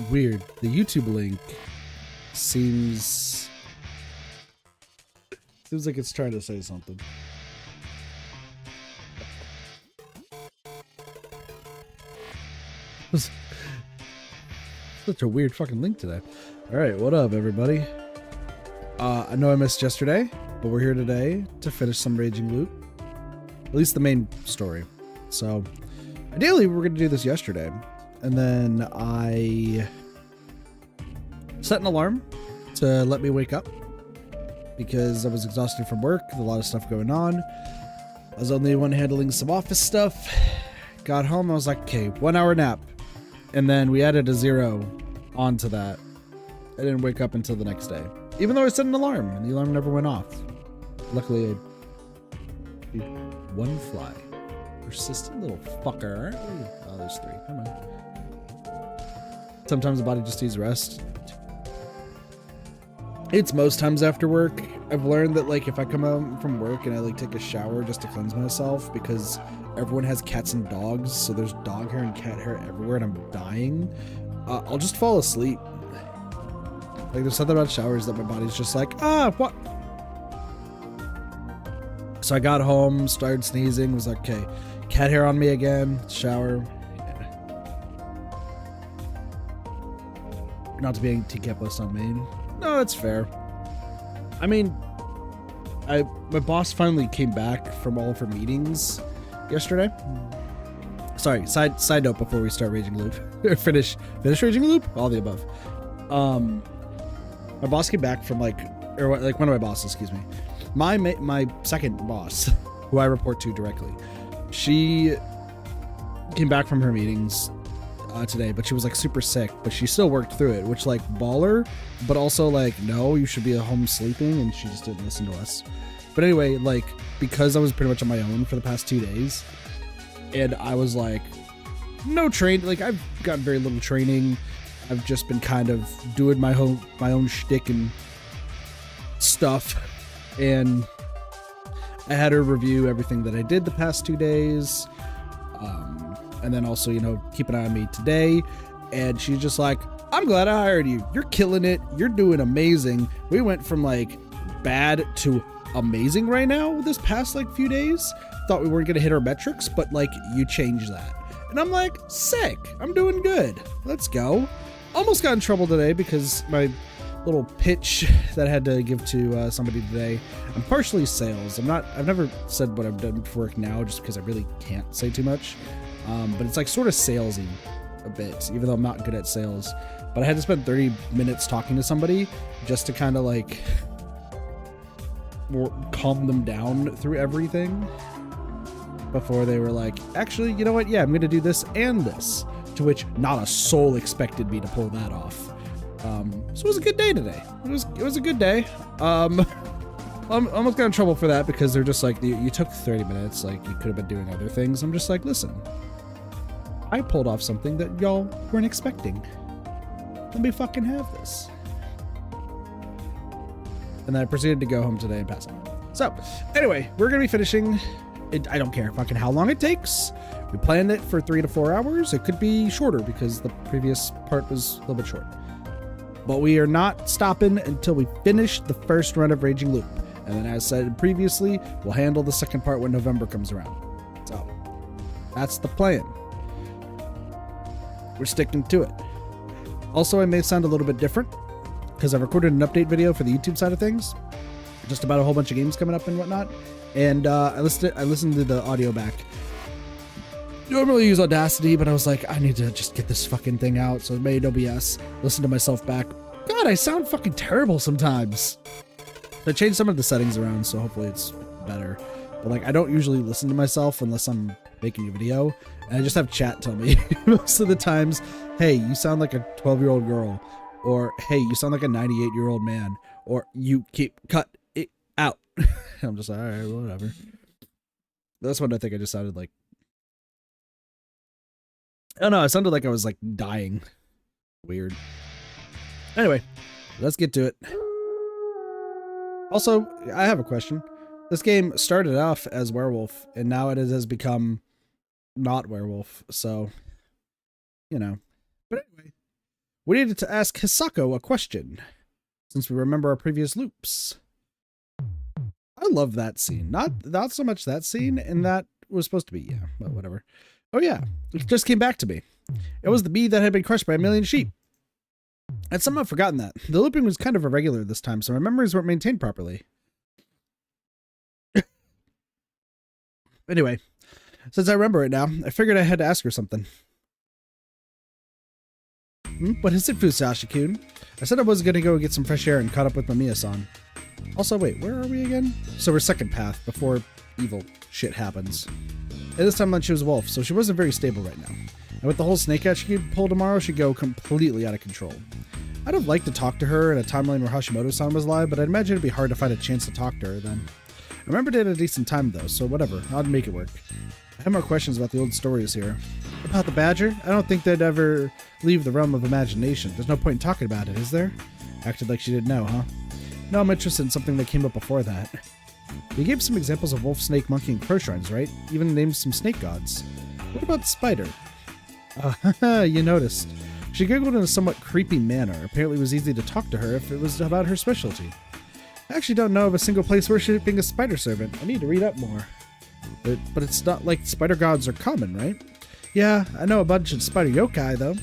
weird. The YouTube link seems like it's trying to say something. Such a weird fucking link today. All right, what up, everybody? I know I missed yesterday, but we're here today to finish some Raging Loop. At least the main story. So, ideally, we were going to do this yesterday. And then I set an alarm to let me wake up because I was exhausted from work, a lot of stuff going on. I was the only one handling some office stuff. Got home, I was like, okay, 1 hour nap. And then we added a 0 onto that. I didn't wake up until the next day. Even though I set an alarm, and the alarm never went off. Luckily, I beat one fly. Persistent little fucker. Oh, there's 3. Come on. Sometimes the body just needs rest. It's most times after work. I've learned that, like, if I come home from work and I, like, take a shower just to cleanse myself, because everyone has cats and dogs, so there's dog hair and cat hair everywhere, and I'm dying, I'll just fall asleep. Like, there's something about showers that my body's just like, what? So I got home, started sneezing, was like, okay, cat hair on me again, shower. Not to be TCAP on me. No, that's fair. I mean, my boss finally came back from all of her meetings yesterday. Sorry, side note before we start Raging Loop. finish Raging Loop? All the above. My boss came back from one of my bosses, excuse me. My second boss, who I report to directly, she came back from her meetings today, but she was like super sick, but she still worked through it, which like baller, but also like, no, you should be at home sleeping, and she just didn't listen to us. But anyway, like, because I was pretty much on my own for the past 2 days, and I was like, no train, like I've got very little training. I've just been kind of doing my own shtick and stuff, and I had her review everything that I did the past 2 days, and then also, you know, keep an eye on me today. And she's just like, I'm glad I hired you. You're killing it. You're doing amazing. We went from like bad to amazing right now this past like few days. Thought we weren't gonna hit our metrics, but like you changed that. And I'm like, sick. I'm doing good. Let's go. Almost got in trouble today because my little pitch that I had to give to somebody today. I'm partially sales. I've never said what I've done for work now, just because I really can't say too much. But it's like sort of salesy a bit, even though I'm not good at sales. But I had to spend 30 minutes talking to somebody just to kind of like calm them down through everything before they were like, actually, you know what? Yeah, I'm going to do this and this. To which not a soul expected me to pull that off. So it was a good day today. It was a good day. I almost got in trouble for that because they're just like, you took 30 minutes, like you could have been doing other things. I'm just like, listen, I pulled off something that y'all weren't expecting. Let me fucking have this. And then I proceeded to go home today and pass out. So anyway, we're gonna be finishing it. I don't care fucking how long it takes. We planned it for 3 to 4 hours. It could be shorter because the previous part was a little bit short. But we are not stopping until we finish the first run of Raging Loop. And then, as said previously, we'll handle the second part when November comes around. So, that's the plan. We're sticking to it. Also, I may sound a little bit different because I recorded an update video for the YouTube side of things, just about a whole bunch of games coming up and whatnot. And I listened to the audio back. Normally use Audacity, but I was like, I need to just get this fucking thing out. So I made OBS, listen to myself back. God, I sound fucking terrible sometimes. I changed some of the settings around, so hopefully it's better. But like, I don't usually listen to myself unless I'm making a video, and I just have chat tell me most of the times, hey, you sound like a 12-year-old girl, or hey, you sound like a 98-year-old man, or you cut it out. I'm just like, all right, well, whatever. That's what I think I just sounded like. I don't know, it sounded like I was like dying. Weird. Anyway, let's get to it. Also, I have a question. This game started off as Werewolf, and now it has become not Werewolf, so, you know. But anyway, We needed to ask Hisako a question, since we remember our previous loops. I love that scene. Not so much that scene, and that was supposed to be, yeah, but whatever. Oh yeah, it just came back to me. It was the bee that had been crushed by a million sheep. I'd somehow forgotten that. The looping was kind of irregular this time, so my memories weren't maintained properly. Anyway, since I remember it now, I figured I had to ask her something. What is it, Fusashi-kun? I said I was going to go get some fresh air and caught up with Mamiya-san. Also, wait, where are we again? So we're second path, before evil shit happens. And this time she was a wolf, so she wasn't very stable right now. And with the whole snake out she could pull tomorrow, she'd go completely out of control. I'd have liked to talk to her in a timeline where Hashimoto-san was alive, but I'd imagine it'd be hard to find a chance to talk to her then. I remembered it at a decent time though, so whatever, I'd make it work. I have more questions about the old stories here. About the badger? I don't think they'd ever leave the realm of imagination. There's no point in talking about it, is there? Acted like she didn't know, huh? No, I'm interested in something that came up before that. You gave some examples of wolf, snake, monkey, and crow shrines, right? Even named some snake gods. What about the spider? You noticed. She giggled in a somewhat creepy manner. Apparently it was easy to talk to her if it was about her specialty. I actually don't know of a single place worshipping a spider servant. I need to read up more. But it's not like spider gods are common, right? Yeah, I know a bunch of spider yokai, though.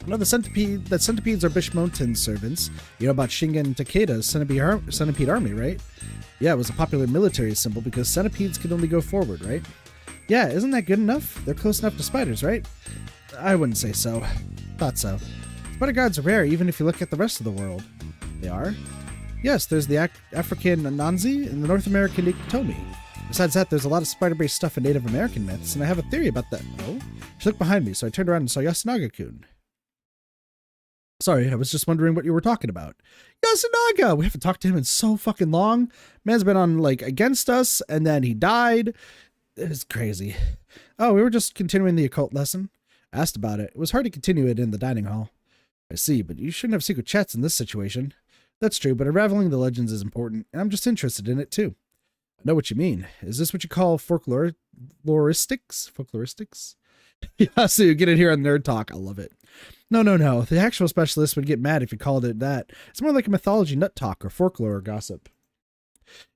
I know that centipedes are Bishmonten servants. You know about Shingen Takeda's centipede army, right? Yeah, it was a popular military symbol because centipedes can only go forward, right? Yeah, isn't that good enough? They're close enough to spiders, right? I wouldn't say so. Thought so. Spider gods are rare even if you look at the rest of the world. They are? Yes, there's the African Anansi and the North American Iktomi. Besides that, there's a lot of spider-based stuff in Native American myths, and I have a theory about that. Oh? She looked behind me, so I turned around and saw Yasunaga-kun. Sorry, I was just wondering what you were talking about. Yasunaga! We haven't talked to him in so fucking long. Man's been on, like, against us, and then he died. It's crazy. Oh, we were just continuing the occult lesson. I asked about it. It was hard to continue it in the dining hall. I see, but you shouldn't have secret chats in this situation. That's true, but unraveling the legends is important, and I'm just interested in it, too. I know what you mean. Is this what you call folkloristics? Folkloristics? Yeah, so you get it here on Nerd Talk. I love it. No. The actual specialist would get mad if you called it that. It's more like a mythology nut talk or folklore gossip.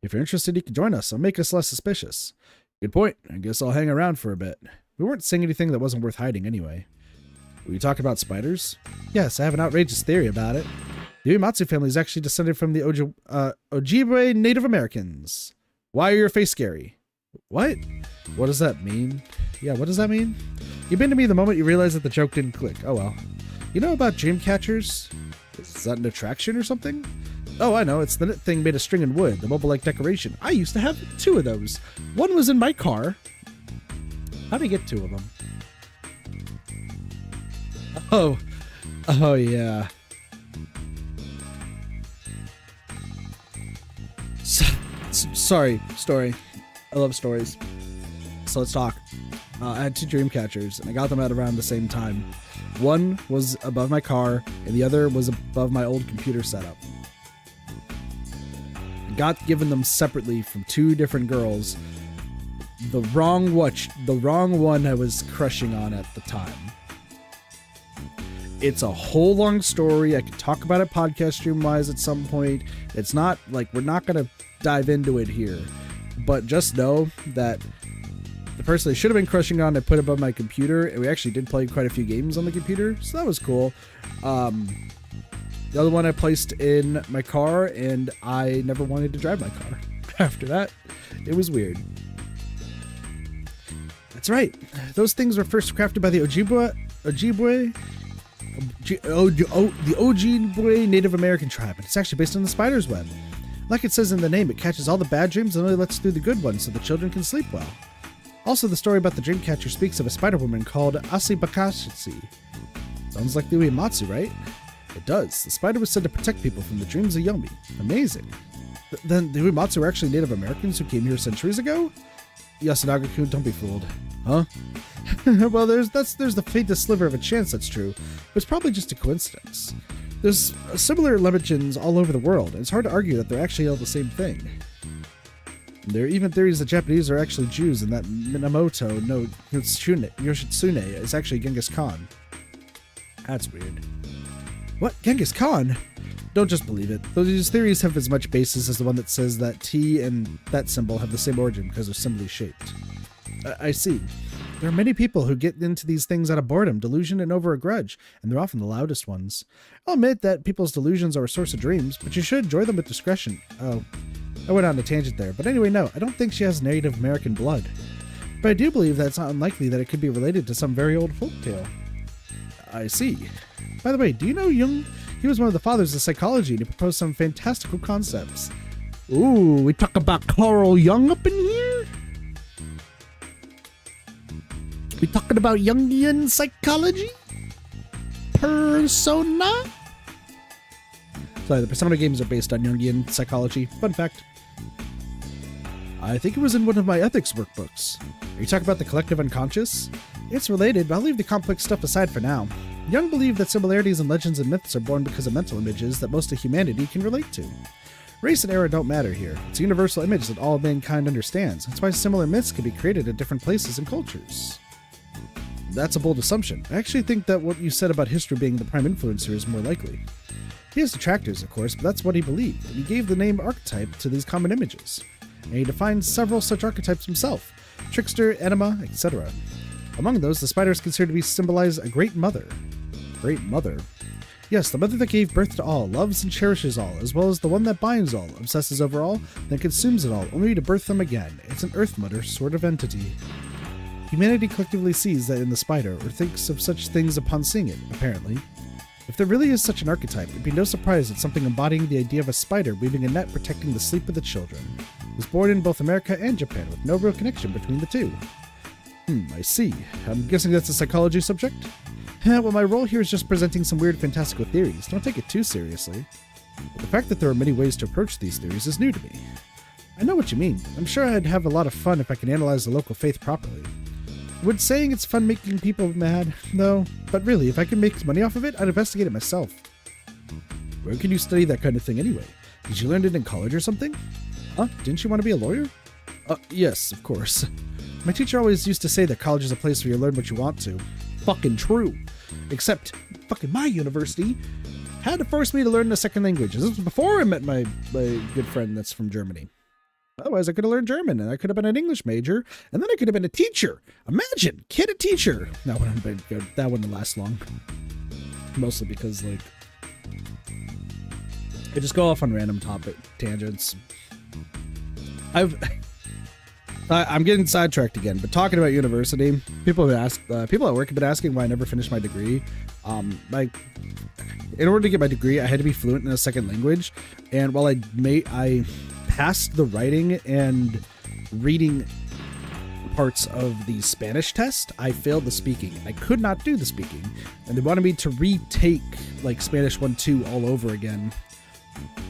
If you're interested, you can join us. It'll make us less suspicious. Good point. I guess I'll hang around for a bit. We weren't saying anything that wasn't worth hiding anyway. Were you talking about spiders? Yes, I have an outrageous theory about it. The Uematsu family is actually descended from the Ojibwe Native Americans. Why are your face scary? What? What does that mean? Yeah, what does that mean? You've been to me the moment you realized that the joke didn't click. Oh well. You know about dream catchers? Is that an attraction or something? Oh, I know. It's the knit thing made of string and wood, the mobile-like decoration. I used to have 2 of those. One was in my car. How did I get 2 of them? Oh yeah. Sorry, story. I love stories. So let's talk. I had 2 dream catchers, and I got them at around the same time. One was above my car, and the other was above my old computer setup. I got given them separately from 2 different girls. The wrong one I was crushing on at the time. It's a whole long story. I could talk about it podcast stream-wise at some point. It's not, like, we're not going to dive into it here. But just know that the person I should have been crushing on, I put above my computer, and we actually did play quite a few games on the computer, so that was cool. The other one I placed in my car, and I never wanted to drive my car. After that, it was weird. That's right. Those things were first crafted by the Ojibwe Native American tribe, and it's actually based on the spider's web. Like it says in the name, it catches all the bad dreams and only lets through the good ones so the children can sleep well. Also, the story about the dream catcher speaks of a spider woman called Asibakashi. Sounds like the Uematsu, right? It does. The spider was said to protect people from the dreams of Yomi. Amazing. Then the Uematsu were actually Native Americans who came here centuries ago? Yasunaga-kun, don't be fooled. Huh? Well, there's the faintest sliver of a chance that's true, but it's probably just a coincidence. There's similar legends all over the world, and it's hard to argue that they're actually all the same thing. There are even theories that Japanese are actually Jews and that Minamoto no Yoshitsune is actually Genghis Khan. That's weird. What? Genghis Khan? Don't just believe it. Those theories have as much basis as the one that says that T and that symbol have the same origin because they're similarly shaped. I see. There are many people who get into these things out of boredom, delusion, and over a grudge, and they're often the loudest ones. I'll admit that people's delusions are a source of dreams, but you should enjoy them with discretion. Oh, I went on a tangent there, but anyway, no, I don't think she has Native American blood. But I do believe that it's not unlikely that it could be related to some very old folktale. I see. By the way, do you know Jung? He was one of the fathers of psychology, and he proposed some fantastical concepts. Ooh, we talk about Carl Jung up in here? We talking about Jungian psychology? Persona? Sorry, the Persona games are based on Jungian psychology. Fun fact. I think it was in one of my ethics workbooks. Are you talking about the collective unconscious? It's related, but I'll leave the complex stuff aside for now. Jung believed that similarities in legends and myths are born because of mental images that most of humanity can relate to. Race and era don't matter here. It's a universal image that all mankind understands. That's why similar myths can be created at different places and cultures. That's a bold assumption. I actually think that what you said about history being the prime influencer is more likely. He has detractors, of course, but that's what he believed, and he gave the name archetype to these common images. And he defined several such archetypes himself: trickster, enema, etc. Among those, the spider is considered to symbolize a great mother. Great mother? Yes, the mother that gave birth to all, loves and cherishes all, as well as the one that binds all, obsesses over all, then consumes it all, only to birth them again. It's an Earth Mother sort of entity. Humanity collectively sees that in the spider, or thinks of such things upon seeing it, apparently. If there really is such an archetype, it'd be no surprise that something embodying the idea of a spider weaving a net protecting the sleep of the children was born in both America and Japan, with no real connection between the two. I see. I'm guessing that's a psychology subject? Well, my role here is just presenting some weird fantastical theories. Don't take it too seriously. But the fact that there are many ways to approach these theories is new to me. I know what you mean. I'm sure I'd have a lot of fun if I can analyze the local faith properly. Would saying it's fun making people mad? No. But really, if I can make money off of it, I'd investigate it myself. Where can you study that kind of thing anyway? Did you learn it in college or something? Huh? Didn't you want to be a lawyer? Yes, of course. My teacher always used to say that college is a place where you learn what you want to. Fucking true. Except, fucking my university had to force me to learn a second language. This was before I met my good friend that's from Germany. Otherwise, I could have learned German, and I could have been an English major, and then I could have been a teacher. Imagine, kid a teacher. That wouldn't have been good. That wouldn't last long. Mostly because, like, I just go off on random topic tangents. I'm getting sidetracked again, but talking about university, people at work have been asking why I never finished my degree. In order to get my degree, I had to be fluent in a second language, and while I passed the writing and reading parts of the Spanish test, I failed the speaking. I could not do the speaking, and they wanted me to retake like Spanish 1-2 all over again,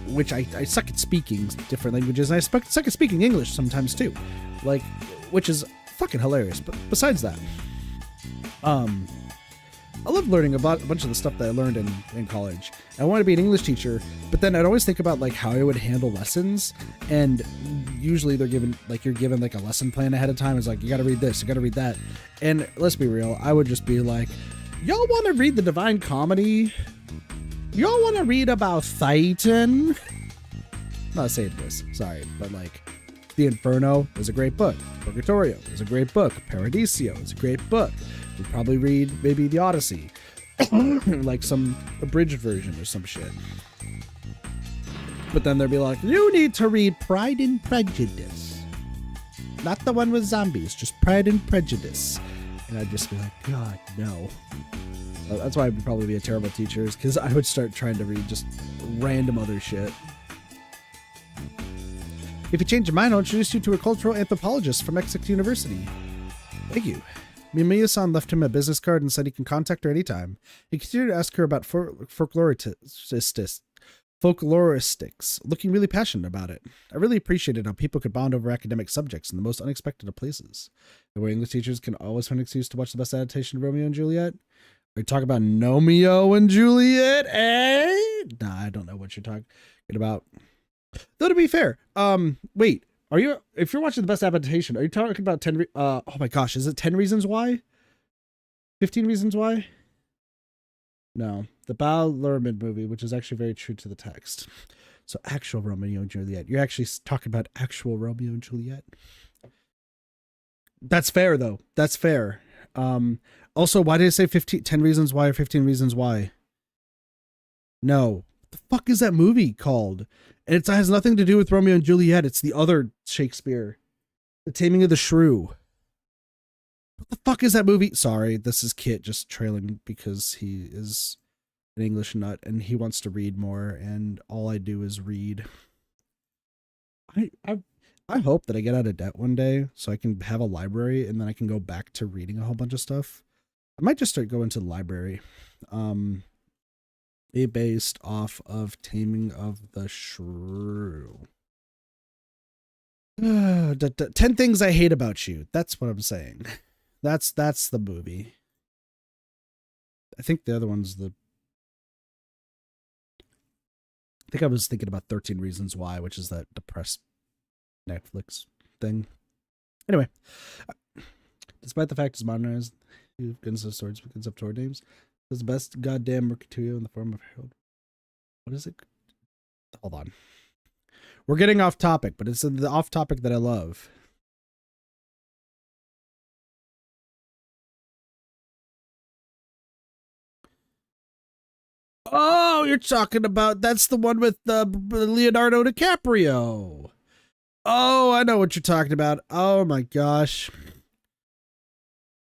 which I suck at speaking different languages, and I suck at speaking English sometimes too, like, which is fucking hilarious. But besides that, I love learning about a bunch of the stuff that I learned in college. I wanted to be an English teacher, but then I'd always think about like how I would handle lessons, and usually they're given like you're given like a lesson plan ahead of time. It's like, you got to read this, you got to read that, and let's be real, I would just be like, y'all want to read the Divine Comedy? Y'all want to read about Titan? Not saying this, sorry, but like, The Inferno is a great book. Purgatorio is a great book. Paradiso is a great book. We'd probably read maybe the Odyssey, like some abridged version or some shit. But then they'd be like, you need to read Pride and Prejudice. Not the one with zombies, just Pride and Prejudice. And I'd just be like, God, no. That's why I'd probably be a terrible teacher, is because I would start trying to read just random other shit. If you change your mind, I'll introduce you to a cultural anthropologist from Essex University. Thank you. Mimiya-san left him a business card and said he can contact her anytime. He continued to ask her about folkloristics, looking really passionate about it. I really appreciated how people could bond over academic subjects in the most unexpected of places. The way English teachers can always find an excuse to watch the best adaptation of Romeo and Juliet. Are you talking about Romeo and Juliet, eh? Nah, I don't know what you're talking about. Though, to be fair, wait, if you're watching the best adaptation, are you talking about oh my gosh, is it 10 Reasons Why? 15 Reasons Why? No, the Baz Luhrmann movie, which is actually very true to the text. So actual Romeo and Juliet. You're actually talking about actual Romeo and Juliet. That's fair, though. That's fair. Also, why did I say 10 reasons why or 15 reasons why? No. What the fuck is that movie called? And it has nothing to do with Romeo and Juliet. It's the other Shakespeare. The Taming of the Shrew. What the fuck is that movie? Sorry, this is Kit just trailing because he is an English nut and he wants to read more, and all I do is read. I hope that I get out of debt one day so I can have a library and then I can go back to reading a whole bunch of stuff. I might just start going to the library. Based off of Taming of the Shrew. 10 Things I Hate About You. That's what I'm saying. That's the movie. I think the other one's I think I was thinking about 13 Reasons Why, which is that depressed Netflix thing. Anyway, despite the fact it's modernized, Guns of Swords begins up toward names. It's the best goddamn Mercutio in the form of Harold. What is it? Hold on. We're getting off topic, but it's the off topic that I love. Oh, you're talking about, that's the one with Leonardo DiCaprio. Oh, I know what you're talking about. Oh my gosh.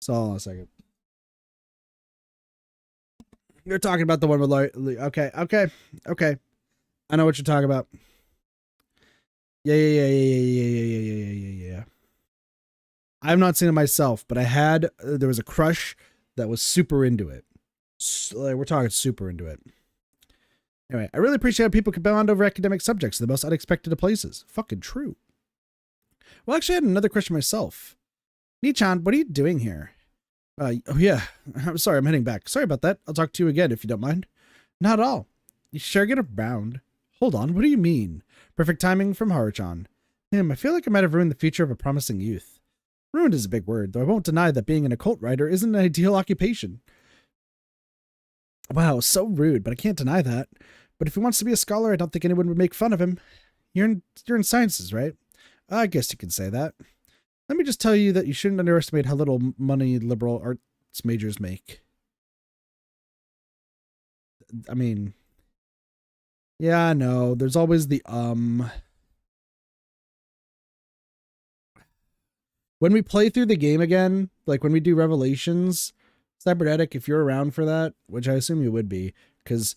So hold on a second. You're talking about the one with okay. I know what you're talking about. Yeah. I've not seen it myself, but there was a crush that was super into it. We're talking super into it. Anyway, I really appreciate how people can bond over academic subjects in the most unexpected of places. Fucking true. Well, actually, I had another question myself. Nichan, what are you doing here? Oh yeah, I'm sorry, I'm heading back. Sorry about that. I'll talk to you again if you don't mind. Not at all. You sure get around. Hold on, what do you mean? Perfect timing from Haruchan. I feel like I might have ruined the future of a promising youth. Ruined is a big word, though I won't deny that being an occult writer isn't an ideal occupation. Wow, so rude, but I can't deny that. But if he wants to be a scholar, I don't think anyone would make fun of him. You're in sciences, right? I guess you could say that. Let me just tell you that you shouldn't underestimate how little money liberal arts majors make. I mean, yeah, I know. There's always the When we play through the game again, like when we do Revelations, Cybernetic, if you're around for that, which I assume you would be, because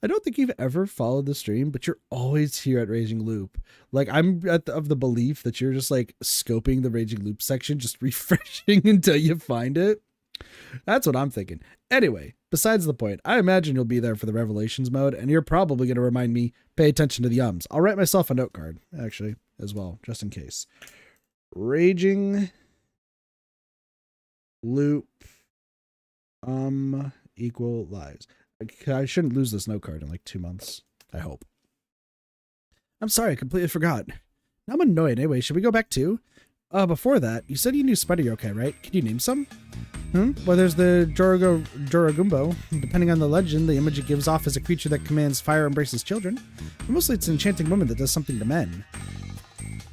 I don't think you've ever followed the stream, but you're always here at Raging Loop. Like, I'm of the belief that you're just like scoping the Raging Loop section, just refreshing until you find it. That's what I'm thinking. Anyway, besides the point, I imagine you'll be there for the Revelations mode, and you're probably going to remind me, pay attention to the ums. I'll write myself a note card, actually, as well, just in case. Raging Loop equal lies. I shouldn't lose this note card in like 2 months. I hope. I'm sorry, I completely forgot. Now I'm annoyed. Anyway, should we go back too? Before that, you said you knew Spider Yokai, right? Can you name some? Well, there's the Joragumbo. Depending on the legend, the image it gives off is a creature that commands fire and embraces children. But mostly it's an enchanting woman that does something to men.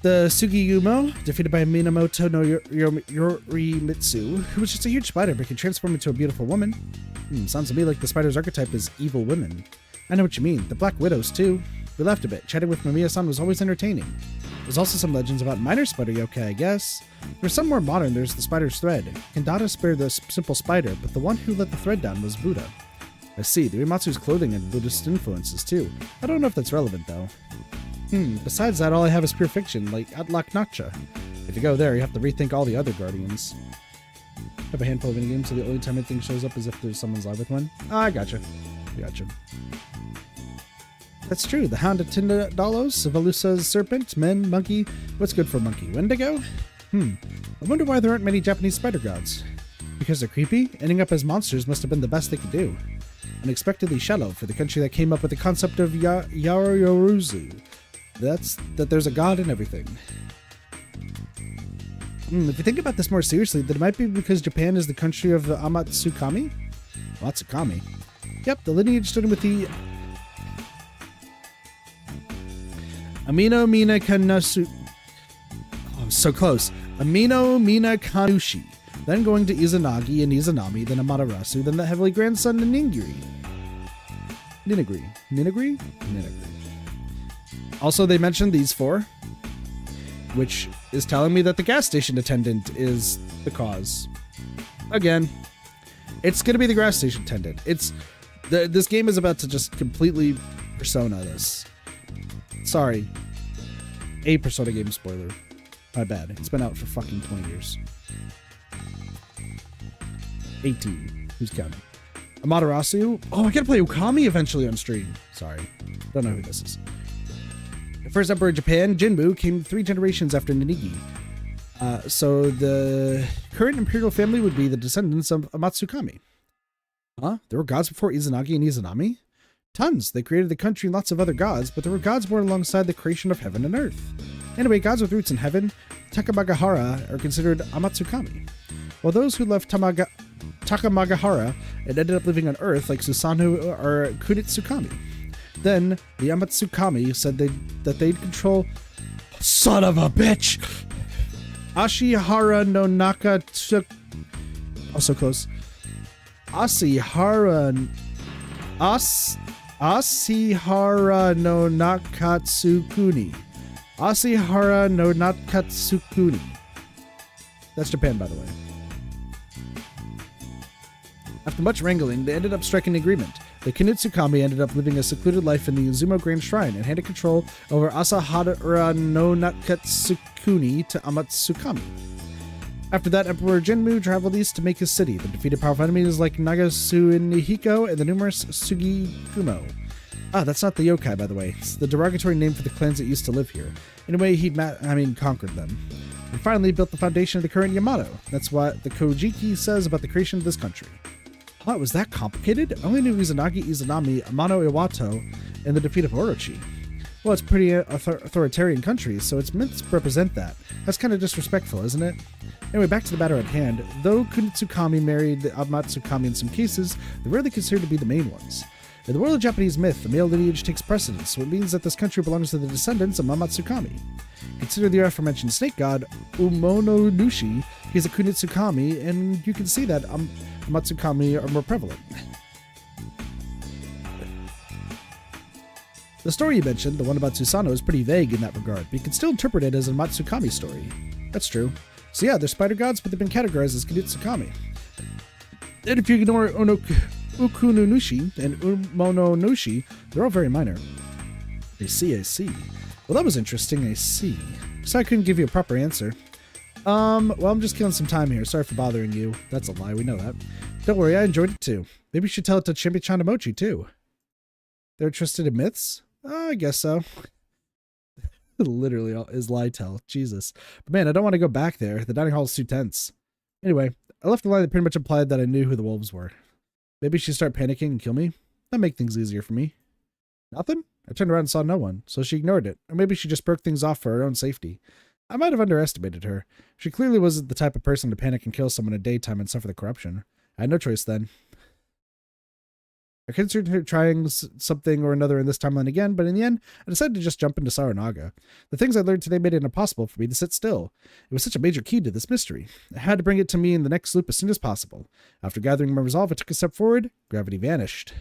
The Sugiyumo, defeated by Minamoto no Yorimitsu, who was just a huge spider but can transform into a beautiful woman. Sounds to me like the spider's archetype is evil women. I know what you mean. The Black Widows, too. We laughed a bit. Chatting with Mamiya-san was always entertaining. There's also some legends about minor spider yokai, I guess. There's some more modern. There's the spider's thread. Kandata spared the simple spider, but the one who let the thread down was Buddha. I see. The Uematsu's clothing and Buddhist influences, too. I don't know if that's relevant, though. Besides that, all I have is pure fiction, like Atlak Nacha. If you go there, you have to rethink all the other Guardians. I have a handful of minigames, so the only time anything shows up is if there's someone's live with one. I gotcha. That's true. The Hound of Tindalos, Velusa's serpent, men, monkey. What's good for a monkey? Wendigo? I wonder why there aren't many Japanese spider gods. Because they're creepy? Ending up as monsters must have been the best they could do. Unexpectedly shallow for the country that came up with the concept of Yaoyorozu. That there's a god in everything. If you think about this more seriously, then it might be because Japan is the country of the Amatsukami? Matsukami. Yep, the lineage started with the Amino Mina Kanasu. Oh, so close. Amino Mina Kanushi. Then going to Izanagi and Izanami, then Amaterasu, then the heavenly grandson Ninigiri. Ninigiri. Also, they mentioned these four, which is telling me that the gas station attendant is the cause. Again, it's going to be the gas station attendant. This game is about to just completely Persona this. Sorry. A Persona game spoiler. My bad. It's been out for fucking 20 years. 18. Who's counting? Amaterasu. Oh, I gotta play Okami eventually on stream. Sorry. Don't know who this is. The first emperor of Japan, Jinbu, came 3 generations after Ninigi. So the current imperial family would be the descendants of Matsukami. Huh? There were gods before Izanagi and Izanami? Tons. They created the country and lots of other gods, but there were gods born alongside the creation of heaven and earth. Anyway, gods with roots in heaven, Takamagahara, are considered Amatsukami. While those who left Takamagahara and ended up living on Earth, like Susanoo, are Kunitsukami. Then, the Amatsukami said that they'd control... Son of a bitch! Ashihara no Nakatsu... Also close. Asihara no Nakatsukuni. Asihara no Nakatsukuni. That's Japan, by the way. After much wrangling, they ended up striking an agreement. The Kunitsukami ended up living a secluded life in the Izumo Grand Shrine and handed control over Asahara no Nakatsukuni to Amatsukami. After that, Emperor Jinmu traveled east to make his city, but defeated powerful enemies like Nagasu and Nihiko and the numerous Sugikumo. Ah, that's not the yokai, by the way. It's the derogatory name for the clans that used to live here. Anyway, he conquered them. And finally built the foundation of the current Yamato. That's what the Kojiki says about the creation of this country. Oh, it was that complicated? I only knew Izanagi, Izanami, Amano Iwato, and the defeat of Orochi. Well, it's pretty authoritarian country, so it's meant to represent that. That's kind of disrespectful, isn't it? Anyway, back to the matter at hand. Though Kunitsukami married the Amatsukami in some cases, they're rarely considered to be the main ones. In the world of Japanese myth, the male lineage takes precedence, so it means that this country belongs to the descendants of Amatsukami. Consider the aforementioned snake god, Umononushi. He's a Kunitsukami, and you can see that Amatsukami are more prevalent. The story you mentioned, the one about Susanoo, is pretty vague in that regard, but you can still interpret it as a Matsukami story. That's true. So yeah, they're spider gods, but they've been categorized as Kunitsukami. And if you ignore Ukununushi and Umononushi, they're all very minor. I see. Well, that was interesting, I see. So I couldn't give you a proper answer. Well, I'm just killing some time here. Sorry for bothering you. That's a lie, we know that. Don't worry, I enjoyed it too. Maybe you should tell it to Chimichan Mochi too. They're interested in myths? I guess so. Literally is lie tell. Jesus. But man, I don't want to go back there. The dining hall is too tense. Anyway, I left a line that pretty much implied that I knew who the wolves were. Maybe she'd start panicking and kill me? That'd make things easier for me. Nothing? I turned around and saw no one, so she ignored it. Or maybe she just broke things off for her own safety. I might have underestimated her. She clearly wasn't the type of person to panic and kill someone in daytime and suffer the corruption. I had no choice then. I considered her trying something or another in this timeline again, but in the end, I decided to just jump into Saranaga. The things I learned today made it impossible for me to sit still. It was such a major key to this mystery. I had to bring it to me in the next loop as soon as possible. After gathering my resolve, I took a step forward. Gravity vanished.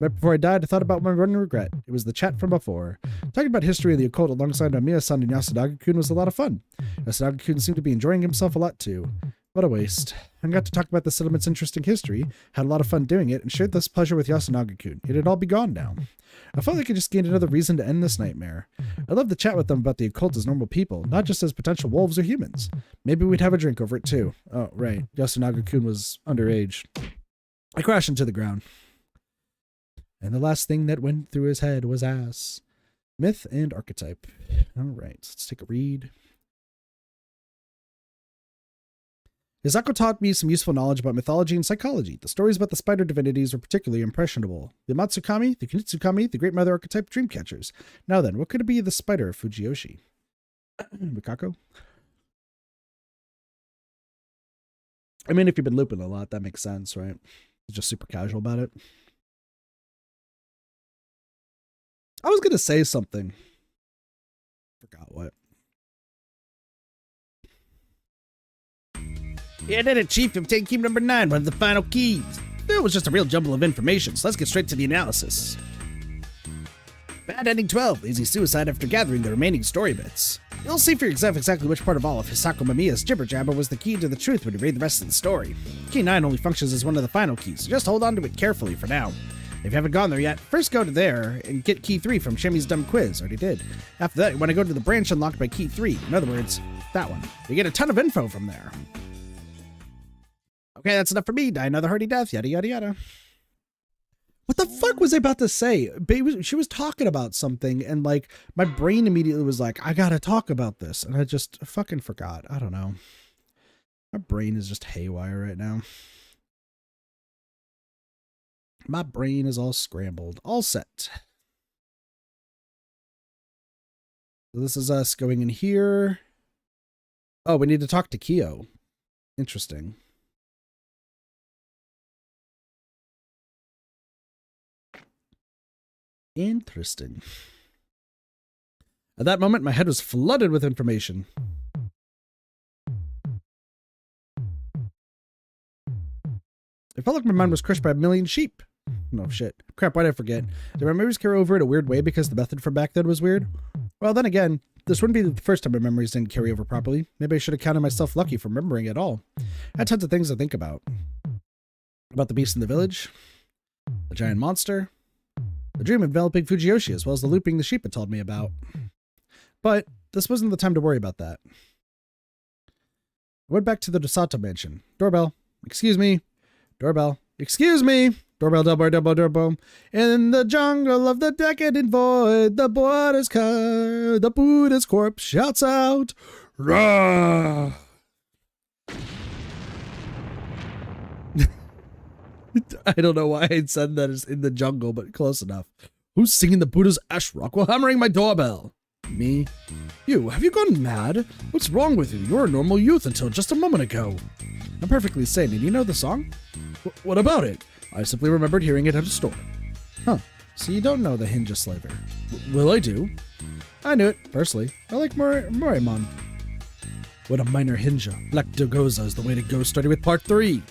Right before I died, I thought about my running regret. It was the chat from before. Talking about history and the occult alongside Nomiya-san and Yasunaga-kun was a lot of fun. Yasunaga-kun seemed to be enjoying himself a lot too. What a waste. I got to talk about the settlement's interesting history, had a lot of fun doing it, and shared this pleasure with Yasunaga-kun. It'd all be gone now. I felt like I just gained another reason to end this nightmare. I'd love to chat with them about the occult as normal people, not just as potential wolves or humans. Maybe we'd have a drink over it too. Oh, right. Yasunaga-kun was underage. I crashed into the ground. And the last thing that went through his head was ass. Myth and archetype. All right, let's take a read. Izako taught me some useful knowledge about mythology and psychology. The stories about the spider divinities were particularly impressionable. The Matsukami, the Kunitsukami, the Great Mother archetype dreamcatchers. Now then, what could it be the spider of Fujiyoshi? Mikako? I mean, if you've been looping a lot, that makes sense, right? Just super casual about it. I was going to say something. Forgot what. Yeah, did it, Chief. Obtain key number 9, one of the final keys. It was just a real jumble of information, so let's get straight to the analysis. Bad ending 12, lazy suicide after gathering the remaining story bits. You'll see for yourself exactly which part of all of Hisako Mamiya's jibber-jabber was the key to the truth when you read the rest of the story. Key 9 only functions as one of the final keys, so just hold on to it carefully for now. If you haven't gone there yet, first go to there and get key 3 from Shemi's dumb quiz. Already did. After that, you want to go to the branch unlocked by key 3. In other words, that one. You get a ton of info from there. Okay, that's enough for me. Die another hearty death. Yada, yada, yada. What the fuck was I about to say? She was talking about something, and like my brain immediately was like, I gotta talk about this, and I just fucking forgot. I don't know. My brain is just haywire right now. My brain is all scrambled. All set. So this is us going in here. Oh, we need to talk to Kyo. Interesting. Interesting. At that moment, my head was flooded with information. It felt like my mind was crushed by a million sheep. No shit. Crap, why did I forget? Did my memories carry over in a weird way because the method from back then was weird? Well, then again, this wouldn't be the first time my memories didn't carry over properly. Maybe I should have counted myself lucky for remembering it all. I had tons of things to think about. About the beast in the village, the giant monster, the dream of enveloping Fujiyoshi, as well as the looping the sheep had told me about. But this wasn't the time to worry about that. I went back to the Dosato mansion. Doorbell. Excuse me. Doorbell. Excuse me. Doorbell, doorbell, doorbell, doorbell. In the jungle of the decadent void, the Buddha's corpse shouts out, Rah! I don't know why I said that it's in the jungle, but close enough. Who's singing the Buddha's ash rock while hammering my doorbell? Me? You, have you gone mad? What's wrong with you? You're a normal youth until just a moment ago. I'm perfectly sane, and you know the song? What about it? I simply remembered hearing it at a store. Huh, so you don't know the Hinja Slaver. Well, I do. I knew it, personally. I like Morimon. What a minor Hinja. Black Dagoza is the way to go, starting with part 3.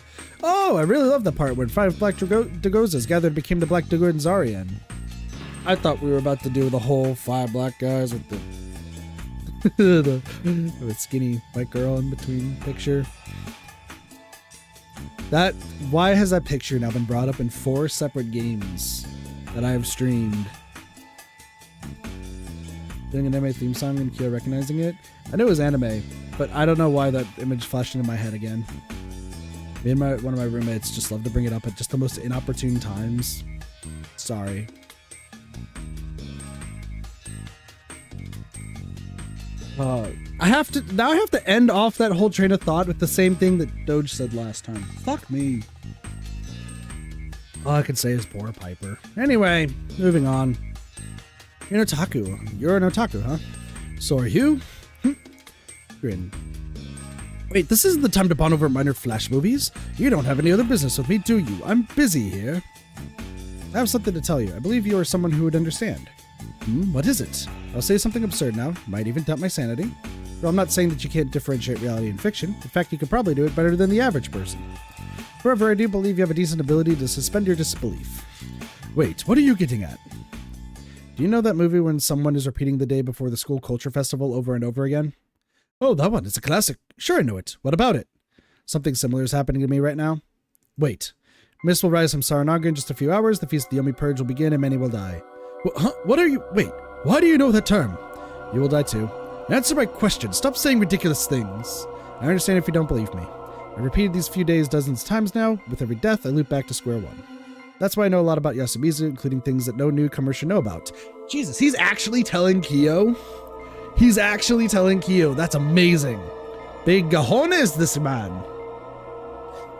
Oh, I really love the part when 5 Black Dagozas gathered and became the Black Dagonzarian. I thought we were about to do the whole 5 black guys with the skinny white girl in between picture. Why has that picture now been brought up in 4 separate games that I have streamed? Doing an anime theme song and Kyo recognizing it? I knew it was anime, but I don't know why that image flashed into my head again. Me and one of my roommates just love to bring it up at just the most inopportune times. Sorry. I have to end off that whole train of thought with the same thing that Doge said last time. Fuck me. All I can say is poor Piper. Anyway, moving on. You're an otaku. You're an otaku, huh? So are you? Grin. Wait, this isn't the time to bond over minor Flash movies. You don't have any other business with me, do you? I'm busy here. I have something to tell you. I believe you are someone who would understand. What is it? I'll say something absurd now. Might even doubt my sanity. Well, I'm not saying that you can't differentiate reality and fiction. In fact, you could probably do it better than the average person. However, I do believe you have a decent ability to suspend your disbelief. Wait, what are you getting at? Do you know that movie when someone is repeating the day before the school culture festival over and over again? Oh, that one. It's a classic. Sure, I know it. What about it? Something similar is happening to me right now. Wait. Mist will rise from Saranaga in just a few hours. The Feast of the Yomi Purge will begin and many will die. Huh? What are you... Wait. Why do you know that term? You will die too. Answer my question. Stop saying ridiculous things. I understand if you don't believe me. I've repeated these few days dozens of times now. With every death, I loop back to square one. That's why I know a lot about Yasumizu, including things that no newcomer should know about. Jesus, he's actually telling Kyo? He's actually telling Kyo. That's amazing. Big cojones, this man.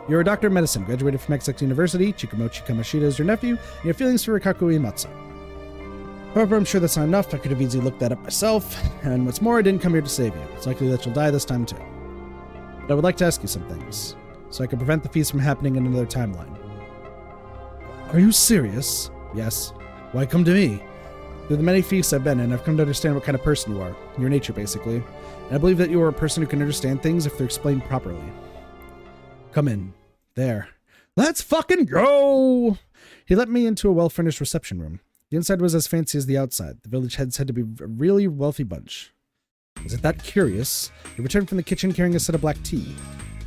You're a doctor of medicine, graduated from XX University. Chikamochi Kamashita is your nephew, and your feelings for Rikaku Imatsu. However, I'm sure that's not enough. I could have easily looked that up myself. And what's more, I didn't come here to save you. It's likely that you'll die this time too. But I would like to ask you some things. so I can prevent the feast from happening in another timeline. Are you serious? Yes. Why come to me? Through the many feasts I've been in, I've come to understand what kind of person you are. Your nature, basically. And I believe that you are a person who can understand things if they're explained properly. Come in. There. Let's fucking go! He let me into a well-furnished reception room. The inside was as fancy as the outside. The village heads had to be a really wealthy bunch. Is it that curious? He returned from the kitchen carrying a set of black tea.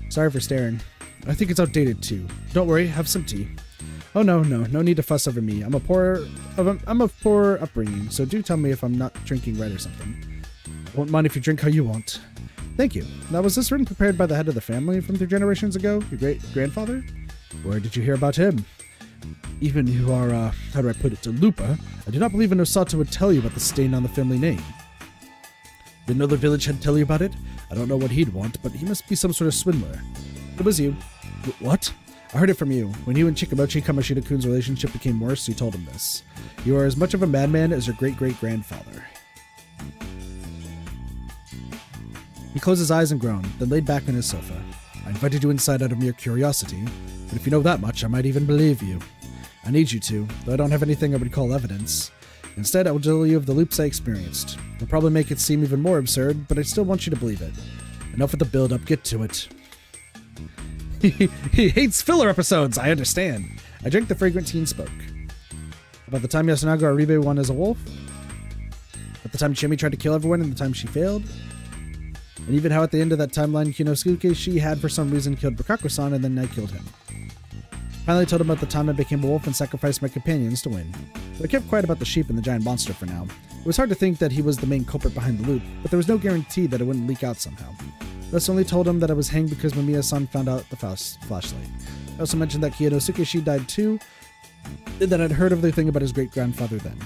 Sorry for staring. I think it's outdated too. Don't worry, have some tea. Oh no need to fuss over me. I'm of poor upbringing, so do tell me if I'm not drinking right or something. I won't mind if you drink how you want. Thank you. Now, was this written prepared by the head of the family from 3 generations ago? Your great-grandfather? Where did you hear about him? Even you are, how do I put it, a looper. I do not believe an Osato would tell you about the stain on the family name. Didn't know the village head tell you about it? I don't know what he'd want, but he must be some sort of swindler. It was you. What? I heard it from you. When you and Chikamochi Kamoshida-kun's relationship became worse, you told him this. You are as much of a madman as your great-great-grandfather. He closed his eyes and groaned, then laid back on his sofa. I invited you inside out of mere curiosity, but if you know that much, I might even believe you. I need you to, though I don't have anything I would call evidence. Instead, I will tell you of the loops I experienced. It'll probably make it seem even more absurd, but I still want you to believe it. Enough with the build-up, get to it. He hates filler episodes, I understand. I drank the fragrant tea and spoke. About the time Yasunaga Aribe won as a wolf? At the time Chimi tried to kill everyone and the time she failed? And even how at the end of that timeline, Kinosuke, she had for some reason killed Bakaku-san and then I killed him. Finally told him about the time I became a wolf and sacrificed my companions to win. But I kept quiet about the sheep and the giant monster for now. It was hard to think that he was the main culprit behind the loop, but there was no guarantee that it wouldn't leak out somehow. Thus only told him that I was hanged because Mamiya-san found out the flashlight. I also mentioned that Kinosuke, she died too, and that I'd heard everything about his great-grandfather then.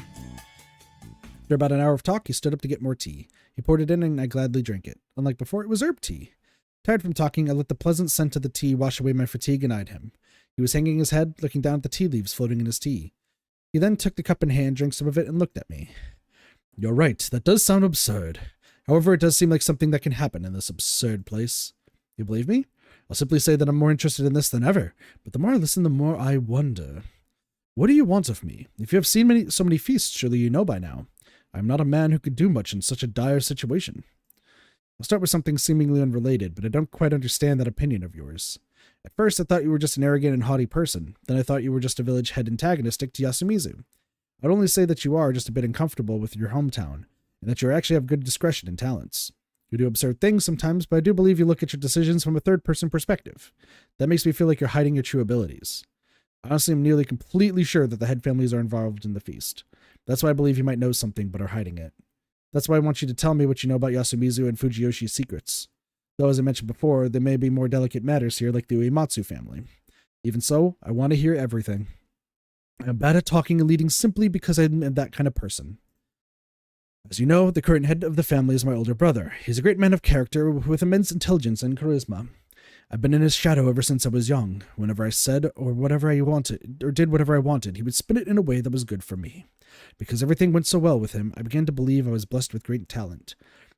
After about an hour of talk, he stood up to get more tea. He poured it in and I gladly drank it. Unlike before, it was herb tea. Tired from talking, I let the pleasant scent of the tea wash away my fatigue and eyed him. He was hanging his head, looking down at the tea leaves floating in his tea. He then took the cup in hand, drank some of it, and looked at me. You're right, that does sound absurd. However, it does seem like something that can happen in this absurd place. You believe me? I'll simply say that I'm more interested in this than ever, but the more I listen, the more I wonder. What do you want of me? If you have seen so many feasts, surely you know by now. I am not a man who could do much in such a dire situation. I'll start with something seemingly unrelated, but I don't quite understand that opinion of yours. At first, I thought you were just an arrogant and haughty person. Then I thought you were just a village head antagonistic to Yasumizu. I'd only say that you are just a bit uncomfortable with your hometown, and that you actually have good discretion and talents. You do absurd things sometimes, but I do believe you look at your decisions from a third-person perspective. That makes me feel like you're hiding your true abilities. Honestly, I'm nearly completely sure that the head families are involved in the feast. That's why I believe you might know something, but are hiding it. That's why I want you to tell me what you know about Yasumizu and Fujiyoshi's secrets. Though, as I mentioned before, there may be more delicate matters here, like the Uematsu family. Even so, I want to hear everything. I'm bad at talking and leading simply because I'm that kind of person. As you know, the current head of the family is my older brother. He's a great man of character with immense intelligence and charisma. I've been in his shadow ever since I was young. Whenever I said or whatever I wanted, or did whatever I wanted, he would spin it in a way that was good for me. Because everything went so well with him, I began to believe I was blessed with great talent.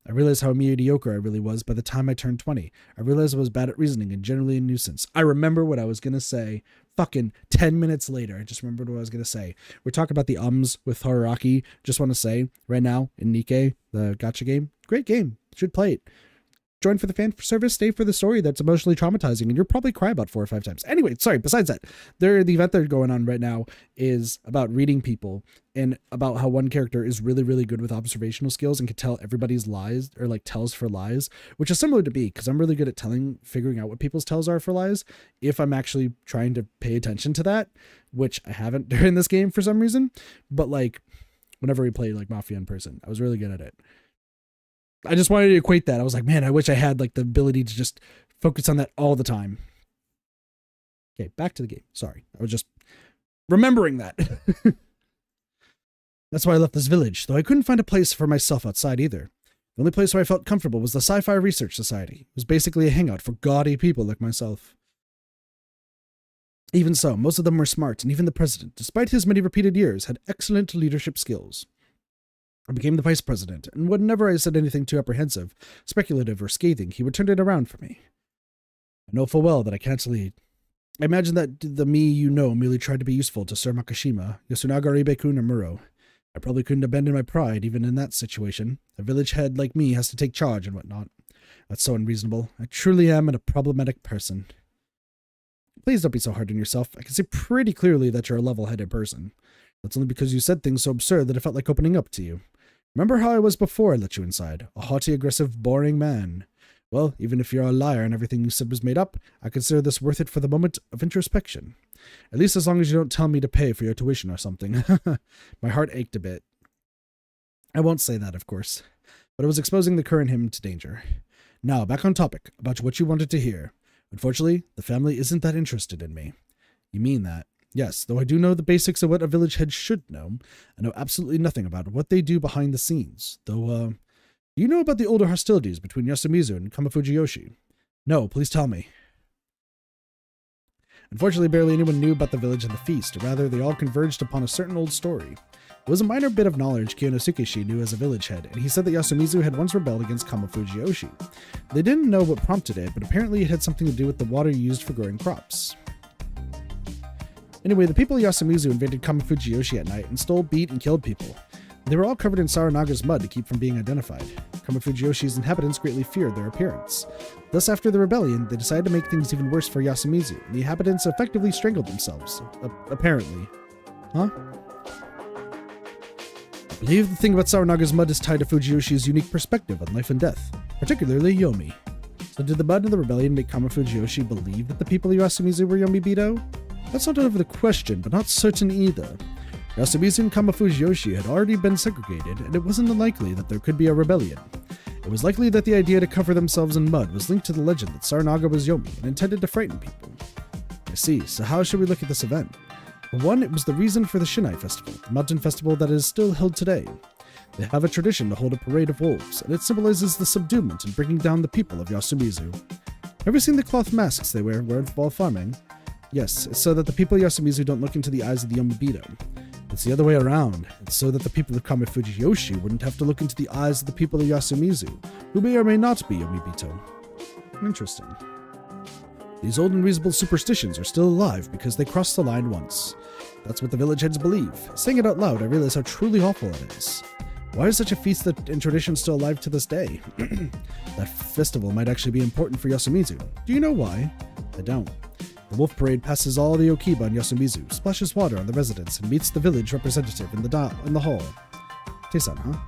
I realized how mediocre I really was by the time I turned 20. I realized I was bad at reasoning and generally a nuisance. I remember what I was going to say fucking 10 minutes later. I just remembered what I was going to say. We're talking about the ums with Hararaki. Just want to say, right now, in Nikkei, the gacha game, great game. Should play it. Join for the fan service, stay for the story that's emotionally traumatizing, and you'll probably cry about 4 or 5 times. Anyway, sorry, besides that, the event they're going on right now is about reading people and about how one character is really, really good with observational skills and can tell everybody's lies, or like tells for lies, which is similar to me, because I'm really good at figuring out what people's tells are for lies, if I'm actually trying to pay attention to that, which I haven't during this game for some reason, but like, whenever we played like Mafia in person, I was really good at it. I just wanted to equate that. I was like, man, I wish I had like the ability to just focus on that all the time. Okay, back to the game. Sorry. I was just remembering that. That's why I left this village, though I couldn't find a place for myself outside either. The only place where I felt comfortable was the Sci-Fi Research Society. It was basically a hangout for gaudy people like myself. Even so, most of them were smart, and even the president, despite his many repeated years, had excellent leadership skills. I became the vice president, and whenever I said anything too apprehensive, speculative, or scathing, he would turn it around for me. I know full well that I can't lead. I imagine that the me you know merely tried to be useful to Sir Makashima, Yasunaga Ribekun, or Muro. I probably couldn't abandon my pride even in that situation. A village head like me has to take charge and whatnot. That's so unreasonable. I truly am a problematic person. Please don't be so hard on yourself. I can see pretty clearly that you're a level-headed person. That's only because you said things so absurd that it felt like opening up to you. Remember how I was before I let you inside? A haughty, aggressive, boring man. Well, even if you're a liar and everything you said was made up, I consider this worth it for the moment of introspection. At least as long as you don't tell me to pay for your tuition or something. My heart ached a bit. I won't say that, of course. But it was exposing the current him to danger. Now, back on topic, about what you wanted to hear. Unfortunately, the family isn't that interested in me. You mean that? Yes, though I do know the basics of what a village head should know. I know absolutely nothing about what they do behind the scenes. Though, do you know about the older hostilities between Yasumizu and Kamafujiyoshi? No, please tell me. Unfortunately, barely anyone knew about the village and the feast, or rather, they all converged upon a certain old story. It was a minor bit of knowledge Kiyonosuke knew as a village head, and he said that Yasumizu had once rebelled against Kamafujiyoshi. They didn't know what prompted it, but apparently it had something to do with the water used for growing crops. Anyway, the people of Yasumizu invaded Kamafujiyoshi at night and stole, beat, and killed people. They were all covered in Saranaga's mud to keep from being identified. Kamafujiyoshi's inhabitants greatly feared their appearance. Thus, after the rebellion, they decided to make things even worse for Yasumizu, and the inhabitants effectively strangled themselves. Apparently. Huh? I believe the thing about Saranaga's mud is tied to Fujiyoshi's unique perspective on life and death, particularly Yomi. So did the mud of the rebellion make Kamafujiyoshi believe that the people of Yasumizu were Yomibito? That's not out of the question, but not certain either. Yasumizu and Kamafujiyoshi had already been segregated, and it wasn't unlikely that there could be a rebellion. It was likely that the idea to cover themselves in mud was linked to the legend that Saranaga was Yomi and intended to frighten people. I see, so how should we look at this event? For one, it was the reason for the Shinai Festival, the mountain festival that is still held today. They have a tradition to hold a parade of wolves, and it symbolizes the subduement and bringing down the people of Yasumizu. Ever seen the cloth masks they wear while farming? Yes, it's so that the people of Yasumizu don't look into the eyes of the Yomibito. It's the other way around. It's so that the people of Kamafujiyoshi wouldn't have to look into the eyes of the people of Yasumizu, who may or may not be Yomibito. Interesting. These old and reasonable superstitions are still alive because they crossed the line once. That's what the village heads believe. Saying it out loud, I realize how truly awful it is. Why is such a feast and tradition still alive to this day? That festival might actually be important for Yasumizu. Do you know why? I don't. The wolf parade passes all the Okiba in Yasumizu, splashes water on the residents, and meets the village representative in the hall. Teisan, huh?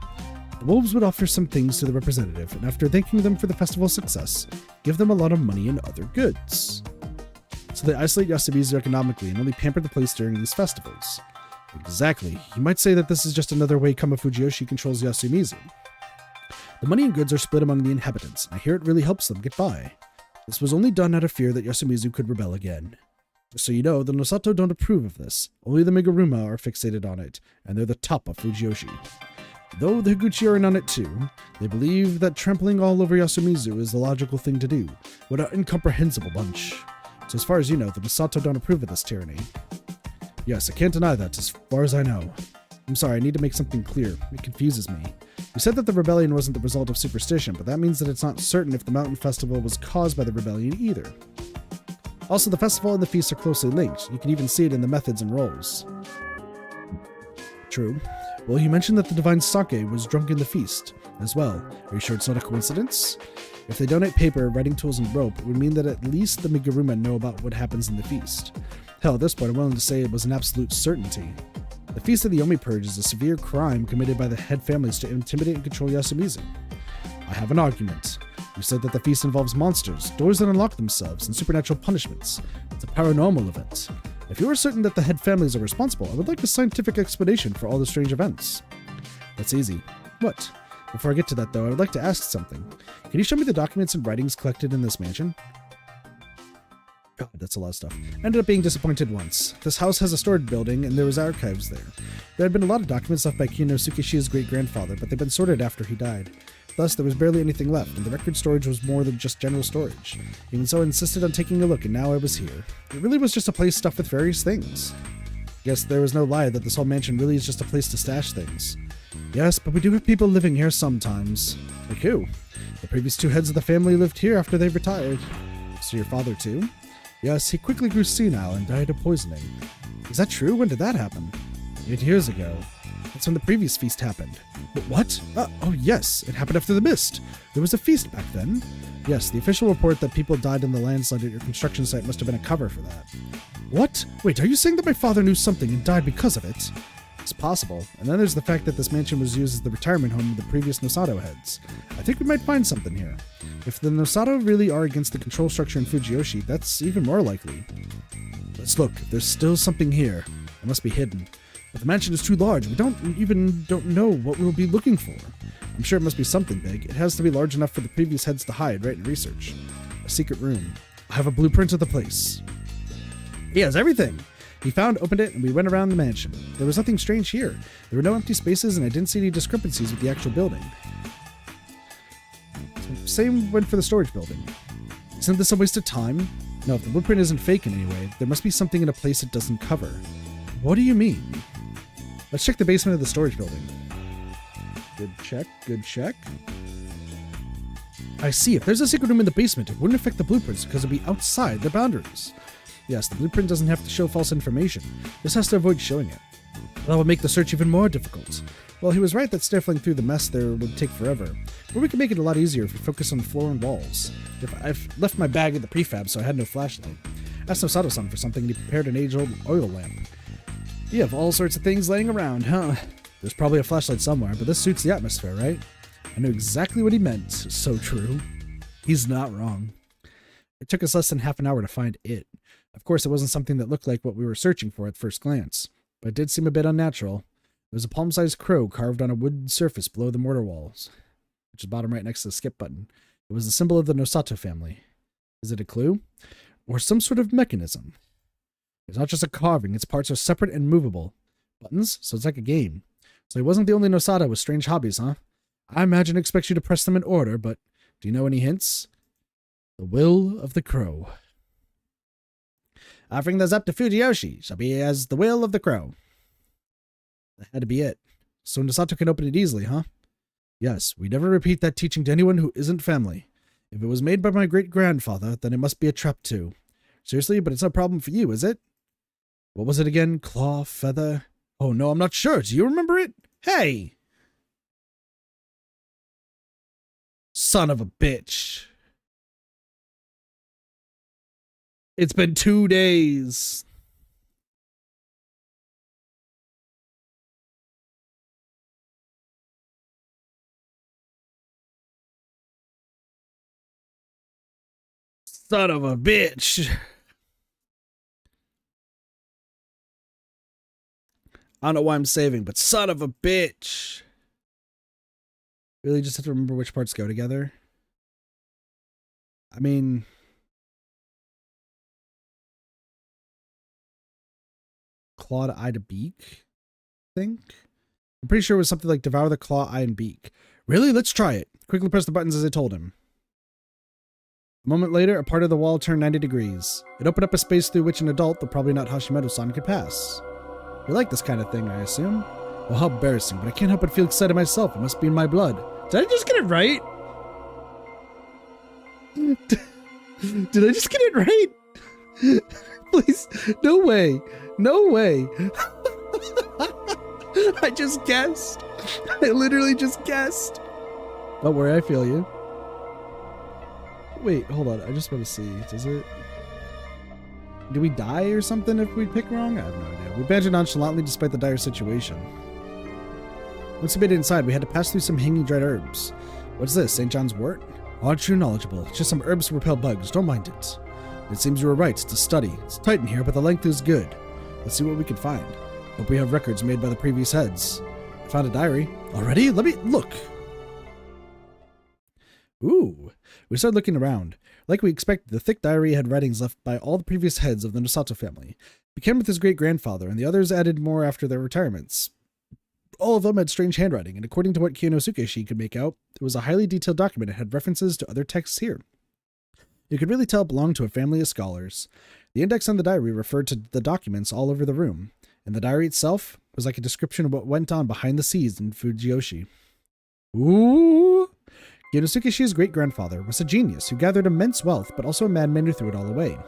The wolves would offer some things to the representative, and after thanking them for the festival's success, give them a lot of money and other goods. So they isolate Yasumizu economically and only pamper the place during these festivals. Exactly. You might say that this is just another way Kamafujiyoshi controls Yasumizu. The money and goods are split among the inhabitants, and I hear it really helps them get by. This was only done out of fear that Yasumizu could rebel again. Just so you know, the Nosato don't approve of this. Only the Miguruma are fixated on it, and they're the top of Fujiyoshi. Though the Higuchi are in on it too, they believe that trampling all over Yasumizu is the logical thing to do. What an incomprehensible bunch. So as far as you know, the Nosato don't approve of this tyranny. Yes, I can't deny that, as far as I know. I'm sorry, I need to make something clear. It confuses me. You said that the rebellion wasn't the result of superstition, but that means that it's not certain if the mountain festival was caused by the rebellion either. Also, the festival and the feast are closely linked. You can even see it in the methods and roles. True. Well, you mentioned that the divine sake was drunk in the feast as well. Are you sure it's not a coincidence? If they donate paper, writing tools, and rope, it would mean that at least the Miguruma know about what happens in the feast. Hell, at this point, I'm willing to say it was an absolute certainty. The Feast of the Yomi Purge is a severe crime committed by the head families to intimidate and control Yasumizu. I have an argument. You said that the feast involves monsters, doors that unlock themselves, and supernatural punishments. It's a paranormal event. If you are certain that the head families are responsible, I would like a scientific explanation for all the strange events. That's easy. What? Before I get to that, though, I would like to ask something. Can you show me the documents and writings collected in this mansion? God, that's a lot of stuff. I ended up being disappointed once. This house has a storage building, and there was archives there. There had been a lot of documents left by Kiyonosuke great-grandfather, but they'd been sorted after he died. Thus, there was barely anything left, and the record storage was more than just general storage. Even so, I insisted on taking a look, and now I was here. It really was just a place stuffed with various things. Yes, there was no lie that this whole mansion really is just a place to stash things. Yes, but we do have people living here sometimes. Like who? The previous two heads of the family lived here after they retired. to your father too? Yes, he quickly grew senile and died of poisoning. Is that true? When did that happen? 8 years ago. That's when the previous feast happened. But what? Oh yes, it happened after the mist. There was a feast back then. Yes, the official report that people died in the landslide at your construction site must have been a cover for that. What? Wait, are you saying that my father knew something and died because of it? It's possible. And then there's the fact that this mansion was used as the retirement home of the previous Nosato heads. I think we might find something here. If the Nosato really are against the control structure in Fujiyoshi, that's even more likely. Let's look. There's still something here. It must be hidden. But the mansion is too large. We don't know what we'll be looking for. I'm sure it must be something big. It has to be large enough for the previous heads to hide, right, and research. A secret room. I have a blueprint of the place. He has everything. He found, opened it, and we went around the mansion. There was nothing strange here. There were no empty spaces, and I didn't see any discrepancies with the actual building. Same went for the storage building. Isn't this a waste of time? No, if the blueprint isn't fake in any way, there must be something in a place it doesn't cover. What do you mean? Let's check the basement of the storage building. Good check, good check. I see. If there's a secret room in the basement, it wouldn't affect the blueprints because it'd be outside the boundaries. Yes, the blueprint doesn't have to show false information. Just has to avoid showing it. That would make the search even more difficult. Well, he was right that sniffling through the mess there would take forever. But we can make it a lot easier if we focus on the floor and walls. I've left my bag in the prefab, so I had no flashlight. I asked Nosato-san for something, and he prepared an age-old oil lamp. You have all sorts of things laying around, huh? There's probably a flashlight somewhere, but this suits the atmosphere, right? I knew exactly what he meant. So true. He's not wrong. It took us less than half an hour to find it. Of course, it wasn't something that looked like what we were searching for at first glance, but it did seem a bit unnatural. There was a palm-sized crow carved on a wooden surface below the mortar walls, which is bottom right next to the skip button. It was the symbol of the Nosato family. Is it a clue? Or some sort of mechanism? It's not just a carving, its parts are separate and movable. Buttons? So it's like a game. So he wasn't the only Nosato with strange hobbies, huh? I imagine it expects you to press them in order, but do you know any hints? The will of the crow. Offering those up to Fujiyoshi shall be as the will of the crow. That had to be it. So Nosato can open it easily, huh? Yes, we never repeat that teaching to anyone who isn't family. If it was made by my great-grandfather, then it must be a trap too. Seriously, but it's no problem for you, is it? What was it again? Claw, feather? Oh no, I'm not sure. Do you remember it? Hey! Son of a bitch. It's been 2 days. Son of a bitch. I don't know why I'm saving, but son of a bitch. Really just have to remember which parts go together. I mean, claw to eye to beak, I think. I'm pretty sure it was something like devour the claw, eye, and beak. Really? Let's try it. Quickly press the buttons as I told him. A moment later, a part of the wall turned 90 degrees. It opened up a space through which an adult, though probably not Hashimoto-san, could pass. You like this kind of thing, I assume? Well, how embarrassing, but I can't help but feel excited myself. It must be in my blood. Did I just get it right? Did I just get it right? Please, no way. No way. I just guessed. I literally just guessed. Don't worry, I feel you. Wait, hold on. I just want to see. Does it... Do we die or something if we pick wrong? I have no idea. We badgered nonchalantly despite the dire situation. Once we made it inside, we had to pass through some hanging dried herbs. What's this, St. John's wort? Aren't you knowledgeable? It's just some herbs to repel bugs. Don't mind it. It seems you were right. It's a study. It's tight in here, but the length is good. Let's see what we can find. Hope we have records made by the previous heads. I found a diary. Already? Let me look. Ooh. We started looking around. Like we expected, the thick diary had writings left by all the previous heads of the Nosato family. It began with his great-grandfather, and the others added more after their retirements. All of them had strange handwriting, and according to what Kinosuke could make out, it was a highly detailed document that had references to other texts here. You could really tell it belonged to a family of scholars. The index on the diary referred to the documents all over the room, and the diary itself was like a description of what went on behind the scenes in Fujiyoshi. Ooh! Kinosuke great-grandfather was a genius who gathered immense wealth, but also a madman who threw it all away.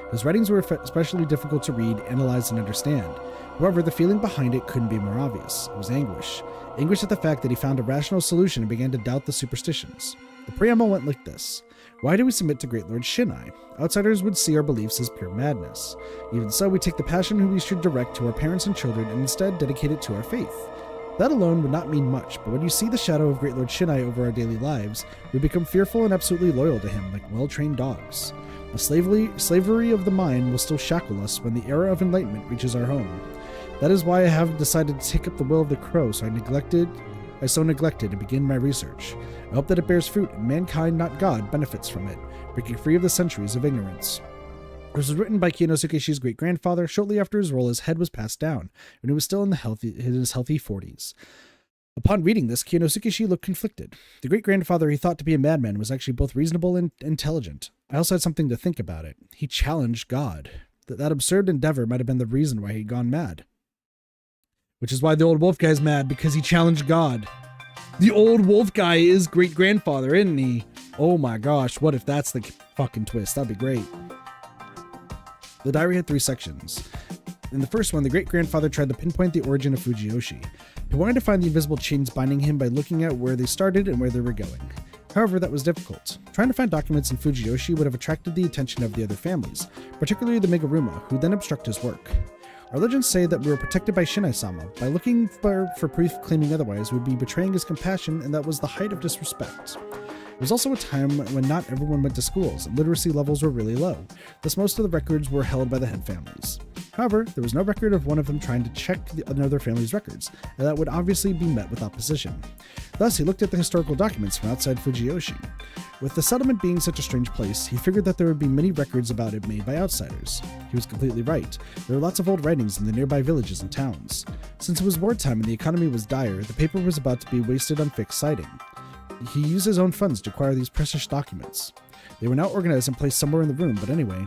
His writings were especially difficult to read, analyze, and understand. However, the feeling behind it couldn't be more obvious. It was anguish. Anguish at the fact that he found a rational solution and began to doubt the superstitions. The preamble went like this. Why do we submit to Great Lord Shinai? Outsiders would see our beliefs as pure madness. Even so, we take the passion we should direct to our parents and children and instead dedicate it to our faith. That alone would not mean much, but when you see the shadow of Great Lord Shinai over our daily lives, we become fearful and absolutely loyal to him like well-trained dogs. The slavery of the mind will still shackle us when the era of enlightenment reaches our home. That is why I have decided to take up the will of the crow, so I so neglected and begin my research. I hope that it bears fruit and mankind, not God, benefits from it, breaking free of the centuries of ignorance. This was written by Kinosuke great-grandfather shortly after his role as head was passed down, when he was still in his healthy 40s. Upon reading this, Kinosuke looked conflicted. The great-grandfather he thought to be a madman was actually both reasonable and intelligent. I also had something to think about it. He challenged God. That absurd endeavor might have been the reason why he'd gone mad. Which is why the old wolf guy's mad, because he challenged God. The old wolf guy is great-grandfather, isn't he? Oh my gosh, what if that's the fucking twist? That'd be great. The diary had 3 sections. In the first one, the great-grandfather tried to pinpoint the origin of Fujiyoshi. He wanted to find the invisible chains binding him by looking at where they started and where they were going. However, that was difficult. Trying to find documents in Fujiyoshi would have attracted the attention of the other families, particularly the Meguruma, who then obstruct his work. Our legends say that we were protected by Shinai-sama. By looking for proof claiming otherwise would be betraying his compassion, and that was the height of disrespect. It was also a time when not everyone went to schools, and literacy levels were really low, thus most of the records were held by the head families. However, there was no record of one of them trying to check another family's records, and that would obviously be met with opposition. Thus, he looked at the historical documents from outside Fujiyoshi. With the settlement being such a strange place, he figured that there would be many records about it made by outsiders. He was completely right. There were lots of old writings in the nearby villages and towns. Since it was wartime and the economy was dire, the paper was about to be wasted on fixed citing. He used his own funds to acquire these precious documents. They were now organized and placed somewhere in the room, but anyway.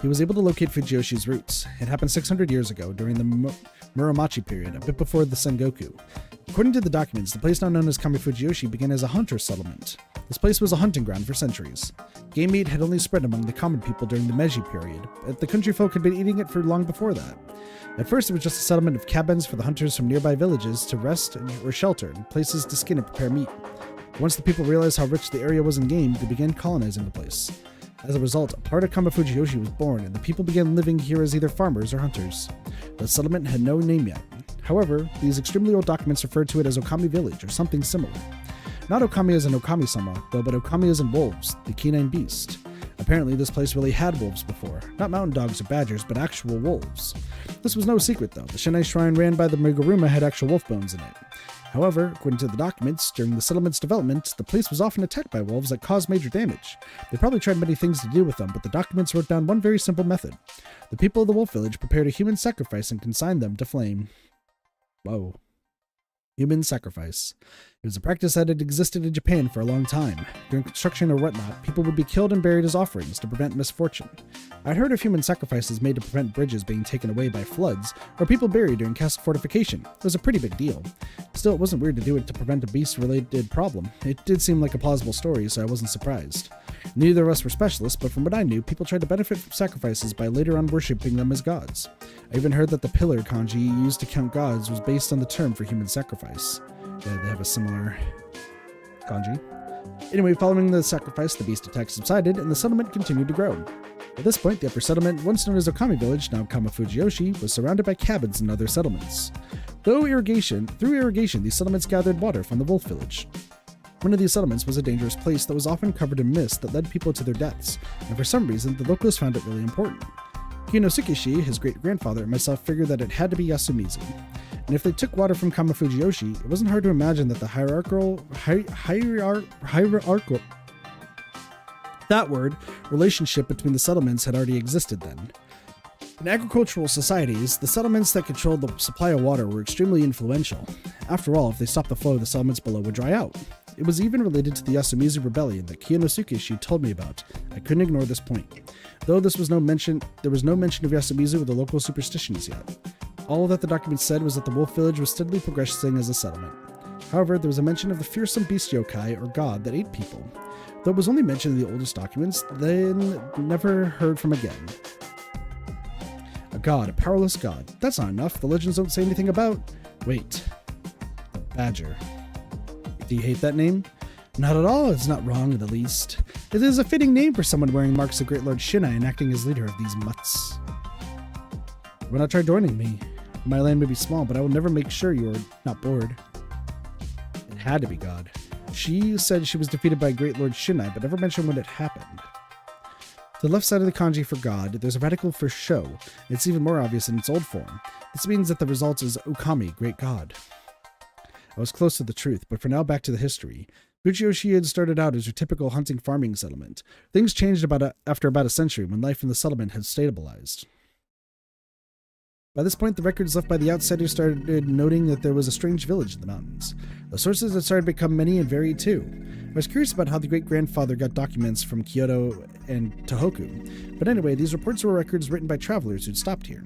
He was able to locate Fujiyoshi's roots. It happened 600 years ago, during the Muromachi period, a bit before the Sengoku. According to the documents, the place now known as Kamifujiyoshi began as a hunter settlement. This place was a hunting ground for centuries. Game meat had only spread among the common people during the Meiji period, but the country folk had been eating it for long before that. At first, it was just a settlement of cabins for the hunters from nearby villages to rest or shelter, and places to skin and prepare meat. Once the people realized how rich the area was in game, they began colonizing the place. As a result, a part of Kamifujiyoshi was born, and the people began living here as either farmers or hunters. The settlement had no name yet. However, these extremely old documents referred to it as Okami Village, or something similar. Not Okami as in Okami-sama, though, but Okami as in wolves, the canine beast. Apparently, this place really had wolves before. Not mountain dogs or badgers, but actual wolves. This was no secret, though. The Shinai shrine ran by the Meguruma had actual wolf bones in it. However, according to the documents, during the settlement's development, the place was often attacked by wolves that caused major damage. They probably tried many things to deal with them, but the documents wrote down one very simple method. The people of the wolf village prepared a human sacrifice and consigned them to flame. Whoa. Human sacrifice. It was a practice that had existed in Japan for a long time. During construction or whatnot, people would be killed and buried as offerings to prevent misfortune. I'd heard of human sacrifices made to prevent bridges being taken away by floods, or people buried during castle fortification. It was a pretty big deal. Still, it wasn't weird to do it to prevent a beast-related problem. It did seem like a plausible story, so I wasn't surprised. Neither of us were specialists, but from what I knew, people tried to benefit from sacrifices by later on worshipping them as gods. I even heard that the pillar kanji used to count gods was based on the term for human sacrifice. Yeah, they have a similar kanji. Anyway, following the sacrifice, the beast attack subsided, and the settlement continued to grow. At this point, the upper settlement, once known as Okami Village, now Kamifujiyoshi, was surrounded by cabins and other settlements. Through irrigation, these settlements gathered water from the wolf village. One of these settlements was a dangerous place that was often covered in mist that led people to their deaths, and for some reason, the locals found it really important. Kinosuke, his great-grandfather, and myself figured that it had to be Yasumizu. And if they took water from Kamifujiyoshi, it wasn't hard to imagine that the hierarchical relationship between the settlements had already existed then. In agricultural societies, the settlements that controlled the supply of water were extremely influential. After all, if they stopped the flow, the settlements below would dry out. It was even related to the Yasumizu rebellion that Kinosuke told me about. I couldn't ignore this point. Though there was no mention of Yasumizu or the local superstitions yet. All that the document said was that the wolf village was steadily progressing as a settlement. However, there was a mention of the fearsome beast yokai, or god, that ate people. Though it was only mentioned in the oldest documents, then never heard from again. A god, a powerless god. That's not enough. The legends don't say anything about... Wait. Badger. Do you hate that name? Not at all. It's not wrong in the least. It is a fitting name for someone wearing marks of Great Lord Shinai and acting as leader of these mutts. Why not try joining me? My land may be small, but I will never make sure you are not bored. It had to be God. She said she was defeated by Great Lord Shinai, but never mentioned when it happened. To the left side of the kanji for God, there's a radical for Sho. It's even more obvious in its old form. This means that the result is Okami, Great God. I was close to the truth, but for now back to the history. Fujiyoshi had started out as your typical hunting farming settlement. Things changed after about a century when life in the settlement had stabilized. By this point, the records left by the outsiders started noting that there was a strange village in the mountains. The sources had started to become many and varied too. I was curious about how the great-grandfather got documents from Kyoto and Tohoku, but anyway, these reports were records written by travelers who'd stopped here.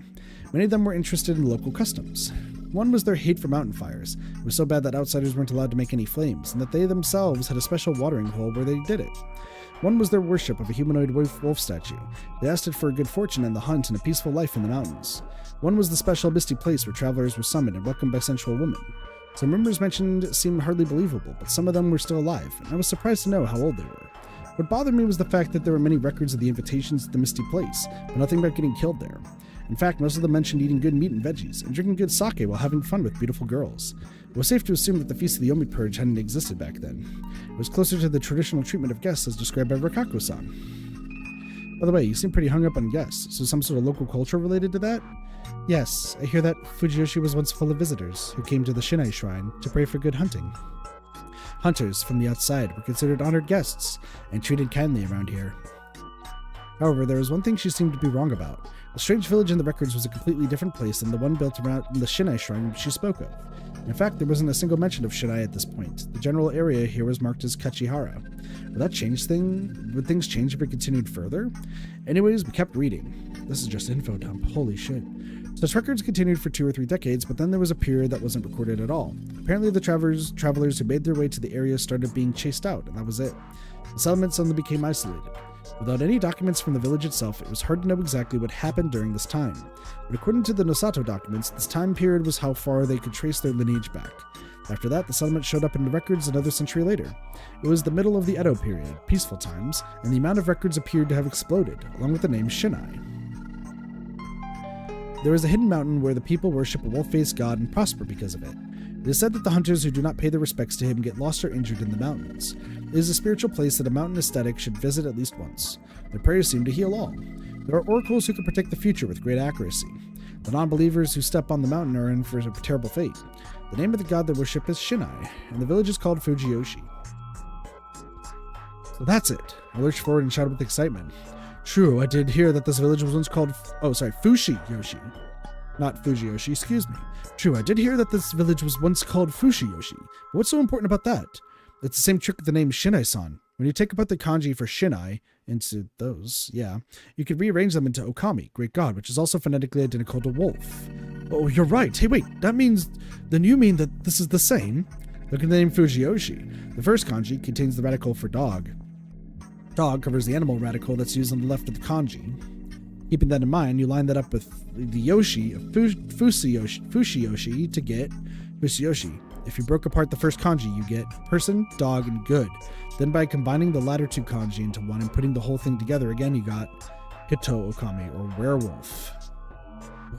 Many of them were interested in local customs. One was their hate for mountain fires. It was so bad that outsiders weren't allowed to make any flames, and that they themselves had a special watering hole where they did it. One was their worship of a humanoid wolf statue. They asked it for good fortune in the hunt and a peaceful life in the mountains. One was the special misty place where travelers were summoned and welcomed by sensual women. Some rumors mentioned seemed hardly believable, but some of them were still alive, and I was surprised to know how old they were. What bothered me was the fact that there were many records of the invitations to the misty place, but nothing about getting killed there. In fact, most of them mentioned eating good meat and veggies, and drinking good sake while having fun with beautiful girls. It was safe to assume that the Feast of the Omi Purge hadn't existed back then. It was closer to the traditional treatment of guests as described by Rikako-san. By the way, you seem pretty hung up on guests, so some sort of local culture related to that? Yes, I hear that Fujiyoshi was once full of visitors who came to the Shinai Shrine to pray for good hunting. Hunters from the outside were considered honored guests and treated kindly around here. However, there was one thing she seemed to be wrong about. The strange village in the records was a completely different place than the one built around the Shinai Shrine she spoke of. In fact, there wasn't a single mention of Shinai at this point. The general area here was marked as Kachihara. Would that change Would things change if it continued further? Anyways, we kept reading. This is just info dump. Holy shit. Such records continued for 2 or 3 decades, but then there was a period that wasn't recorded at all. Apparently the travelers who made their way to the area started being chased out, and that was it. The settlement suddenly became isolated. Without any documents from the village itself, it was hard to know exactly what happened during this time. But according to the Nosato documents, this time period was how far they could trace their lineage back. After that, the settlement showed up in the records another century later. It was the middle of the Edo period, peaceful times, and the amount of records appeared to have exploded, along with the name Shinai. There is a hidden mountain where the people worship a wolf-faced god and prosper because of it. It is said that the hunters who do not pay their respects to him get lost or injured in the mountains. It is a spiritual place that a mountain ascetic should visit at least once. Their prayers seem to heal all. There are oracles who can predict the future with great accuracy. The non-believers who step on the mountain are in for a terrible fate. The name of the god they worship is Shinai, and the village is called Fujiyoshi. So that's it. I lurched forward and shouted with excitement. True, I did hear that this village was once called... Fushi-yoshi. Not Fujiyoshi, excuse me. True, I did hear that this village was once called Fushi-yoshi. But what's so important about that? It's the same trick with the name Shinai-san. When you take apart the kanji for Shinai into those, you could rearrange them into Okami, Great God, which is also phonetically identical to wolf. Oh, you're right. Hey, wait, then you mean that this is the same? Look at the name Fujiyoshi. The first kanji contains the radical for dog. Dog covers the animal radical that's used on the left of the kanji. Keeping that in mind, you line that up with the yoshi of Fushi-yoshi to get Fushi-yoshi. If you broke apart the first kanji, you get person, dog, and good. Then by combining the latter 2 kanji into one and putting the whole thing together again, you got Hito Okami, or werewolf.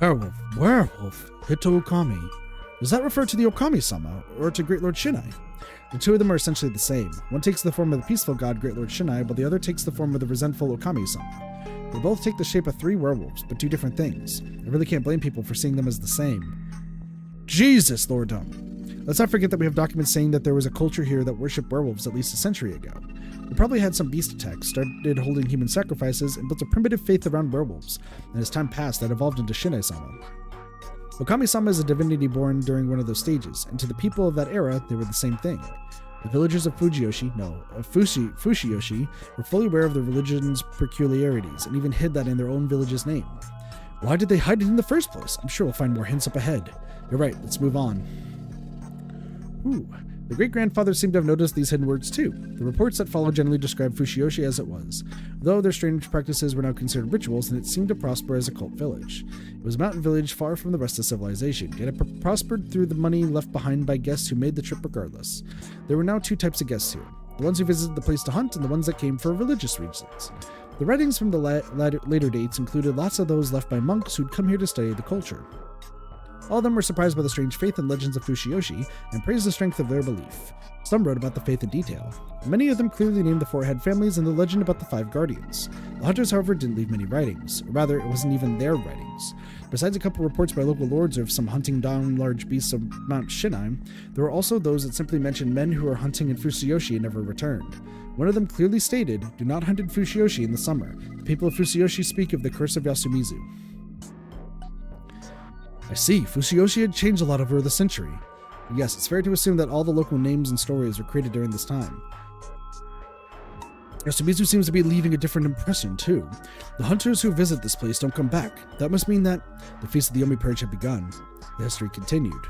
Werewolf, Hito Okami. Does that refer to the Okami-sama, or to Great Lord Shinai? The 2 of them are essentially the same. One takes the form of the peaceful god Great Lord Shinai, while the other takes the form of the resentful Okami-sama. They both take the shape of 3 werewolves, but 2 different things. I really can't blame people for seeing them as the same. Jesus, Lordum! Let's not forget that we have documents saying that there was a culture here that worshipped werewolves at least a century ago. They probably had some beast attacks, started holding human sacrifices, and built a primitive faith around werewolves, and as time passed, that evolved into Shinai-sama. Okami-sama is a divinity born during one of those stages, and to the people of that era, they were the same thing. The villagers of Fujiyoshi were fully aware of the religion's peculiarities, and even hid that in their own village's name. Why did they hide it in the first place? I'm sure we'll find more hints up ahead. You're right, let's move on. Ooh, The great-grandfather seemed to have noticed these hidden words too. The reports that followed generally described Fushioshi as it was, though their strange practices were now considered rituals, and it seemed to prosper as a cult village. It was a mountain village far from the rest of civilization, yet it prospered through the money left behind by guests who made the trip regardless. There were now two types of guests here: the ones who visited the place to hunt and the ones that came for religious reasons. The writings from the later dates included lots of those left by monks who'd come here to study the culture. All of them were surprised by the strange faith and legends of Fushioshi and praised the strength of their belief. Some wrote about the faith in detail. Many of them clearly named the four-head families and the legend about the five guardians. The hunters, however, didn't leave many writings, or rather, it wasn't even their writings. Besides a couple reports by local lords of some hunting down large beasts of Mount Shinai, there were also those that simply mentioned men who were hunting in Fushioshi and never returned. One of them clearly stated, "Do not hunt in Fushioshi in the summer. The people of Fushioshi speak of the curse of Yasumizu." I see, Fushioshi had changed a lot over the century. Yes, it's fair to assume that all the local names and stories were created during this time. Yasumizu seems to be leaving a different impression, too. The hunters who visit this place don't come back. That must mean that the Feast of the Yomi Purge had begun. The history continued.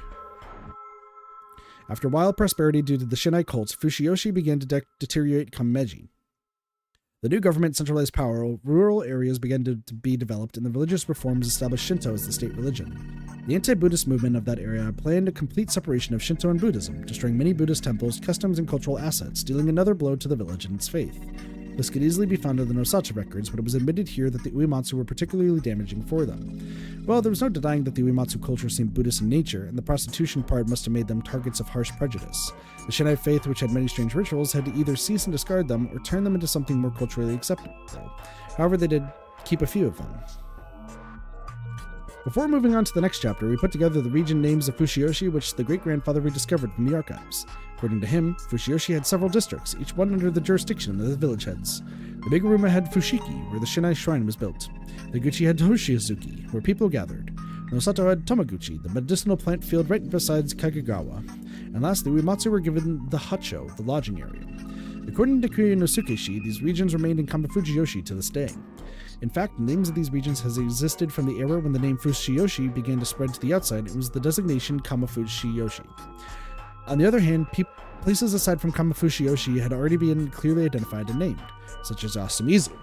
After wild prosperity due to the Shinai cults, Fushioshi began to deteriorate come Meiji. The new government centralized power, rural areas began to be developed, and the religious reforms established Shinto as the state religion. The anti-Buddhist movement of that area planned a complete separation of Shinto and Buddhism, destroying many Buddhist temples, customs, and cultural assets, dealing another blow to the village and its faith. This could easily be found in the Nosatsu records, but it was admitted here that the Uematsu were particularly damaging for them. Well, there was no denying that the Uematsu culture seemed Buddhist in nature, and the prostitution part must have made them targets of harsh prejudice. The Shinai faith, which had many strange rituals, had to either cease and discard them, or turn them into something more culturally acceptable. However, they did keep a few of them. Before moving on to the next chapter, we put together the region names of Fushioshi, which the great-grandfather rediscovered from the archives. According to him, Fushioshi had several districts, each one under the jurisdiction of the village heads. The Biguruma had Fushiki, where the Shinai shrine was built. The Guchi had Hoshizuki, where people gathered. Nosato had Tomaguchi, the medicinal plant field right beside Kagagawa. And lastly, Uematsu were given the Hacho, the lodging area. According to Kurinosuke-shi, these regions remained in Kamafujiyoshi to this day. In fact, the names of these regions has existed from the era when the name Fushioshi began to spread to the outside. It was the designation Kamafujiyoshi. On the other hand, places aside from Kamafujiyoshi had already been clearly identified and named, such as Yasumizu.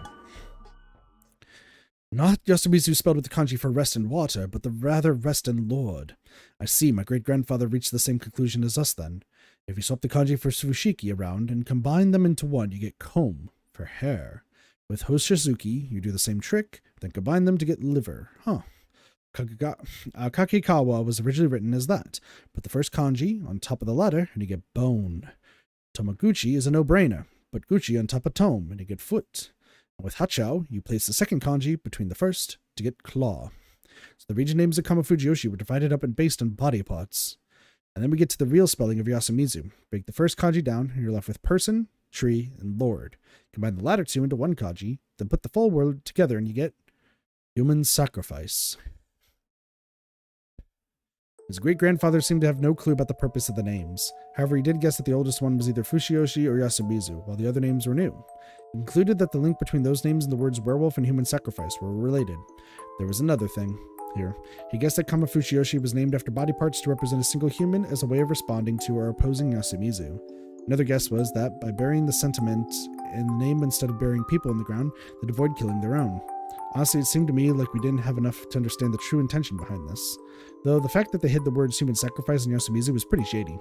Not Yasumizu spelled with the kanji for rest and water, but the rather rest and lord. I see, my great-grandfather reached the same conclusion as us then. If you swap the kanji for Fushiki around and combine them into one, you get comb for hair. With Hoshizuki, you do the same trick, then combine them to get liver. Kakekawa was originally written as that. Put the first kanji on top of the latter, and you get bone. Tomaguchi is a no-brainer. Put Guchi on top of tome, and you get foot. And with Hachao, you place the second kanji between the first to get claw. So the region names of Kamafujiyoshi were divided up and based on body parts. And then we get to the real spelling of Yasumizu. Break the first kanji down, and you're left with person, tree, and lord. Combine the latter two into one kanji, then put the full word together, and you get human sacrifice. His great-grandfather seemed to have no clue about the purpose of the names. However, he did guess that the oldest one was either Fushioshi or Yasumizu, while the other names were new. He concluded that the link between those names and the words werewolf and human sacrifice were related. There was another thing here. He guessed that Kamafujiyoshi was named after body parts to represent a single human as a way of responding to or opposing Yasumizu. Another guess was that by burying the sentiment in the name instead of burying people in the ground, they'd avoid killing their own. Honestly, it seemed to me like we didn't have enough to understand the true intention behind this. Though the fact that they hid the words human sacrifice in Yasumizu was pretty shady.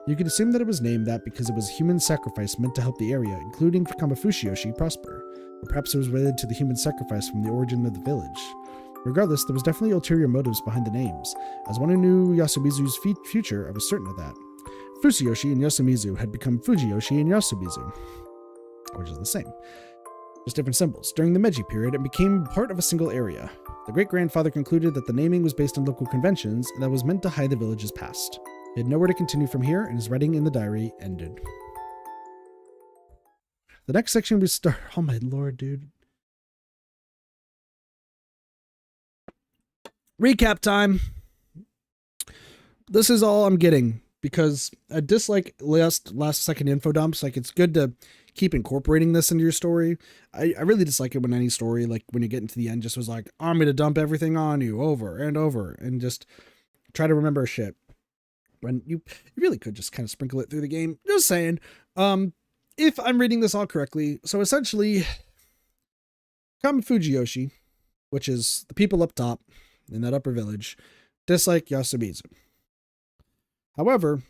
You could assume that it was named that because it was human sacrifice meant to help the area, including for Kamafujiyoshi, prosper. Or perhaps it was related to the human sacrifice from the origin of the village. Regardless, there was definitely ulterior motives behind the names. As one who knew Yasumizu's future, I was certain of that. Fushioshi and Yasumizu had become Fujiyoshi and Yasumizu, which is the same. Just different symbols. During the Meiji period, it became part of a single area. The great-grandfather concluded that the naming was based on local conventions and that was meant to hide the village's past. He had nowhere to continue from here, and his writing in the diary ended. The next section we start... Oh my lord, dude. Recap time! This is all I'm getting, because I dislike last second info dumps. Like, it's good to keep incorporating this into your story. I really dislike it when any story, like when you get into the end, just was like, I'm going to dump everything on you over and over and just try to remember shit. when you really could just kind of sprinkle it through the game. Just saying. If I'm reading this all correctly, so essentially, Kama Fujiyoshi, which is the people up top in that upper village, dislike Yasumizu. However,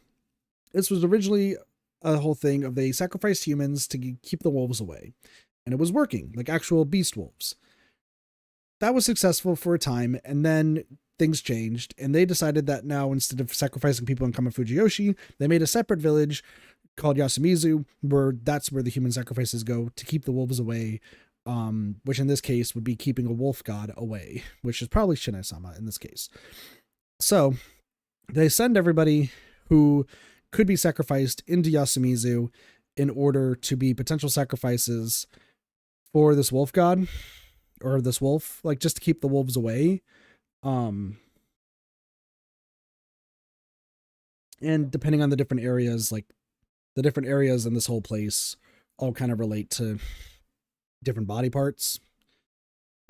this was originally a whole thing of they sacrificed humans to keep the wolves away. And it was working, like actual beast wolves. That was successful for a time, and then things changed, and they decided that now, instead of sacrificing people in Kama Fujiyoshi, they made a separate village called Yasumizu, where that's where the human sacrifices go to keep the wolves away, which in this case would be keeping a wolf god away, which is probably Shinai-sama in this case. So they send everybody who could be sacrificed into Yasumizu in order to be potential sacrifices for this wolf god, or this wolf, like just to keep the wolves away. And depending on the different areas, like the different areas in this whole place all kind of relate to different body parts,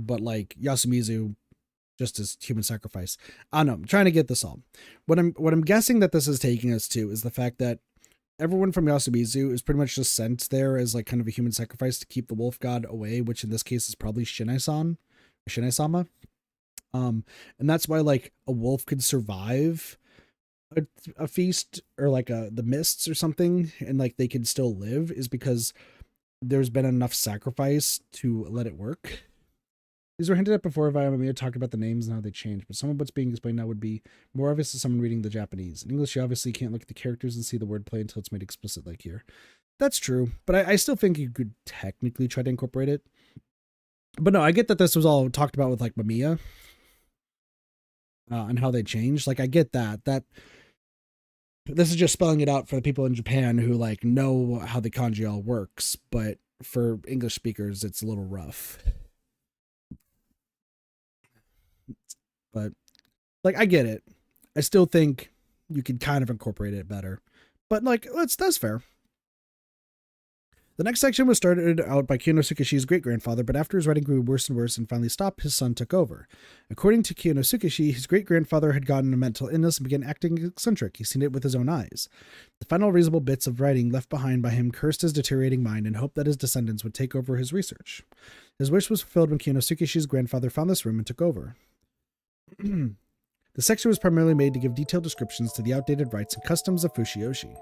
but like Yasumizu just as human sacrifice. I don't know, I'm trying to get this all. What I'm guessing that this is taking us to is the fact that everyone from Yasumizu is pretty much just sent there as like kind of a human sacrifice to keep the wolf god away, which in this case is probably Shinai-sama. And that's why like a wolf could survive a feast, or like the mists or something, and like they could still live, is because there's been enough sacrifice to let it work. These were hinted at before via Mamiya talking about the names and how they change, but some of what's being explained now would be more obvious to someone reading the Japanese. In English, you obviously can't look at the characters and see the wordplay until it's made explicit like here. That's true, but I still think you could technically try to incorporate it. But no, I get that this was all talked about with like Mamiya and how they changed. Like I get that this is just spelling it out for the people in Japan who like know how the kanji all works, but for English speakers, it's a little rough. But like, I get it. I still think you could kind of incorporate it better, but like, that's fair. The next section was started out by Kiyonosukeshi's great-grandfather, but after his writing grew worse and worse and finally stopped, his son took over. According to Kiyonosukeshi, his great-grandfather had gotten a mental illness and began acting eccentric. He's seen it with his own eyes. The final reasonable bits of writing left behind by him cursed his deteriorating mind and hoped that his descendants would take over his research. His wish was fulfilled when Kiyonosukeshi's grandfather found this room and took over. The section was primarily made to give detailed descriptions to the outdated rites and customs of Fushioshi.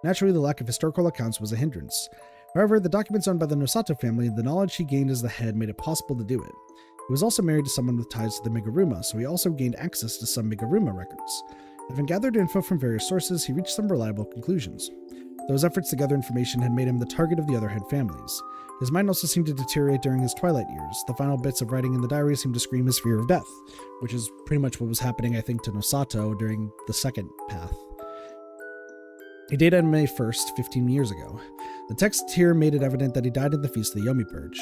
Naturally, the lack of historical accounts was a hindrance. However, the documents owned by the Nosato family and the knowledge he gained as the head made it possible to do it. He was also married to someone with ties to the Meguruma, so he also gained access to some Meguruma records. Having gathered info from various sources, he reached some reliable conclusions. Though his efforts to gather information had made him the target of the other head families. His mind also seemed to deteriorate during his twilight years. The final bits of writing in the diary seemed to scream his fear of death, which is pretty much what was happening, I think, to Nosato during the second path. He died on May 1st, 15 years ago. The text here made it evident that he died in the Feast of the Yomi Purge.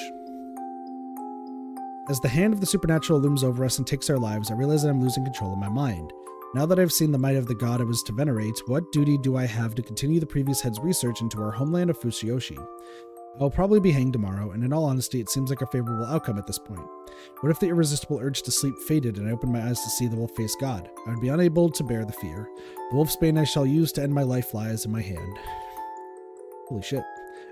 As the hand of the supernatural looms over us and takes our lives, I realize that I'm losing control of my mind. Now that I've seen the might of the god I was to venerate, what duty do I have to continue the previous head's research into our homeland of Fushioshi? I will probably be hanged tomorrow, and in all honesty, it seems like a favorable outcome at this point. What if the irresistible urge to sleep faded and I opened my eyes to see the wolf-faced god? I would be unable to bear the fear. The wolf's bane I shall use to end my life lies in my hand. Holy shit.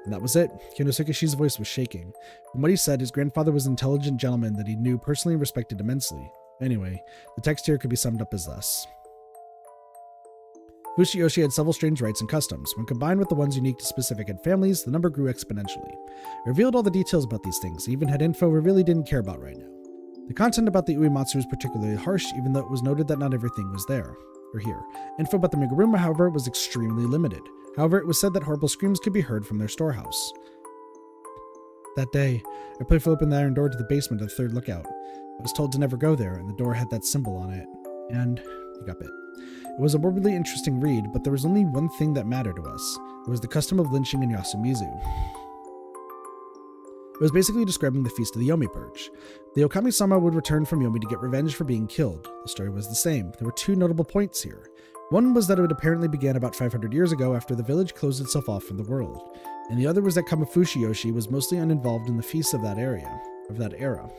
And that was it. Kiyonosukeshi's voice was shaking. From what he said, his grandfather was an intelligent gentleman that he knew personally and respected immensely. Anyway, the text here could be summed up as thus. Fushioshi had several strange rites and customs. When combined with the ones unique to specific head families, the number grew exponentially. It revealed all the details about these things, and even had info we really didn't care about right now. The content about the Uematsu was particularly harsh, even though it was noted that not everything was there, or here. Info about the Meguruma, however, was extremely limited. However, it was said that horrible screams could be heard from their storehouse. That day, I playfully opened the iron door to the basement of the third lookout. I was told to never go there, and the door had that symbol on it. And you got bit. It was a morbidly interesting read, but there was only one thing that mattered to us. It was the custom of lynching in Yasumizu. It was basically describing the Feast of the Yomi Purge. The Okami-sama would return from Yomi to get revenge for being killed. The story was the same. There were two notable points here. One was that it apparently began about 500 years ago after the village closed itself off from the world, and the other was that Kama Fushioshi was mostly uninvolved in the feasts of that era.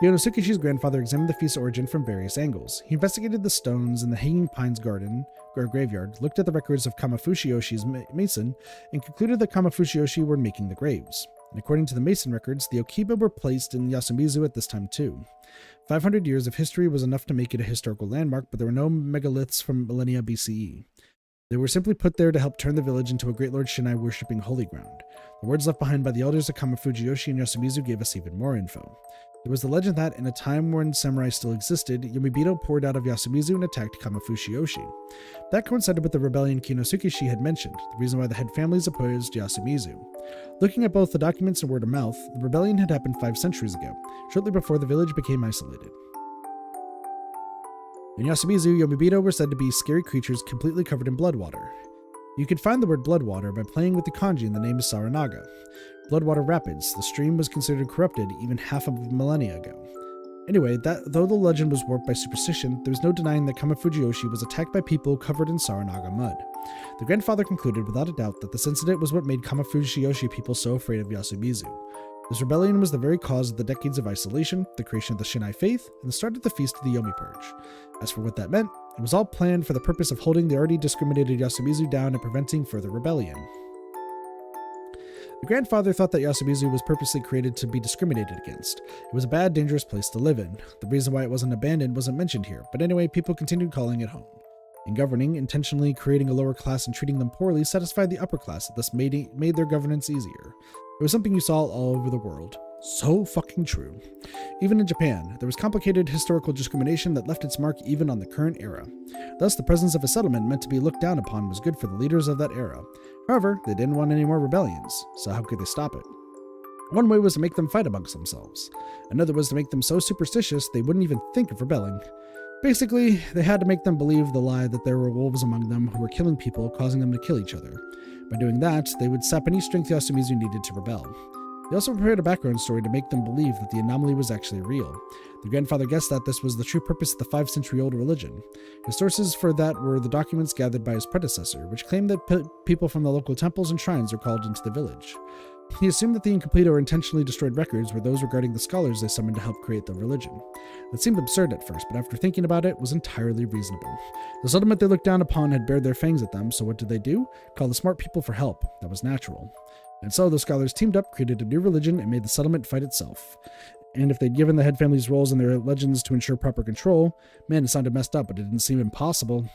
Yonosukishi's grandfather examined the feast's origin from various angles. He investigated the stones in the Hanging Pines garden or graveyard, looked at the records of Kamafushioshi's mason, and concluded that Kamafushiyoshi were making the graves. And according to the mason records, the Okiba were placed in Yasumizu at this time too. 500 years of history was enough to make it a historical landmark, but there were no megaliths from millennia BCE. They were simply put there to help turn the village into a Great Lord Shinai worshipping holy ground. The words left behind by the elders of Kamafujiyoshi and Yasumizu gave us even more info. There was the legend that, in a time when samurai still existed, Yomibito poured out of Yasumizu and attacked Kamafushiyoshi. That coincided with the rebellion Kinosukishi had mentioned, the reason why the head families opposed Yasumizu. Looking at both the documents and word of mouth, the rebellion had happened 5 centuries ago, shortly before the village became isolated. In Yasumizu, Yomibito were said to be scary creatures completely covered in blood water. You could find the word blood water by playing with the kanji in the name of Saranaga. Bloodwater Rapids, the stream was considered corrupted even half a millennia ago. Anyway, though the legend was warped by superstition, there was no denying that Kamafujiyoshi was attacked by people covered in Saranaga mud. The grandfather concluded without a doubt that this incident was what made Kamafujiyoshi people so afraid of Yasumizu. This rebellion was the very cause of the decades of isolation, the creation of the Shinai faith, and the start of the Feast of the Yomi Purge. As for what that meant, it was all planned for the purpose of holding the already discriminated Yasumizu down and preventing further rebellion. The grandfather thought that Yasumizu was purposely created to be discriminated against. It was a bad, dangerous place to live in. The reason why it wasn't abandoned wasn't mentioned here, but anyway, people continued calling it home. In governing, intentionally creating a lower class and treating them poorly satisfied the upper class, thus made their governance easier. It was something you saw all over the world. So fucking true. Even in Japan, there was complicated historical discrimination that left its mark even on the current era. Thus, the presence of a settlement meant to be looked down upon was good for the leaders of that era. However, they didn't want any more rebellions, so how could they stop it? One way was to make them fight amongst themselves. Another was to make them so superstitious they wouldn't even think of rebelling. Basically, they had to make them believe the lie that there were wolves among them who were killing people, causing them to kill each other. By doing that, they would sap any strength Yasumizu needed to rebel. They also prepared a background story to make them believe that the anomaly was actually real. The grandfather guessed that this was the true purpose of the 5-century-old religion. His sources for that were the documents gathered by his predecessor, which claimed that people from the local temples and shrines were called into the village. He assumed that the incomplete or intentionally destroyed records were those regarding the scholars they summoned to help create the religion. That seemed absurd at first, but after thinking about it, was entirely reasonable. The settlement they looked down upon had bared their fangs at them, so what did they do? Call the smart people for help. That was natural. And so the scholars teamed up, created a new religion, and made the settlement fight itself. And if they'd given the head families roles in their legends to ensure proper control, man, it sounded messed up, but it didn't seem impossible.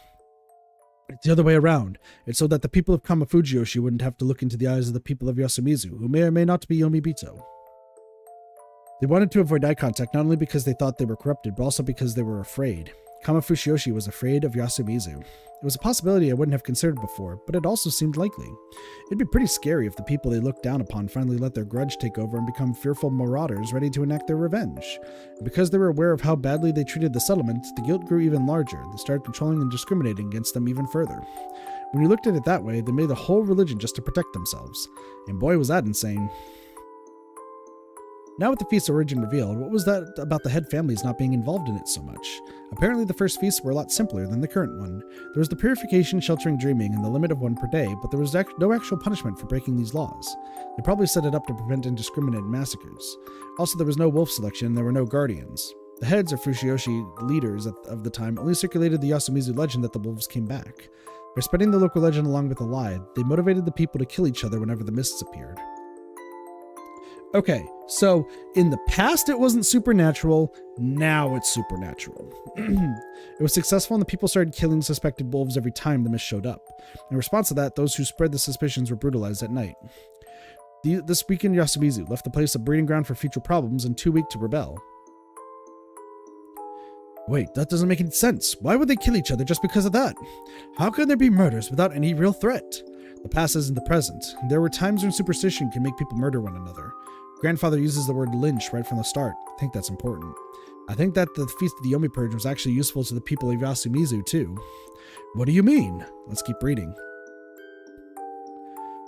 It's the other way around. It's so that the people of Kamafujiyoshi wouldn't have to look into the eyes of the people of Yasumizu, who may or may not be Yomibito. They wanted to avoid eye contact not only because they thought they were corrupted, but also because they were afraid. Kamafushiyoshi was afraid of Yasumizu. It was a possibility I wouldn't have considered before, but it also seemed likely. It'd be pretty scary if the people they looked down upon finally let their grudge take over and become fearful marauders ready to enact their revenge. And because they were aware of how badly they treated the settlement, the guilt grew even larger. They started controlling and discriminating against them even further. When you looked at it that way, they made the whole religion just to protect themselves. And boy, was that insane. Now with the feast's origin revealed, what was that about the head families not being involved in it so much? Apparently the first feasts were a lot simpler than the current one. There was the purification, sheltering, dreaming, and the limit of one per day, but there was no actual punishment for breaking these laws. They probably set it up to prevent indiscriminate massacres. Also, there was no wolf selection, and there were no guardians. The heads, or Fushiyoshi leaders of the time, only circulated the Yasumizu legend that the wolves came back. By spreading the local legend along with a lie, they motivated the people to kill each other whenever the mists appeared. Okay, so in the past it wasn't supernatural, now it's supernatural. It was successful and the people started killing suspected wolves every time the mist showed up. In response to that, those who spread the suspicions were brutalized at night. This weakened Yasumizu, left the place a breeding ground for future problems and too weak to rebel. Wait, that doesn't make any sense. Why would they kill each other just because of that? How can there be murders without any real threat? The past isn't the present. There were times when superstition can make people murder one another. Grandfather uses the word lynch right from the start. I think that's important. I think that the Feast of the Yomi Purge was actually useful to the people of Yasumizu too. What do you mean? Let's keep reading.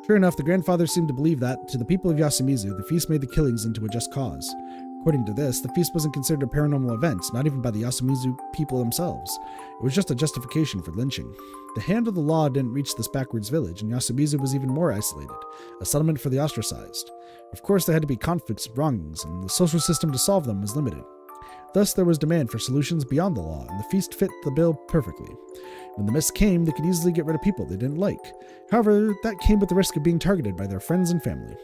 Sure enough, the grandfather seemed to believe that, to the people of Yasumizu, the feast made the killings into a just cause. According to this, the feast wasn't considered a paranormal event, not even by the Yasumizu people themselves. It was just a justification for lynching. The hand of the law didn't reach this backwards village, and Yasumizu was even more isolated, a settlement for the ostracized. Of course, there had to be conflicts and wrongings, and the social system to solve them was limited. Thus, there was demand for solutions beyond the law, and the feast fit the bill perfectly. When the mist came, they could easily get rid of people they didn't like. However, that came with the risk of being targeted by their friends and family.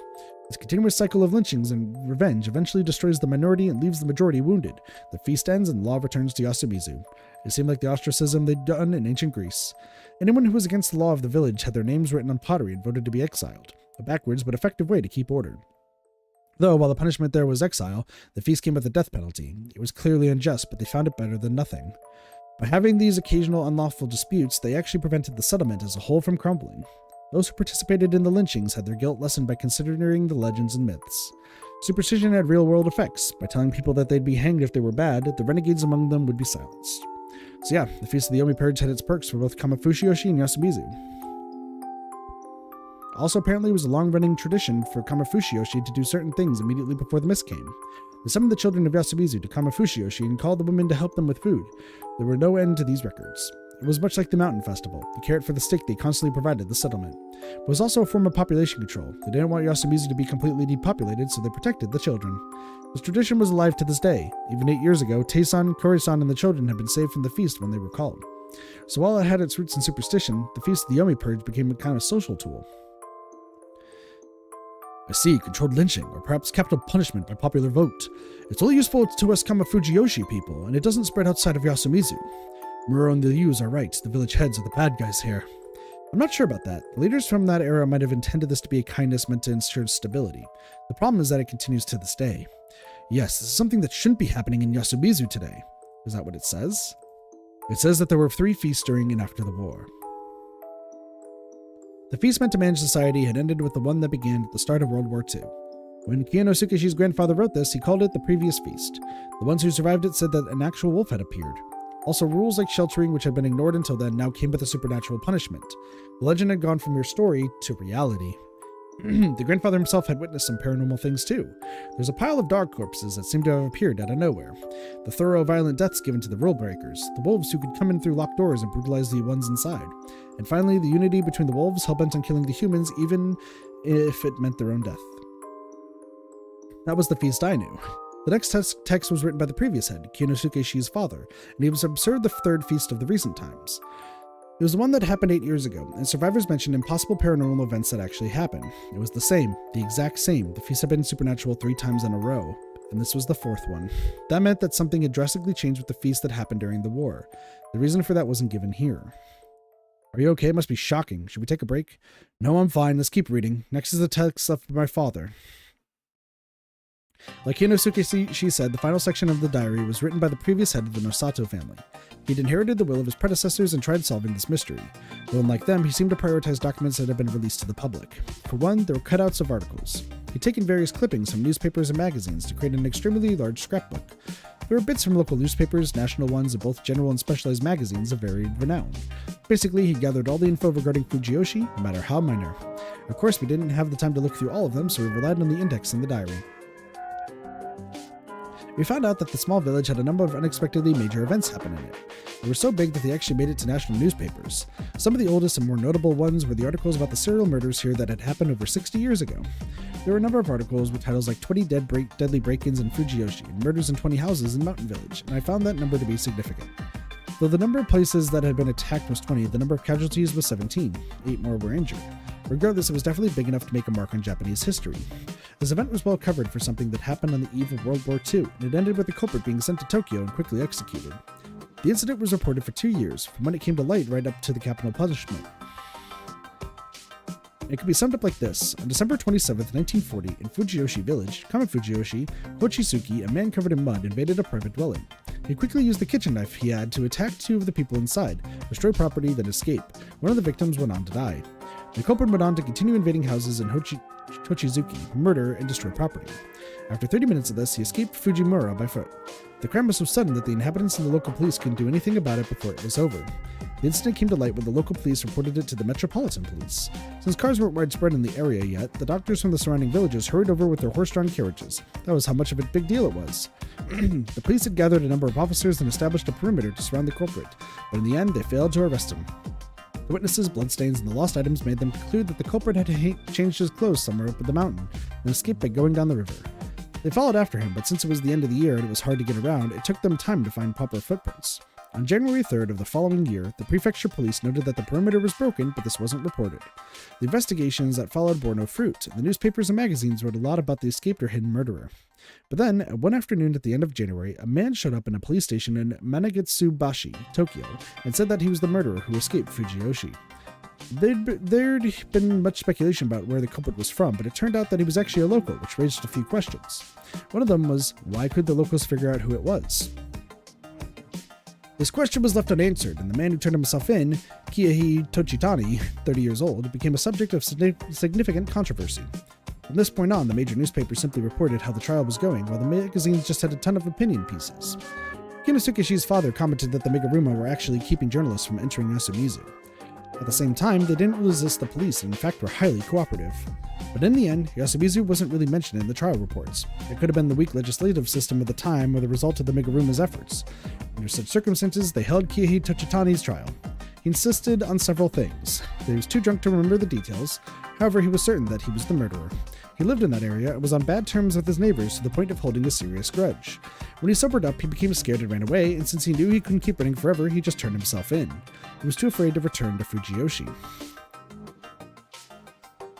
This continuous cycle of lynchings and revenge eventually destroys the minority and leaves the majority wounded. The feast ends and the law returns to Yasumizu. It seemed like the ostracism they'd done in ancient Greece. Anyone who was against the law of the village had their names written on pottery and voted to be exiled. A backwards but effective way to keep order. Though, while the punishment there was exile, the feast came with a death penalty. It was clearly unjust, but they found it better than nothing. By having these occasional unlawful disputes, they actually prevented the settlement as a whole from crumbling. Those who participated in the lynchings had their guilt lessened by considering the legends and myths. Superstition had real-world effects. By telling people that they'd be hanged if they were bad, the renegades among them would be silenced. So yeah, the Feast of the Yomi Purge had its perks for both Kamafushi and Yasumizu. Also, apparently, it was a long-running tradition for Kamafushi to do certain things immediately before the mist came. They summoned the children of Yasumizu to Kamafushi and called the women to help them with food. There were no end to these records. It was much like the mountain festival. The carrot for the stick they constantly provided the settlement. It was also a form of population control. They didn't want Yasumizu to be completely depopulated, so they protected the children. This tradition was alive to this day. Even 8 years ago, Teisan, Kori-san, and the children had been saved from the feast when they were called. So while it had its roots in superstition, the Feast of the Yomi Purge became a kind of social tool. I see, controlled lynching, or perhaps capital punishment by popular vote. It's only useful to us Kamafujiyoshi people, and it doesn't spread outside of Yasumizu. Muro and the Yus are right, the village heads are the bad guys here. I'm not sure about that. The leaders from that era might have intended this to be a kindness meant to ensure stability. The problem is that it continues to this day. Yes, this is something that shouldn't be happening in Yasumizu today. Is that what it says? It says that there were 3 feasts during and after the war. The feast meant to manage society had ended with the one that began at the start of World War II. When Kiyonosukeshi's grandfather wrote this, he called it the previous feast. The ones who survived it said that an actual wolf had appeared. Also, rules like sheltering, which had been ignored until then, now came with a supernatural punishment. The legend had gone from mere story to reality. The grandfather himself had witnessed some paranormal things too. There's a pile of dog corpses that seemed to have appeared out of nowhere. The thorough, violent deaths given to the rule breakers. The wolves who could come in through locked doors and brutalize the ones inside. And finally, the unity between the wolves hell-bent on killing the humans, even if it meant their own death. That was the feast I knew. The next text was written by the previous head, Kiyonosukeshi's father, and he was observed the third feast of the recent times. It was the one that happened 8 years ago, and survivors mentioned impossible paranormal events that actually happened. It was the same, the exact same. The feast had been supernatural 3 times in a row, and this was the 4th one. That meant that something had drastically changed with the feast that happened during the war. The reason for that wasn't given here. Are you okay? It must be shocking. Should we take a break? No, I'm fine. Let's keep reading. Next is the text left by my father. Like Kiyonosuke said, the final section of the diary was written by the previous head of the Nosato family. He'd inherited the will of his predecessors and tried solving this mystery. Though unlike them, he seemed to prioritize documents that had been released to the public. For one, there were cutouts of articles. He'd taken various clippings from newspapers and magazines to create an extremely large scrapbook. There were bits from local newspapers, national ones, and both general and specialized magazines of varied renown. Basically, he gathered all the info regarding Fujiyoshi, no matter how minor. Of course, we didn't have the time to look through all of them, so we relied on the index in the diary. We found out that the small village had a number of unexpectedly major events happen in it. They were so big that they actually made it to national newspapers. Some of the oldest and more notable ones were the articles about the serial murders here that had happened over 60 years ago. There were a number of articles with titles like 20 deadly break-ins in Fujiyoshi and murders in 20 houses in Mountain Village, and I found that number to be significant. Though the number of places that had been attacked was 20, the number of casualties was 17. 8 more were injured. Regardless, it was definitely big enough to make a mark on Japanese history. This event was well covered for something that happened on the eve of World War II, and it ended with the culprit being sent to Tokyo and quickly executed. The incident was reported for 2 years, from when it came to light right up to the capital punishment. It could be summed up like this. On December 27, 1940, in Fujiyoshi village, Kamafujiyoshi, Hochisuke, a man covered in mud, invaded a private dwelling. He quickly used the kitchen knife he had to attack 2 of the people inside, destroy property, then escape. One of the victims went on to die. The culprit went on to continue invading houses in Hochizuki, murder, and destroy property. After 30 minutes of this, he escaped Fujimura by foot. The crime was so sudden that the inhabitants and the local police couldn't do anything about it before it was over. The incident came to light when the local police reported it to the Metropolitan Police. Since cars weren't widespread in the area yet, the doctors from the surrounding villages hurried over with their horse-drawn carriages. That was how much of a big deal it was. The police had gathered a number of officers and established a perimeter to surround the culprit, but in the end, they failed to arrest him. The witnesses, bloodstains, and the lost items made them conclude that the culprit had changed his clothes somewhere up the mountain and escaped by going down the river. They followed after him, but since it was the end of the year and it was hard to get around, it took them time to find proper footprints. On January 3rd of the following year, the prefecture police noted that the perimeter was broken, but this wasn't reported. The investigations that followed bore no fruit, and the newspapers and magazines wrote a lot about the escaped or hidden murderer. But then, one afternoon at the end of January, a man showed up in a police station in Managitsubashi, Tokyo, and said that he was the murderer who escaped Fujiyoshi. There'd been much speculation about where the culprit was from, but it turned out that he was actually a local, which raised a few questions. One of them was, why could the locals figure out who it was? This question was left unanswered, and the man who turned himself in, Kiyohi Tochitani, 30 years old, became a subject of significant controversy. From this point on, the major newspapers simply reported how the trial was going, while the magazines just had a ton of opinion pieces. Kinosuke father commented that the Meguruma were actually keeping journalists from entering Yasumizu. At the same time, they didn't resist the police and in fact were highly cooperative. But in the end, Yasumizu wasn't really mentioned in the trial reports. It could have been the weak legislative system of the time or the result of the Meguruma's efforts. Under such circumstances, they held Kiyohi Tochitani's trial. He insisted on several things. That he was too drunk to remember the details. However, he was certain that he was the murderer. He lived in that area and was on bad terms with his neighbors to the point of holding a serious grudge. When he sobered up, he became scared and ran away, and since he knew he couldn't keep running forever, he just turned himself in. He was too afraid to return to Fujiyoshi.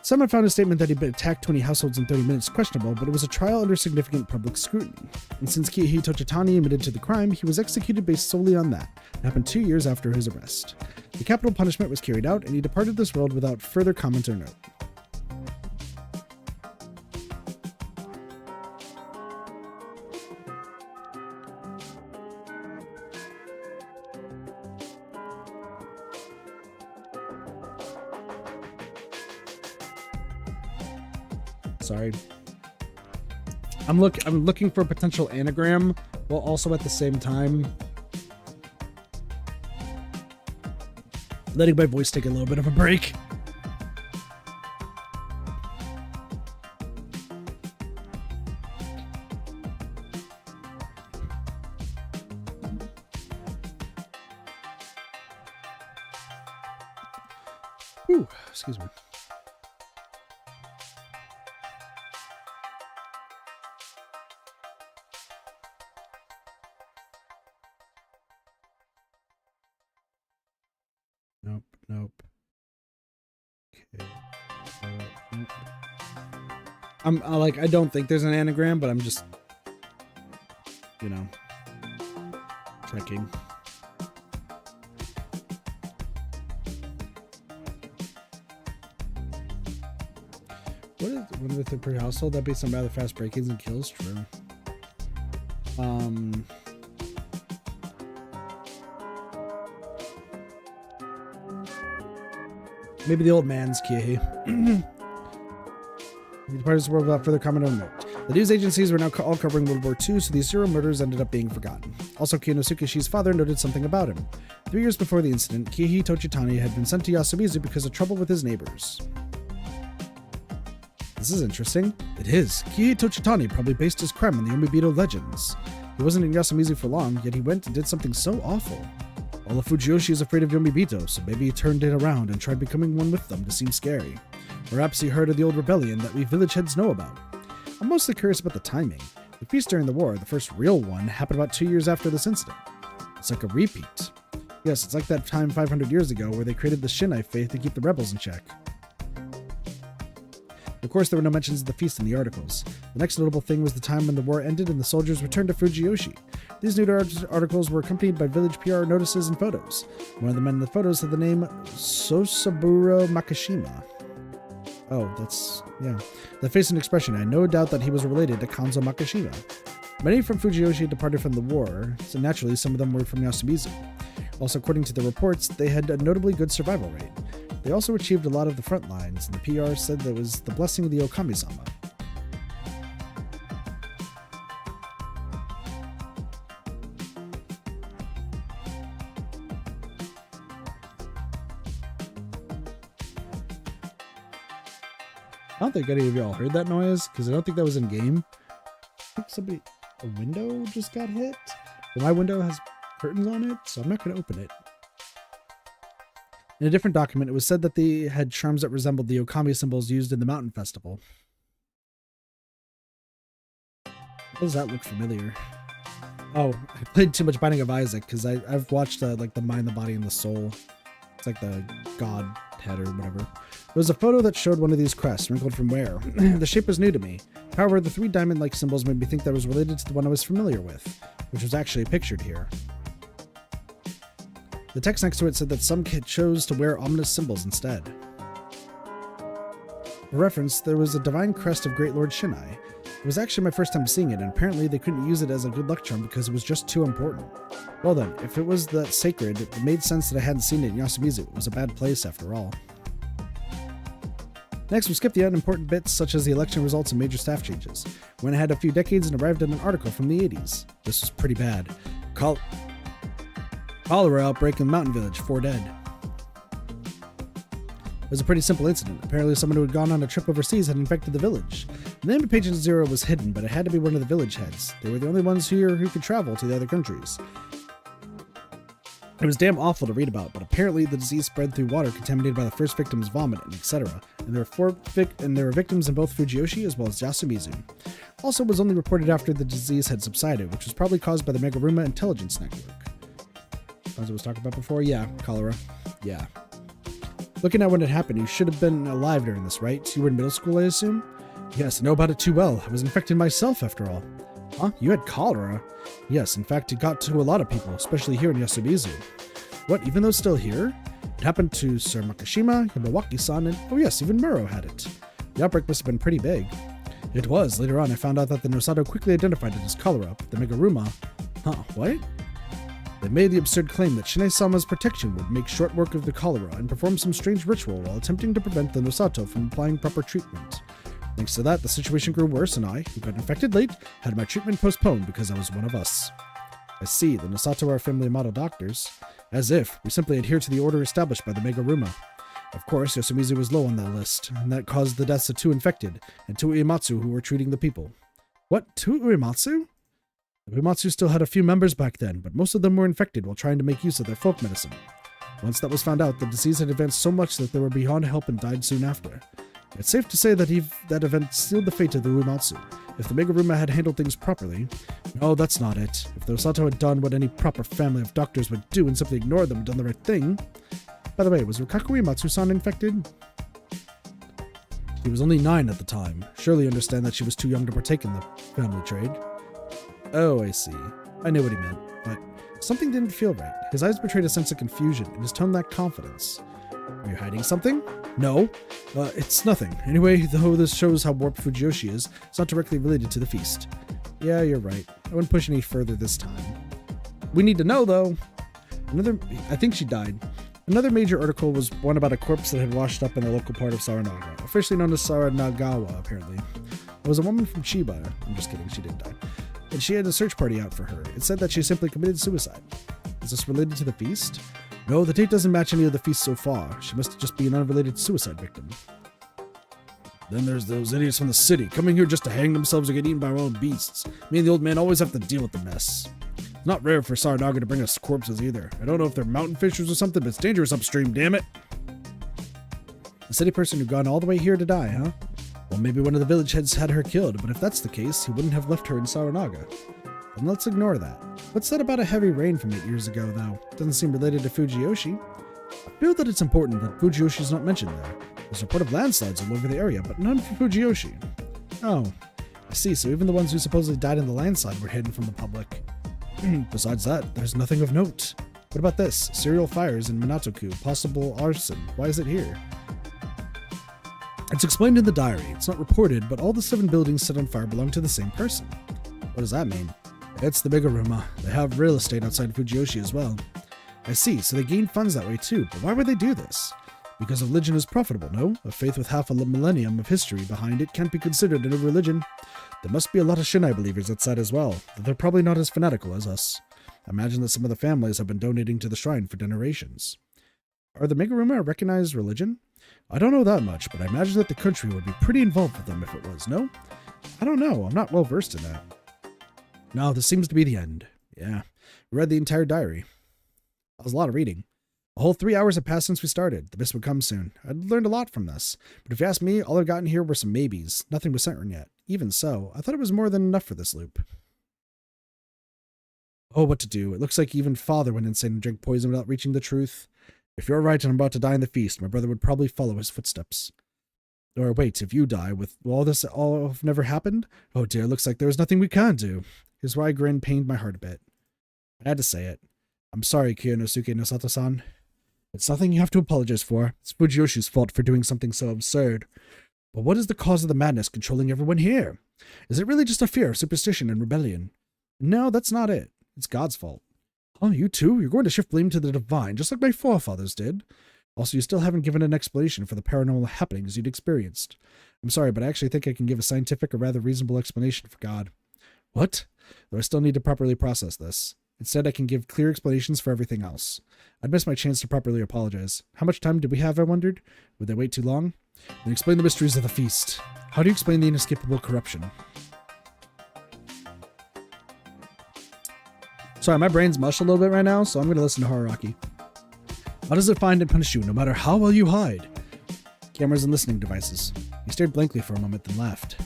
Some have found his statement that he'd been attacked 20 households in 30 minutes questionable, but it was a trial under significant public scrutiny. And since Kiyohi Tochitani admitted to the crime, he was executed based solely on that. It happened 2 years after his arrest. The capital punishment was carried out, and he departed this world without further comment or note. Sorry. I'm looking for a potential anagram while also at the same time letting my voice take a little bit of a break. Whew, excuse me. Nope. Okay. Nope. I don't think there's an anagram, but I'm just, checking. What is one with the per household? That'd be some rather fast break-ins and kills. True. Maybe the old man's Kiyohi. He departed this world without further comment or note. The news agencies were now all covering World War II, so these zero murders ended up being forgotten. Also, Kinosuke father noted something about him. 3 years before the incident, Kiyohi Tochitani had been sent to Yasumizu because of trouble with his neighbors. This is interesting. It is. Kiyohi Tochitani probably based his crime on the Omibito legends. He wasn't in Yasumizu for long, yet he went and did something so awful. All of Fujiyoshi is afraid of Yomibito, so maybe he turned it around and tried becoming one with them to seem scary. Perhaps he heard of the old rebellion that we village heads know about. I'm mostly curious about the timing. The feast during the war, the first real one, happened about 2 years after this incident. It's like a repeat. Yes, it's like that time 500 years ago where they created the Shinai faith to keep the rebels in check. Of course, there were no mentions of the feast in the articles. The next notable thing was the time when the war ended and the soldiers returned to Fujiyoshi. These news articles were accompanied by village PR notices and photos. One of the men in the photos had the name Sosaburo Makishima. Oh, that's, yeah. The face and expression had no doubt that he was related to Kanzo Makishima. Many from Fujiyoshi had departed from the war, so naturally some of them were from Yasumizu. Also, according to the reports, they had a notably good survival rate. They also achieved a lot of the front lines, and the PR said that it was the blessing of the Okami-sama. I don't think any of y'all heard that noise, because I don't think that was in game. I think a window just got hit. But my window has curtains on it, so I'm not going to open it. In a different document, it was said that they had charms that resembled the Okami symbols used in the Mountain Festival. Does that look familiar? Oh, I played too much Binding of Isaac because I've watched like the Mind, the Body, and the Soul. It's like the god head or whatever. There was a photo that showed one of these crests, wrinkled from wear. The shape was new to me. However, the 3 diamond-like symbols made me think that it was related to the one I was familiar with, which was actually pictured here. The text next to it said that some kid chose to wear ominous symbols instead. For reference, there was a divine crest of Great Lord Shinai. It was actually my first time seeing it, and apparently they couldn't use it as a good luck charm because it was just too important. Well then, if it was that sacred, it made sense that I hadn't seen it in Yasumizu. It was a bad place after all. Next, we skipped the unimportant bits such as the election results and major staff changes. Went ahead a few decades and arrived at an article from the 80s. This was pretty bad. Cholera outbreak in Mountain Village, 4 dead. It was a pretty simple incident. Apparently someone who had gone on a trip overseas had infected the village. The name of Patient Zero was hidden, but it had to be one of the village heads. They were the only ones here who could travel to the other countries. It was damn awful to read about, but apparently the disease spread through water contaminated by the first victim's vomit, and etc. And there were victims in both Fujiyoshi as well as Yasumizu. Also, it was only reported after the disease had subsided, which was probably caused by the Megaruma intelligence network. As I was talking about before, yeah, cholera. Yeah. Looking at when it happened, you should have been alive during this, right? You were in middle school, I assume? Yes, I know about it too well. I was infected myself, after all. Huh? You had cholera? Yes, in fact, it got to a lot of people, especially here in Yasumizu. What, even though still here? It happened to Sir Makashima, Yamawaki-san, and oh yes, even Muro had it. The outbreak must have been pretty big. It was. Later on, I found out that the Nosato quickly identified it as cholera, but the Megaruma... Huh, what? They made the absurd claim that Shinai-sama's protection would make short work of the cholera and perform some strange ritual while attempting to prevent the Nosato from applying proper treatment. Thanks to that, the situation grew worse, and I, who got infected late, had my treatment postponed because I was one of us. I see, the Nosato are a family of model doctors. As if, we simply adhere to the order established by the Megaruma. Of course, Yasumizu was low on that list, and that caused the deaths of 2 infected, and 2 Uematsu who were treating the people. What, 2 Uematsu? The Uematsu still had a few members back then, but most of them were infected while trying to make use of their folk medicine. Once that was found out, the disease had advanced so much that they were beyond help and died soon after. It's safe to say that that event sealed the fate of the Uematsu. If the Megaruma had handled things properly... No, that's not it. If the Nosato had done what any proper family of doctors would do and simply ignored them and done the right thing... By the way, was Rukaku Uematsu-san infected? She was only 9 at the time. Surely you understand that she was too young to partake in the family trade. Oh, I see. I knew what he meant, but something didn't feel right. His eyes betrayed a sense of confusion, and his tone lacked confidence. Are you hiding something? No. It's nothing. Anyway, though this shows how warped Fujiyoshi is, it's not directly related to the feast. Yeah, you're right. I wouldn't push any further this time. We need to know, though. I think she died. Another major article was one about a corpse that had washed up in the local part of Saranaga, officially known as Saranagawa, apparently. It was a woman from Chiba. I'm just kidding, she didn't die. And she had a search party out for her. It said that she simply committed suicide. Is this related to the feast? No, the date doesn't match any of the feasts so far. She must just be an unrelated suicide victim. Then there's those idiots from the city, coming here just to hang themselves or get eaten by wild beasts. Me and the old man always have to deal with the mess. It's not rare for Saranaga to bring us corpses either. I don't know if they're mountain fishers or something, but it's dangerous upstream, damn it. A city person who'd gone all the way here to die, huh? Well, maybe one of the village heads had her killed, but if that's the case, he wouldn't have left her in Saranaga. Then let's ignore that. What's that about a heavy rain from 8 years ago, though? Doesn't seem related to Fujiyoshi. I feel that it's important that Fujiyoshi's not mentioned there. There's a report of landslides all over the area, but none for Fujiyoshi. Oh, I see, so even the ones who supposedly died in the landslide were hidden from the public. Besides that, there's nothing of note. What about this? Serial fires in Minatoku, possible arson. Why is it here? It's explained in the diary. It's not reported, but all the 7 buildings set on fire belong to the same person. What does that mean? It's the Megaruma. They have real estate outside Fujiyoshi as well. I see, so they gain funds that way too, but why would they do this? Because religion is profitable, no? A faith with half a millennium of history behind it can't be considered a new religion. There must be a lot of Shinai believers outside as well, though they're probably not as fanatical as us. I imagine that some of the families have been donating to the shrine for generations. Are the Megaruma a recognized religion? I don't know that much, but I imagine that the country would be pretty involved with them if it was, no? I don't know, I'm not well versed in that. No, this seems to be the end. Yeah, we read the entire diary. That was a lot of reading. A whole 3 hours had passed since we started. The mist would come soon. I'd learned a lot from this. But if you ask me, all I've gotten here were some maybes. Nothing was certain yet. Even so, I thought it was more than enough for this loop. Oh, what to do. It looks like even father went insane and drank poison without reaching the truth. If you're right and I'm about to die in the feast, my brother would probably follow his footsteps. Or wait, if you die, will all this all have never happened? Oh dear, looks like there was nothing we can do. Here's why a grin pained my heart a bit. I had to say it. I'm sorry, Kiyonosuke no Sato-san. It's nothing you have to apologize for. It's Fujiyoshi's fault for doing something so absurd. But what is the cause of the madness controlling everyone here? Is it really just a fear of superstition and rebellion? No, that's not it. It's God's fault. Oh, you too? You're going to shift blame to the divine, just like my forefathers did. Also, you still haven't given an explanation for the paranormal happenings you'd experienced. I'm sorry, but I actually think I can give a scientific or rather reasonable explanation for God. What? Though I still need to properly process this. Instead, I can give clear explanations for everything else. I'd miss my chance to properly apologize. How much time did we have, I wondered? Would they wait too long? Then explain the mysteries of the feast. How do you explain the inescapable corruption? Sorry, my brain's mushed a little bit right now, so I'm going to listen to Hararaki. How does it find and punish you, no matter how well you hide? Cameras and listening devices. He stared blankly for a moment, then laughed.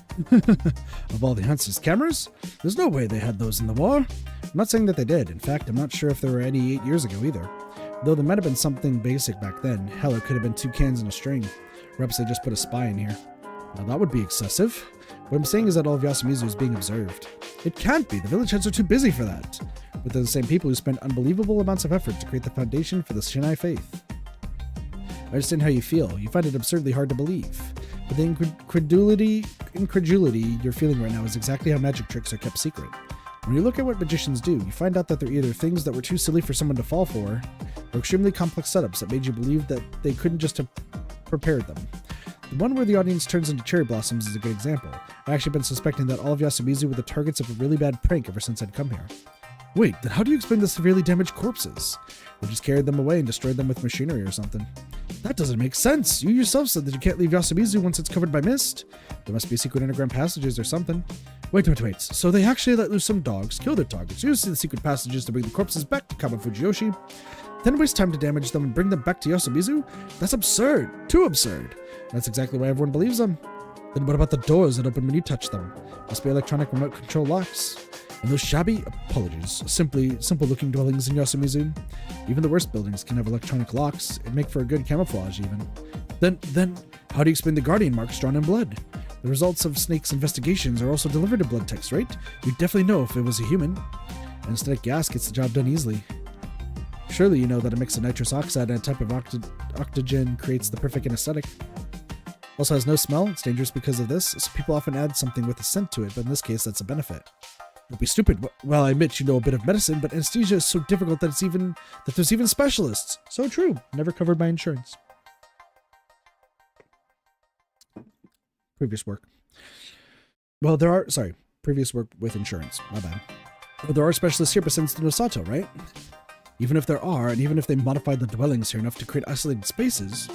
Of all the answers, cameras? There's no way they had those in the war. I'm not saying that they did. In fact, I'm not sure if there were any 8 years ago either. Though there might have been something basic back then. Hell, it could have been 2 cans and a string. Perhaps they just put a spy in here. Now that would be excessive. What I'm saying is that all of Yasumizu is being observed. It can't be. The village heads are too busy for that. But they're the same people who spent unbelievable amounts of effort to create the foundation for the Shinai faith. I understand how you feel. You find it absurdly hard to believe. But the incredulity you're feeling right now is exactly how magic tricks are kept secret. When you look at what magicians do, you find out that they're either things that were too silly for someone to fall for, or extremely complex setups that made you believe that they couldn't just have prepared them. The one where the audience turns into cherry blossoms is a good example. I've actually been suspecting that all of Yasumizu were the targets of a really bad prank ever since I'd come here. Wait, then how do you explain the severely damaged corpses? They just carried them away and destroyed them with machinery or something. That doesn't make sense. You yourself said that you can't leave Yasumizu once it's covered by mist. There must be secret underground passages or something. Wait. So they actually let loose some dogs, kill their targets, use the secret passages to bring the corpses back to Kaba Fujiyoshi, then waste time to damage them and bring them back to Yasumizu? That's absurd. Too absurd. That's exactly why everyone believes them. Then what about the doors that open when you touch them? Must be electronic remote control locks. And those shabby, apologies, simple looking dwellings in Yasumizu. Even the worst buildings can have electronic locks and make for a good camouflage even. Then, how do you explain the guardian marks drawn in blood? The results of Snake's investigations are also delivered to blood techs, right? You'd definitely know if it was a human. Anesthetic gas gets the job done easily. Surely you know that a mix of nitrous oxide and a type of octogen creates the perfect anesthetic. Also has no smell, it's dangerous because of this, so people often add something with a scent to it, but in this case that's a benefit. Don't be stupid. Well, I admit you know a bit of medicine, but anesthesia is so difficult that there's even specialists. So true. Never covered by insurance. Previous work. Well, previous work with insurance. My bad. Well, there are specialists here besides the Nosato, right? Even if there are, and even if they modified the dwellings here enough to create isolated spaces,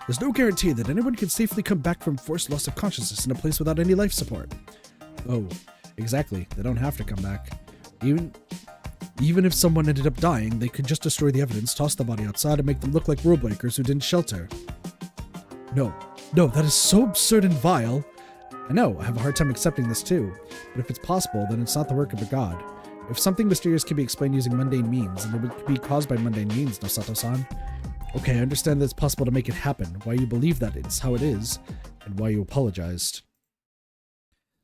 there's no guarantee that anyone can safely come back from forced loss of consciousness in a place without any life support. Oh, exactly. They don't have to come back. Even if someone ended up dying, they could just destroy the evidence, toss the body outside, and make them look like rule breakers who didn't shelter. No, that is so absurd and vile. I know, I have a hard time accepting this too. But if it's possible, then it's not the work of a god. If something mysterious can be explained using mundane means, and it would be caused by mundane means, Nosato-san. Okay, I understand that it's possible to make it happen, why you believe that it's how it is, and why you apologized.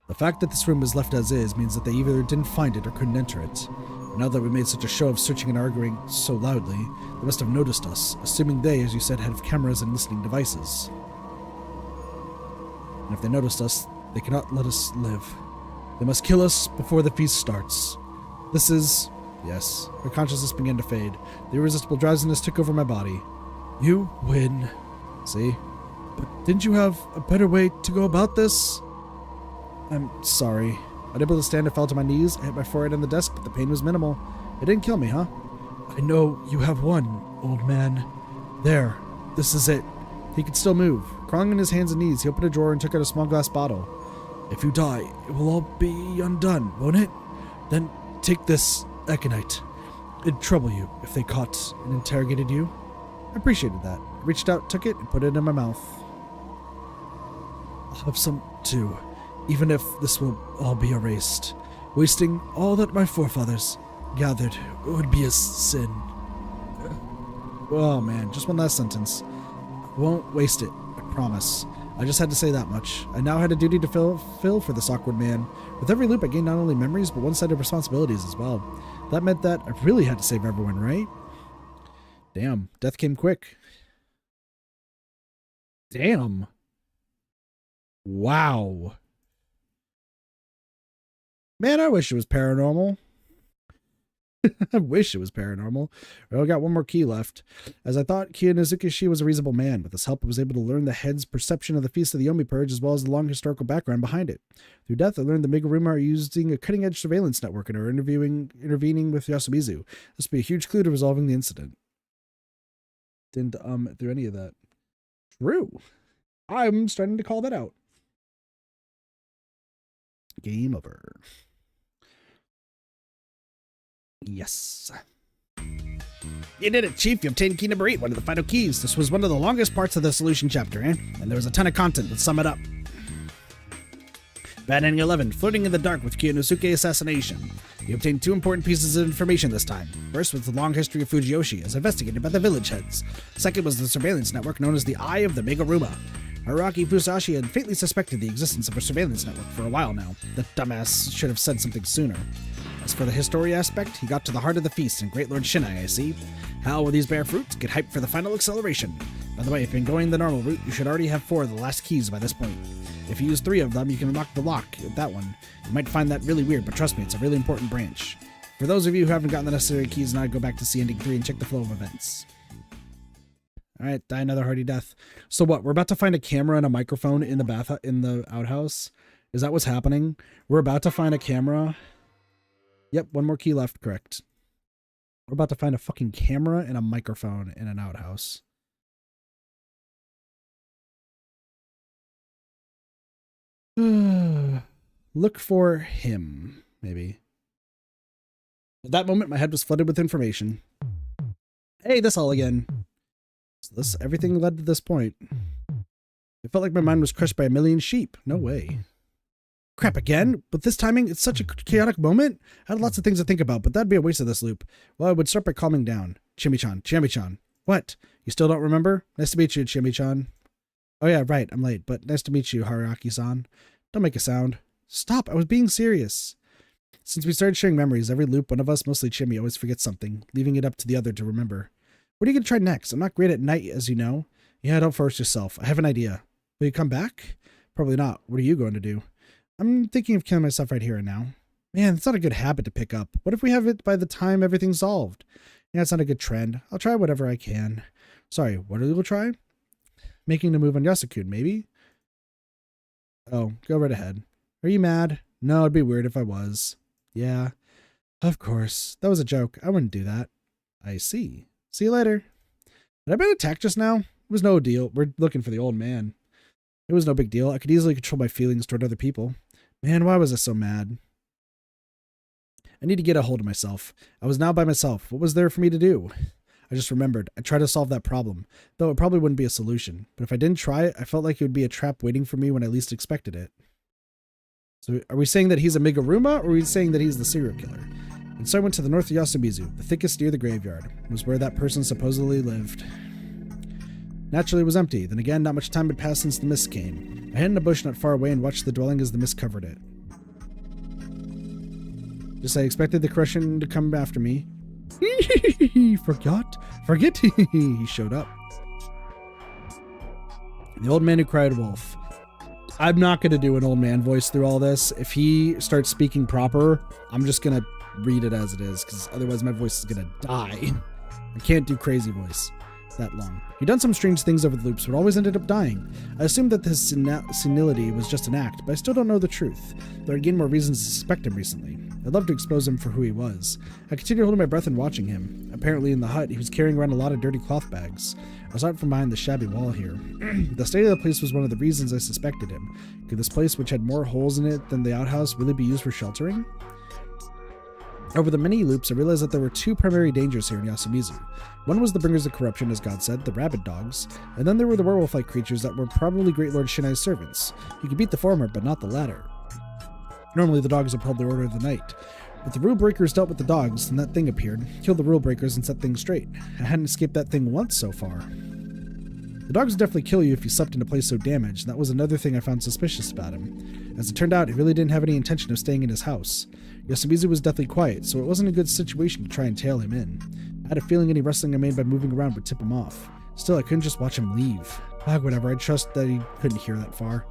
The fact that this room is left as is means that they either didn't find it or couldn't enter it. And now that we made such a show of searching and arguing so loudly, they must have noticed us, assuming they, as you said, have cameras and listening devices. And if they noticed us, they cannot let us live. They must kill us before the feast starts. This is... Yes, my consciousness began to fade. The irresistible drowsiness took over my body. You win. See? But didn't you have a better way to go about this? I'm sorry. Unable to stand, I fell to my knees. I hit my forehead on the desk, but the pain was minimal. It didn't kill me, huh? I know you have won, old man. There. This is it. He could still move. Crawling on his hands and knees, he opened a drawer and took out a small glass bottle. If you die, it will all be undone, won't it? Then take this aconite. It'd trouble you if they caught and interrogated you. I appreciated that. I reached out, took it, and put it in my mouth. I'll have some, too. Even if this will all be erased, wasting all that my forefathers gathered would be a sin. Oh man, just one last sentence. I won't waste it, I promise. I just had to say that much. I now had a duty to fill for this awkward man. With every loop, I gained not only memories, but one-sided responsibilities as well. That meant that I really had to save everyone, right? Damn, death came quick. Damn. Wow. Man, I wish it was paranormal. I wish it was paranormal. I got one more key left. As I thought, Kiyonozukishi was a reasonable man. With his help, I was able to learn the head's perception of the Feast of the Yomi Purge, as well as the long historical background behind it. Through death, I learned the Meguruma are using a cutting-edge surveillance network and are intervening with Yasumizu. This would be a huge clue to resolving the incident. Didn't through any of that. True. I'm starting to call that out. Game over. Yes. You did it, Chief. You obtained key number 8, one of the final keys. This was one of the longest parts of the solution chapter, eh? And there was a ton of content. Let's sum it up. Bad ending 11, flirting in the dark with Kiyonosuke assassination. You obtained 2 important pieces of information this time. First was the long history of Fujiyoshi, as investigated by the village heads. Second was the surveillance network known as the Eye of the Meguruma. Araki Fusashi had faintly suspected the existence of a surveillance network for a while now. The dumbass should have said something sooner. As for the history aspect, he got to the heart of the feast and Great Lord Shinai, I see. How will these bear fruits? Get hyped for the final acceleration. By the way, if you've been going the normal route, you should already have 4 of the last keys by this point. If you use 3 of them, you can unlock the lock with that one. You might find that really weird, but trust me, it's a really important branch. For those of you who haven't gotten the necessary keys, now go back to see ending 3 and check the flow of events. Alright, die another hearty death. So what, we're about to find a camera and a microphone in the outhouse? Is that what's happening? We're about to find a camera. Yep, one more key left, correct. We're about to find a fucking camera and a microphone in an outhouse. Look for him, maybe. At that moment, my head was flooded with information. Hey, this all again. So everything led to this point. It felt like my mind was crushed by a million sheep. No way. Crap again? But this timing, it's such a chaotic moment. I had lots of things to think about, but that'd be a waste of this loop. Well, I would start by calming down. Chimichan. What? You still don't remember? Nice to meet you, Chimichan. Oh yeah, right, I'm late, but nice to meet you, Haruaki-san. Don't make a sound. Stop, I was being serious. Since we started sharing memories, every loop, one of us, mostly Chimmy, always forgets something, leaving it up to the other to remember. What are you going to try next? I'm not great at night, as you know. Yeah, don't force yourself. I have an idea. Will you come back? Probably not. What are you going to do? I'm thinking of killing myself right here and now. Man, it's not a good habit to pick up. What if we have it by the time everything's solved? Yeah, it's not a good trend. I'll try whatever I can. Sorry, what will you try? Making the move on Yasukun, maybe? Oh, go right ahead. Are you mad? No, it'd be weird if I was. Yeah, of course. That was a joke. I wouldn't do that. I see. See you later. Had I been attacked just now? It was no deal. We're looking for the old man. It was no big deal. I could easily control my feelings toward other people. Man, why was I so mad? I need to get a hold of myself. I was now by myself. What was there for me to do? I just remembered. I tried to solve that problem, though it probably wouldn't be a solution. But if I didn't try it, I felt like it would be a trap waiting for me when I least expected it. So are we saying that he's a Meguruma, or are we saying that he's the serial killer? And so I went to the north of Yasumizu, the thickest near the graveyard. It was where that person supposedly lived. Naturally, it was empty. Then again, not much time had passed since the mist came. I hid in a bush not far away and watched the dwelling as the mist covered it. Just I expected the corruption to come after me. Forget. He showed up. The old man who cried wolf. I'm not going to do an old man voice through all this. If he starts speaking proper, I'm just going to read it as it is, because otherwise my voice is going to die. I can't do crazy voice that long. He'd done some strange things over the loops, but always ended up dying. I assumed that his senility was just an act, but I still don't know the truth, though I'd gained more reasons to suspect him recently. I'd love to expose him for who he was. I continued holding my breath and watching him. Apparently in the hut, he was carrying around a lot of dirty cloth bags. I saw it from behind the shabby wall here. The state of the place was one of the reasons I suspected him. Could this place, which had more holes in it than the outhouse, really be used for sheltering? Over the many loops, I realized that there were 2 primary dangers here in Yasumizu. One was the bringers of corruption, as God said, the rabid dogs, and then there were the werewolf-like creatures that were probably Great Lord Shinai's servants. You could beat the former, but not the latter. Normally the dogs uphold the order of the night. But the rule breakers dealt with the dogs, and that thing appeared, killed the rule breakers, and set things straight. I hadn't escaped that thing once so far. The dogs would definitely kill you if you slept in a place so damaged, and that was another thing I found suspicious about him. As it turned out, he really didn't have any intention of staying in his house. Yasumizu was deathly quiet, so it wasn't a good situation to try and tail him in. I had a feeling any rustling I made by moving around would tip him off. Still, I couldn't just watch him leave. Whatever, I trust that he couldn't hear that far.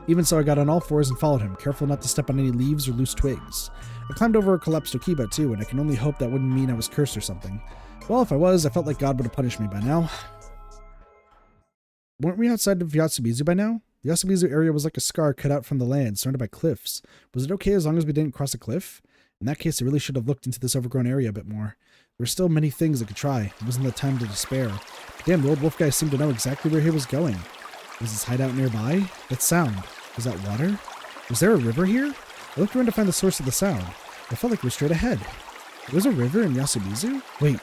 Even so, I got on all fours and followed him, careful not to step on any leaves or loose twigs. I climbed over a collapsed Okiba too, and I can only hope that wouldn't mean I was cursed or something. Well, if I was, I felt like God would have punished me by now. Weren't we outside of Yasumizu by now? The Yasumizu area was like a scar cut out from the land, surrounded by cliffs. Was it okay as long as we didn't cross a cliff? In that case, I really should have looked into this overgrown area a bit more. There were still many things I could try. It wasn't the time to despair. Damn, the old wolf guy seemed to know exactly where he was going. Was his hideout nearby? That sound. Was that water? Was there a river here? I looked around to find the source of the sound. I felt like we were straight ahead. There was a river in Yasumizu? Wait,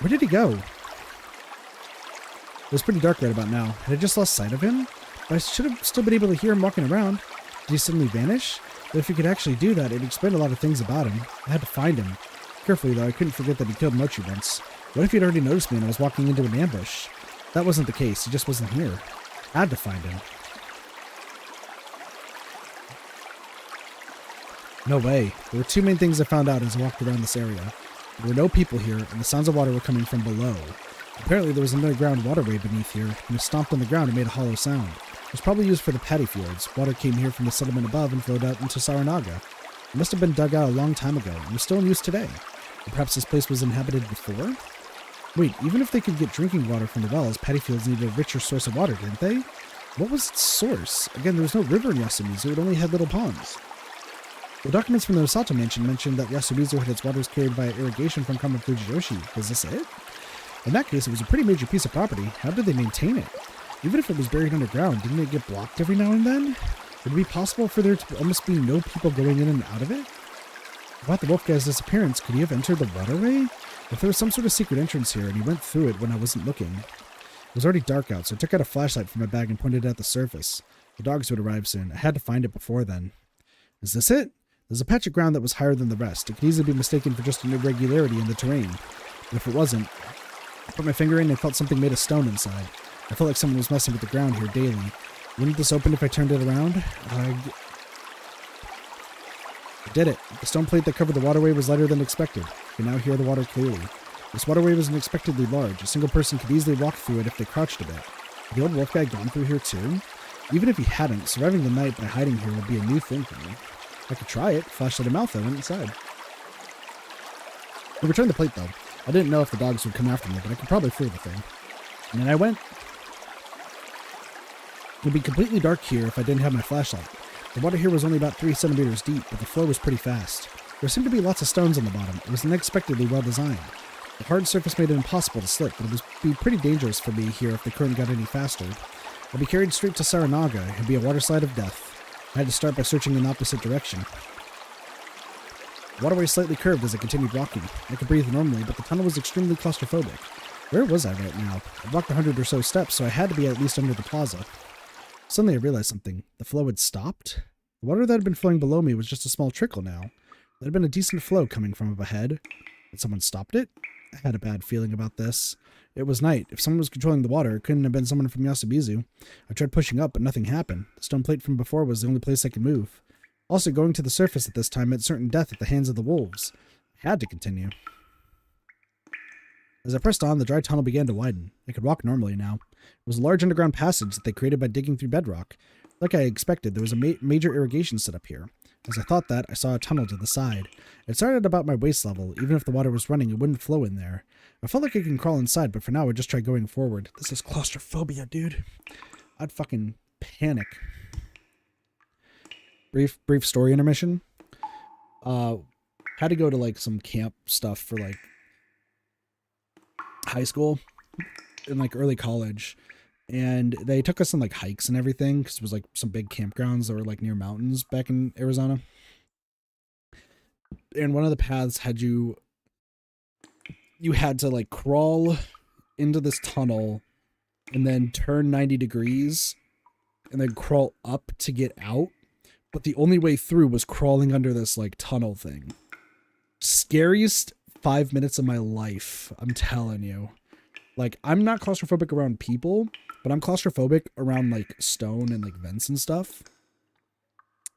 where did he go? It was pretty dark right about now. Had I just lost sight of him? But I should have still been able to hear him walking around. Did he suddenly vanish? But if he could actually do that, it'd explain a lot of things about him. I had to find him. Carefully, though, I couldn't forget that he killed Mochi once. What if he'd already noticed me and I was walking into an ambush? That wasn't the case. He just wasn't here. I had to find him. No way. There were two main things I found out as I walked around this area. There were no people here, and the sounds of water were coming from below. Apparently there was an underground waterway beneath here, and it stomped on the ground and made a hollow sound. It was probably used for the paddy fields. Water came here from the settlement above and flowed out into Saranaga. It must have been dug out a long time ago, and was still in use today. Or perhaps this place was inhabited before? Wait, even if they could get drinking water from the wells, paddy fields needed a richer source of water, didn't they? What was its source? Again, there was no river in Yasumizu, it only had little ponds. The documents from the Osato mansion mentioned that Yasumizu had its waters carried via irrigation from Kama Fujiyoshi. Was this it? In that case, it was a pretty major piece of property. How did they maintain it? Even if it was buried underground, didn't it get blocked every now and then? Would it be possible for there to almost be no people going in and out of it? About the wolf guy's disappearance, could he have entered the waterway? If there was some sort of secret entrance here and he went through it when I wasn't looking. It was already dark out, so I took out a flashlight from my bag and pointed it at the surface. The dogs would arrive soon. I had to find it before then. Is this it? There's a patch of ground that was higher than the rest. It could easily be mistaken for just an irregularity in the terrain. But if it wasn't, I put my finger in and felt something made of stone inside. I felt like someone was messing with the ground here daily. Wouldn't this open if I turned it around? I did it. The stone plate that covered the waterway was lighter than expected. I can now hear the water clearly. This waterway was unexpectedly large. A single person could easily walk through it if they crouched a bit. Had the old wolf guy gone through here too? Even if he hadn't, surviving the night by hiding here would be a new thing for me. I could try it. Flashlight in mouth, I went inside. I returned the plate, though. I didn't know if the dogs would come after me, but I could probably fear the thing. And then I went. It would be completely dark here if I didn't have my flashlight. The water here was only about 3 centimeters deep, but the flow was pretty fast. There seemed to be lots of stones on the bottom. It was unexpectedly well designed. The hard surface made it impossible to slip, but it would be pretty dangerous for me here if the current got any faster. I'd be carried straight to Saranaga. It'd be a waterslide of death. I had to start by searching in the opposite direction. The waterway slightly curved as I continued walking. I could breathe normally, but the tunnel was extremely claustrophobic. Where was I right now? I'd walked 100 or so steps, so I had to be at least under the plaza. Suddenly I realized something. The flow had stopped? The water that had been flowing below me was just a small trickle now. There had been a decent flow coming from up ahead. Had someone stopped it? I had a bad feeling about this. It was night. If someone was controlling the water, it couldn't have been someone from Yasumizu. I tried pushing up, but nothing happened. The stone plate from before was the only place I could move. Also, going to the surface at this time meant certain death at the hands of the wolves. I had to continue. As I pressed on, the dry tunnel began to widen. I could walk normally now. It was a large underground passage that they created by digging through bedrock. Like I expected, there was a major irrigation set up here. As I thought that, I saw a tunnel to the side. It started about my waist level. Even if the water was running, it wouldn't flow in there. I felt like I can crawl inside, but for now, I'd just try going forward. This is claustrophobia, dude. I'd fucking panic. Brief story intermission. Had to go to, like, some camp stuff for, like, high school and, like, early college. And they took us on, like, hikes and everything, because it was, like, some big campgrounds that were, like, near mountains back in Arizona. And one of the paths had you had to, like, crawl into this tunnel and then turn 90 degrees and then crawl up to get out. but the only way through was crawling under this like tunnel thing. Scariest 5 minutes of my life, I'm telling you. Like, I'm not claustrophobic around people, but I'm claustrophobic around like stone and like vents and stuff.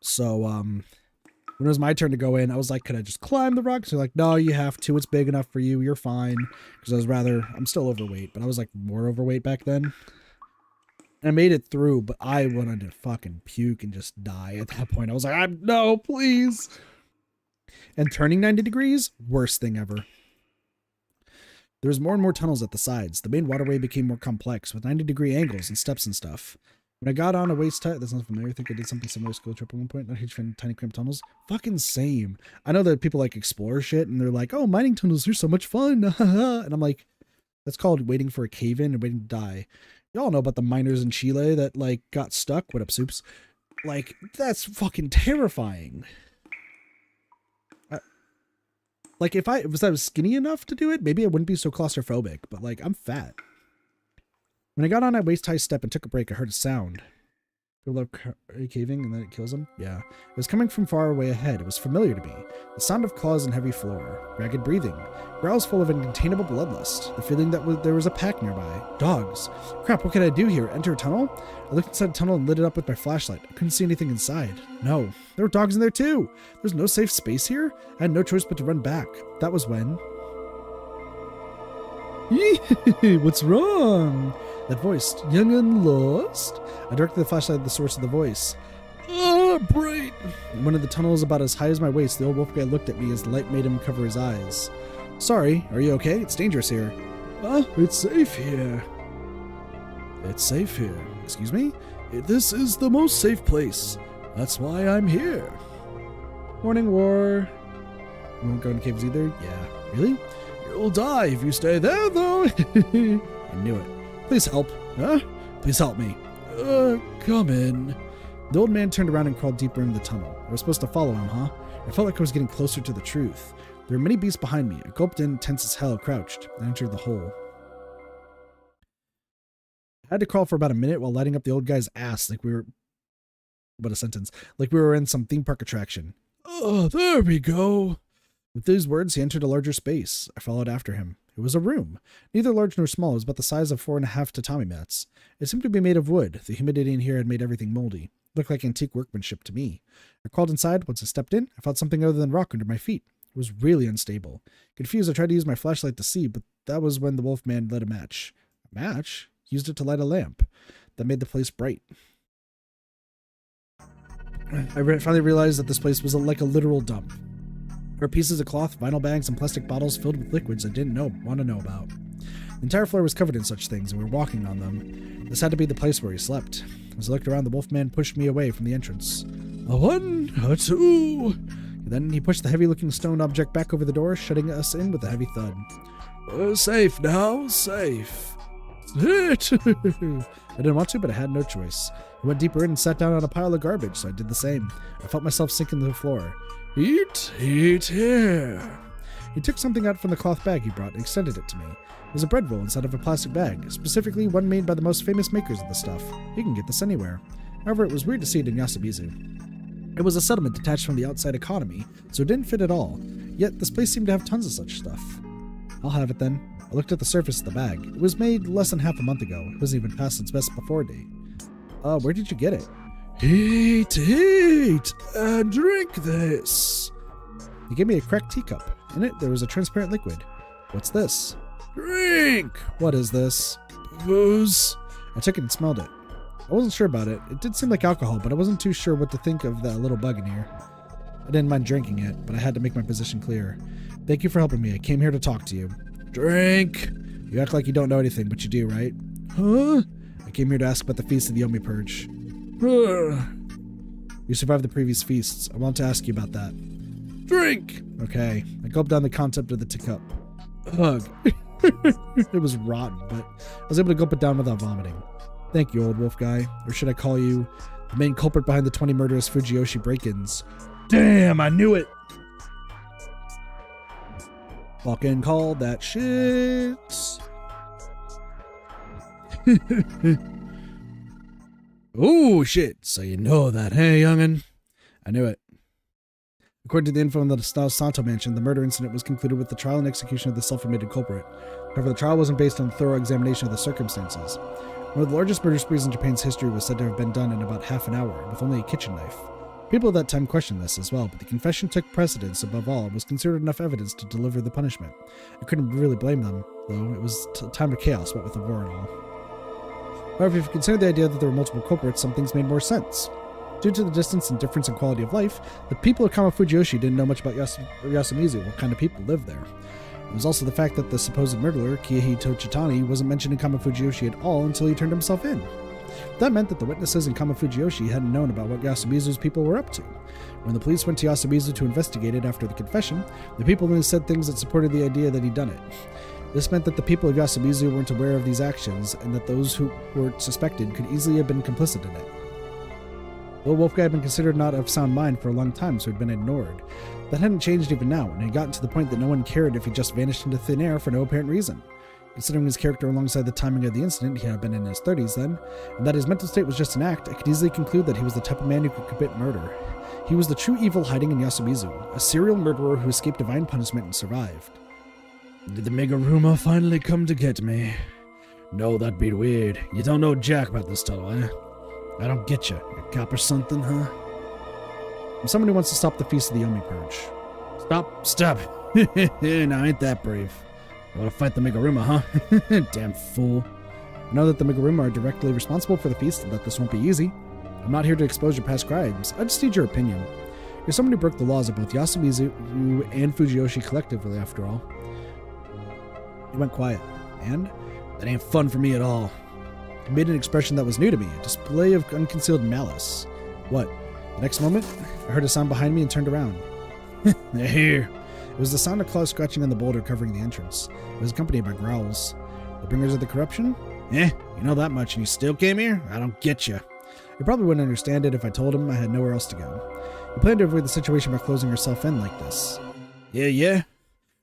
So when it was my turn to go in, I was like, could I just climb the rocks? They're like, no, you have to. It's big enough for you. You're fine. Because I'm still overweight, but I was like more overweight back then. And I made it through, but I wanted to fucking puke and just die at that point. I was like, no, please. And turning 90 degrees, worst thing ever. There was more and more tunnels at the sides. The main waterway became more complex, with 90-degree angles and steps and stuff. When I got on a waist tight, that's not familiar. I think I did something similar to school trip at one point. Not a huge fan of tiny cramped tunnels. Fucking same. I know that people like explore shit and they're like, oh, mining tunnels are so much fun. And I'm like, that's called waiting for a cave in and waiting to die. Y'all know about the miners in Chile that like got stuck. What up, soups? Like, that's fucking terrifying. Like, if I was skinny enough to do it, maybe I wouldn't be so claustrophobic, but like, I'm fat. When I got on that waist-high step and took a break, I heard a sound. People love caving and then it kills them? Yeah. It was coming from far away ahead. It was familiar to me. The sound of claws and heavy floor. Ragged breathing. Growls full of incontainable bloodlust. The feeling that there was a pack nearby. Dogs. Crap, what could I do here? Enter a tunnel? I looked inside the tunnel and lit it up with my flashlight. I couldn't see anything inside. No. There were dogs in there too. There's no safe space here? I had no choice but to run back. That was when... What's wrong? That voice, young and lost? I directed the flashlight at the source of the voice. Ah, bright! In one of the tunnels about as high as my waist, the old wolf guy looked at me as the light made him cover his eyes. Sorry, are you okay? It's dangerous here. It's safe here. It's safe here. Excuse me? This is the most safe place. That's why I'm here. Morning, War. You won't go into caves either? Yeah. Really? You'll die if you stay there, though. I knew it. Please help. Huh? Please help me. Come in. The old man turned around and crawled deeper into the tunnel. I was supposed to follow him, huh? I felt like I was getting closer to the truth. There were many beasts behind me. I gulped in, tense as hell, crouched. I entered the hole. I had to crawl for about a minute while lighting up the old guy's ass like we were... What a sentence. Like we were in some theme park attraction. Oh, there we go. With these words, he entered a larger space. I followed after him. It was a room. Neither large nor small. It was about the size of 4.5 tatami mats. It seemed to be made of wood. The humidity in here had made everything moldy. It looked like antique workmanship to me. I crawled inside. Once I stepped in, I felt something other than rock under my feet. It was really unstable. Confused, I tried to use my flashlight to see, but that was when the wolf man lit a match. A match? He used it to light a lamp. That made the place bright. I finally realized that this place was like a literal dump. There were pieces of cloth, vinyl bags, and plastic bottles filled with liquids I didn't want to know about. The entire floor was covered in such things, and we were walking on them. This had to be the place where he slept. As I looked around, the wolfman pushed me away from the entrance. A 1, a 2... Then he pushed the heavy-looking stone object back over the door, shutting us in with a heavy thud. We're safe now, safe. Sit! I didn't want to, but I had no choice. I went deeper in and sat down on a pile of garbage, so I did the same. I felt myself sink into the floor. Eat here. He took something out from the cloth bag he brought and extended it to me. It was a bread roll inside of a plastic bag, specifically one made by the most famous makers of the stuff. You can get this anywhere. However, it was weird to see it in Yasabizu. It was a settlement detached from the outside economy, so it didn't fit at all. Yet, this place seemed to have tons of such stuff. I'll have it then. I looked at the surface of the bag. It was made less than half a month ago. It wasn't even past its best before date. Where did you get it? Eat, and drink this. He gave me a cracked teacup. In it, there was a transparent liquid. What's this? Drink! What is this? Booze. I took it and smelled it. I wasn't sure about it. It did seem like alcohol, but I wasn't too sure what to think of that little bug in here. I didn't mind drinking it, but I had to make my position clear. Thank you for helping me. I came here to talk to you. Drink! You act like you don't know anything, but you do, right? Huh? I came here to ask about the feast of the Yomi Purge. You survived the previous feasts. I want to ask you about that. Drink! Okay. I gulped down the concept of the teacup. Ugh. It was rotten, but I was able to gulp it down without vomiting. Thank you, old wolf guy. Or should I call you the main culprit behind the 20 murderous Fujiyoshi break-ins? Damn, I knew it! Fucking called that shit. Oh, shit. So you know that, hey, youngin'? I knew it. According to the info in the Santo mansion, the murder incident was concluded with the trial and execution of the self-admitted culprit. However, the trial wasn't based on a thorough examination of the circumstances. One of the largest murder sprees in Japan's history was said to have been done in about half an hour, with only a kitchen knife. People at that time questioned this as well, but the confession took precedence above all and was considered enough evidence to deliver the punishment. I couldn't really blame them, though. It was a time of chaos, what with the war and all. However, if you consider the idea that there were multiple culprits, some things made more sense. Due to the distance and difference in quality of life, the people of Kamafujiyoshi didn't know much about Yasumizu, what kind of people lived there. It was also the fact that the supposed murderer, Kiei Tochitani, wasn't mentioned in Kamafujiyoshi at all until he turned himself in. That meant that the witnesses in Kamafujiyoshi hadn't known about what Yasumizu's people were up to. When the police went to Yasumizu to investigate it after the confession, the people only said things that supported the idea that he'd done it. This meant that the people of Yasumizu weren't aware of these actions, and that those who were suspected could easily have been complicit in it. The old wolf guy had been considered not of sound mind for a long time, so he'd been ignored. That hadn't changed even now, and it had gotten to the point that no one cared if he just vanished into thin air for no apparent reason. Considering his character alongside the timing of the incident, he had been in his 30s then, and that his mental state was just an act, I could easily conclude that he was the type of man who could commit murder. He was the true evil hiding in Yasumizu, a serial murderer who escaped divine punishment and survived. Did the Meguruma finally come to get me? No, that'd be weird. You don't know jack about this tunnel, eh? I don't get you. A cop or something, huh? I'm someone who wants to stop the Feast of the Yomi Purge. Stop. Now, ain't that brave. You want to fight the Meguruma, huh? Damn fool. I know that the Meguruma are directly responsible for the feast and that this won't be easy. I'm not here to expose your past crimes. I just need your opinion. You're someone who broke the laws of both Yasumizu and Fujiyoshi collectively, after all. He went quiet. And? That ain't fun for me at all. He made an expression that was new to me, a display of unconcealed malice. What? The next moment, I heard a sound behind me and turned around. They're here. It was the sound of claws scratching on the boulder covering the entrance. It was accompanied by growls. The bringers of the corruption? You know that much and you still came here? I don't get you. He probably wouldn't understand it if I told him I had nowhere else to go. He planned to avoid the situation by closing herself in like this. Yeah.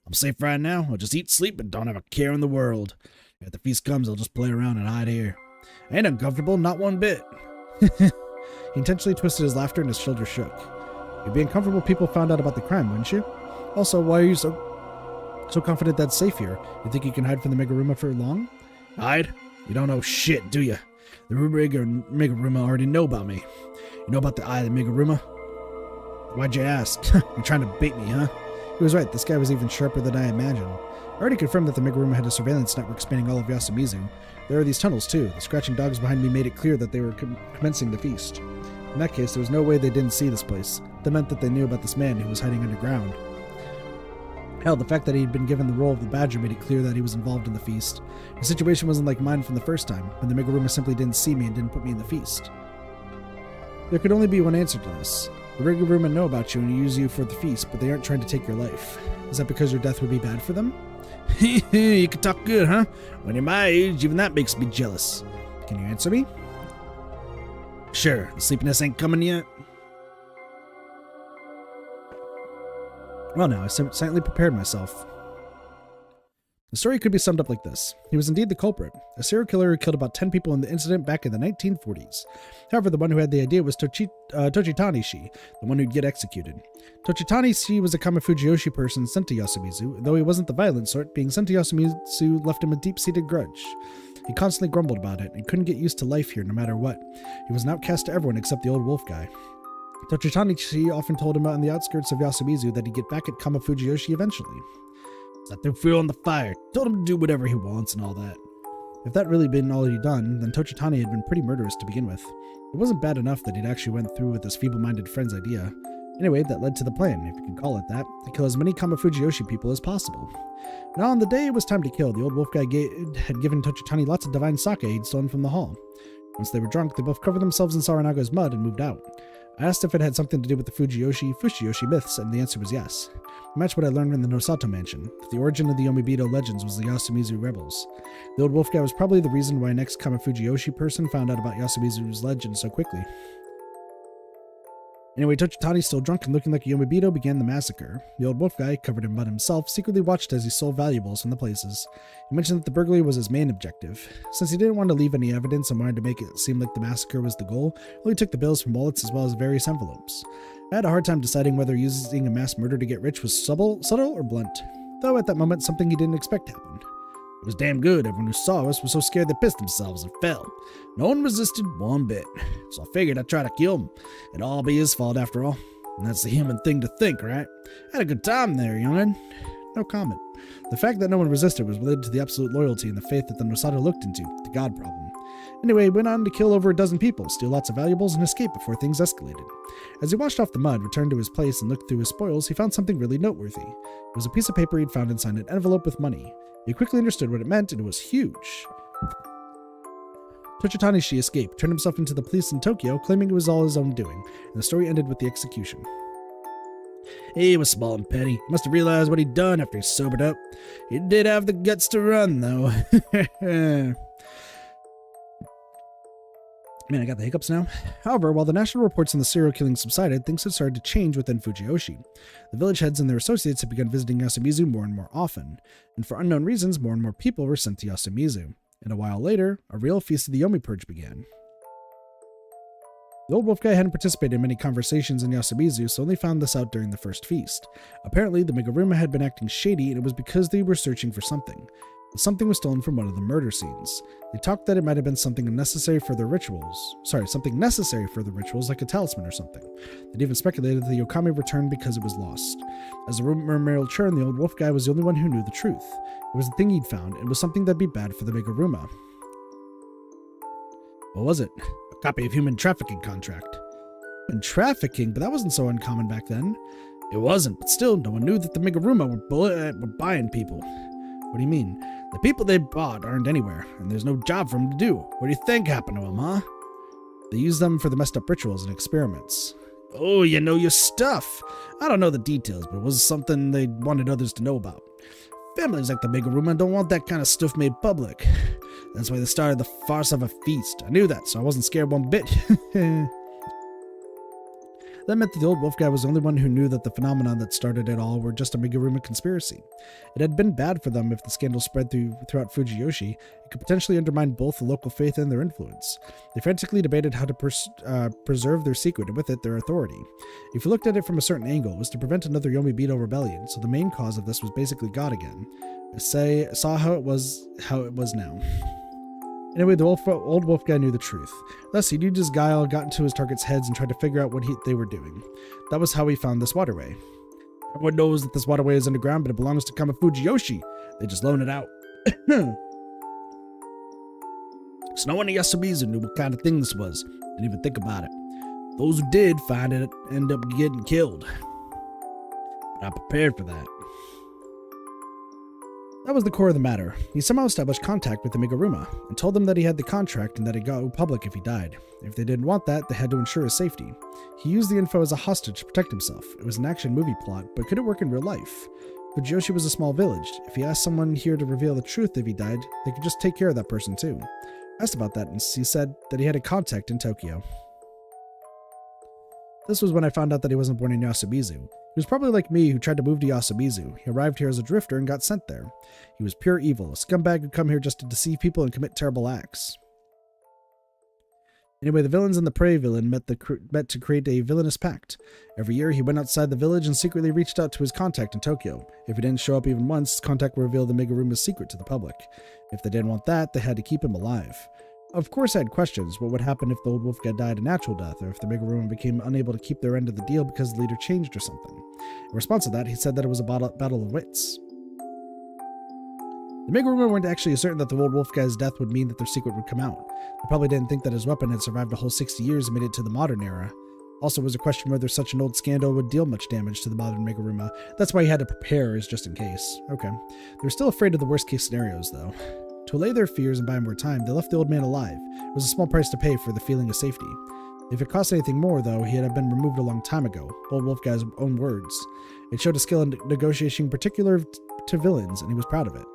I'm safe right now. I'll just eat, sleep, and don't have a care in the world. If the feast comes, I'll just play around and hide here. I ain't uncomfortable, not one bit. He intentionally twisted his laughter and his shoulders shook. You'd be uncomfortable if people found out about the crime, wouldn't you? Also, why are you so confident that's safe here? You think you can hide from the Meguruma for long? Hide? You don't know shit, do you? The Meguruma already know about me. You know about the eye of the Meguruma? Why'd you ask? You're trying to bait me, huh? He was right, this guy was even sharper than I imagined. I already confirmed that the Meguruma had a surveillance network spanning all of Yasumizu. There are these tunnels too. The scratching dogs behind me made it clear that they were commencing the feast. In that case, there was no way they didn't see this place. That meant that they knew about this man who was hiding underground. Hell, the fact that he'd been given the role of the Badger made it clear that he was involved in the feast. The situation wasn't like mine from the first time, when the Meguruma simply didn't see me and didn't put me in the feast. There could only be one answer to this. The Meguruma know about you and use you for the feast, but they aren't trying to take your life. Is that because your death would be bad for them? You can talk good, huh? When you're my age, even that makes me jealous. Can you answer me? Sure, the sleepiness ain't coming yet. Well now, I silently prepared myself. The story could be summed up like this. He was indeed the culprit, a serial killer who killed about 10 people in the incident back in the 1940s. However, the one who had the idea was Tochitani-shi, the one who'd get executed. Tochitani-shi was a Kamafujiyoshi person sent to Yasumizu, though he wasn't the violent sort. Being sent to Yasumizu left him a deep-seated grudge. He constantly grumbled about it and couldn't get used to life here no matter what. He was an outcast to everyone except the old wolf guy. Tochitani-shi often told him out on the outskirts of Yasumizu that he'd get back at Kamafujiyoshi eventually. Set their fuel on the fire, told him to do whatever he wants and all that. If that really been all he'd done, then Tochitani had been pretty murderous to begin with. It wasn't bad enough that he'd actually went through with his feeble-minded friend's idea. Anyway, that led to the plan, if you can call it that, to kill as many Kamafujiyoshi people as possible. Now on the day it was time to kill, the old wolf guy had given Tochitani lots of divine sake he'd stolen from the hall. Once they were drunk, they both covered themselves in Saranaga's mud and moved out. I asked if it had something to do with the Fushiyoshi myths, and the answer was yes. It matched what I learned in the Nosato mansion, that the origin of the Yomibito legends was the Yasumizu rebels. The old wolf guy was probably the reason why next Kamafujiyoshi person found out about Yasumizu's legend so quickly. Anyway, Tochitani, still drunk and looking like a Yomibito, began the massacre. The old wolf guy, covered in mud himself, secretly watched as he stole valuables from the places. He mentioned that the burglary was his main objective. Since he didn't want to leave any evidence and wanted to make it seem like the massacre was the goal, he only took the bills from wallets as well as various envelopes. I had a hard time deciding whether using a mass murder to get rich was subtle or blunt, though at that moment something he didn't expect happened. It was damn good. Everyone who saw us was so scared they pissed themselves and fell. No one resisted one bit, so I figured I'd try to kill him. It'd all be his fault after all. And that's the human thing to think, right? Had a good time there, young'un. No comment. The fact that no one resisted was related to the absolute loyalty and the faith that the Nosado looked into, the God problem. Anyway, he went on to kill over a dozen people, steal lots of valuables, and escape before things escalated. As he washed off the mud, returned to his place, and looked through his spoils, he found something really noteworthy. It was a piece of paper he'd found inside an envelope with money. He quickly understood what it meant, and it was huge. Tochitanishi escaped, turned himself into the police in Tokyo, claiming it was all his own doing, and the story ended with the execution. He was small and petty. He must have realized what he'd done after he sobered up. He did have the guts to run, though. Man, I got the hiccups now. However, while the national reports on the serial killing subsided, things had started to change within Fujiyoshi. The village heads and their associates had begun visiting Yasumizu more and more often, and for unknown reasons, more and more people were sent to Yasumizu. And a while later, a real Feast of the Yomi Purge began. The old wolf guy hadn't participated in many conversations in Yasumizu, so only found this out during the first feast. Apparently, the Meguruma had been acting shady, and it was because they were searching for something. Something was stolen from one of the murder scenes. They talked that it might have been something necessary for their rituals, like a talisman or something. They'd even speculated that the Yokami returned because it was lost. As the rumor mill churned, the old wolf guy was the only one who knew the truth. It was the thing he'd found, and it was something that'd be bad for the Meguruma. What was it? A copy of human trafficking contract. And trafficking? But that wasn't so uncommon back then. It wasn't, but still, no one knew that the Meguruma were buying people. What do you mean? The people they bought aren't anywhere, and there's no job for them to do. What do you think happened to them, huh? They used them for the messed up rituals and experiments. Oh, you know your stuff. I don't know the details, but it was something they wanted others to know about. Families like the Meguruma don't want that kind of stuff made public. That's why they started the farce of a feast. I knew that, so I wasn't scared one bit. That meant that the old wolf guy was the only one who knew that the phenomenon that started it all were just a Meguruma conspiracy. It had been bad for them if the scandal spread throughout Fujiyoshi. It could potentially undermine both the local faith and their influence. They frantically debated how to preserve their secret and with it their authority. If you looked at it from a certain angle, it was to prevent another Yomi-Beto rebellion, so the main cause of this was basically God again. Saw how it was now. Anyway, the old wolf guy knew the truth. Thus, he used his guile, got into his targets' heads, and tried to figure out what they were doing. That was how he found this waterway. Everyone knows that this waterway is underground, but it belongs to Kama Fujiyoshi. They just loan it out. So no one in Yasumizu knew what kind of thing this was. Didn't even think about it. Those who did find it end up getting killed. But I'm prepared for that. That was the core of the matter. He somehow established contact with the Meguruma, and told them that he had the contract and that it'd go public if he died. If they didn't want that, they had to ensure his safety. He used the info as a hostage to protect himself. It was an action movie plot, but could it work in real life? Fujiyoshi was a small village. If he asked someone here to reveal the truth if he died, they could just take care of that person too. I asked about that, and he said that he had a contact in Tokyo. This was when I found out that he wasn't born in Yasumizu. He was probably like me, who tried to move to Yasumizu. He arrived here as a drifter and got sent there. He was pure evil, a scumbag who'd come here just to deceive people and commit terrible acts. Anyway, the villains and the prey villain met to create a villainous pact. Every year, he went outside the village and secretly reached out to his contact in Tokyo. If he didn't show up even once, his contact would reveal the Meguruma's secret to the public. If they didn't want that, they had to keep him alive. Of course, I had questions. What would happen if the old wolf guy died a natural death, or if the Meguruma became unable to keep their end of the deal because the leader changed or something? In response to that, he said that it was a battle of wits. The Meguruma weren't actually certain that the old wolf guy's death would mean that their secret would come out. They probably didn't think that his weapon had survived a whole 60 years and made it to the modern era. Also, it was a question whether such an old scandal would deal much damage to the modern Meguruma. That's why he had to prepare, is just in case. Okay. They were still afraid of the worst case scenarios, though. To allay their fears and buy more time, they left the old man alive. It was a small price to pay for the feeling of safety. If it cost anything more, though, he had been removed a long time ago. Old wolf guy's own words. It showed a skill in negotiating particular to villains, and he was proud of it.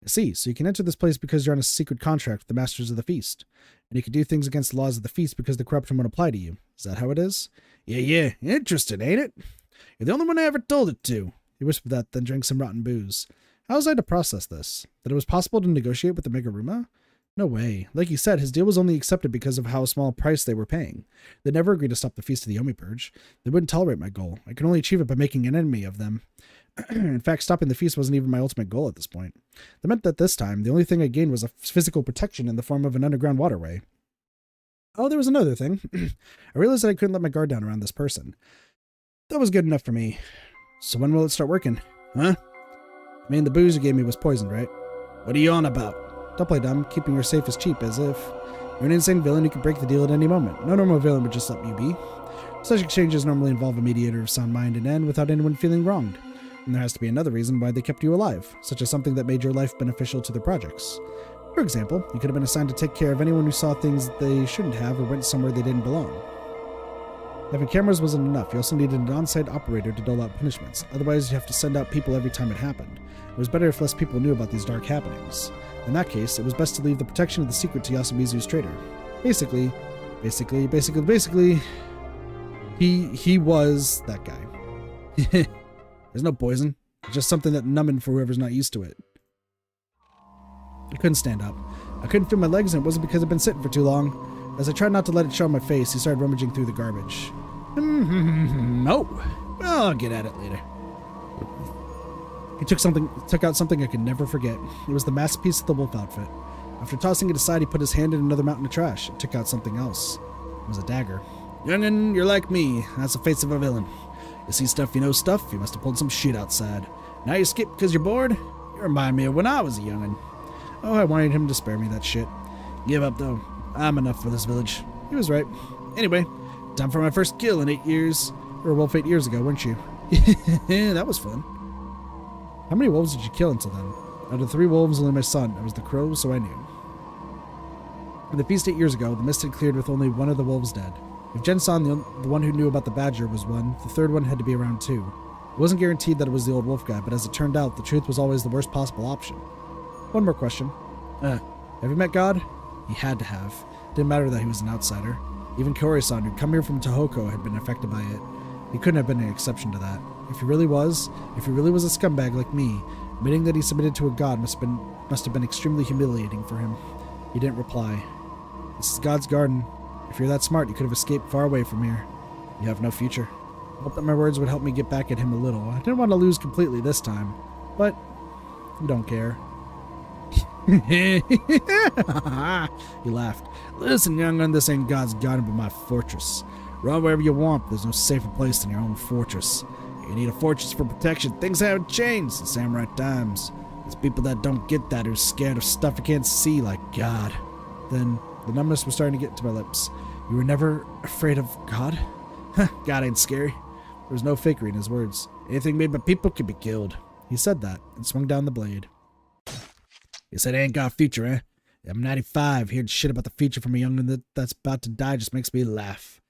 I see, so you can enter this place because you're on a secret contract with the masters of the feast. And you can do things against the laws of the feast because the corruption won't apply to you. Is that how it is? Yeah, interesting, ain't it? You're the only one I ever told it to. He whispered that, then drank some rotten booze. How was I to process this? That it was possible to negotiate with the Meguruma? No way. Like he said, his deal was only accepted because of how small a price they were paying. They never agreed to stop the Feast of the Yomi Purge. They wouldn't tolerate my goal. I could only achieve it by making an enemy of them. In fact, stopping the feast wasn't even my ultimate goal at this point. That meant that this time, the only thing I gained was a physical protection in the form of an underground waterway. Oh, there was another thing. I realized that I couldn't let my guard down around this person. That was good enough for me. So when will it start working? Huh? I mean, the booze you gave me was poisoned, right? What are you on about? Don't play dumb. Keeping her safe is cheap, as if you're an insane villain who can break the deal at any moment. No normal villain would just let you be. Such exchanges normally involve a mediator of sound mind and end without anyone feeling wronged. And there has to be another reason why they kept you alive, such as something that made your life beneficial to their projects. For example, you could have been assigned to take care of anyone who saw things they shouldn't have or went somewhere they didn't belong. Having cameras wasn't enough. You also needed an on-site operator to dole out punishments. Otherwise, you have to send out people every time it happened. It was better if less people knew about these dark happenings. In that case, it was best to leave the protection of the secret to Yasumizu's traitor. Basically, he was that guy. There's no poison. It's just something that numbing for whoever's not used to it. I couldn't stand up. I couldn't feel my legs, and it wasn't because I'd been sitting for too long. As I tried not to let it show on my face, he started rummaging through the garbage. Oh, well, I'll get at it later. He took out something I could never forget. It was the masterpiece of the wolf outfit. After tossing it aside, he put his hand in another mountain of trash and took out something else. It was a dagger. Youngin', you're like me. That's the face of a villain. You see stuff, you know stuff. You must have pulled some shit outside. Now you skip because you're bored? You remind me of when I was a youngin'. Oh, I wanted him to spare me that shit. Give up, though. I'm enough for this village. He was right. Anyway, time for my first kill in 8 years. You were a wolf 8 years ago, weren't you? That was fun. How many wolves did you kill until then? Out of 3 wolves, only my son. I was the crow, so I knew. At the feast 8 years ago, the mist had cleared with only one of the wolves dead. If Jen-san, the one who knew about the badger, was one, the third one had to be around too. It wasn't guaranteed that it was the old wolf guy, but as it turned out, the truth was always the worst possible option. One more question. Have you met God? He had to have. It didn't matter that he was an outsider. Even Kaori-san, who'd come here from Tohoku, had been affected by it. He couldn't have been an exception to that. If he really was a scumbag like me, admitting that he submitted to a god must have been extremely humiliating for him. He didn't reply. This is God's garden. If you're that smart, you could have escaped far away from here. You have no future. I hope that my words would help me get back at him a little. I didn't want to lose completely this time, but you don't care. He laughed. Listen, young'un, this ain't God's garden but my fortress. Run wherever you want, but there's no safer place than your own fortress. You need a fortress for protection. Things haven't changed since samurai times. There's people that don't get that, who's scared of stuff you can't see like God. Then the numbness was starting to get to my lips. You were never afraid of God? God ain't scary. There was no fakery in his words. Anything made by people can be killed. He said that and swung down the blade. He said, ain't got a future, eh? I'm 95. Hearing shit about the future from a young'un that's about to die just makes me laugh.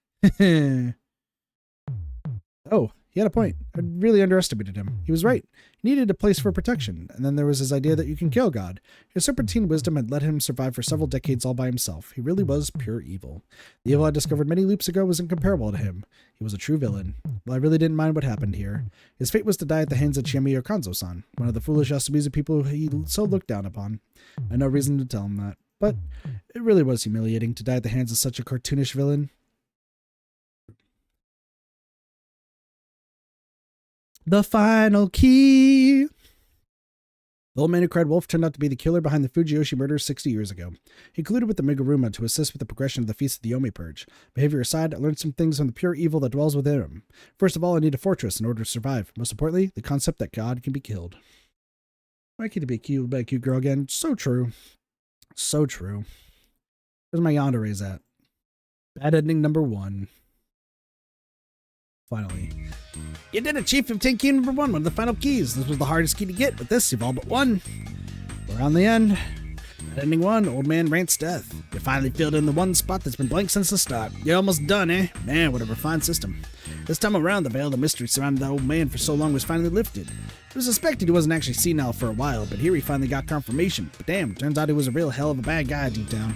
Oh, he had a point. I really underestimated him. He was right. He needed a place for protection, and then there was his idea that you can kill God. His serpentine wisdom had let him survive for several decades all by himself. He really was pure evil. The evil I discovered many loops ago was incomparable to him. He was a true villain. Well, I really didn't mind what happened here. His fate was to die at the hands of Chiyomi Kanzo-san, one of the foolish Yasumizu people he so looked down upon. I had no reason to tell him that, but it really was humiliating to die at the hands of such a cartoonish villain. The final key. The old man who cried wolf turned out to be the killer behind the Fujiyoshi murders 60 years ago. He colluded with the Meguruma to assist with the progression of the Feast of the Yomi Purge. Behavior aside, I learned some things on the pure evil that dwells within him. First of all, I need a fortress in order to survive. Most importantly, the concept that God can be killed. Why can't it be cute by a cute girl again? So true. So true. Where's my yandere's at? Bad ending number 1. Finally. You did it, Chief. You've taken key number 1, one of the final keys. This was the hardest key to get, but this, you've all but won. We're on the end. At ending 1, Old Man Rant's death. You finally filled in the one spot that's been blank since the start. You're almost done, eh? Man, what a refined system. This time around, the veil of mystery surrounding the old man for so long was finally lifted. It was suspected he wasn't actually senile for a while, but here he finally got confirmation. But damn, turns out he was a real hell of a bad guy deep down.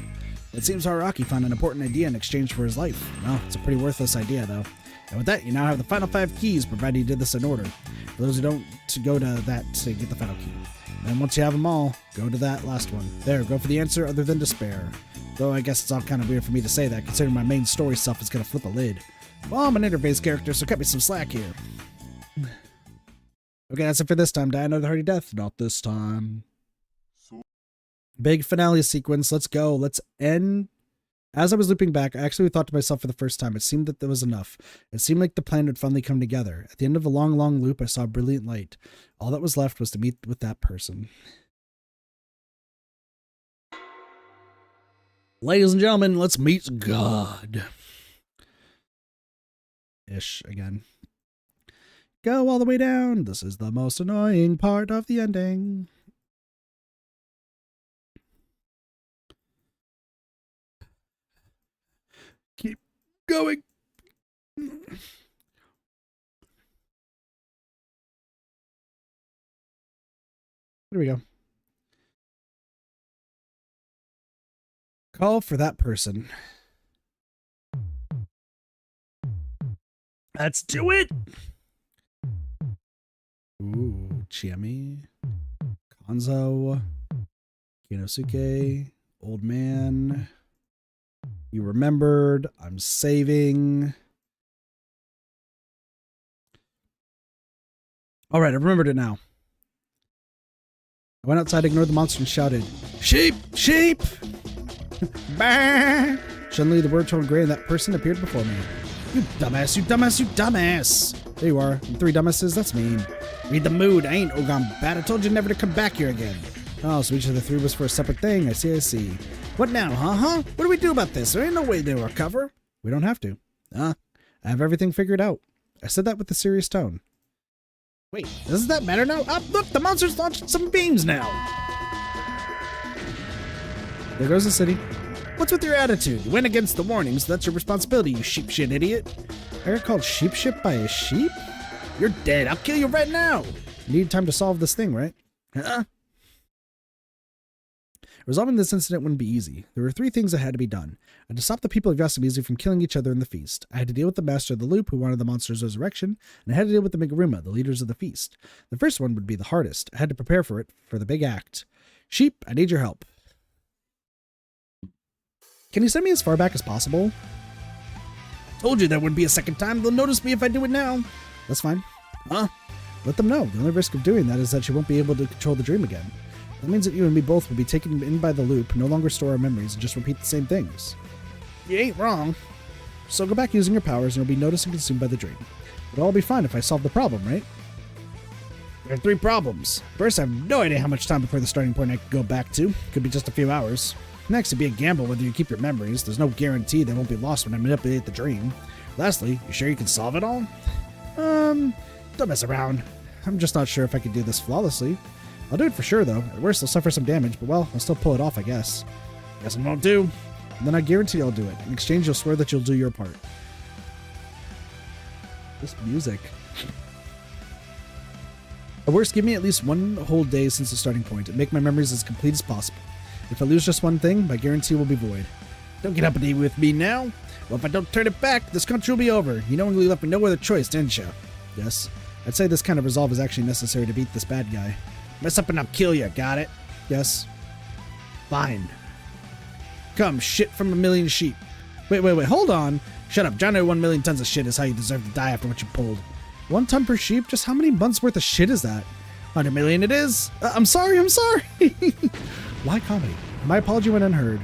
It seems Haraki found an important idea in exchange for his life. Well, it's a pretty worthless idea, though. And with that, you now have the final 5 keys, provided you did this in order. For those who don't, to go to that to get the final key. And once you have them all, go to that last one. There, go for the answer other than despair. Though I guess it's all kind of weird for me to say that, considering my main story stuff is going to flip a lid. Well, I'm an interface character, so cut me some slack here. Okay, that's it for this time. Die another hearty death. Not this time. Big finale sequence. Let's go. Let's end. As I was looping back, I actually thought to myself for the first time, it seemed that there was enough. It seemed like the plan had finally come together. At the end of a long, long loop, I saw a brilliant light. All that was left was to meet with that person. Ladies and gentlemen, let's meet God. Ish again. Go all the way down. This is the most annoying part of the ending. Keep going. Here we go. Call for that person. Let's do it. Ooh, Chiemi, Konzo, Kinosuke, Old Man. You remembered. I'm saving. All right, I remembered it now. I went outside, ignored the monster, and shouted, "Sheep! Sheep!" Bah! Suddenly, the word turned gray, and that person appeared before me. You dumbass, you dumbass, you dumbass! There you are. And 3 dumbasses, that's mean. Read the mood. I ain't Ogon Bat. I told you never to come back here again. Oh, so each of the 3 was for a separate thing. I see, I see. What now, huh? What do we do about this? There ain't no way to recover. We don't have to. I have everything figured out. I said that with a serious tone. Wait, doesn't that matter now? Ah, look, the monster's launched some beams now. There goes the city. What's with your attitude? You went against the warnings. That's your responsibility, you sheep shit idiot. I got called sheep shit by a sheep? You're dead. I'll kill you right now. You need time to solve this thing, right? Huh? Resolving this incident wouldn't be easy. There were 3 things that had to be done. I had to stop the people of Yasumizu from killing each other in the feast. I had to deal with the Master of the Loop, who wanted the monster's resurrection, and I had to deal with the Meguruma, the leaders of the feast. The first one would be the hardest. I had to prepare for it, for the big act. Sheep, I need your help. Can you send me as far back as possible? Told you there wouldn't be a second time. They'll notice me if I do it now. That's fine. Huh? Let them know. The only risk of doing that is that you won't be able to control the dream again. That means that you and me both will be taken in by the loop, no longer store our memories, and just repeat the same things. You ain't wrong. So go back using your powers, and you'll be noticed and consumed by the dream. It'll all be fine if I solve the problem, right? There are 3 problems. First, I have no idea how much time before the starting point I could go back to. Could be just a few hours. Next, it'd be a gamble whether you keep your memories. There's no guarantee they won't be lost when I manipulate the dream. Lastly, you sure you can solve it all? Don't mess around. I'm just not sure if I can do this flawlessly. I'll do it for sure, though. At worst, I'll suffer some damage, but well, I'll still pull it off, I guess. Guess I won't do. And then I guarantee I'll do it. In exchange, you'll swear that you'll do your part. This music. At worst, give me at least 1 whole day since the starting point and make my memories as complete as possible. If I lose just one thing, my guarantee will be void. Don't get uppity with me now. Well, if I don't turn it back, this country will be over. You knowingly left me no other choice, didn't you? Yes. I'd say this kind of resolve is actually necessary to beat this bad guy. Mess up and I'll kill you, got it? Yes. Fine. Come, shit from a million sheep. Wait, hold on. Shut up. John, 1 million tons of shit is how you deserve to die after what you pulled. 1 ton per sheep? Just how many months worth of shit is that? 100 million it is? I'm sorry. Why comedy? My apology went unheard.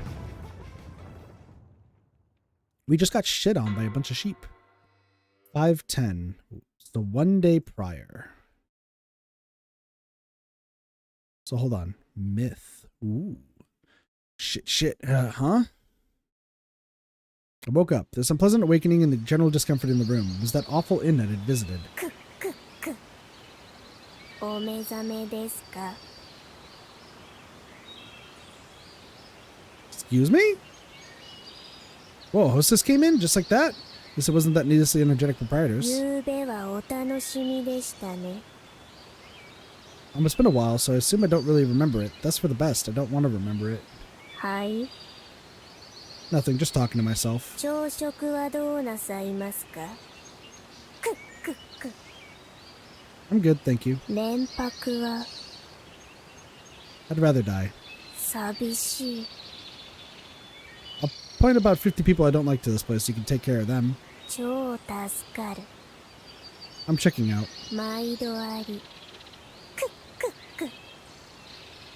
We just got shit on by a bunch of sheep. 5:10. It's the 1 day prior. So hold on. Myth. Ooh. Shit. Huh? I woke up. There's some pleasant awakening and the general discomfort in the room. It was that awful inn I had visited. Excuse me? Whoa, hostess came in just like that? Guess it wasn't that needlessly energetic proprietors. It's been a while, so I assume I don't really remember it. That's for the best. I don't want to remember it. Hi. Nothing, just talking to myself. I'm good, thank you. 連泊は I'd rather die. 寂しい I'll point about 50 people I don't like to this place so you can take care of them. 超助かる I'm checking out. 毎度あり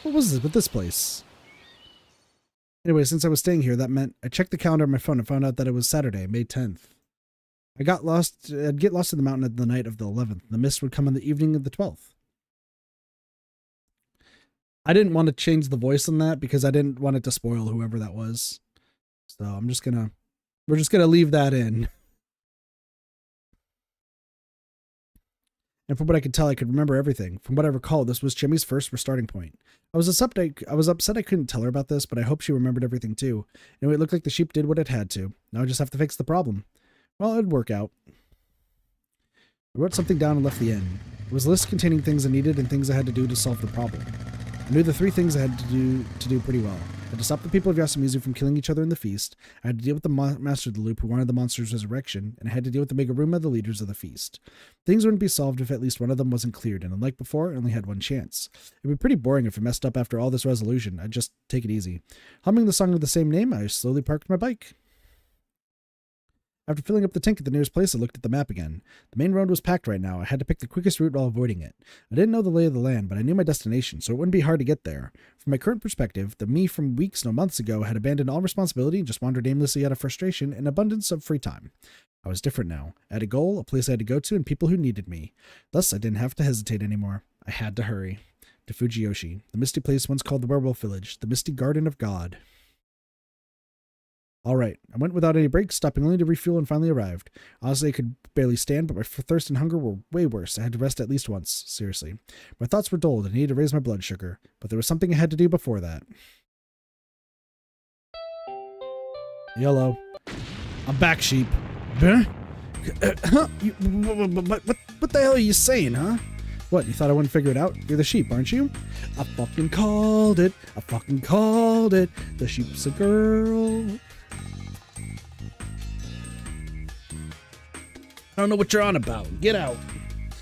What was this with this place? Anyway, since I was staying here, that meant I checked the calendar on my phone and found out that it was Saturday, May 10th. I'd get lost in the mountain at the night of the 11th. The mist would come on the evening of the 12th. I didn't want to change the voice on that because I didn't want it to spoil whoever that was. So we're just gonna leave that in. And from what I could tell, I could remember everything. From what I recall, this was Chimmy's first starting point. I was upset I couldn't tell her about this, but I hope she remembered everything too. Anyway, it looked like the sheep did what it had to. Now I just have to fix the problem. Well, it'd work out. I wrote something down and left the inn. It was a list containing things I needed and things I had to do to solve the problem. I knew the 3 things I had to do pretty well. I had to stop the people of Yasumizu from killing each other in the feast. I had to deal with the master of the loop who wanted the monster's resurrection, and I had to deal with the Meguruma, the leaders of the feast. Things wouldn't be solved if at least one of them wasn't cleared, and unlike before, I only had one chance. It'd be pretty boring if I messed up after all this resolution. I'd just take it easy. Humming the song of the same name, I slowly parked my bike. After filling up the tank at the nearest place, I looked at the map again. The main road was packed right now. I had to pick the quickest route while avoiding it. I didn't know the lay of the land, but I knew my destination, so it wouldn't be hard to get there. From my current perspective, the me from weeks, no months ago, had abandoned all responsibility and just wandered aimlessly out of frustration and abundance of free time. I was different now. I had a goal, a place I had to go to, and people who needed me. Thus, I didn't have to hesitate anymore. I had to hurry. To Fujiyoshi, the misty place once called the Werewolf Village, the misty garden of God. All right, I went without any breaks, stopping only to refuel and finally arrived. Honestly, I could barely stand, but my thirst and hunger were way worse. I had to rest at least once, seriously. My thoughts were dulled, and I needed to raise my blood sugar, but there was something I had to do before that. YOLO. I'm back, sheep. Huh? What the hell are you saying, huh? What, you thought I wouldn't figure it out? You're the sheep, aren't you? I fucking called it. I fucking called it. The sheep's a girl. I don't know what you're on about. Get out.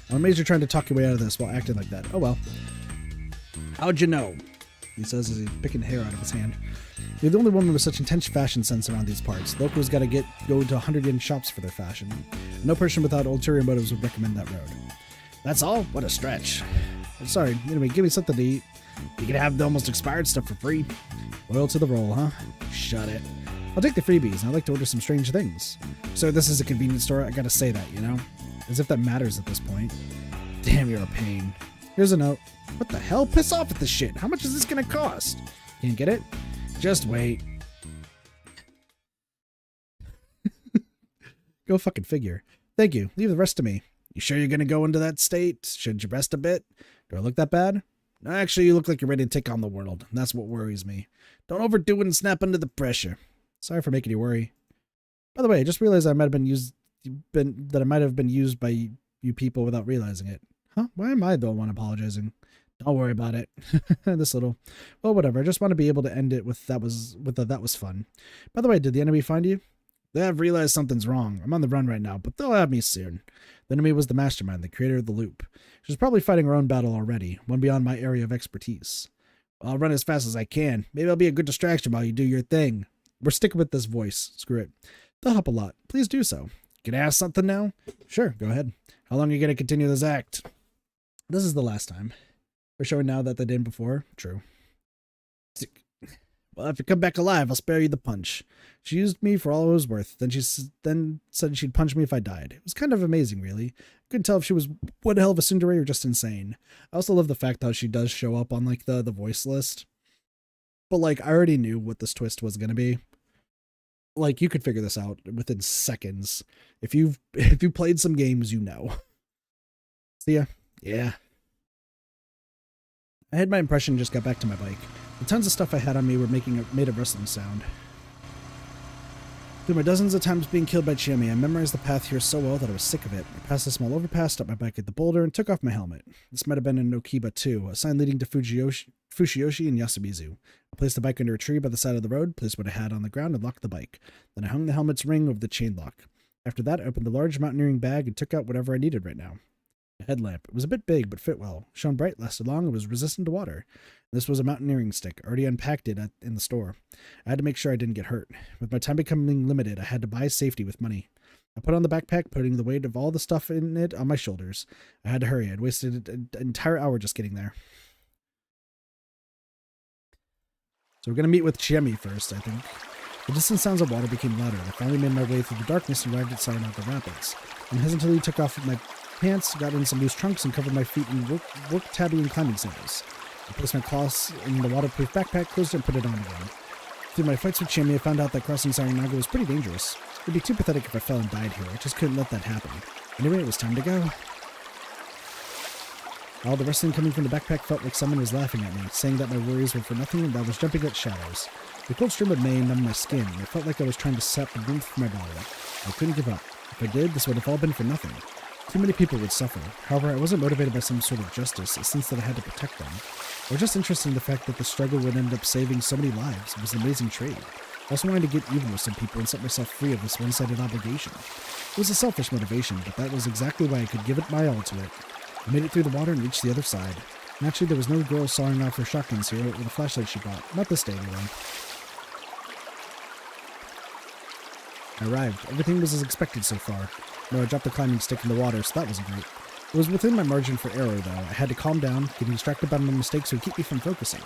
I'm amazed you're trying to talk your way out of this while acting like that. Oh well. How'd you know? He says as he's picking hair out of his hand. You're the only woman with such intense fashion sense around these parts. Locals gotta go to 100 yen shops for their fashion. No person without ulterior motives would recommend that road. That's all? What a stretch. Sorry, anyway, give me something to eat. You can have the almost expired stuff for free. Loyal to the roll, huh? Shut it. I'll take the freebies, and I'd like to order some strange things. So this is a convenience store, I gotta say that, you know? As if that matters at this point. Damn, you're a pain. Here's a note. What the hell? Piss off at this shit. How much is this gonna cost? Can't get it? Just wait. Go fucking figure. Thank you. Leave the rest to me. You sure you're gonna go into that state? Shouldn't you rest a bit? Do I look that bad? No, actually, you look like you're ready to take on the world. That's what worries me. Don't overdo it and snap under the pressure. Sorry for making you worry. By the way, I just realized I might have been used by you people without realizing it. Huh? Why am I the one apologizing? Don't worry about it. This little... Well, whatever. I just want to be able to end it with that was fun. By the way, did the enemy find you? They have realized something's wrong. I'm on the run right now, but they'll have me soon. The enemy was the mastermind, the creator of the loop. She's probably fighting her own battle already, one beyond my area of expertise. I'll run as fast as I can. Maybe I'll be a good distraction while you do your thing. We're sticking with this voice. Screw it. They'll help a lot. Please do so. Can I ask something now? Sure, go ahead. How long are you going to continue this act? This is the last time. We're showing now that they did before. True. Well, if you come back alive, I'll spare you the punch. She used me for all it was worth. Then said she'd punch me if I died. It was kind of amazing, really. I couldn't tell if she was one hell of a tsundere or just insane. I also love the fact that she does show up on like the voice list. But like I already knew what this twist was gonna be. Like you could figure this out within seconds. If you played some games, you know. See ya. Yeah. I had my impression and just got back to my bike. The tons of stuff I had on me were made a rustling sound. Through my dozens of times being killed by Chiyomi, I memorized the path here so well that I was sick of it. I passed a small overpass, stopped my bike at the boulder, and took off my helmet. This might have been in Nokiba too, a sign leading to Fujiyoshi and Yasumizu. I placed the bike under a tree by the side of the road, placed what I had on the ground, and locked the bike. Then I hung the helmet's ring over the chain lock. After that, I opened the large mountaineering bag and took out whatever I needed right now. A headlamp. It was a bit big, but fit well. Shone bright, lasted long, and was resistant to water. This was a mountaineering stick, already unpacked it in the store. I had to make sure I didn't get hurt. With my time becoming limited, I had to buy safety with money. I put on the backpack, putting the weight of all the stuff in it on my shoulders. I had to hurry. I'd wasted an entire hour just getting there. So we're going to meet with Chiemi first, I think. The distant sounds of water became louder, and I finally made my way through the darkness and arrived at Saranaga Rapids. I hesitantly took off my pants, got in some loose trunks, and covered my feet in work tabby and climbing sandals. I placed my cloths in the waterproof backpack, closed it, and put it on again. Through my fights with Chiemi, I found out that crossing Saranaga was pretty dangerous. It would be too pathetic if I fell and died here. I just couldn't let that happen. Anyway, it was time to go. All the wrestling coming from the backpack felt like someone was laughing at me, saying that my worries were for nothing and I was jumping at shadows. The cold stream of May numbed my skin, and it felt like I was trying to sap the warmth from my body. I couldn't give up. If I did, this would have all been for nothing. Too many people would suffer. However, I wasn't motivated by some sort of justice, since that I had to protect them. Or just interested in the fact that the struggle would end up saving so many lives. It was an amazing trade. I also wanted to get even with some people and set myself free of this one-sided obligation. It was a selfish motivation, but that was exactly why I could give it my all to it. I made it through the water and reached the other side. Naturally, there was no girl sawing off her shotguns here with a flashlight she bought. Not this day, anyway. I arrived. Everything was as expected so far. No, I dropped the climbing stick in the water, so that wasn't great. It was within my margin for error, though. I had to calm down. Getting distracted by my mistakes would keep me from focusing.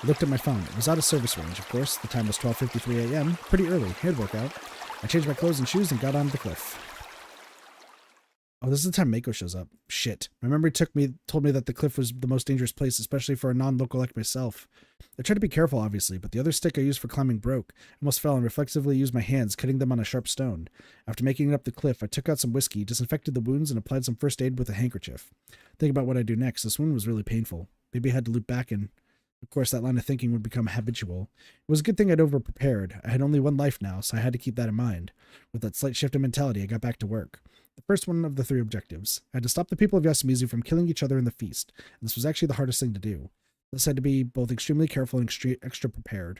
I looked at my phone. It was out of service range, of course. The time was 12:53 a.m. Pretty early. Head workout. I changed my clothes and shoes and got onto the cliff. Oh, this is the time Mako shows up. Shit. My memory told me that the cliff was the most dangerous place, especially for a non-local like myself. I tried to be careful, obviously, but the other stick I used for climbing broke. I almost fell and reflexively used my hands, cutting them on a sharp stone. After making it up the cliff, I took out some whiskey, disinfected the wounds, and applied some first aid with a handkerchief. Thinking about what I'd do next, this wound was really painful. Maybe I had to loop back and... Of course, that line of thinking would become habitual. It was a good thing I'd over-prepared. I had only one life now, so I had to keep that in mind. With that slight shift in mentality, I got back to work. The first one of the 3 objectives. I had to stop the people of Yasumizu from killing each other in the feast, and this was actually the hardest thing to do. This had to be both extremely careful and extra prepared.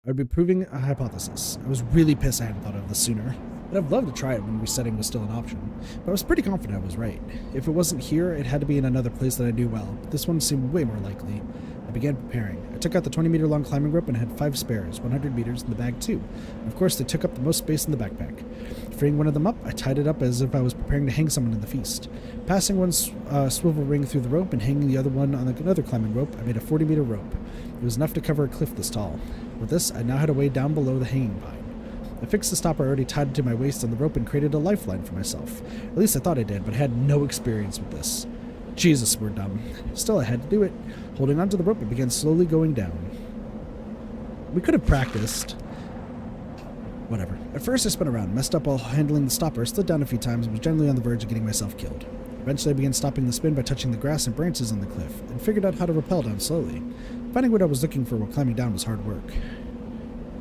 I would be proving a hypothesis. I was really pissed I hadn't thought of this sooner. I'd have loved to try it when resetting was still an option, but I was pretty confident I was right. If it wasn't here, it had to be in another place that I knew well, but this one seemed way more likely. I began preparing. I took out the 20-meter-long climbing rope and had 5 spares, 100 meters in the bag too. And of course, they took up the most space in the backpack. Freeing one of them up, I tied it up as if I was preparing to hang someone in the feast. Passing one swivel ring through the rope and hanging the other one on another climbing rope, I made a 40-meter rope. It was enough to cover a cliff this tall. With this, I now had a way down below the hanging pine. I fixed the stopper already tied to my waist on the rope and created a lifeline for myself. At least I thought I did, but I had no experience with this. Jesus, we're dumb. Still, I had to do it. Holding onto the rope, I began slowly going down. We could have practiced. Whatever. At first, I spun around, messed up while handling the stopper, slid down a few times, and was generally on the verge of getting myself killed. Eventually, I began stopping the spin by touching the grass and branches on the cliff, and figured out how to rappel down slowly. Finding what I was looking for while climbing down was hard work.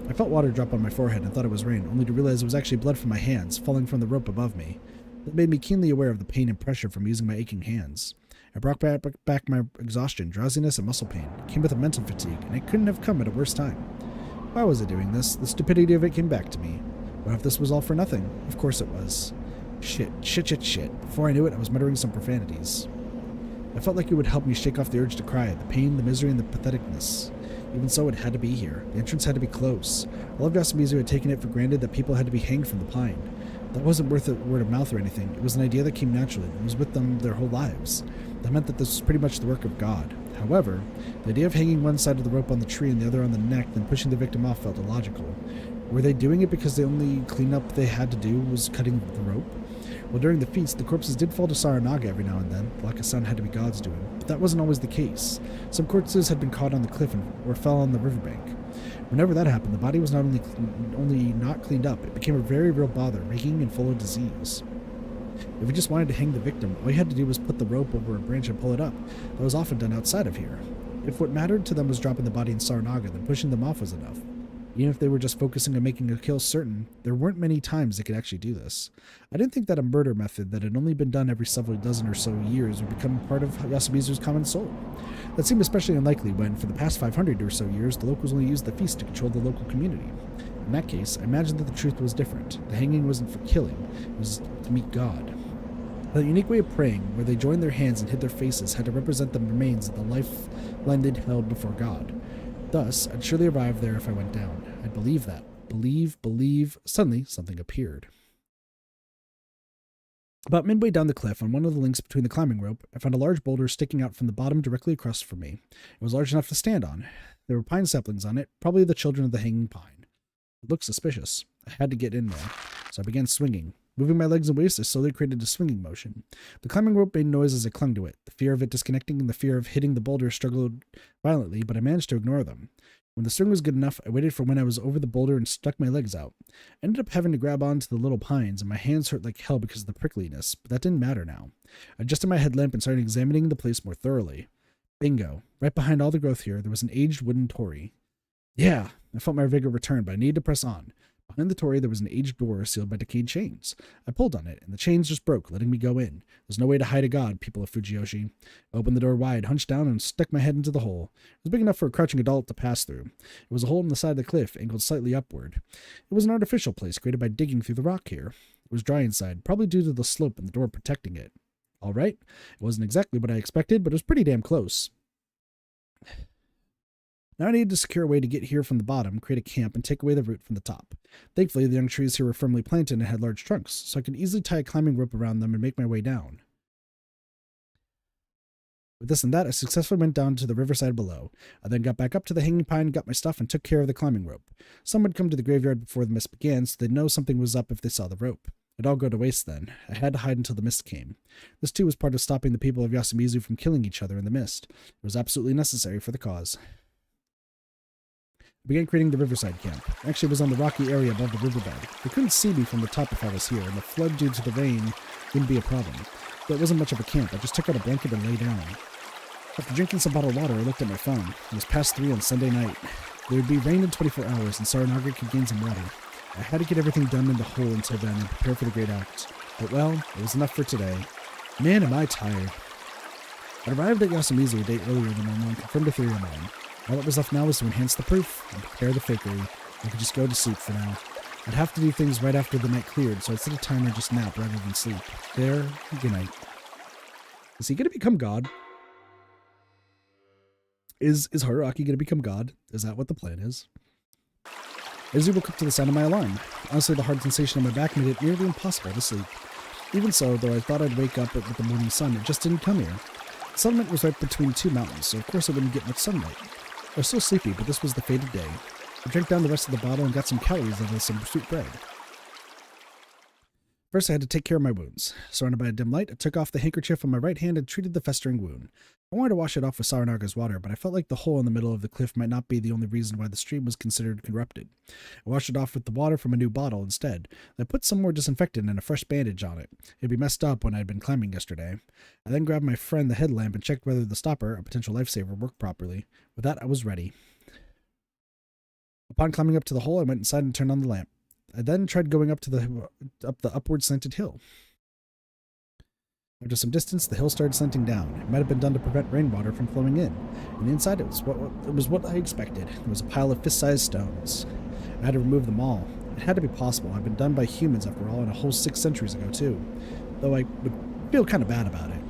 I felt water drop on my forehead and thought it was rain, only to realize it was actually blood from my hands, falling from the rope above me. That made me keenly aware of the pain and pressure from using my aching hands. I brought back my exhaustion, drowsiness, and muscle pain. It came with a mental fatigue, and it couldn't have come at a worse time. Why was I doing this? The stupidity of it came back to me. What if this was all for nothing? Of course it was. Shit. Before I knew it, I was muttering some profanities. I felt like it would help me shake off the urge to cry, the pain, the misery, and the patheticness. Even so, it had to be here. The entrance had to be close. All of Yasumizu had taken it for granted that people had to be hanged from the pine. That wasn't worth it word of mouth or anything. It was an idea that came naturally and was with them their whole lives. That meant that this was pretty much the work of God. However, the idea of hanging one side of the rope on the tree and the other on the neck, then pushing the victim off felt illogical. Were they doing it because the only cleanup they had to do was cutting the rope? Well, during the feast, the corpses did fall to Saranaga every now and then. The Laka-san had to be God's doing. But that wasn't always the case. Some corpses had been caught on the cliff or fell on the riverbank. Whenever that happened, the body was not only not cleaned up, it became a very real bother, reeking and full of disease. If you just wanted to hang the victim, all you had to do was put the rope over a branch and pull it up. That was often done outside of here. If what mattered to them was dropping the body in Saranaga, then pushing them off was enough. Even if they were just focusing on making a kill certain, there weren't many times they could actually do this. I didn't think that a murder method that had only been done every several dozen or so years would become part of Yasumizu's common soul. That seemed especially unlikely when, for the past 500 or so years, the locals only used the feast to control the local community. In that case, I imagined that the truth was different. The hanging wasn't for killing, it was to meet God. The unique way of praying, where they joined their hands and hid their faces, had to represent the remains of the life blended held before God. Thus, I'd surely arrive there if I went down. I'd believe that. Believe. Suddenly, something appeared. About midway down the cliff, on one of the links between the climbing rope, I found a large boulder sticking out from the bottom directly across from me. It was large enough to stand on. There were pine saplings on it, probably the children of the hanging pine. It looked suspicious. I had to get in there, so I began swinging. Moving my legs and waist, I slowly created a swinging motion. The climbing rope made noise as I clung to it. The fear of it disconnecting and the fear of hitting the boulder struggled violently, but I managed to ignore them. When the string was good enough, I waited for when I was over the boulder and stuck my legs out. I ended up having to grab onto the little pines, and my hands hurt like hell because of the prickliness, but that didn't matter now. I adjusted my headlamp and started examining the place more thoroughly. Bingo. Right behind all the growth here, there was an aged wooden torii. Yeah, I felt my vigor return, but I needed to press on. Behind the torii, there was an aged door sealed by decayed chains. I pulled on it, and the chains just broke, letting me go in. There's no way to hide a god, people of Fujiyoshi. I opened the door wide, hunched down, and stuck my head into the hole. It was big enough for a crouching adult to pass through. It was a hole in the side of the cliff, angled slightly upward. It was an artificial place created by digging through the rock here. It was dry inside, probably due to the slope and the door protecting it. All right. It wasn't exactly what I expected, but it was pretty damn close. Now I needed to secure a way to get here from the bottom, create a camp, and take away the root from the top. Thankfully, the young trees here were firmly planted and had large trunks, so I could easily tie a climbing rope around them and make my way down. With this and that, I successfully went down to the riverside below. I then got back up to the hanging pine, got my stuff, and took care of the climbing rope. Some would come to the graveyard before the mist began, so they'd know something was up if they saw the rope. It'd all go to waste then. I had to hide until the mist came. This too was part of stopping the people of Yasumizu from killing each other in the mist. It was absolutely necessary for the cause. I began creating the riverside camp. Actually, it was on the rocky area above the riverbed. They couldn't see me from the top if I was here, and the flood due to the rain wouldn't be a problem. But it wasn't much of a camp. I just took out a blanket and lay down. After drinking some bottled water, I looked at my phone. It was past 3 on Sunday night. There would be rain in 24 hours, and Saranaga could gain some water. I had to get everything done in the hole until then and prepare for the great act. But well, it was enough for today. Man, am I tired. I arrived at Yasumizu a day earlier than normal and confirmed a theory of mine. All that was left now was to enhance the proof and prepare the fakery. I could just go to sleep for now. I'd have to do things right after the night cleared, so I'd set a timer and just nap rather than sleep. There, good night. Is he going to become God? Is Haruaki going to become God? Is that what the plan is? I usually woke up to the sound of my alarm. Honestly, the hard sensation on my back made it nearly impossible to sleep. Even so, though I thought I'd wake up with the morning sun, it just didn't come here. The settlement was right between 2 mountains, so of course I wouldn't get much sunlight. I was still sleepy, but this was the fated day. I drank down the rest of the bottle and got some calories out of some sweet bread. First, I had to take care of my wounds. Surrounded by a dim light, I took off the handkerchief on my right hand and treated the festering wound. I wanted to wash it off with Saranaga's water, but I felt like the hole in the middle of the cliff might not be the only reason why the stream was considered corrupted. I washed it off with the water from a new bottle instead. I put some more disinfectant and a fresh bandage on it. It'd be messed up when I'd been climbing yesterday. I then grabbed my friend the headlamp and checked whether the stopper, a potential lifesaver, worked properly. With that, I was ready. Upon climbing up to the hole, I went inside and turned on the lamp. I then tried going up the upward slanted hill. After some distance, the hill started slanting down. It might have been done to prevent rainwater from flowing in. On the inside, it was what I expected. There was a pile of fist-sized stones. I had to remove them all. It had to be possible. I'd been done by humans, after all, and a whole 6 centuries ago, too. Though I would feel kind of bad about it.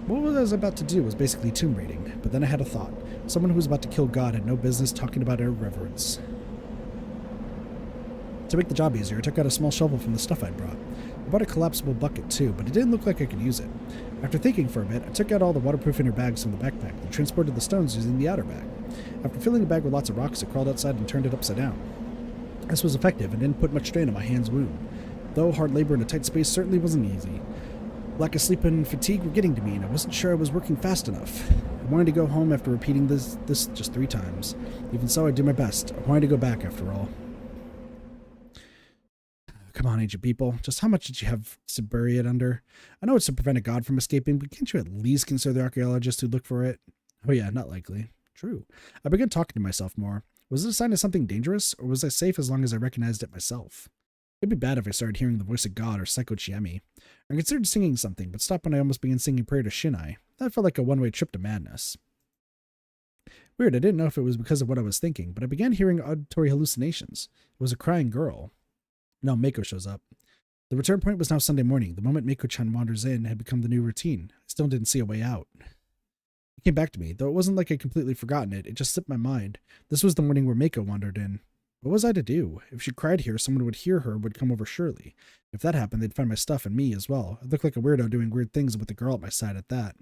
What I was about to do was basically tomb raiding, but then I had a thought. Someone who was about to kill God had no business talking about irreverence. To make the job easier, I took out a small shovel from the stuff I'd brought. I bought a collapsible bucket too, but it didn't look like I could use it. After thinking for a bit, I took out all the waterproof inner bags from the backpack and transported the stones using the outer bag. After filling the bag with lots of rocks, I crawled outside and turned it upside down. This was effective and didn't put much strain on my hand's wound, though hard labor in a tight space certainly wasn't easy. Lack of sleep and fatigue were getting to me, and I wasn't sure I was working fast enough. I wanted to go home after repeating this just 3 times. Even so, I did my best. I wanted to go back after all. Come on, ancient people. Just how much did you have to bury it under? I know it's to prevent a god from escaping, but can't you at least consider the archaeologists who'd look for it? Oh yeah, not likely. True. I began talking to myself more. Was it a sign of something dangerous, or was I safe as long as I recognized it myself? It'd be bad if I started hearing the voice of God or Psycho Chiemi. I considered singing something, but stopped when I almost began singing prayer to Shinai. That felt like a one-way trip to madness. Weird, I didn't know if it was because of what I was thinking, but I began hearing auditory hallucinations. It was a crying girl. Now Mako shows up. The return point was now Sunday morning. The moment Mako-chan wanders in had become the new routine. I still didn't see a way out. It came back to me, though it wasn't like I'd completely forgotten it. It just slipped my mind. This was the morning where Mako wandered in. What was I to do? If she cried here, someone would hear her, would come over surely. If that happened, they'd find my stuff and me as well. I'd look like a weirdo doing weird things with a girl at my side at that.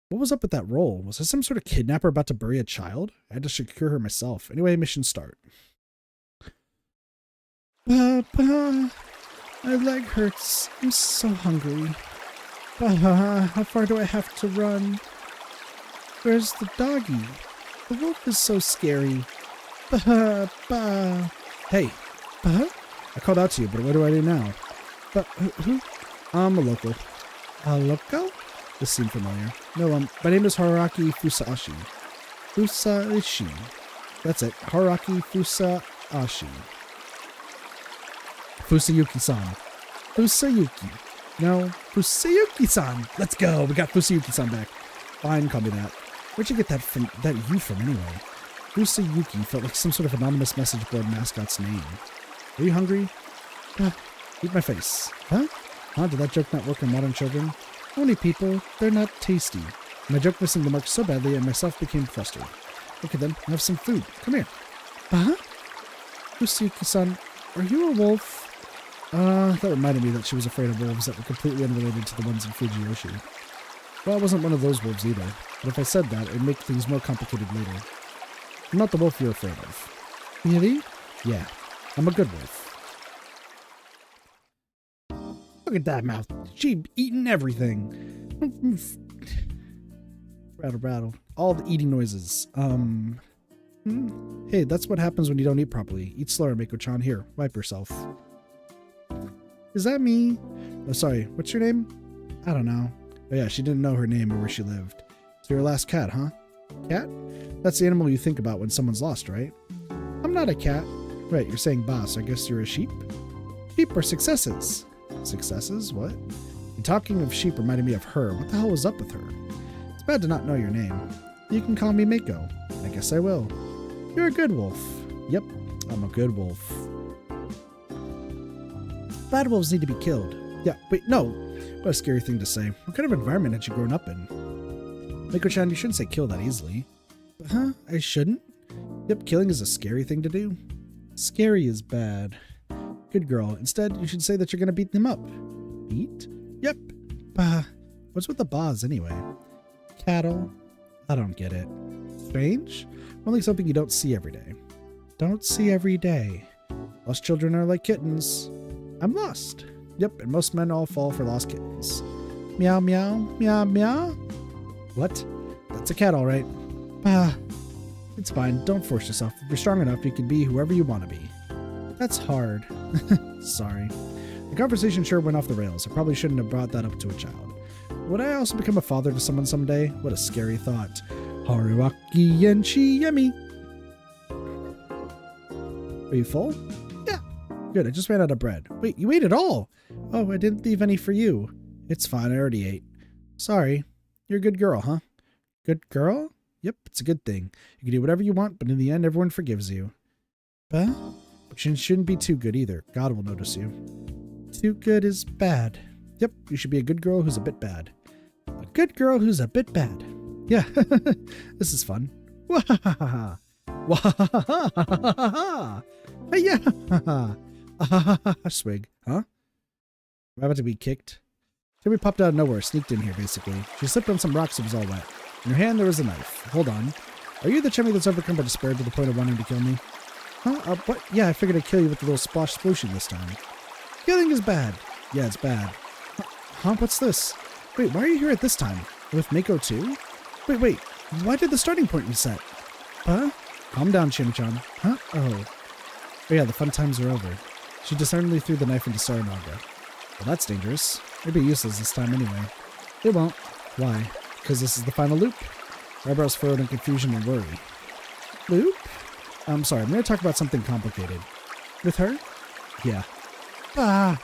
What was up with that role? Was I some sort of kidnapper about to bury a child? I had to secure her myself. Anyway, mission start. Papa, my leg hurts. I'm so hungry. Papa, how far do I have to run? Where's the doggy? The wolf is so scary. Papa. Hey, Papa? I called out to you, but what do I do now? But who? I'm a local. A local? This seemed familiar. No, my name is Haraki Fusashi. Fusashi. That's it. Haraki Fusashi. Fusayuki-san. Fusayuki. No, Fusayuki-san. Let's go. We got Fusayuki-san back. Fine, call me that. Where'd you get that you from anyway? Fusayuki felt like some sort of anonymous message board mascot's name. Are you hungry? Eat my face. Huh? Did that joke not work on modern children? Only people, they're not tasty. My joke missing the mark so badly I myself became flustered. Okay then, have some food. Come here. Fusayuki-san, are you a wolf? That reminded me that she was afraid of wolves that were completely unrelated to the ones in Fujiyoshi. Well, I wasn't one of those wolves either, but if I said that, it'd make things more complicated later. I'm not the wolf you're afraid of. Really? Yeah, I'm a good wolf. Look at that mouth. She eating everything. Rattle, rattle. All the eating noises. Hey, that's what happens when you don't eat properly. Eat slower, Mako-chan. Here, wipe yourself. Is that me? Oh, sorry. What's your name? I don't know. Oh yeah, she didn't know her name or where she lived. So your last cat, huh? Cat? That's the animal you think about when someone's lost, right? I'm not a cat. Right, you're saying boss. I guess you're a sheep? Sheep are successes. Successes? What? And talking of sheep reminded me of her. What the hell was up with her? It's bad to not know your name. You can call me Mako. I guess I will. You're a good wolf. Yep, I'm a good wolf. Bad wolves need to be killed. Yeah, wait, no. What a scary thing to say. What kind of environment had you grown up in? Mako-chan, you shouldn't say kill that easily. Huh? I shouldn't? Yep, killing is a scary thing to do. Scary is bad. Good girl. Instead, you should say that you're gonna beat them up. Beat? Yep. Bah. What's with the bahs anyway? Cattle? I don't get it. Strange? Only something you don't see every day. Don't see every day. Lost children are like kittens. I'm lost. Yep, and most men all fall for lost kittens. Meow, meow, meow, meow. What? That's a cat, all right. Bah. It's fine. Don't force yourself. If you're strong enough, you can be whoever you want to be. That's hard. Sorry. The conversation sure went off the rails. I probably shouldn't have brought that up to a child. Would I also become a father to someone someday? What a scary thought. Haruaki Yenshi Yemi. Are you full? Yeah. Good, I just ran out of bread. Wait, you ate it all? Oh, I didn't leave any for you. It's fine, I already ate. Sorry. You're a good girl, huh? Good girl? Yep, it's a good thing. You can do whatever you want, but in the end, everyone forgives you. But you shouldn't be too good either. God will notice you. Too good is bad. Yep, you should be a good girl who's a bit bad. A good girl who's a bit bad. Yeah, this is fun. Wahahaha. Wahahaha. Hiya. Swig, huh? Am I about to be kicked? Timmy popped out of nowhere, sneaked in here, basically. She slipped on some rocks, it was all wet. In her hand, there was a knife. Hold on. Are you the chummy that's overcome by despair to the point of wanting to kill me? Huh? What? Yeah, I figured I'd kill you with the little splosh splooshing this time. Killing is bad. Yeah, it's bad. Huh? What's this? Wait, why are you here at this time? With Mako too? Wait. Why did the starting point reset? Huh? Calm down, Chimichan. Huh? Oh yeah, the fun times are over. She discernibly threw the knife into Saranaga. Well, that's dangerous. It'll be useless this time anyway. It won't. Why? Because this is the final loop. Eyebrows furrowed in confusion and worry. Loop? I'm sorry, I'm going to talk about something complicated. With her? Yeah. Why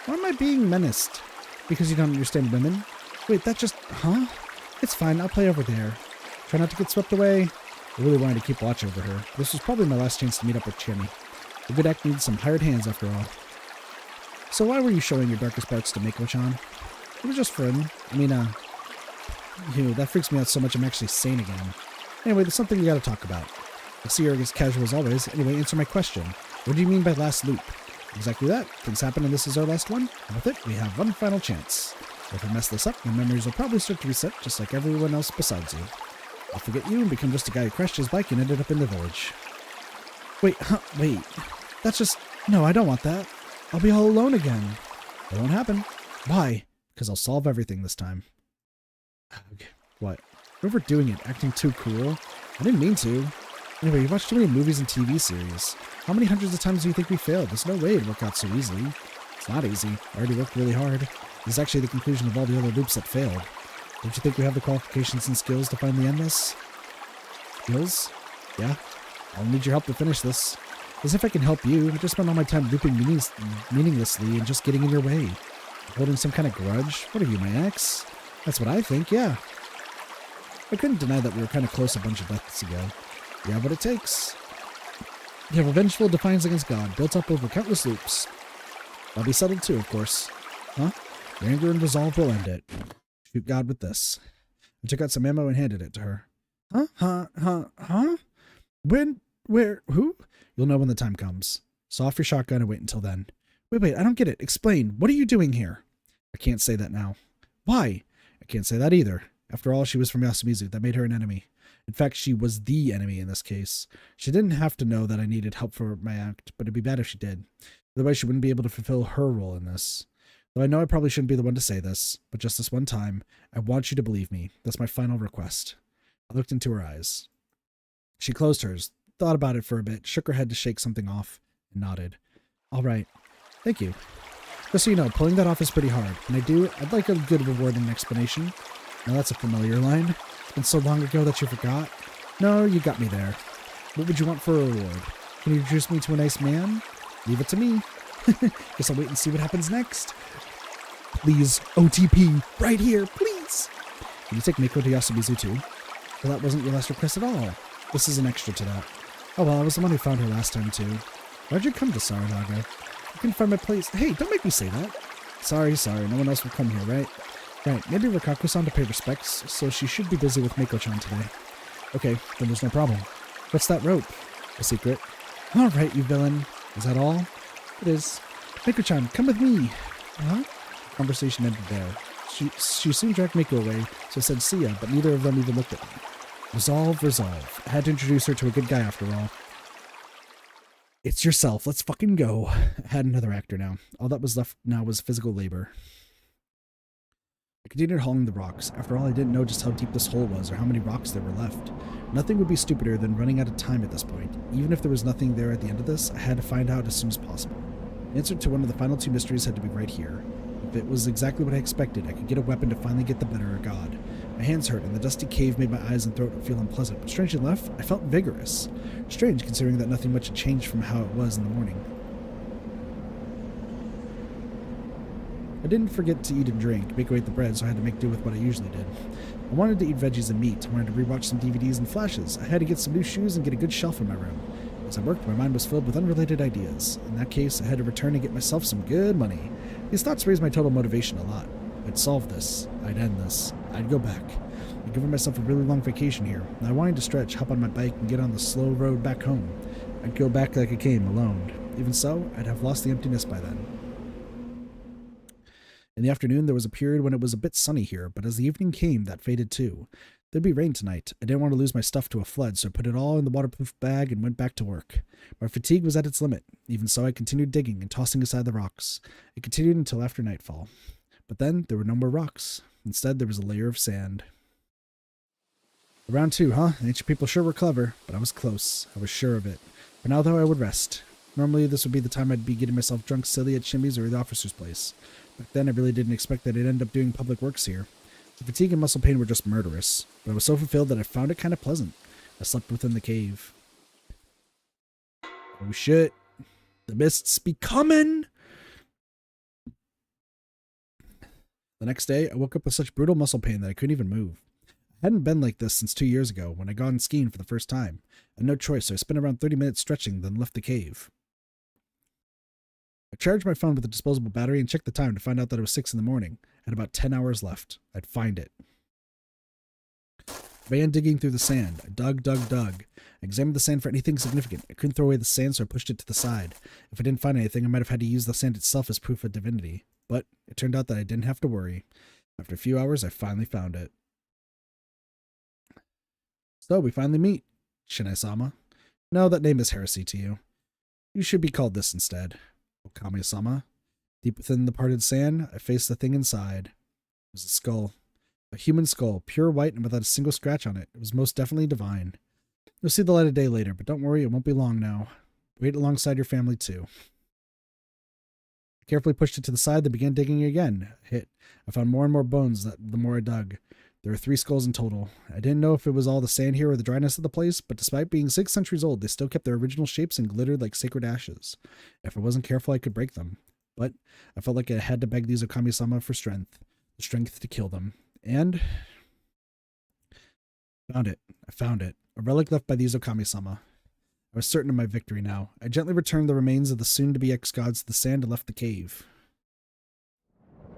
am I being menaced? Because you don't understand women? Wait, that just... Huh? It's fine, I'll play over there. Try not to get swept away. I really wanted to keep watch over her. This was probably my last chance to meet up with Chimmy. A good act needs some hired hands after all. So why were you showing your darkest parts to Mako-chan? It was just fun. I mean, that freaks me out so much I'm actually sane again. Anyway, there's something you gotta talk about. I see you're as casual as always. Anyway, answer my question. What do you mean by last loop? Exactly that. Things happen and this is our last one. And with it, we have one final chance. If we mess this up, your memories will probably start to reset just like everyone else besides you. I'll forget you and become just a guy who crashed his bike and ended up in the village. Wait. That's just... No, I don't want that. I'll be all alone again. It won't happen. Why? Because I'll solve everything this time. Okay. What? You're overdoing it, acting too cool. I didn't mean to. Anyway, you've watched too many movies and TV series. How many hundreds of times do you think we failed? There's no way it'd work out so easily. It's not easy. I already worked really hard. This is actually the conclusion of all the other loops that failed. Don't you think we have the qualifications and skills to finally end this? Skills? Yeah. I'll need your help to finish this. As if I can help you. I just spent all my time looping meaninglessly and just getting in your way. Holding some kind of grudge? What are you, my ex? That's what I think, yeah. I couldn't deny that we were kind of close a bunch of deaths ago. You have what it takes. You have a vengeful defiance against God, built up over countless loops. I'll be settled too, of course. Huh? Your anger and resolve will end it. Shoot God with this. I took out some ammo and handed it to her. Huh? When? Where? Who? You'll know when the time comes. Saw off your shotgun and wait until then. Wait, I don't get it. Explain. What are you doing here? I can't say that now. Why? I can't say that either. After all, she was from Yasumizu. That made her an enemy. In fact, she was the enemy in this case. She didn't have to know that I needed help for my act, but it'd be bad if she did. Otherwise, she wouldn't be able to fulfill her role in this. Though I know I probably shouldn't be the one to say this, but just this one time, I want you to believe me. That's my final request. I looked into her eyes. She closed hers, thought about it for a bit, shook her head to shake something off, and nodded. All right. Thank you. Just so you know, pulling that off is pretty hard. When I do, I'd like a good reward and explanation. Now that's a familiar line. It's been so long ago that you forgot. No, you got me there. What would you want for a reward? Can you introduce me to a nice man? Leave it to me. Guess I'll wait and see what happens next. Please, OTP, right here, please. Can you take Miko to Yasumizu too? Well, that wasn't your last request at all. This is an extra to that. Oh well, I was the one who found her last time too. Why'd you come to Saranaga? I couldn't find my place. Hey, don't make me say that. Sorry, no one else will come here, right? Right, maybe Rikaku-san to pay respects, so she should be busy with Mako-chan today. Okay, then there's no problem. What's that rope? A secret. All right, you villain. Is that all? It is. Mako-chan, come with me. Huh? Conversation ended there. She soon dragged Miko away, so I said see ya, but neither of them even looked at me. Resolve. I had to introduce her to a good guy after all. It's yourself. Let's fucking go. I had another actor now. All that was left now was physical labor. I continued hauling the rocks. After all, I didn't know just how deep this hole was or how many rocks there were left. Nothing would be stupider than running out of time at this point. Even if there was nothing there at the end of this, I had to find out as soon as possible. The answer to one of the final two mysteries had to be right here. If it was exactly what I expected, I could get a weapon to finally get the better of God. My hands hurt, and the dusty cave made my eyes and throat feel unpleasant, but strangely enough, I felt vigorous. Strange, considering that nothing much had changed from how it was in the morning. I didn't forget to eat and drink. Miko ate the bread, so I had to make do with what I usually did. I wanted to eat veggies and meat. I wanted to rewatch some DVDs and flashes. I had to get some new shoes and get a good shelf in my room. As I worked, my mind was filled with unrelated ideas. In that case, I had to return and get myself some good money. These thoughts raised my total motivation a lot. I'd solve this. I'd end this. I'd go back. I'd given myself a really long vacation here. And I wanted to stretch, hop on my bike, and get on the slow road back home. I'd go back like I came, alone. Even so, I'd have lost the emptiness by then. In the afternoon, there was a period when it was a bit sunny here, but as the evening came, that faded too. There'd be rain tonight. I didn't want to lose my stuff to a flood, so I put it all in the waterproof bag and went back to work. My fatigue was at its limit. Even so, I continued digging and tossing aside the rocks. It continued until after nightfall. But then, there were no more rocks. Instead, there was a layer of sand. Round two, huh? Ancient people sure were clever, but I was close. I was sure of it. For now, though, I would rest. Normally, this would be the time I'd be getting myself drunk silly at Shimmy's or the officer's place. Back then, I really didn't expect that I'd end up doing public works here. The fatigue and muscle pain were just murderous, but I was so fulfilled that I found it kind of pleasant. I slept within the cave. Oh shit. The mists be coming! The next day, I woke up with such brutal muscle pain that I couldn't even move. I hadn't been like this since 2 years ago, when I'd gone skiing for the first time. I had no choice, so I spent around 30 minutes stretching, then left the cave. I charged my phone with a disposable battery and checked the time to find out that it was 6 in the morning. I had about 10 hours left. I'd find it. I began digging through the sand. I dug. I examined the sand for anything significant. I couldn't throw away the sand, so I pushed it to the side. If I didn't find anything, I might have had to use the sand itself as proof of divinity. But it turned out that I didn't have to worry. After a few hours, I finally found it. So we finally meet, Shinai-sama. No, that name is heresy to you. You should be called this instead. Okami-sama. Deep within the parted sand, I faced the thing inside. It was a skull. A human skull, pure white and without a single scratch on it. It was most definitely divine. You'll see the light of day later, but don't worry, it won't be long now. Wait alongside your family, too. I carefully pushed it to the side, then began digging again. I found more and more bones the more I dug. There were 3 skulls in total. I didn't know if it was all the sand here or the dryness of the place, but despite being 6 centuries old, they still kept their original shapes and glittered like sacred ashes. If I wasn't careful, I could break them. But I felt like I had to beg these Okami-sama for strength. The strength to kill them. And found it. I found it. A relic left by these Okami-sama. I was certain of my victory now. I gently returned the remains of the soon-to-be ex-gods to the sand and left the cave.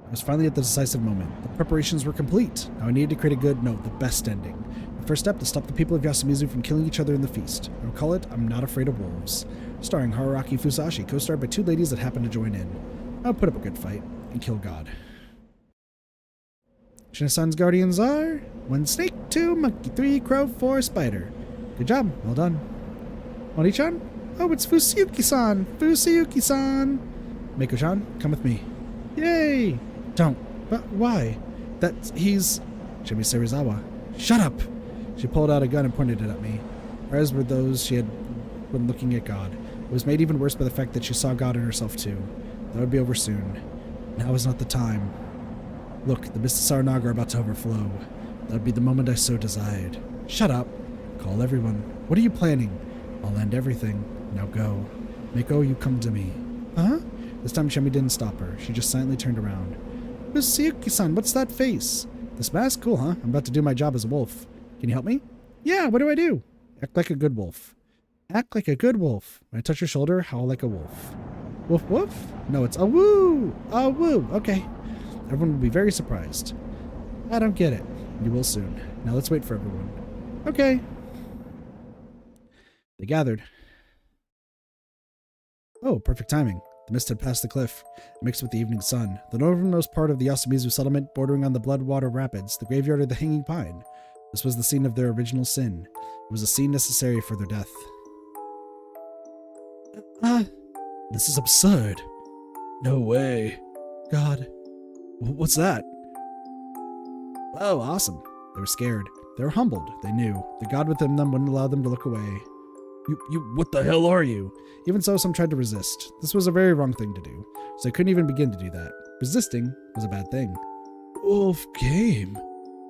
I was finally at the decisive moment. The preparations were complete. Now I needed to create a good, no, the best ending. The first step to stop the people of Yasumizu from killing each other in the feast. I will call it I'm Not Afraid of Wolves. Starring Haruaki Fusashi, co-starred by 2 ladies that happened to join in. I'll put up a good fight and kill God. Shinai-san's guardians are 1 snake, 2 monkey, 3 crow, 4 spider. Good job. Well done. Oni-chan? Oh, it's Fusayuki-san. Fusayuki-san. Mako-chan, come with me. Yay! Don't. But why? He's... Shimi Serizawa. Shut up! She pulled out a gun and pointed it at me. Her eyes were those she had when looking at God. It was made even worse by the fact that she saw God in herself too. That would be over soon. Now is not the time. Look, the mists of Saranaga are about to overflow. That would be the moment I so desired. Shut up. Call everyone. What are you planning? I'll end everything. Now go. Mako, you come to me. Huh? This time Shemi didn't stop her. She just silently turned around. Fusayuki-san, what's that face? This mask? Cool, huh? I'm about to do my job as a wolf. Can you help me? Yeah, what do I do? Act like a good wolf. Act like a good wolf. When I touch your shoulder, howl like a wolf. Woof woof? No, it's a woo! A woo! Okay. Everyone will be very surprised. I don't get it. You will soon. Now let's wait for everyone. Okay. They gathered. Oh, perfect timing. The mist had passed the cliff, mixed with the evening sun. The northernmost part of the Yasumizu settlement, bordering on the Bloodwater Rapids, the graveyard of the Hanging Pine. This was the scene of their original sin. It was a scene necessary for their death. This is absurd. No way. God. What's that? Oh, awesome. They were scared. They were humbled. They knew. The God within them wouldn't allow them to look away. What the hell are you? Even so, some tried to resist. This was a very wrong thing to do, so I couldn't even begin to do that. Resisting was a bad thing. Wolf game.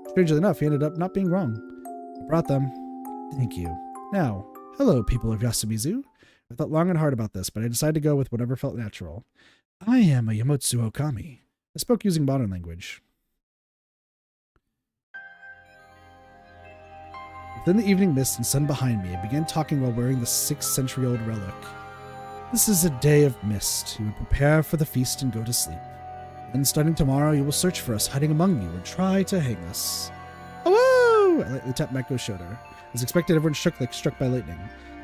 Strangely enough, he ended up not being wrong. I brought them. Thank you. Now, hello, people of Yasumizu. I thought long and hard about this, but I decided to go with whatever felt natural. I am a Yamotsu Okami. I spoke using modern language. Within the evening mist and sun behind me, I began talking while wearing the 6th-century-old relic. This is a day of mist. You would prepare for the feast and go to sleep. Then, starting tomorrow, you will search for us, hiding among you, and try to hang us. Oh! I lightly tapped Mako's shoulder. As expected, everyone shook like struck by lightning.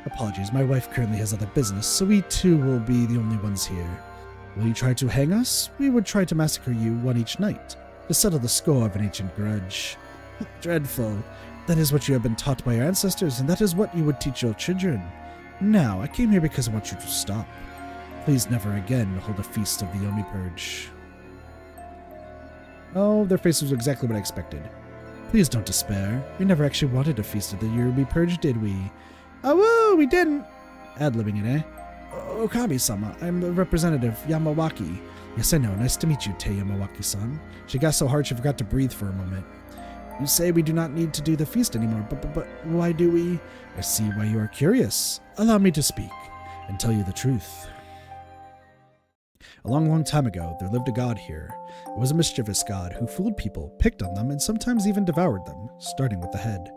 Apologies, my wife currently has other business, so we too will be the only ones here. Will you try to hang us? We would try to massacre you one each night, to settle the score of an ancient grudge. Dreadful. That is what you have been taught by your ancestors, and that is what you would teach your children. Now, I came here because I want you to stop. Please never again hold a feast of the Yomi Purge. Oh, their faces were exactly what I expected. Please don't despair. We never actually wanted a feast of the Yomi Purge, did we? Oh, woo, we didn't! Ad-libbing it, eh? Okami-sama, I'm the representative, Yamawaki. Yes, I know. Nice to meet you, Tei Yamawaki-san. She gasped so hard she forgot to breathe for a moment. You say we do not need to do the feast anymore, but why do we? I see why you are curious. Allow me to speak and tell you the truth. A long, long time ago, there lived a god here. It was a mischievous god who fooled people, picked on them, and sometimes even devoured them, starting with the head.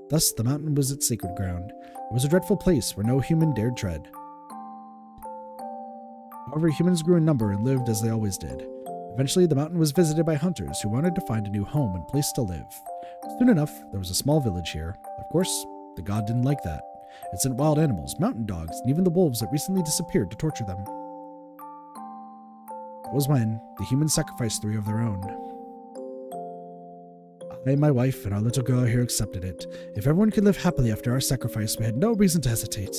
Thus, the mountain was its sacred ground. It was a dreadful place where no human dared tread. However, humans grew in number and lived as they always did. Eventually, the mountain was visited by hunters who wanted to find a new home and place to live. Soon enough, there was a small village here. Of course, the god didn't like that. It sent wild animals, mountain dogs, and even the wolves that recently disappeared to torture them. It was when the humans sacrificed 3 of their own. I, my wife, and our little girl here accepted it. If everyone could live happily after our sacrifice, we had no reason to hesitate.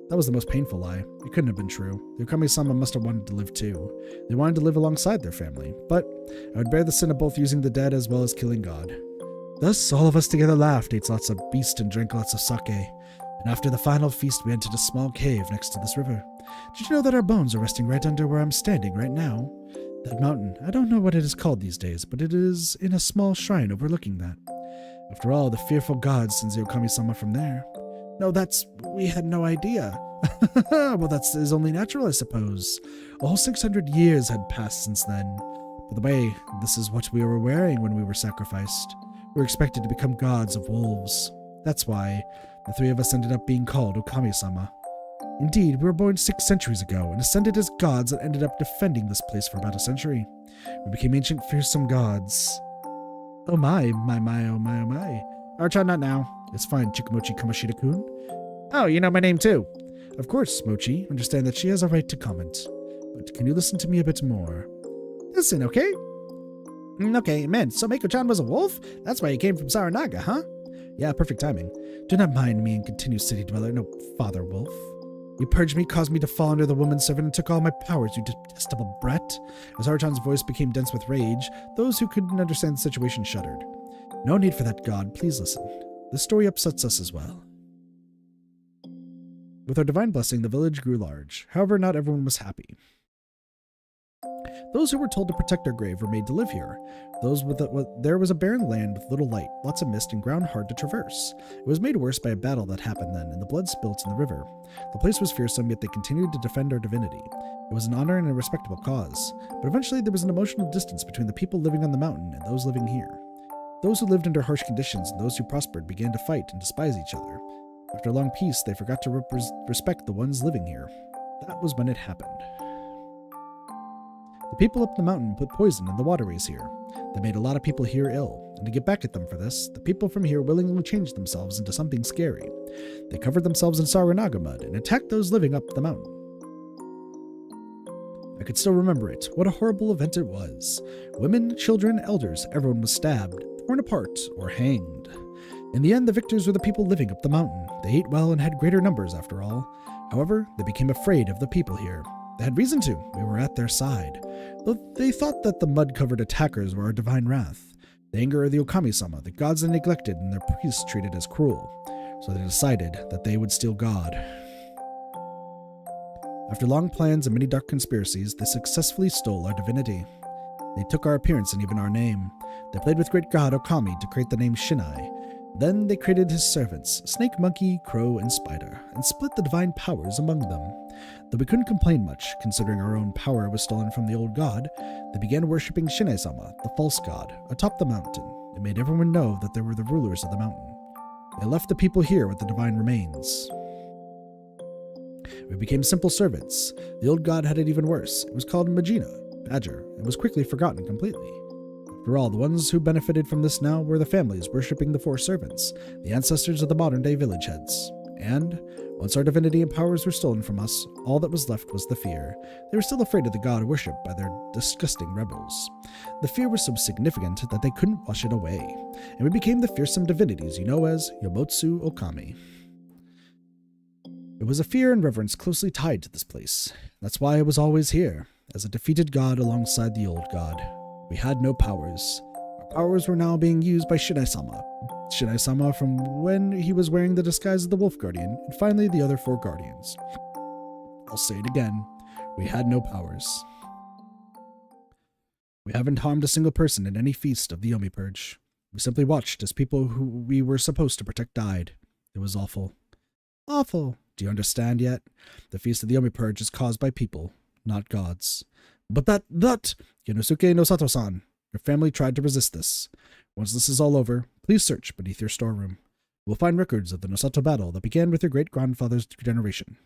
That was the most painful lie. It couldn't have been true. The Okami-sama must have wanted to live too. They wanted to live alongside their family, but I would bear the sin of both using the dead as well as killing God. Thus, all of us together laughed, ate lots of beast, and drank lots of sake. And after the final feast, we entered a small cave next to this river. Did you know that our bones are resting right under where I'm standing right now? That mountain, I don't know what it is called these days, but it is in a small shrine overlooking that. After all, the fearful god sends the Okami-sama from there. No, we had no idea. Well, that's is only natural, I suppose. A whole 600 years had passed since then. By the way, this is what we were wearing when we were sacrificed. We were expected to become gods of wolves. That's why the 3 of us ended up being called Okami-sama. Indeed, we were born 6 centuries ago and ascended as gods and ended up defending this place for about a century. We became ancient, fearsome gods. Oh my, my, my, oh my, oh my. Archa, not now. It's fine, Chikamochi Kamashita-kun. Oh, you know my name too. Of course, Mochi. Understand that she has a right to comment. But can you listen to me a bit more? Listen, okay? Okay, man, so Meiko-chan was a wolf? That's why he came from Saranaga, huh? Yeah, perfect timing. Do not mind me and continue, city dweller, no father wolf. You purged me, caused me to fall under the woman's servant, and took all my powers, you detestable brat. As Haruchan's voice became dense with rage, those who couldn't understand the situation shuddered. No need for that, God. Please listen. This story upsets us as well. With our divine blessing, the village grew large. However, not everyone was happy. Those who were told to protect our grave were made to live here. There was a barren land with little light, lots of mist, and ground hard to traverse. It was made worse by a battle that happened then, and the blood spilt in the river. The place was fearsome, yet they continued to defend our divinity. It was an honor and a respectable cause. But eventually there was an emotional distance between the people living on the mountain and those living here. Those who lived under harsh conditions and those who prospered began to fight and despise each other. After a long peace, they forgot to respect the ones living here. That was when it happened. The people up the mountain put poison in the waterways here. They made a lot of people here ill, and to get back at them for this, the people from here willingly changed themselves into something scary. They covered themselves in Saranaga mud and attacked those living up the mountain. I could still remember it. What a horrible event it was. Women, children, elders, everyone was stabbed, torn apart, or hanged. In the end, the victors were the people living up the mountain. They ate well and had greater numbers after all. However, they became afraid of the people here. They had reason to. We were at their side. Though they thought that the mud-covered attackers were our divine wrath. The anger of the Okami-sama, the gods they neglected and their priests treated as cruel. So they decided that they would steal God. After long plans and many dark conspiracies, they successfully stole our divinity. They took our appearance and even our name. They played with great god Okami to create the name Shinai. Then they created his servants, snake, monkey, crow, and spider, and split the divine powers among them. Though we couldn't complain much, considering our own power was stolen from the old god, they began worshipping Shinai-sama, the false god, atop the mountain. It made everyone know that they were the rulers of the mountain. They left the people here with the divine remains. We became simple servants. The old god had it even worse. It was called Magina, Badger, and was quickly forgotten completely. After all, the ones who benefited from this now were the families worshipping the 4 servants, the ancestors of the modern-day village heads. And, once our divinity and powers were stolen from us, all that was left was the fear. They were still afraid of the god worshipped by their disgusting rebels. The fear was so significant that they couldn't wash it away, and we became the fearsome divinities you know as Yomotsu Okami. It was a fear and reverence closely tied to this place. That's why I was always here, as a defeated god alongside the old god. We had no powers. Our powers were now being used by Shinai-sama. Shinai-sama from when he was wearing the disguise of the Wolf Guardian, and finally the other 4 guardians. I'll say it again. We had no powers. We haven't harmed a single person in any feast of the Yomi Purge. We simply watched as people who we were supposed to protect died. It was awful. Awful. Do you understand yet? The feast of the Yomi Purge is caused by people, not gods. But that, Yonosuke no Sato-san, your family tried to resist this. Once this is all over, please search beneath your storeroom. We'll find records of the Nosato battle that began with your great-grandfather's generation.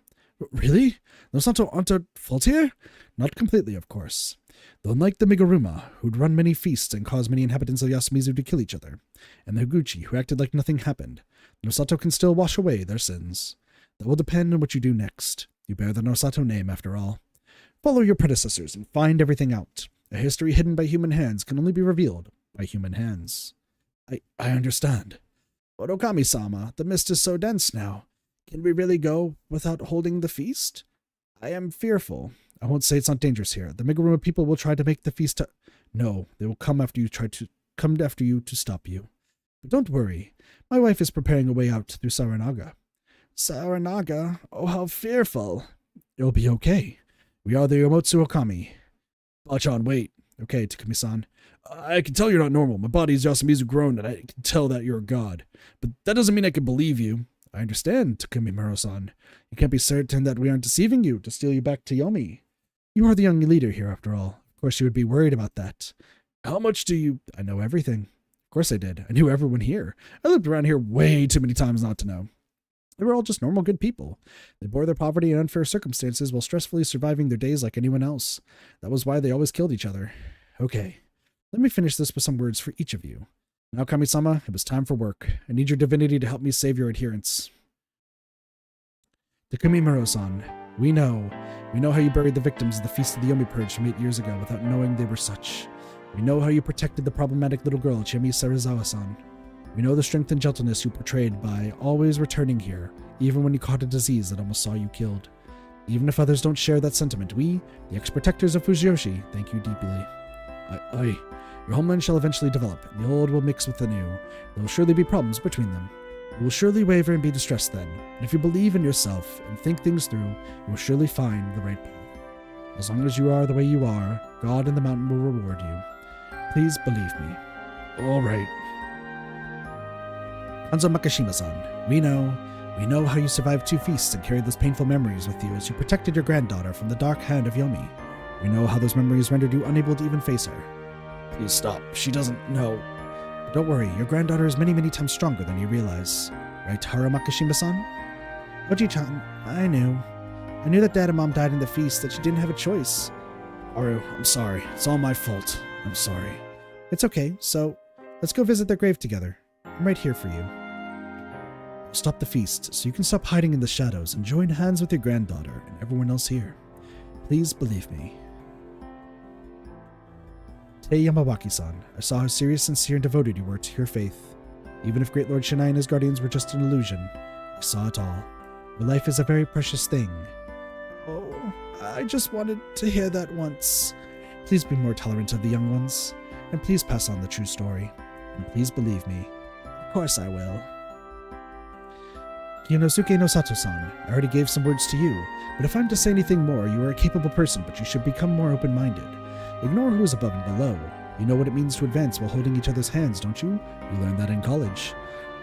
Really? Nosato aren't at fault here? Not completely, of course. Though unlike the Miguruma, who'd run many feasts and caused many inhabitants of Yasumizu to kill each other, and the Higuchi, who acted like nothing happened, Nosato can still wash away their sins. That will depend on what you do next. You bear the Nosato name, after all. Follow your predecessors and find everything out. A history hidden by human hands can only be revealed by human hands. I understand. But Okami-sama, the mist is so dense now. Can we really go without holding the feast? I am fearful. I won't say it's not dangerous here. The Miguruma people will try to make the feast No, they will come after you to stop you. But don't worry. My wife is preparing a way out through Saranaga. Saranaga? Oh, how fearful. It'll be okay. We are the Yomotsu Okami. Bachan, wait. Okay, Takumi-san. I can tell you're not normal. My body is Yasumizu grown, and I can tell that you're a god. But that doesn't mean I can believe you. I understand, Takumi-maro-san. You can't be certain that we aren't deceiving you to steal you back to Yomi. You are the young leader here, after all. Of course you would be worried about that. How much do you... I know everything. Of course I did. I knew everyone here. I lived around here way too many times not to know. They were all just normal good people. They bore their poverty and unfair circumstances while stressfully surviving their days like anyone else. That was why they always killed each other. Okay, let me finish this with some words for each of you. Now, Kami-sama, it was time for work. I need your divinity to help me save your adherents. Takumi-maro-san, we know how you buried the victims of the Feast of the Yomi Purge from 8 years ago without knowing they were such. We know how you protected the problematic little girl, Chiemi Serizawa-san. We know the strength and gentleness you portrayed by always returning here, even when you caught a disease that almost saw you killed. Even if others don't share that sentiment, we, the ex-protectors of Fujiyoshi, thank you deeply. Your homeland shall eventually develop, and the old will mix with the new. There will surely be problems between them. You will surely waver and be distressed then, and if you believe in yourself and think things through, you will surely find the right path. As long as you are the way you are, God in the mountain will reward you. Please believe me. All right. Hanzo Makishima-san, we know how you survived 2 feasts and carried those painful memories with you as you protected your granddaughter from the dark hand of Yomi. We know how those memories rendered you unable to even face her. Please stop. She doesn't know. But don't worry, your granddaughter is many, many times stronger than you realize. Right, Haru Makishima-san? Oji-chan, I knew that Dad and Mom died in the feast, that she didn't have a choice. Haru, I'm sorry. It's all my fault. I'm sorry. It's okay, so let's go visit their grave together. I'm right here for you. Stop the feast, so you can stop hiding in the shadows and join hands with your granddaughter and everyone else here. Please believe me. Tei Yamawaki-san, I saw how serious, sincere, and devoted you were to your faith. Even if Great Lord Shinai and his guardians were just an illusion, I saw it all. Your life is a very precious thing. Oh, I just wanted to hear that once. Please be more tolerant of the young ones, and please pass on the true story. And please believe me. Of course I will. Kiyonosuke no Sato-san, I already gave some words to you, but if I'm to say anything more, you are a capable person, but you should become more open-minded. Ignore who is above and below. You know what it means to advance while holding each other's hands, don't you? You learned that in college.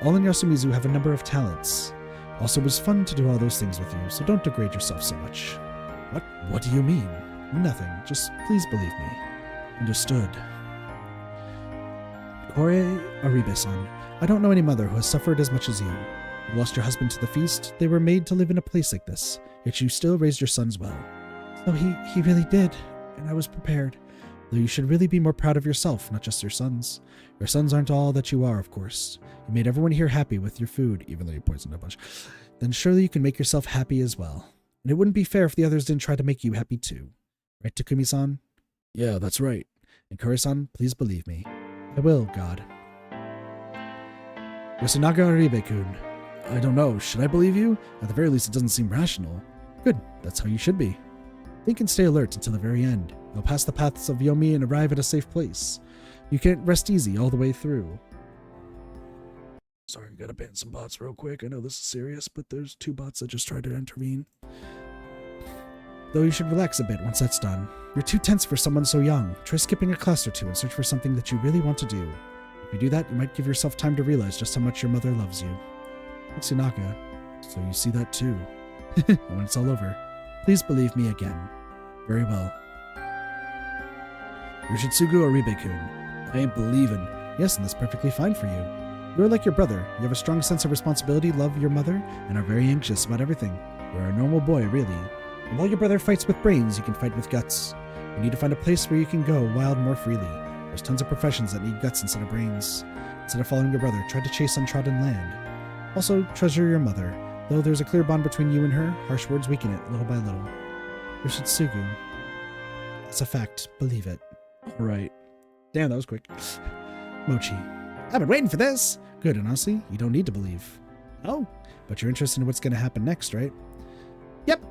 All in Yasumizu have a number of talents. Also, it was fun to do all those things with you, so don't degrade yourself so much. What do you mean? Nothing. Just please believe me. Understood. Kore Aribe-san, I don't know any mother who has suffered as much as you. You lost your husband to the feast. They were made to live in a place like this, yet you still raised your sons well. So he really did, and I was prepared. Though you should really be more proud of yourself, not just your sons. Your sons aren't all that you are, of course. You made everyone here happy with your food, even though you poisoned a bunch. Then surely you can make yourself happy as well. And it wouldn't be fair if the others didn't try to make you happy too. Right, Takumi-san? Yeah, that's right. And Kore-san, please believe me. I will, God. Yosunaga Aribe-kun. I don't know. Should I believe you? At the very least, it doesn't seem rational. Good. That's how you should be. Think and stay alert until the very end. You'll pass the paths of Yomi and arrive at a safe place. You can't rest easy all the way through. Sorry, gotta ban some bots real quick. I know this is serious, but there's 2 bots that just tried to intervene. Though you should relax a bit once that's done. You're too tense for someone so young. Try skipping a class or 2 and search for something that you really want to do. If you do that, you might give yourself time to realize just how much your mother loves you. Tsunaka, so you see that too. And when it's all over, please believe me again. Very well. Yoshitsugu Aribe-kun, I ain't believing. Yes, and that's perfectly fine for you. You're like your brother. You have a strong sense of responsibility, love your mother, and are very anxious about everything. You're a normal boy, really. And while your brother fights with brains, you can fight with guts. You need to find a place where you can go wild more freely. There's tons of professions that need guts instead of brains. Instead of following your brother, try to chase untrodden land. Also, treasure your mother. Though there's a clear bond between you and her, harsh words weaken it little by little. Yoshitsugu. It's a fact. Believe it. Alright. Damn, that was quick. Mochi. I've been waiting for this! Good, and honestly, you don't need to believe. Oh, but you're interested in what's going to happen next, right? Yep.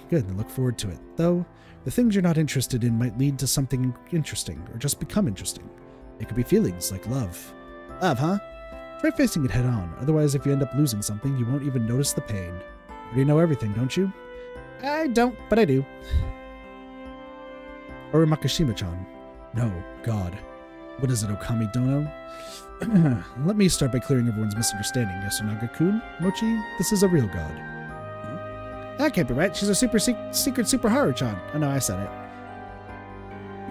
Good, and look forward to it. Though, the things you're not interested in might lead to something interesting, or just become interesting. It could be feelings, like love. Love, huh? Try facing it head on, otherwise if you end up losing something, you won't even notice the pain. You already know everything, don't you? I don't, but I do. Or Makashima-chan. No, God. What is it, Okami Dono? Let me start by clearing everyone's misunderstanding, Yasunaga-kun. Mochi, this is a real god. That can't be right. She's a secret super Haru-chan. Oh no, I said it.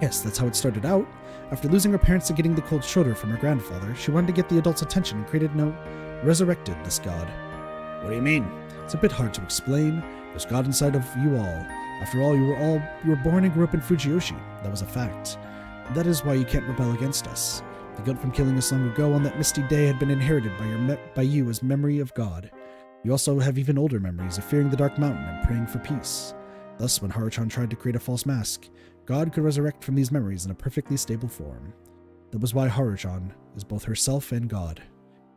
Yes, that's how it started out. After losing her parents and getting the cold shoulder from her grandfather, she wanted to get the adults' attention and resurrected this god. What do you mean? It's a bit hard to explain. There's God inside of you all. After all, you were born and grew up in Fujiyoshi. That was a fact. That is why you can't rebel against us. The guilt from killing us long ago on that misty day had been inherited by you as memory of God. You also have even older memories of fearing the Dark Mountain and praying for peace. Thus, when Haru-chan tried to create a false mask, God could resurrect from these memories in a perfectly stable form. That was why Haru-chan is both herself and God.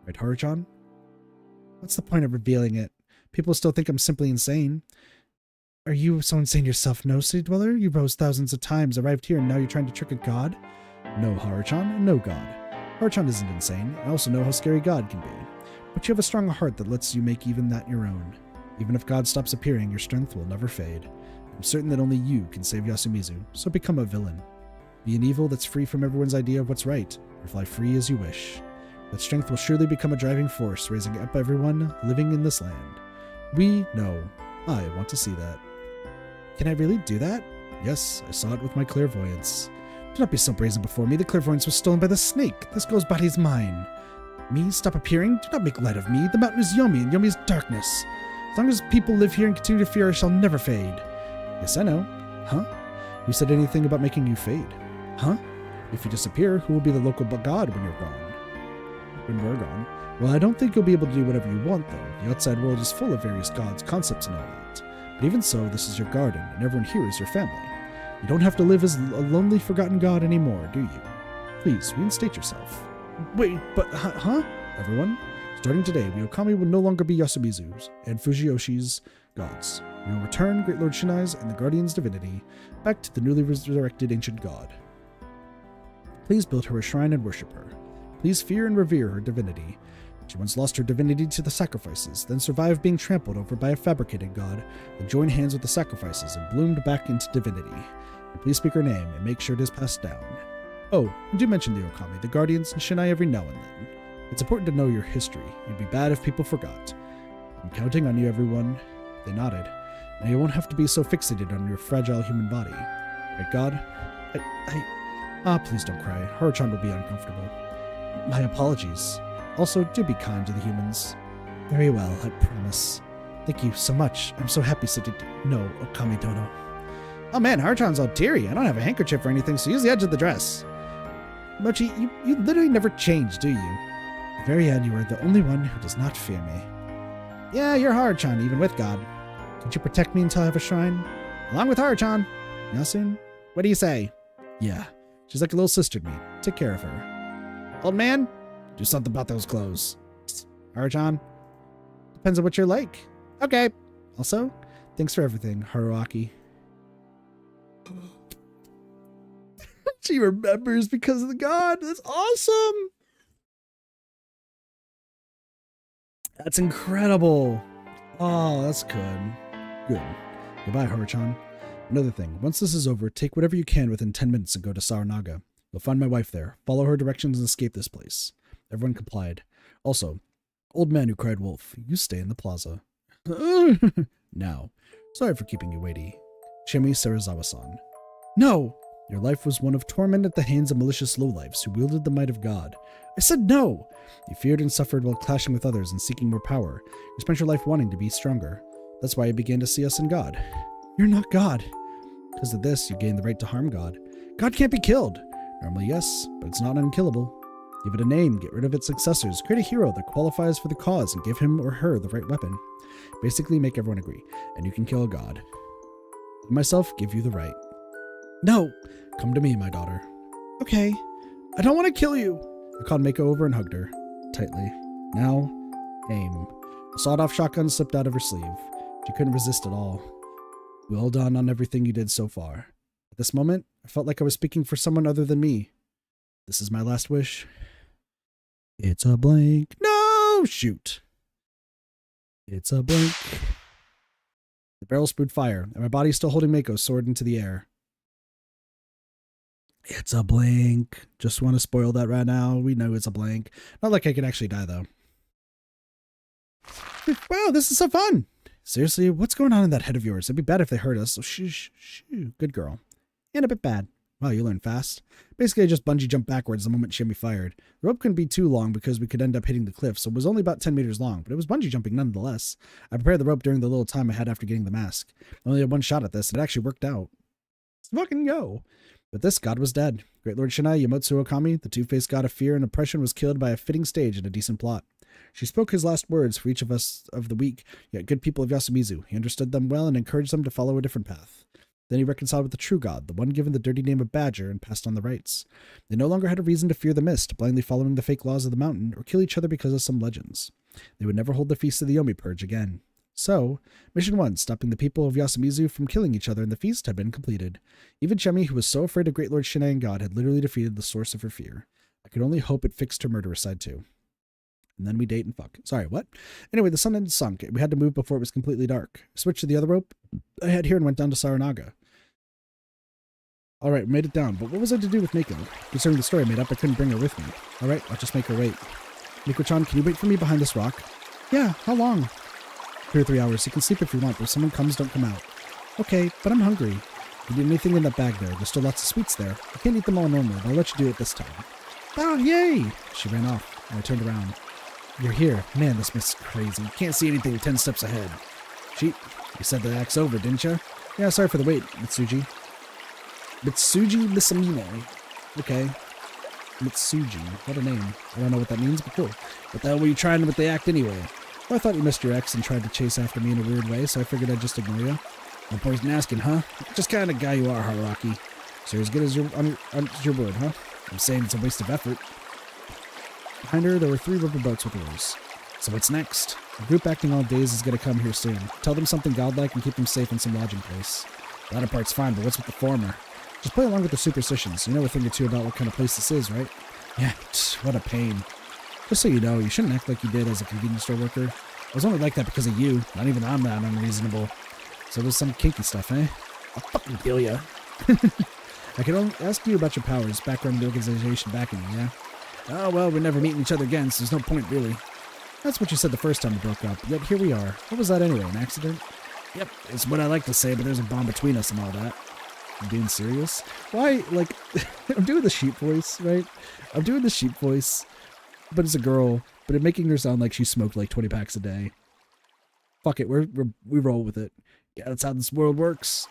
Right, Haru-chan? What's the point of revealing it? People still think I'm simply insane. Are you so insane yourself, no, City Dweller? You rose thousands of times, arrived here, and now you're trying to trick a god? No, Haru-chan, and no god. Haru-chan isn't insane. I also know how scary God can be. But you have a strong heart that lets you make even that your own. Even if God stops appearing, your strength will never fade. I'm certain that only you can save Yasumizu, so become a villain. Be an evil that's free from everyone's idea of what's right, or fly free as you wish. That strength will surely become a driving force, raising up everyone living in this land. We know. I want to see that. Can I really do that? Yes, I saw it with my clairvoyance. Do not be so brazen before me. The clairvoyance was stolen by the snake. This girl's body is mine. Me? Stop appearing? Do not make light of me. The mountain is Yomi, and Yomi is darkness. As long as people live here and continue to fear, I shall never fade. Yes, I know. Huh? Who said anything about making you fade? Huh? If you disappear, who will be the local god when you're gone? When we're gone? Well, I don't think you'll be able to do whatever you want, though. The outside world is full of various gods, concepts, and all that. But even so, this is your garden, and everyone here is your family. You don't have to live as a lonely, forgotten god anymore, do you? Please, reinstate yourself. Wait, but, huh? Everyone, starting today, we Okami will no longer be Yasumizu's and Fujiyoshi's gods. We will return Great Lord Shinai's and the Guardian's divinity back to the newly resurrected ancient god. Please build her a shrine and worship her. Please fear and revere her divinity. She once lost her divinity to the sacrifices, then survived being trampled over by a fabricated god, then joined hands with the sacrifices and bloomed back into divinity. And please speak her name and make sure it is passed down. Oh, and do mention the Okami, the Guardians, and Shinai every now and then. It's important to know your history. It'd be bad if people forgot. I'm counting on you, everyone. They nodded. Now you won't have to be so fixated on your fragile human body. Right, God? Please don't cry. Haru-chan will be uncomfortable. My apologies. Also, do be kind to the humans. Very well, I promise. Thank you so much. I'm so happy No, Okami Dono. Oh man, Haru-chan's all teary. I don't have a handkerchief or anything, so use the edge of the dress. Mochi, you literally never change, do you? At the very end, you are the only one who does not fear me. Yeah, you're Haru-chan, even with God. Can't you protect me until I have a shrine? Along with Haru-chan. Yasun, what do you say? Yeah, she's like a little sister to me. Take care of her. Old man, do something about those clothes. Haru-chan, depends on what you're like. Okay. Also, thanks for everything, Haruaki. She remembers because of the god. That's awesome. That's incredible. Oh, that's good. Good. Goodbye, Haru-chan. Another thing. Once this is over, take whatever you can within 10 minutes and go to Saranaga. You'll find my wife there. Follow her directions and escape this place. Everyone complied. Also, old man who cried wolf, you stay in the plaza. Now, sorry for keeping you waiting. Chimi Serizawa-san. No! Your life was one of torment at the hands of malicious lowlifes who wielded the might of God. I said no! You feared and suffered while clashing with others and seeking more power. You spent your life wanting to be stronger. That's why you began to see us in God. You're not God. Because of this, you gain the right to harm God. God can't be killed. Normally, yes, but it's not unkillable. Give it a name, get rid of its successors, create a hero that qualifies for the cause, and give him or her the right weapon. Basically, make everyone agree, and you can kill a god. I myself give you the right. No! Come to me, my daughter. Okay. I don't want to kill you! I called Mako over and hugged her. Tightly. Now, aim. A sawed-off shotgun slipped out of her sleeve. She couldn't resist at all. Well done on everything you did so far. At this moment, I felt like I was speaking for someone other than me. This is my last wish. It's a blank. No! Shoot. It's a blank. The barrel spewed fire, and my body still holding Mako soared into the air. It's a blank. Just want to spoil that right now. We know it's a blank. Not like I could actually die, though. Wow, this is so fun. Seriously, what's going on in that head of yours? It'd be bad if they hurt us, so shh. Good girl. And a bit bad. Wow, you learn fast. Basically, I just bungee jumped backwards the moment Shimmy fired. The rope couldn't be too long because we could end up hitting the cliff, so it was only about 10 meters long, but it was bungee jumping nonetheless. I prepared the rope during the little time I had after getting the mask. I only had one shot at this, and it actually worked out. Let's fucking go. But this god was dead. Great Lord Shinai Yamotsu Okami, the two-faced god of fear and oppression, was killed by a fitting stage and a decent plot. She spoke his last words for each of us of the week, yet good people of Yasumizu. He understood them well and encouraged them to follow a different path. Then he reconciled with the true god, the one given the dirty name of Badger, and passed on the rights. They no longer had a reason to fear the mist, blindly following the fake laws of the mountain, or kill each other because of some legends. They would never hold the Feast of the Yomi Purge again. So, Mission 1, stopping the people of Yasumizu from killing each other in the feast, had been completed. Even Chemi, who was so afraid of Great Lord Shinai and God, had literally defeated the source of her fear. I could only hope it fixed her murderous side too. And then we date and fuck. Sorry, what? Anyway, the sun had sunk. We had to move before it was completely dark. I switched to the other rope I had here and went down to Saranaga. Alright, we made it down, but what was I to do with Mako? Considering the story I made up, I couldn't bring her with me. Alright, I'll just make her wait. Miko-chan, can you wait for me behind this rock? Yeah, how long? 2 or 3 hours. You can sleep if you want, but if someone comes, don't come out. Okay, but I'm hungry. You need anything in that bag there. There's still lots of sweets there. I can't eat them all normally, but I'll let you do it this time. Oh, yay! She ran off, and I turned around. You're here. Man, this mist is crazy. You can't see anything 10 steps ahead. Sheep, you said the act's over, didn't you? Yeah, sorry for the wait, Mitsuji. Mitsuji Misamine. Okay. Mitsuji. What a name. I don't know what that means, but cool. What the hell were you trying with the act anyway? Well, I thought you missed your ex and tried to chase after me in a weird way, so I figured I'd just ignore you. No point in asking, huh? Just kind of guy you are, Haruaki. So you're as good as your word, huh? I'm saying it's a waste of effort. Behind her, there were 3 rubber boats with oars. So what's next? A group acting all days is going to come here soon. Tell them something godlike and keep them safe in some lodging place. The latter part's fine, but what's with the former? Just play along with the superstitions. You know a thing or two about what kind of place this is, right? Yeah, what a pain. Just so you know, you shouldn't act like you did as a convenience store worker. I was only like that because of you. Not even I'm that unreasonable. So there's some kinky stuff, eh? I'll fucking kill ya. I can only ask you about your powers, background in the organization backing you, yeah? Oh, well, we're never meeting each other again, so there's no point, really. That's what you said the first time we broke up, yet here we are. What was that anyway, an accident? Yep, it's what I like to say, but there's a bond between us and all that. I'm being serious? Why, like, I'm doing the sheep voice, right? I'm doing the sheep voice, but it's a girl, but it's making her sound like she smoked like 20 packs a day. Fuck it, we roll with it. Yeah, that's how this world works.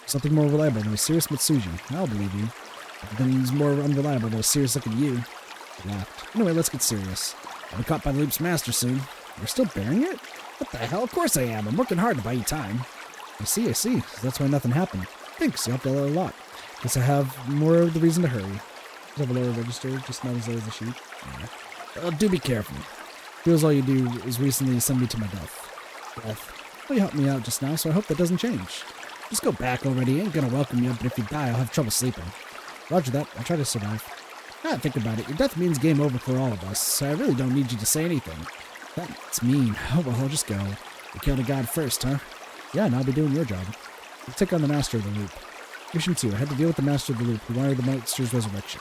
Something more reliable than a serious Mitsuji. I'll believe you. Nothing's more unreliable than a serious look at you. I laughed. Anyway, let's get serious. I'll be caught by the Loop's master soon. You're still bearing it? What the hell? Of course I am. I'm working hard to buy you time. I see. So that's why nothing happened. Thanks, you helped out a lot. Guess I have more of the reason to hurry. I have a lower register, just not as low as the sheep. Yeah. Well, do be careful. Feels all you do is recently send me to my death. Well, you helped me out just now, so I hope that doesn't change. Just go back already. Ain't gonna welcome you, but if you die, I'll have trouble sleeping. Roger that. I'll try to survive. Ah, think about it. Your death means game over for all of us, so I really don't need you to say anything. That's mean. Oh, well, I'll just go. You killed a god first, huh? Yeah, and I'll be doing your job. We'll take on the Master of the Loop. Mission 2. I had to deal with the Master of the Loop, who wanted the Monster's resurrection.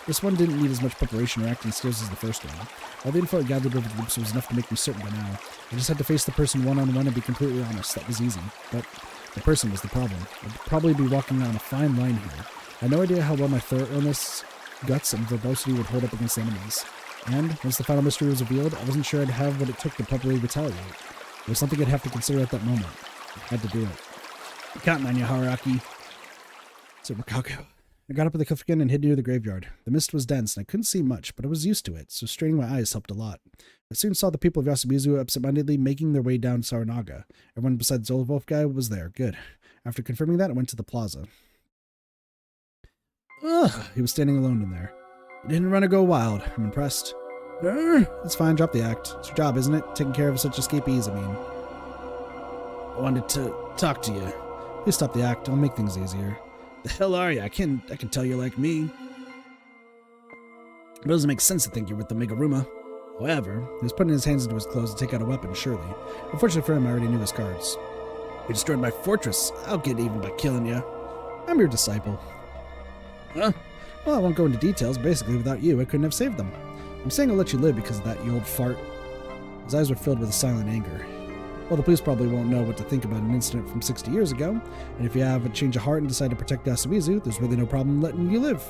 This one didn't need as much preparation or acting skills as the first one. All the info I gathered over the loops was enough to make me certain by now. I just had to face the person one-on-one and be completely honest. That was easy. But the person was the problem. I'd probably be walking on a fine line here. I had no idea how well my thoroughness, guts, and verbosity would hold up against enemies. And, once the final mystery was revealed, I wasn't sure I'd have what it took to properly retaliate. It was something I'd have to consider at that moment. I had to do it. Counting on you, Haraki, said Rikako. I got up at the cliff again and hid near the graveyard. The mist was dense, and I couldn't see much, but I was used to it, so straining my eyes helped a lot. I soon saw the people of Yasumizu absent-mindedly making their way down Saranaga. Everyone besides the Werewolf guy was there. Good. After confirming that, I went to the plaza. Ugh, he was standing alone in there. He didn't run or go wild. I'm impressed. It's fine, drop the act. It's your job, isn't it? Taking care of such escapees, I mean. I wanted to talk to you. Please stop the act. I'll make things easier. The hell are you? I can tell you're like me. It doesn't make sense to think you're with the Meguruma. However, he was putting his hands into his clothes to take out a weapon, surely. Unfortunately for him, I already knew his cards. You destroyed my fortress. I'll get even by killing you. I'm your disciple. Huh? Well, I won't go into details. Basically, without you, I couldn't have saved them. I'm saying I'll let you live because of that, you old fart. His eyes were filled with a silent anger. Well, the police probably won't know what to think about an incident from 60 years ago, and if you have a change of heart and decide to protect Yasumizu, there's really no problem letting you live.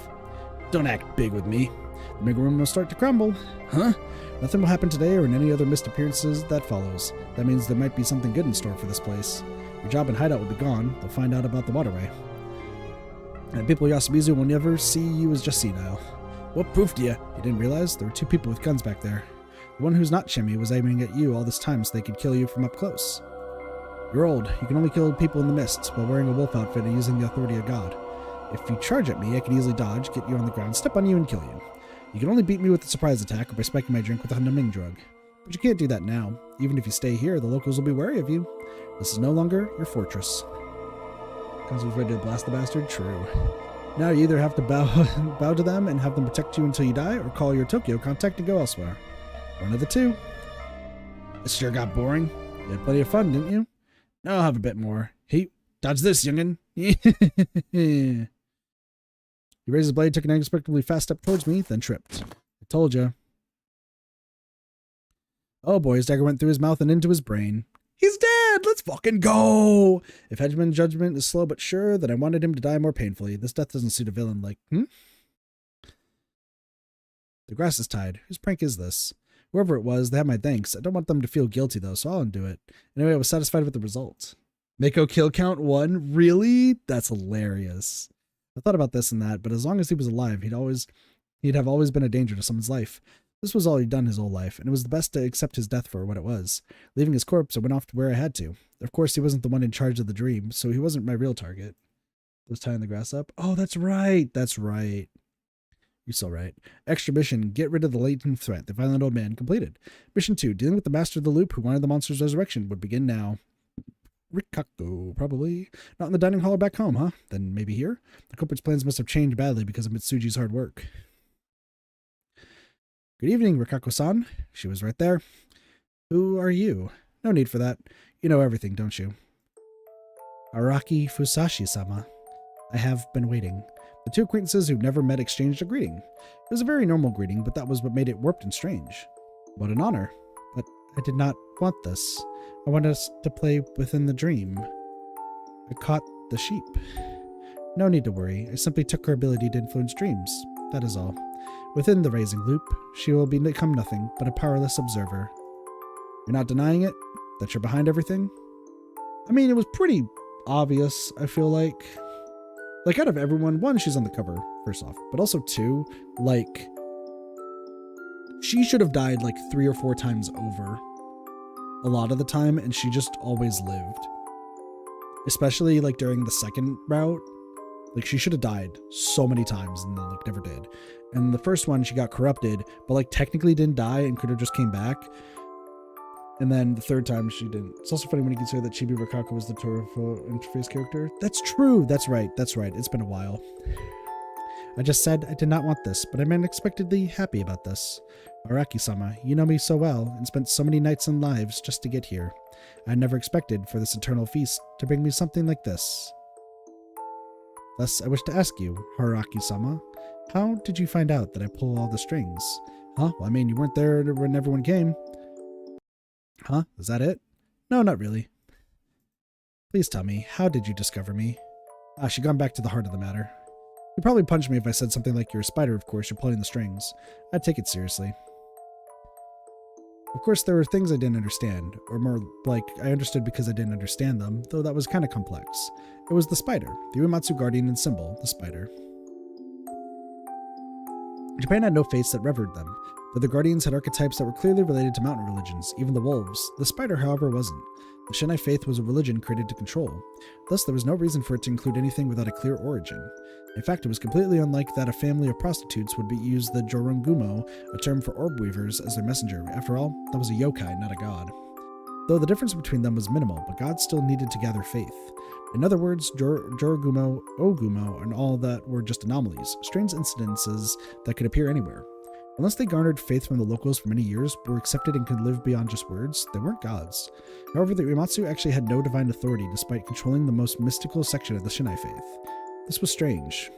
Don't act big with me. The Meguruma will start to crumble. Huh? Nothing will happen today or in any other missed appearances that follows. That means there might be something good in store for this place. Your job and hideout will be gone. They'll find out about the waterway. And people of Yasumizu will never see you as just senile. What proof do you? You didn't realize? There were two people with guns back there. The one who's not Shimmy was aiming at you all this time so they could kill you from up close. You're old. You can only kill people in the mist while wearing a wolf outfit and using the authority of God. If you charge at me, I can easily dodge, get you on the ground, step on you, and kill you. You can only beat me with a surprise attack or by spiking my drink with a numbing drug. But you can't do that now. Even if you stay here, the locals will be wary of you. This is no longer your fortress. Consul's ready to blast the bastard? True. Now you either have to bow to them and have them protect you until you die, or call your Tokyo contact and go elsewhere. One of the two. This sure got boring. You had plenty of fun, didn't you? Now I'll have a bit more. Hey, dodge this, youngin'. He raised his blade, took an unexpectedly fast step towards me, then tripped. I told you. Oh boy, his dagger went through his mouth and into his brain. He's dead! Let's fucking go! If Hedgeman's judgment is slow but sure, then I wanted him to die more painfully. This death doesn't suit a villain like, The grass is tied. Whose prank is this? Whoever it was, they have my thanks. I don't want them to feel guilty, though, so I'll undo it. Anyway, I was satisfied with the result. Mako kill count 1? Really? That's hilarious. I thought about this and that, but as long as he was alive, he'd have always been a danger to someone's life. This was all he'd done his whole life, and it was the best to accept his death for what it was. Leaving his corpse, I went off to where I had to. Of course, he wasn't the one in charge of the dream, so he wasn't my real target. Was tying the grass up? Oh, that's right. That's right. You're so right. Extra mission, get rid of the latent threat. The violent old man completed. Mission 2, dealing with the master of the loop who wanted the monster's resurrection, would begin now. Rikako, probably. Not in the dining hall or back home, huh? Then maybe here? The culprit's plans must have changed badly because of Mitsuji's hard work. Good evening, Rikako-san. She was right there. Who are you? No need for that. You know everything, don't you? Araki Fusashi-sama. I have been waiting. The two acquaintances who've never met exchanged a greeting. It was a very normal greeting, but that was what made it warped and strange. What an honor. But I did not want this. I wanted us to play within the dream. I caught the sheep. No need to worry. I simply took her ability to influence dreams. That is all. Within the raising loop, she will become nothing but a powerless observer. You're not denying it? That you're behind everything? I mean, it was pretty obvious, I feel like. Like, out of everyone, one, she's on the cover, first off. But also, two, like, she should have died, like, 3 or 4 times over. A lot of the time, and she just always lived. Especially, like, during the second route. Like, she should have died so many times, and then, like, never did. And the first one, she got corrupted, but, like, technically didn't die and could have just came back. And then the third time she didn't. It's also funny when you consider that Chibi Rikako was the Torofo interface character. That's true. That's right. That's right. It's been a while. I just said I did not want this, but I'm unexpectedly happy about this. Araki-sama, you know me so well and spent so many nights and lives just to get here. I never expected for this eternal feast to bring me something like this. Thus, I wish to ask you, Haraki-sama, how did you find out that I pull all the strings? Huh? Well, I mean, you weren't there when everyone came. Huh? Is that it? No, not really. Please tell me, how did you discover me? She'd gone back to the heart of the matter. You'd probably punch me if I said something like, you're a spider, of course, you're pulling the strings. I'd take it seriously. Of course, there were things I didn't understand, or more like I understood because I didn't understand them, though that was kind of complex. It was the spider, the Uematsu guardian and symbol, the spider. Japan had no faiths that revered them, but the guardians had archetypes that were clearly related to mountain religions, even the wolves. The spider, however, wasn't. The Shinai faith was a religion created to control. Thus, there was no reason for it to include anything without a clear origin. In fact, it was completely unlike that a family of prostitutes would use the Jorongumo, a term for orb weavers, as their messenger. After all, that was a yokai, not a god. Though the difference between them was minimal, but gods still needed to gather faith. In other words, Jorogumo, Ogumo, and all that were just anomalies, strange incidences that could appear anywhere. Unless they garnered faith from the locals for many years, were accepted and could live beyond just words, they weren't gods. However, the Uematsu actually had no divine authority despite controlling the most mystical section of the Shinai faith. This was strange.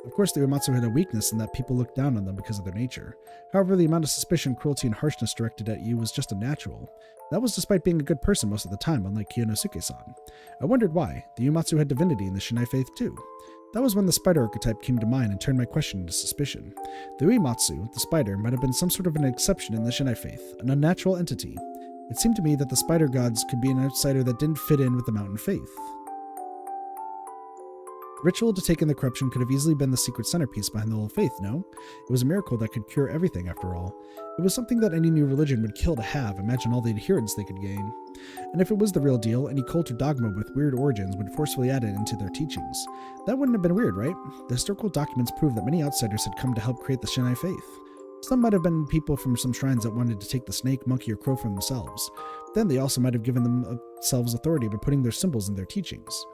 Of course, the Uematsu had a weakness in that people looked down on them because of their nature. However, the amount of suspicion, cruelty, and harshness directed at you was just unnatural. That was despite being a good person most of the time, unlike Kiyonosuke-san. I wondered why. The Uematsu had divinity in the Shinai faith too. That was when the spider archetype came to mind and turned my question into suspicion. The Uematsu, the spider, might have been some sort of an exception in the Shinai faith, an unnatural entity. It seemed to me that the spider gods could be an outsider that didn't fit in with the mountain faith. The ritual to take in the corruption could have easily been the secret centerpiece behind the whole faith, no? It was a miracle that could cure everything, after all. It was something that any new religion would kill to have, imagine all the adherents they could gain. And if it was the real deal, any cult or dogma with weird origins would forcefully add it into their teachings. That wouldn't have been weird, right? The historical documents prove that many outsiders had come to help create the Shinai faith. Some might have been people from some shrines that wanted to take the snake, monkey, or crow for themselves. Then they also might have given themselves authority by putting their symbols in their teachings.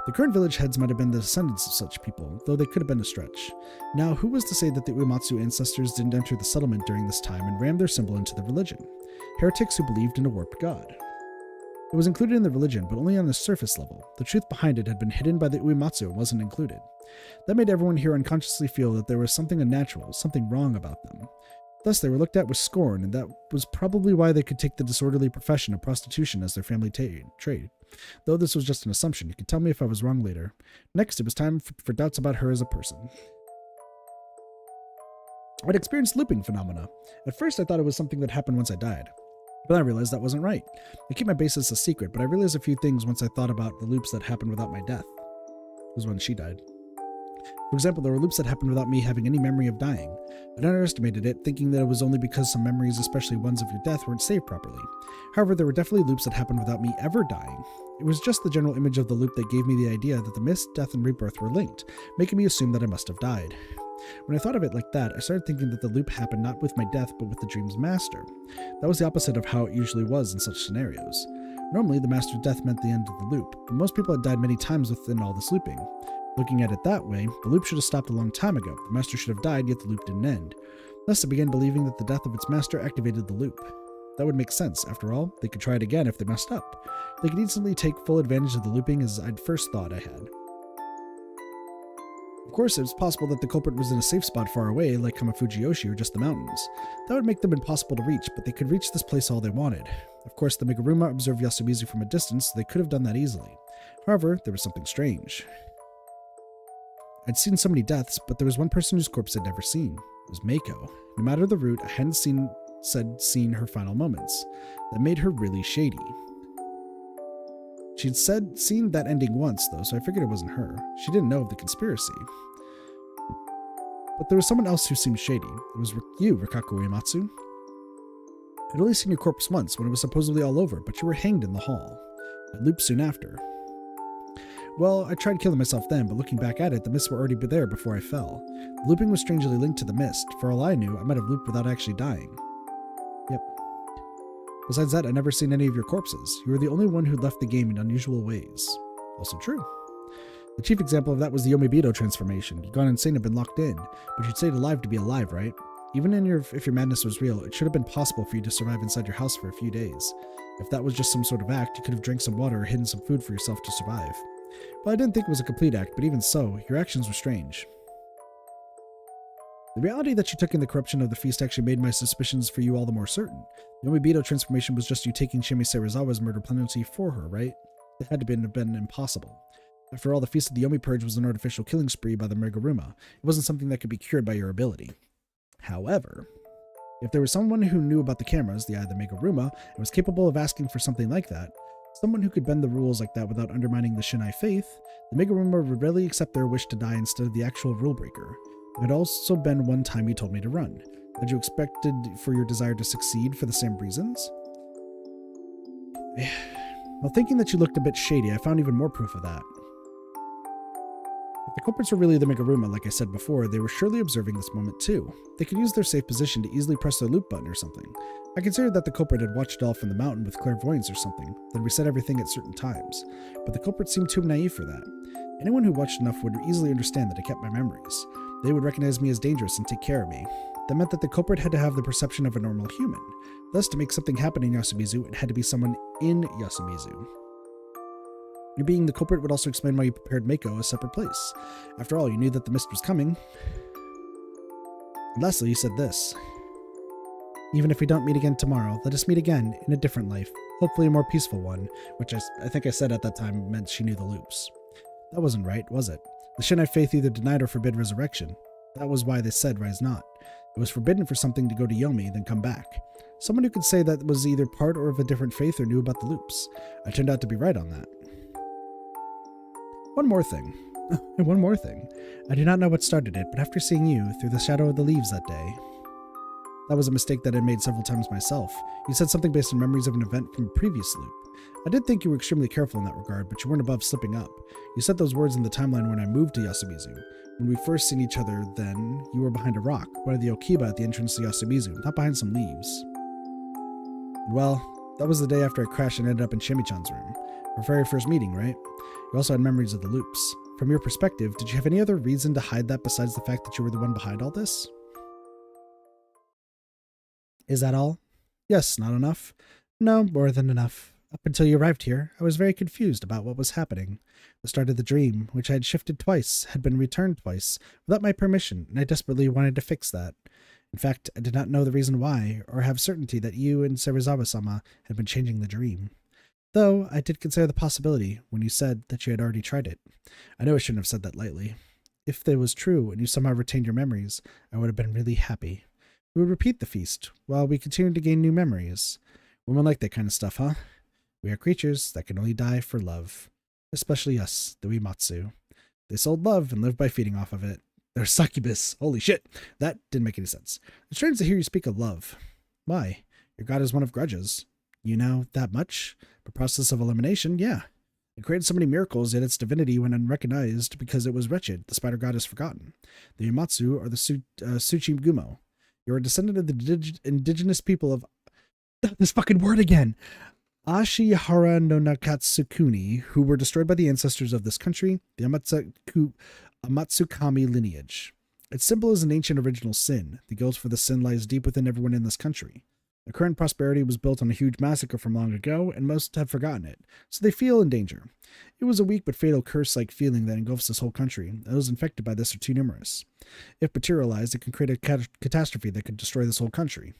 The current village heads might have been the descendants of such people, though they could have been a stretch. Now, who was to say that the Uematsu ancestors didn't enter the settlement during this time and ram their symbol into the religion? Heretics who believed in a warped god. It was included in the religion, but only on the surface level. The truth behind it had been hidden by the Uematsu and wasn't included. That made everyone here unconsciously feel that there was something unnatural, something wrong about them. Thus, they were looked at with scorn, and that was probably why they could take the disorderly profession of prostitution as their family trade. Though this was just an assumption, you could tell me if I was wrong later. Next, it was time for doubts about her as a person. I'd experienced looping phenomena. At first, I thought it was something that happened once I died. But I realized that wasn't right. I keep my basis a secret, but I realized a few things once I thought about the loops that happened without my death. It was when she died. For example, there were loops that happened without me having any memory of dying. I underestimated it, thinking that it was only because some memories, especially ones of your death, weren't saved properly. However, there were definitely loops that happened without me ever dying. It was just the general image of the loop that gave me the idea that the myths, death, and rebirth were linked, making me assume that I must have died. When I thought of it like that, I started thinking that the loop happened not with my death, but with the dream's master. That was the opposite of how it usually was in such scenarios. Normally, the master's death meant the end of the loop, but most people had died many times within all this looping. Looking at it that way, the loop should have stopped a long time ago. The master should have died, yet the loop didn't end. Thus, I began believing that the death of its master activated the loop. That would make sense. After all, they could try it again if they messed up. They could instantly take full advantage of the looping as I'd first thought I had. Of course, it was possible that the culprit was in a safe spot far away, like Kamafujiyoshi or just the mountains. That would make them impossible to reach, but they could reach this place all they wanted. Of course, the Meguruma observed Yasumizu from a distance, so they could have done that easily. However, there was something strange. I'd seen so many deaths, but there was one person whose corpse I'd never seen. It was Mako. No matter the route, I hadn't seen her final moments. That made her really shady. She'd seen that ending once, though, so I figured it wasn't her. She didn't know of the conspiracy. But there was someone else who seemed shady. It was you, Rikaku Uematsu. I'd only seen your corpse once, when it was supposedly all over, but you were hanged in the hall. I looped soon after. Well, I tried killing myself then, but looking back at it, the mists were already there before I fell. The looping was strangely linked to the mist. For all I knew, I might have looped without actually dying. Yep. Besides that, I'd never seen any of your corpses. You were the only one who left the game in unusual ways. Also true. The chief example of that was the Yomibido transformation. You'd gone insane and been locked in, but you'd stayed alive to be alive, right? Even if your madness was real, it should have been possible for you to survive inside your house for a few days. If that was just some sort of act, you could have drank some water or hidden some food for yourself to survive. Well, I didn't think it was a complete act, but even so, your actions were strange. The reality that you took in the corruption of the feast actually made my suspicions for you all the more certain. The Yomibido transformation was just you taking Shimi Serizawa's murder penalty for her, right? It had to have been impossible. After all, the Feast of the Yomi Purge was an artificial killing spree by the Meguruma. It wasn't something that could be cured by your ability. However, If there was someone who knew about the cameras, the eye of the Meguruma, and was capable of asking for something like that, someone who could bend the rules like that without undermining the Shinai faith, the Meguruma would readily accept their wish to die instead of the actual rule breaker. It had also been one time you told me to run. Had you expected for your desire to succeed for the same reasons? While thinking that you looked a bit shady, I found even more proof of that. If the culprits were really the Meguruma, like I said before, they were surely observing this moment too. They could use their safe position to easily press their loop button or something. I considered that the culprit had watched it all from the mountain with clairvoyance or something, then reset everything at certain times. But the culprit seemed too naive for that. Anyone who watched enough would easily understand that I kept my memories. They would recognize me as dangerous and take care of me. That meant that the culprit had to have the perception of a normal human. Thus, to make something happen in Yasumizu, it had to be someone in Yasumizu. You being the culprit would also explain why you prepared Mako a separate place. After all, you knew that the mist was coming. And lastly, you said this. Even if we don't meet again tomorrow, let us meet again in a different life, hopefully a more peaceful one, which I think I said at that time meant she knew the loops. That wasn't right, was it? The Shinai faith either denied or forbid resurrection. That was why they said rise not. It was forbidden for something to go to Yomi, then come back. Someone who could say that was either part or of a different faith or knew about the loops. I turned out to be right on that. One more thing. I do not know what started it, but after seeing you through the shadow of the leaves that day... That was a mistake that I made several times myself. You said something based on memories of an event from a previous loop. I did think you were extremely careful in that regard, but you weren't above slipping up. You said those words in the timeline when I moved to Yasumizu. When we first seen each other then, you were behind a rock, one of the Okiba at the entrance to Yasumizu, not behind some leaves. And well, that was the day after I crashed and ended up in Shemi-chan's room. Our very first meeting, right? You also had memories of the loops. From your perspective, did you have any other reason to hide that besides the fact that you were the one behind all this? Is that all? Yes, not enough. No, more than enough. Up until you arrived here, I was very confused about what was happening. The start of the dream, which I had shifted twice, had been returned twice, without my permission, and I desperately wanted to fix that. In fact, I did not know the reason why, or have certainty that you and Serizawa-sama had been changing the dream. Though, I did consider the possibility when you said that you had already tried it. I know I shouldn't have said that lightly. If that was true, and you somehow retained your memories, I would have been really happy. We would repeat the feast, while we continued to gain new memories. Women like that kind of stuff, huh? We are creatures that can only die for love. Especially us, the Uematsu. They sold love and lived by feeding off of it. They're succubus. Holy shit. That didn't make any sense. It's strange to hear you speak of love. Why? Your god is one of grudges. You know that much? The process of elimination? Yeah. It created so many miracles, yet its divinity went unrecognized because it was wretched. The spider god is forgotten. The Uematsu are the Tsuchigumo. You're a descendant of the indigenous people of... This fucking word again! Ashihara no Nakatsukuni, who were destroyed by the ancestors of this country, the Amatsukami lineage. Its symbol is an ancient original sin. The guilt for the sin lies deep within everyone in this country. The current prosperity was built on a huge massacre from long ago, and most have forgotten it, so they feel in danger. It was a weak but fatal curse-like feeling that engulfs this whole country, and those infected by this are too numerous. If materialized, it can create a catastrophe that could destroy this whole country.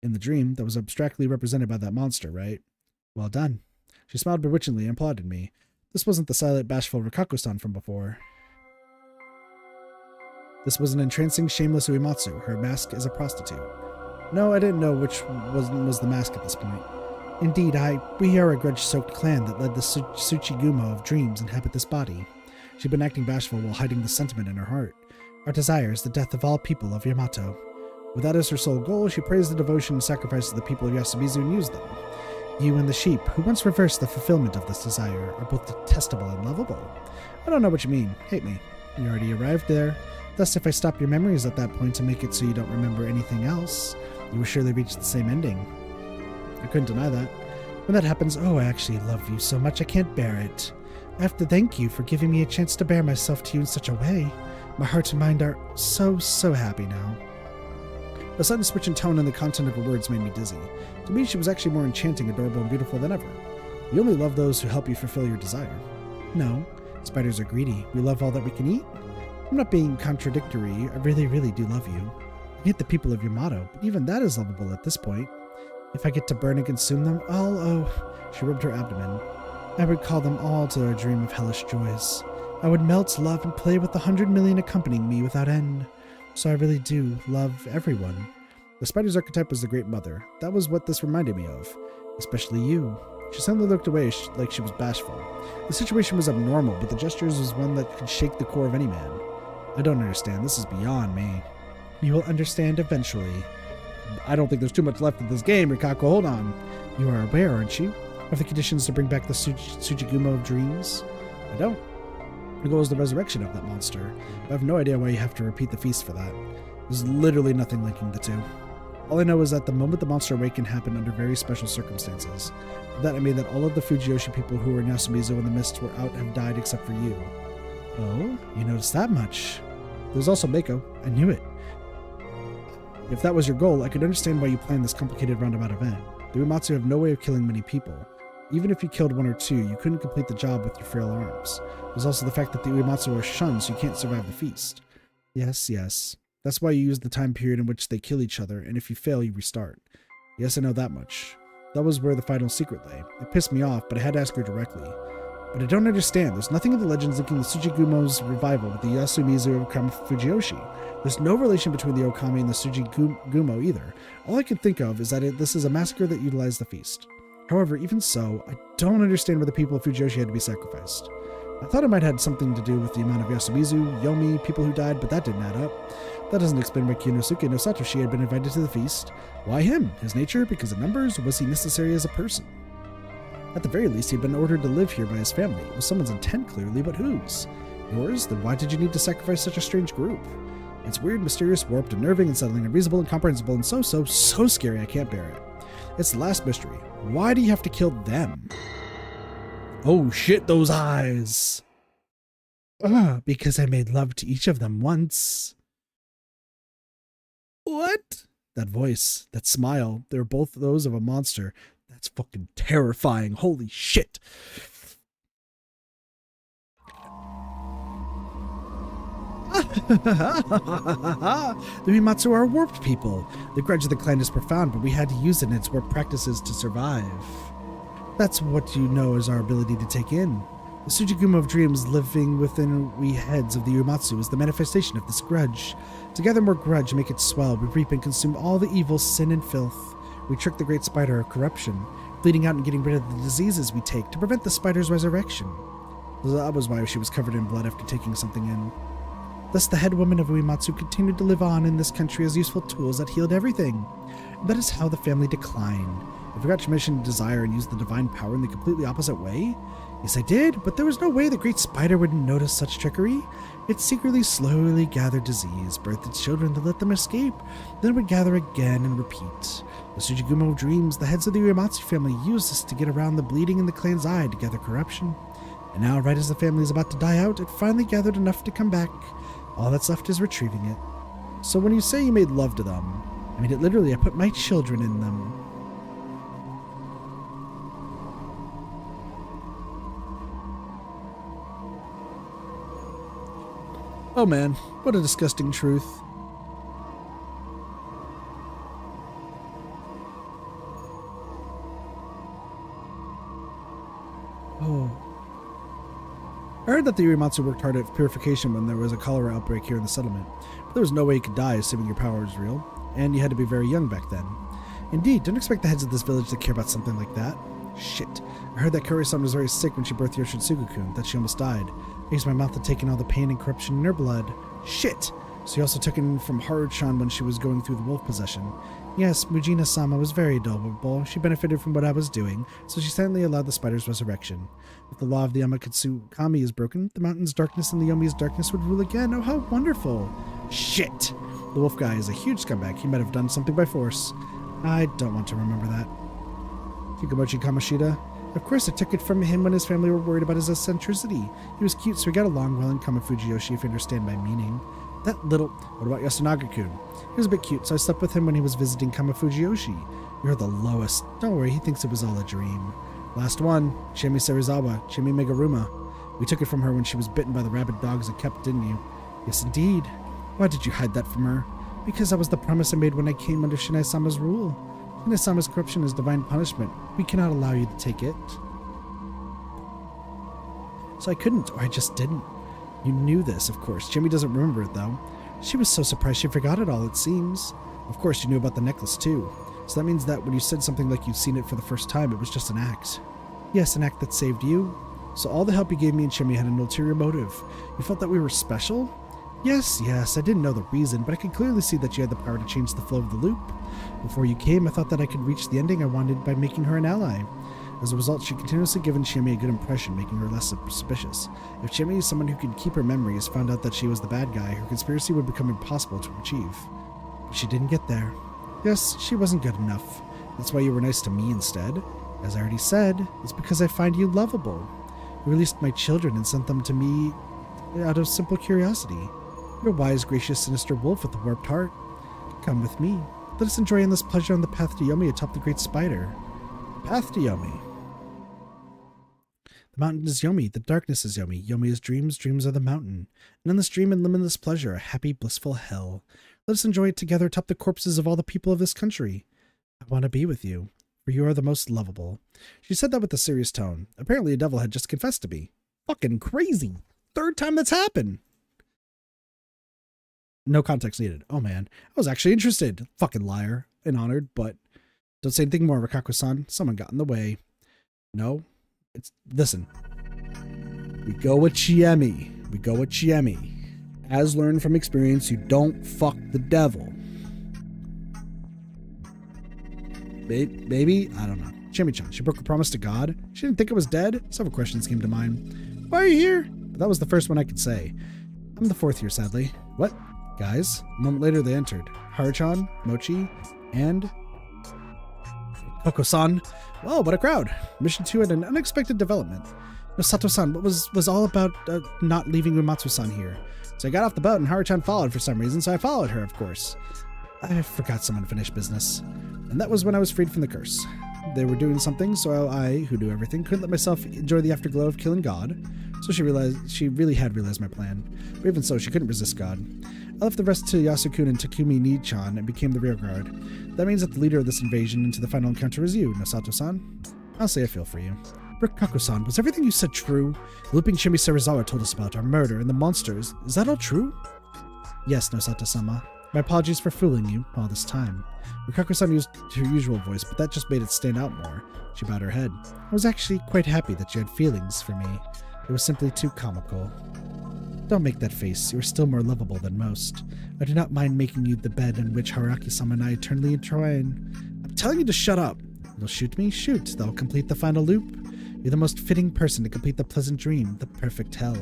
In the dream, that was abstractly represented by that monster, right? Well done. She smiled bewitchingly and applauded me. This wasn't the silent, bashful Rikaku-san from before. This was an entrancing, shameless Uematsu, her mask as a prostitute. No, I didn't know which was the mask at this point. Indeed, we are a grudge-soaked clan that led the Tsuchigumo of dreams inhabit this body. She'd been acting bashful while hiding the sentiment in her heart. Our desire is the death of all people of Yamato. With that as her sole goal, she praised the devotion and sacrifice of the people of Yasumizu and used them. You and the sheep, who once reversed the fulfillment of this desire, are both detestable and lovable. I don't know what you mean. Hate me. You already arrived there. Thus, if I stop your memories at that point to make it so you don't remember anything else, you will surely reach the same ending. I couldn't deny that. When that happens, I actually love you so much I can't bear it. I have to thank you for giving me a chance to bear myself to you in such a way. My heart and mind are so happy now. The sudden switch in tone and the content of her words made me dizzy. To me, she was actually more enchanting, adorable, and beautiful than ever. You only love those who help you fulfill your desire. No, spiders are greedy. We love all that we can eat. I'm not being contradictory. I really do love you. I hate the people of Yamato, but even that is lovable at this point. If I get to burn and consume them, she rubbed her abdomen. I would call them all to a dream of hellish joys. I would melt, love, and play with the 100 million accompanying me without end. So I really do love everyone. The spider's archetype was the Great Mother. That was what this reminded me of. Especially you. She suddenly looked away like she was bashful. The situation was abnormal, but the gestures was one that could shake the core of any man. I don't understand. This is beyond me. You will understand eventually. I don't think there's too much left of this game, Rikako. Hold on. You are aware, aren't you, of the conditions to bring back the Tsujigumo of dreams? I don't. The goal is the resurrection of that monster. I have no idea why you have to repeat the feast for that. There's literally nothing linking the two. All I know is that the moment the monster awakened happened under very special circumstances. By that I mean that all of the Fujiyoshi people who were in Yasumizu when the mists were out have died except for you. Oh, you noticed that much. There's also Mako. I knew it. If that was your goal, I could understand why you planned this complicated roundabout event. The Uematsu have no way of killing many people. Even if you killed one or two, you couldn't complete the job with your frail arms. There's also the fact that the Uematsu are shunned, so you can't survive the feast. Yes. That's why you use the time period in which they kill each other, and if you fail, you restart. Yes, I know that much. That was where the final secret lay. It pissed me off, but I had to ask her directly. But I don't understand. There's nothing in the legends linking the Tsujigumo's revival with the Yasumizu Okami Fujiyoshi. There's no relation between the Okami and the Tsujigumo either. All I can think of is that this is a massacre that utilized the feast. However, even so, I don't understand why the people of Fujiyoshi had to be sacrificed. I thought it might have had something to do with the amount of Yasumizu, Yomi, people who died, but that didn't add up. That doesn't explain why Kinosuke no Satoshi had been invited to the feast. Why him? His nature? Because of numbers? Was he necessary as a person? At the very least, he'd been ordered to live here by his family. It was someone's intent, clearly, but whose? Yours? Then why did you need to sacrifice such a strange group? It's weird, mysterious, warped, unnerving, unsettling, unreasonable, incomprehensible, and so scary I can't bear it. It's the last mystery. Why do you have to kill them? Oh shit, those eyes! Because I made love to each of them once. What? That voice, that smile, they're both those of a monster. That's fucking terrifying. Holy shit. The Uematsu are warped people. The grudge of the clan is profound, but we had to use it in its warped practices to survive. That's what you know is our ability to take in. The Tsujigumo of dreams living within we heads of the Uematsu is the manifestation of this grudge. To gather more grudge and make it swell, we reap and consume all the evil, sin, and filth. We trick the great spider of corruption, bleeding out and getting rid of the diseases we take to prevent the spider's resurrection. That was why she was covered in blood after taking something in. Thus the head woman of Uematsu continued to live on in this country as useful tools that healed everything. And that is how the family declined. I forgot to mention desire and use the divine power in the completely opposite way? Yes, I did, but there was no way the great spider would notice such trickery. It secretly, slowly gathered disease, birthed its children to let them escape, then would gather again and repeat. The Tsujigumo of dreams, the heads of the Uematsu family, used this to get around the bleeding in the clan's eye to gather corruption. And now, right as the family is about to die out, it finally gathered enough to come back. All that's left is retrieving it. So when you say you made love to them, I mean it literally. I put my children in them. Oh man, what a disgusting truth. Oh. I heard that the Uematsu worked hard at purification when there was a cholera outbreak here in the settlement, but there was no way you could die assuming your power was real, and you had to be very young back then. Indeed, don't expect the heads of this village to care about something like that. Shit. I heard that Kuri-san was very sick when she birthed Yoshitsugu-kun, that she almost died. I used my mouth to take in all the pain and corruption in her blood. Shit! So you also took in from Haru-chan when she was going through the wolf possession. Yes, Mujina-sama was very adorable. She benefited from what I was doing, so she silently allowed the spider's resurrection. If the law of the Amakatsu Kami is broken, the mountain's darkness and the Yomi's darkness would rule again. Oh, how wonderful! Shit! The wolf guy is a huge scumbag. He might have done something by force. I don't want to remember that. Fukamochi Kamoshida. Of course, I took it from him when his family were worried about his eccentricity. He was cute, so we got along well in Kamafujiyoshi, if you understand my meaning. That little... What about Yasunaga-kun? He was a bit cute, so I slept with him when he was visiting Kamafujiyoshi. You're the lowest. Don't worry, he thinks it was all a dream. Last one, Chimi Serizawa, Chimi Meguruma. We took it from her when she was bitten by the rabid dogs and kept, didn't you? Yes, indeed. Why did you hide that from her? Because that was the promise I made when I came under Shinai-sama's rule. Shinai-sama's corruption is divine punishment. We cannot allow you to take it. So I couldn't, or I just didn't. You knew this, of course. Jimmy doesn't remember it, though. She was so surprised she forgot it all, it seems. Of course, you knew about the necklace too. So that means that when you said something like you'd seen it for the first time, it was just an act. Yes, an act that saved you. So all the help you gave me and Shimmy had an ulterior motive. You felt that we were special? Yes, I didn't know the reason, but I could clearly see that you had the power to change the flow of the loop. Before you came, I thought that I could reach the ending I wanted by making her an ally. As a result, she continuously given Shimmy a good impression, making her less suspicious. If Shimmy is someone who can keep her memories, found out that she was the bad guy, her conspiracy would become impossible to achieve. But she didn't get there. Yes, she wasn't good enough. That's why you were nice to me instead. As I already said, it's because I find you lovable. You released my children and sent them to me out of simple curiosity. You're a wise, gracious, sinister wolf with a warped heart. Come with me. Let us enjoy endless pleasure on the path to Yomi atop the great spider. Path to Yomi. The mountain is Yomi, the darkness is Yomi. Yomi is dreams, dreams are the mountain. And endless dream and limitless pleasure, a happy, blissful hell. Let us enjoy it together atop the corpses of all the people of this country. I want to be with you, for you are the most lovable. She said that with a serious tone. Apparently a devil had just confessed to me. Fucking crazy. Third time that's happened. No context needed. Oh man, I was actually interested. Fucking liar. And honored, but don't say anything more, Rikaku-san. Someone got in the way. No. Listen. We go with Chiemi. As learned from experience, you don't fuck the devil. Maybe? I don't know. Chiemi-chan, she broke her promise to God? She didn't think it was dead? Several questions came to mind. Why are you here? But that was the first one I could say. I'm the fourth here, sadly. What? Guys? A moment later they entered. Haruchan, Mochi, and Koko-san. Whoa, what a crowd. Mission 2 had an unexpected development. Sato-san, what was all about not leaving Uematsu-san here? So I got off the boat and Haruchan followed for some reason, so I followed her, of course. I forgot some unfinished business. And that was when I was freed from the curse. They were doing something, so I, who knew everything, couldn't let myself enjoy the afterglow of killing God. So she really had realized my plan. But even so, she couldn't resist God. I left the rest to Yasukun and Takumi Ni-chan and became the rear guard. That means that the leader of this invasion into the final encounter is you, Nosato-san. I'll say I feel for you. Rikaku-san, was everything you said true? The looping Shimi Serizawa told us about our murder and the monsters. Is that all true? Yes, Nosato-sama. My apologies for fooling you all this time. Rikaku-san used her usual voice, but that just made it stand out more. She bowed her head. I was actually quite happy that you had feelings for me. It was simply too comical. Don't make that face. You are still more lovable than most. I do not mind making you the bed in which Haruaki-sama and I eternally entwine. I'm telling you to shut up. You'll shoot me? Shoot. That will complete the final loop. You're the most fitting person to complete the pleasant dream, the perfect hell.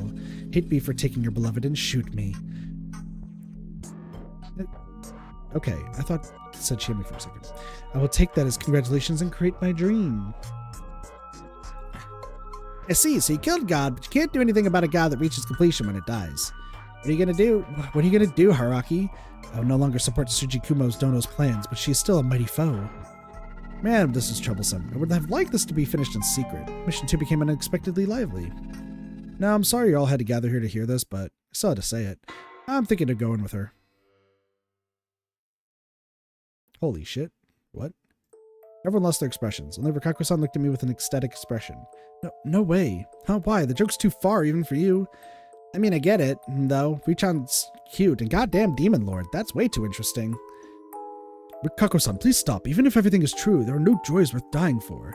Hate me for taking your beloved and shoot me. Okay, I thought it said shoot me for a second. I will take that as congratulations and create my dream. I see, so you killed God, but you can't do anything about a God that reaches completion when it dies. What are you gonna do? What are you gonna do, Haruaki? I will no longer support Tsuji Kumo's Dono's plans, but she is still a mighty foe. Man, this is troublesome. I would have liked this to be finished in secret. Mission 2 became unexpectedly lively. Now, I'm sorry you all had to gather here to hear this, but I still had to say it. I'm thinking of going with her. Holy shit. What? Everyone lost their expressions. Only Rikaku-san looked at me with an ecstatic expression. No way. Huh, why? The joke's too far, even for you. I mean, I get it, though. Richan's cute, and goddamn Demon Lord. That's way too interesting. Rikaku-san, please stop. Even if everything is true, there are no joys worth dying for.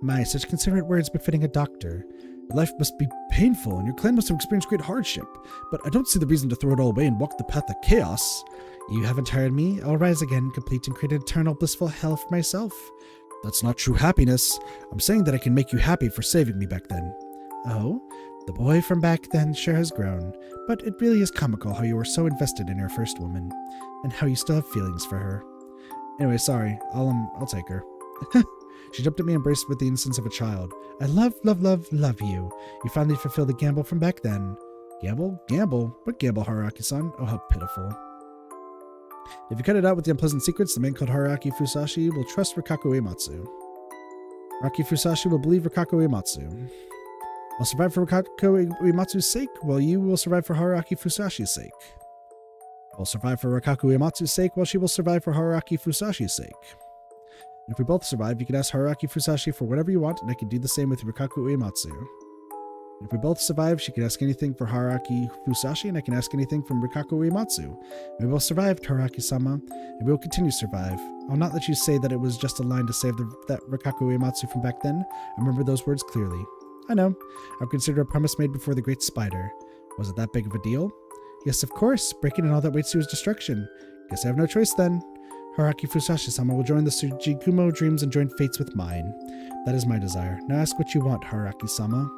My, such considerate words befitting a doctor. Your life must be painful, and your clan must have experienced great hardship. But I don't see the reason to throw it all away and walk the path of chaos. You haven't heard me. I'll rise again, complete and create an eternal blissful hell for myself. That's not true happiness. I'm saying that I can make you happy for saving me back then. Oh? The boy from back then sure has grown. But it really is comical how you were so invested in your first woman, and how you still have feelings for her. Anyway, sorry. I'll take her. She jumped at me and embraced with the innocence of a child. I love you. You finally fulfilled the gamble from back then. Gamble? Gamble? What gamble, Haruaki-san? Oh, how pitiful. If you cut it out with the unpleasant secrets, the man called Haruaki Fusashi will trust Rikaku Uematsu. Haruaki Fusashi will believe Rikaku Uematsu. I'll survive for Rikaku Uematsu's sake, while you will survive for Haruaki Fusashi's sake. I'll survive for Rikaku Uematsu's sake, while she will survive for Haruaki Fusashi's sake. And if we both survive, you can ask Haruaki Fusashi for whatever you want, and I can do the same with Rikaku Uematsu. If we both survive, she can ask anything for Haraki Fusashi, and I can ask anything from Rikaku Uematsu. We both survived, Haraki-sama, and we will continue to survive. I'll not let you say that it was just a line to save that Rikaku Uematsu from back then. I remember those words clearly. I know. I'll consider a promise made before the Great Spider. Was it that big of a deal? Yes, of course. Breaking and all that waits to his destruction. Guess I have no choice then. Haraki Fusashi-sama will join the Tsujigumo dreams and join fates with mine. That is my desire. Now ask what you want, Haraki-sama.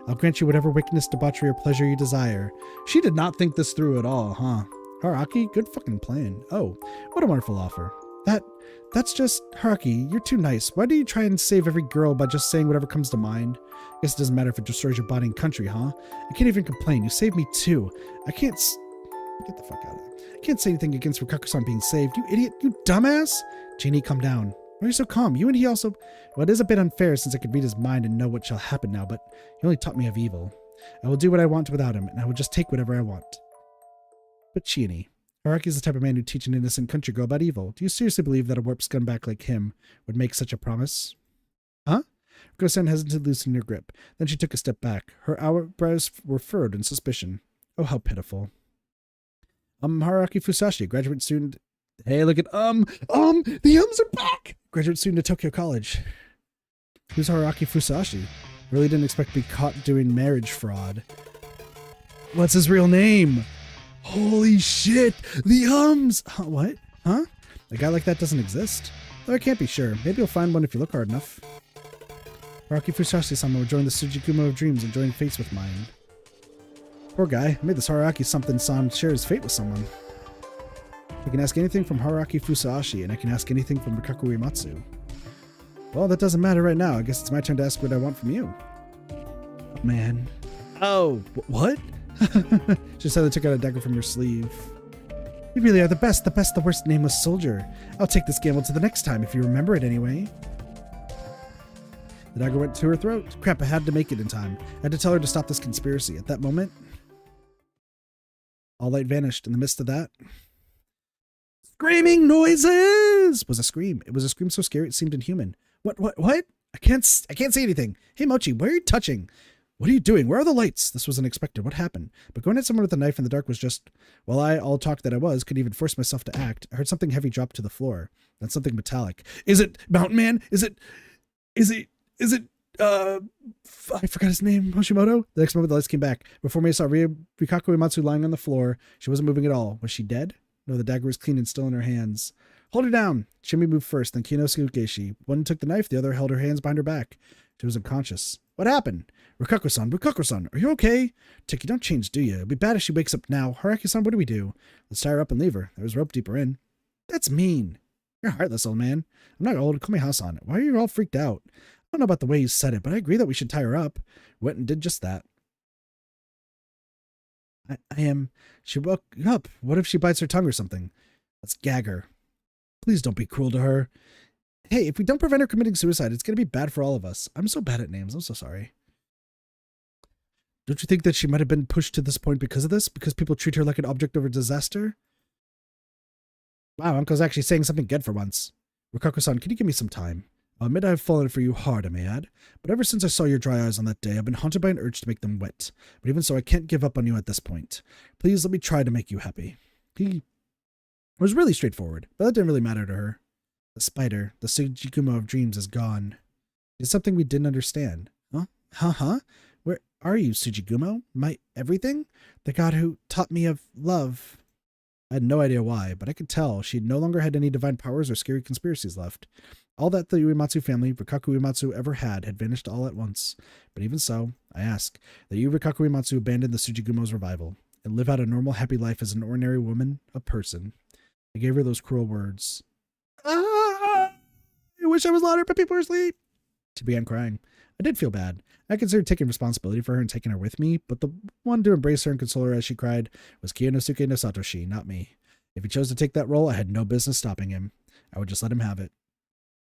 I'll grant you whatever wickedness, debauchery, or pleasure you desire. She did not think this through at all, huh? Haraki, good fucking plan. Oh, what a wonderful offer. That's just... Haraki, you're too nice. Why do you try and save every girl by just saying whatever comes to mind? Guess it doesn't matter if it destroys your body and country, huh? I can't even complain. You saved me too. I can't... Get the fuck out of there. I can't say anything against Rikaku-san being saved. You idiot. You dumbass. Jeannie, calm down. Why are you so calm? You and he also... Well, it is a bit unfair since I could read his mind and know what shall happen now, but he only taught me of evil. I will do what I want without him, and I will just take whatever I want. But Chiani, Haraki is the type of man who'd teach an innocent country girl about evil. Do you seriously believe that a warped scumbag like him would make such a promise? Huh? Riko-san hesitated, loosening her grip. Then she took a step back. Her eyebrows were furrowed in suspicion. Oh, how pitiful. Haraki Fusashi, graduate student... Hey, look at, the ums are back! Graduate student at Tokyo College. Who's Haraki Fusashi? Really didn't expect to be caught doing marriage fraud. What's his real name? Holy shit! The ums! Huh, what? Huh? A guy like that doesn't exist? Though I can't be sure. Maybe you'll find one if you look hard enough. Haraki Fusashi-sama will join the Tsujigumo of dreams and join fates with mine. Poor guy. I made this Haraki something-san share his fate with someone. I can ask anything from Haraki Fusashi, and I can ask anything from Rikaku Uematsu. Well, that doesn't matter right now. I guess it's my turn to ask what I want from you. Oh, man. Oh, what? She suddenly took out a dagger from her sleeve. You really are the best, the worst nameless soldier. I'll take this gamble to the next time, if you remember it anyway. The dagger went to her throat. Crap, I had to make it in time. I had to tell her to stop this conspiracy. At that moment, all light vanished. In the midst of that, screaming noises was a scream. It was a scream so scary it seemed inhuman. What? I can't say anything. Hey, Mochi, where are you touching? What are you doing? Where are the lights? This was unexpected. What happened? But going at someone with a knife in the dark was just... Well, I, all talk that I was, couldn't even force myself to act. I heard something heavy drop to the floor. Then something metallic. Is it Mountain Man? Is it... I forgot his name, Hoshimoto? The next moment, the lights came back. Before me, I saw Rikaku Uematsu lying on the floor. She wasn't moving at all. Was she dead? No, the dagger was clean and still in her hands. Hold her down. Shimi moved first, then Kinosuke Ukeshi. One took the knife, the other held her hands behind her back. She was unconscious. What happened? Rikaku-san, are you okay? Tiki, don't change, do you? It'd be bad if she wakes up now. Haraki-san, what do we do? Let's tie her up and leave her. There was rope deeper in. That's mean. You're heartless, old man. I'm not old. Call me Hassan. Why are you all freaked out? I don't know about the way you said it, but I agree that we should tie her up. Went and did just that. I am... She woke up. What if she bites her tongue or something? Let's gag her. Please don't be cruel to her. Hey, if we don't prevent her committing suicide, it's going to be bad for all of us. I'm so bad at names. I'm so sorry. Don't you think that she might have been pushed to this point because of this? Because people treat her like an object of a disaster? Wow, Uncle's actually saying something good for once. Rikaku-san, can you give me some time? I'll admit I've fallen for you hard, I may add. But ever since I saw your dry eyes on that day, I've been haunted by an urge to make them wet. But even so, I can't give up on you at this point. Please let me try to make you happy. He was really straightforward, but that didn't really matter to her. The spider, the Tsujigumo of dreams, is gone. It's something we didn't understand. Huh? Where are you, Tsujigumo? My everything? The god who taught me of love. I had no idea why, but I could tell she no longer had any divine powers or scary conspiracies left. All that the Uematsu family, Rikaku Uematsu, ever had vanished all at once. But even so, I ask that you, Rikaku Uematsu, abandon the Tsujigumo's revival and live out a normal, happy life as an ordinary woman, a person. I gave her those cruel words. I wish I was louder, but people are asleep. She began crying. I did feel bad. I considered taking responsibility for her and taking her with me, but the one to embrace her and console her as she cried was Kiyonosuke no Satoshi, not me. If he chose to take that role, I had no business stopping him. I would just let him have it.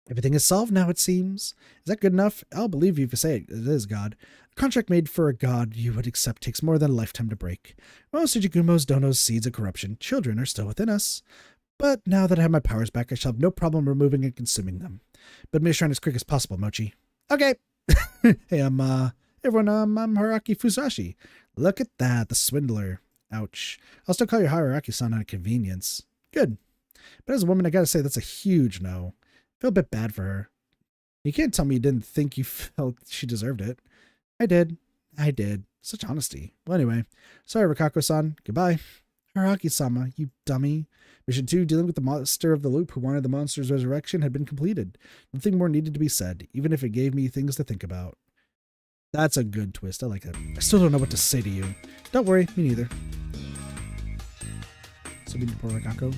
Everything is solved now, it seems. Is that good enough? I'll believe you if you say it is, God. A contract made for a god you would accept takes more than a lifetime to break. Well, Tsujigumo's don't know seeds of corruption. Children are still within us. But now that I have my powers back, I shall have no problem removing and consuming them. But may shrine as quick as possible, Mochi. Okay. Hey, everyone, I'm Haraki Fusashi. Look at that, the swindler. Ouch. I'll still call you Haraki-san out of convenience. Good. But as a woman, I gotta say that's a huge no. I feel a bit bad for her. You can't tell me you didn't think you felt she deserved it. I did. Such honesty. Well, anyway. Sorry, Rikako-san. Goodbye. Haraki-sama, you dummy. Mission 2, dealing with the monster of the loop who wanted the monster's resurrection, had been completed. Nothing more needed to be said, even if it gave me things to think about. That's a good twist. I like that. I still don't know what to say to you. Don't worry, me neither. So mean to poor Rikako.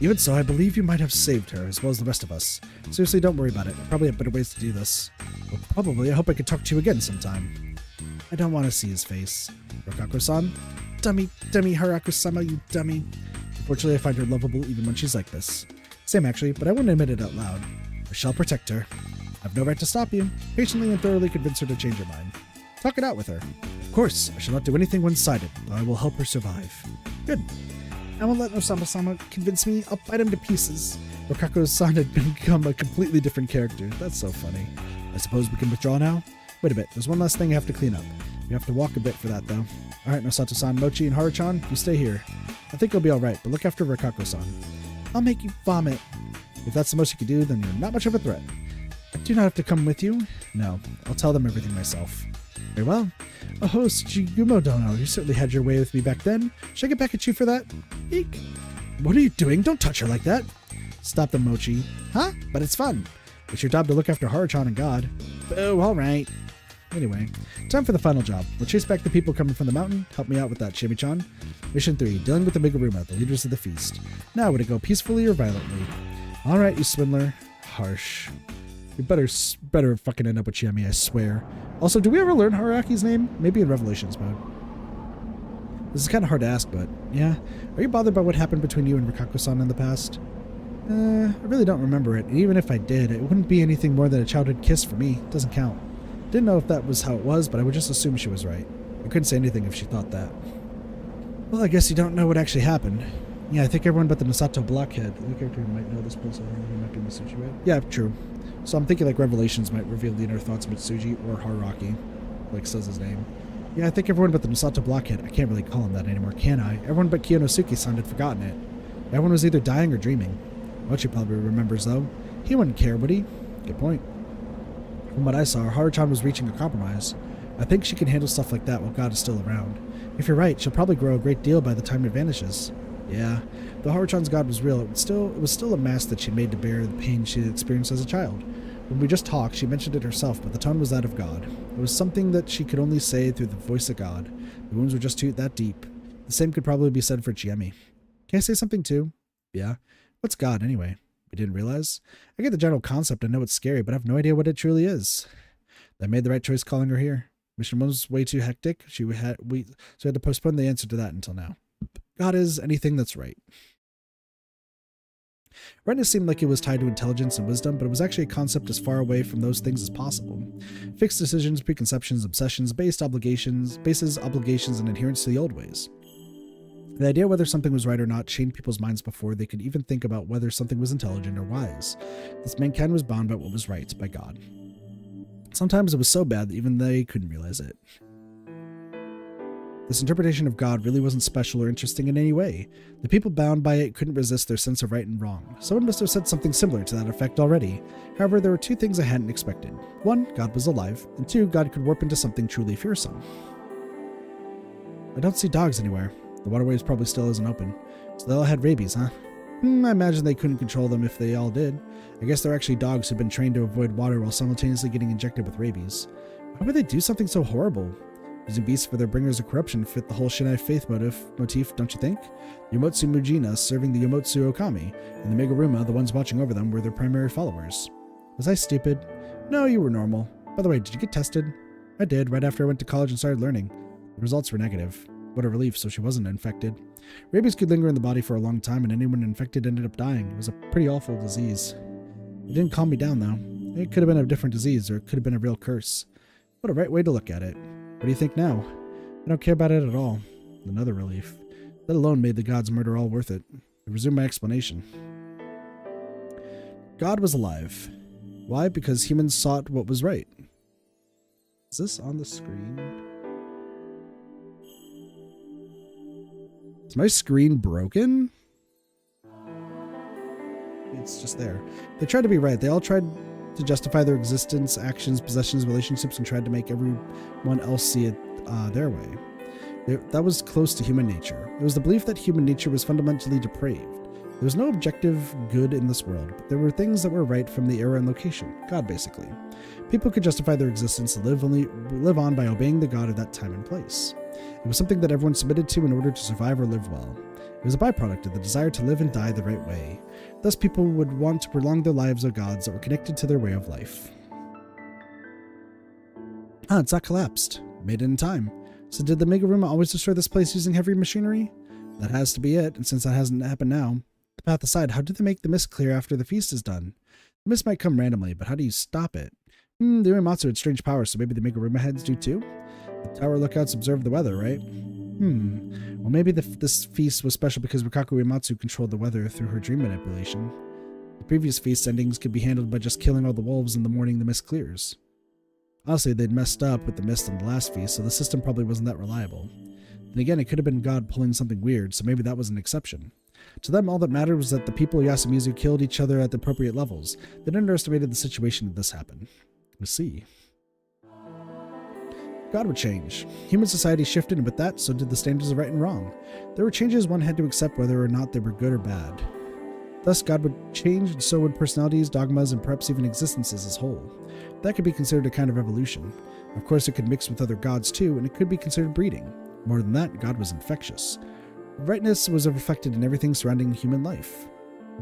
Even so, I believe you might have saved her, as well as the rest of us. Seriously, don't worry about it. I probably have better ways to do this. Well, probably. I hope I could talk to you again sometime. I don't want to see his face. Rikako-san? Dummy, Haraku-sama, you dummy. Unfortunately, I find her lovable even when she's like this. Same, actually, but I wouldn't admit it out loud. I shall protect her. I've no right to stop you. Patiently and thoroughly convince her to change her mind. Talk it out with her. Of course, I shall not do anything one-sided, though I will help her survive. Good. I won't let Osama-sama convince me. I'll bite him to pieces. Rikako's-san had become a completely different character. That's so funny. I suppose we can withdraw now? Wait a bit, there's one last thing I have to clean up. We have to walk a bit for that, though. Alright, Nosato-san, Mochi, and Haru-chan, you stay here. I think you'll be alright, but look after Rikako-san. I'll make you vomit. If that's the most you can do, then you're not much of a threat. I do not have to come with you. No, I'll tell them everything myself. Very well. Oh, Tsugumo Dono, you certainly had your way with me back then. Should I get back at you for that? Eek. What are you doing? Don't touch her like that. Stop them, Mochi. Huh? But it's fun. It's your job to look after Haru-chan and God. Oh, alright. Anyway, time for the final job. We'll chase back the people coming from the mountain. Help me out with that, Shimi-chan. Mission 3, dealing with the Meguruma, the leaders of the feast. Now, would it go peacefully or violently? Alright, you swindler. Harsh. You better fucking end up with Chiemi, I swear. Also, do we ever learn Haraki's name? Maybe in Revelations mode. This is kind of hard to ask, but yeah. Are you bothered by what happened between you and Rikako-san in the past? I really don't remember it, and even if I did, it wouldn't be anything more than a childhood kiss for me. It doesn't count. Didn't know if that was how it was, but I would just assume she was right. I couldn't say anything if she thought that. Well, I guess you don't know what actually happened. Yeah, I think everyone but the Misato Blockhead. The character who might know this place, I think he might be Mitsuji, right? Yeah, true. So I'm thinking like Revelations might reveal the inner thoughts of Mitsuji or Haraki, like says his name. Yeah, I think everyone but the Misato Blockhead. I can't really call him that anymore, can I? Everyone but Kiyonosuke-san had forgotten it. Everyone was either dying or dreaming. Mochi probably remembers, though. He wouldn't care, would he? Good point. From what I saw, Haru-chan was reaching a compromise. I think she can handle stuff like that while God is still around. If you're right, she'll probably grow a great deal by the time it vanishes. Yeah, though Haru-chan's God was real, it was still a mask that she made to bear the pain she had experienced as a child. When we just talked, she mentioned it herself, but the tone was that of God. It was something that she could only say through the voice of God. The wounds were just that deep. The same could probably be said for Chiemi. Can I say something too? Yeah. What's God, anyway? We didn't realize? I get the general concept and know it's scary, but I have no idea what it truly is. I made the right choice calling her here. Mission 1 was way too hectic. So we had to postpone the answer to that until now. God is anything that's right. Rightness seemed like it was tied to intelligence and wisdom, but it was actually a concept as far away from those things as possible. Fixed decisions, preconceptions, obsessions, bases obligations, and adherence to the old ways. The idea whether something was right or not changed people's minds before they could even think about whether something was intelligent or wise. This mankind was bound by what was right, by God. Sometimes it was so bad that even they couldn't realize it. This interpretation of God really wasn't special or interesting in any way. The people bound by it couldn't resist their sense of right and wrong. Someone must have said something similar to that effect already. However, there were two things I hadn't expected. One, God was alive, and two, God could warp into something truly fearsome. I don't see dogs anywhere. The waterways probably still isn't open. So they all had rabies, huh? I imagine they couldn't control them if they all did. I guess they're actually dogs who've been trained to avoid water while simultaneously getting injected with rabies. Why would they do something so horrible? Using beasts for their bringers of corruption fit the whole Shinai faith motif, don't you think? Yomotsu Mujina serving the Yomotsu Okami, and the Meguruma, the ones watching over them, were their primary followers. Was I stupid? No, you were normal. By the way, did you get tested? I did, right after I went to college and started learning. The results were negative. What a relief, so she wasn't infected. Rabies could linger in the body for a long time, and anyone infected ended up dying. It was a pretty awful disease. It didn't calm me down, though. It could have been a different disease, or it could have been a real curse. What a right way to look at it. What do you think now? I don't care about it at all. Another relief. That alone made the gods' murder all worth it. I resume my explanation. God was alive. Why? Because humans sought what was right. Is this on the screen? Is my screen broken? It's just there. They tried to be right. They all tried to justify their existence, actions, possessions, relationships, and tried to make everyone else see it their way. That was close to human nature. It was the belief that human nature was fundamentally depraved. There was no objective good in this world, but there were things that were right from the era and location. God, basically. People could justify their existence and live on by obeying the God of that time and place. It was something that everyone submitted to in order to survive or live well. It was a byproduct of the desire to live and die the right way. Thus, people would want to prolong their lives of gods that were connected to their way of life. Ah, it's not collapsed. Made it in time. So did the Meguruma always destroy this place using heavy machinery? That has to be it, and since that hasn't happened now, the path aside, how do they make the mist clear after the feast is done? The mist might come randomly, but how do you stop it? The Uematsu had strange powers, so maybe the Meguruma heads do too? The tower lookouts observe the weather, right? Well, maybe this feast was special because Rikaku Uematsu controlled the weather through her dream manipulation. The previous feast endings could be handled by just killing all the wolves in the morning the mist clears. Honestly, they'd messed up with the mist on the last feast, so the system probably wasn't that reliable. And again, it could have been God pulling something weird, so maybe that was an exception. To them, all that mattered was that the people of Yasumizu killed each other at the appropriate levels. They underestimated the situation that this happened. We'll see. God would change. Human society shifted, and with that, so did the standards of right and wrong. There were changes one had to accept whether or not they were good or bad. Thus, God would change, and so would personalities, dogmas, and perhaps even existences as whole. That could be considered a kind of evolution. Of course, it could mix with other gods too, and it could be considered breeding. More than that, God was infectious. Rightness was reflected in everything surrounding human life.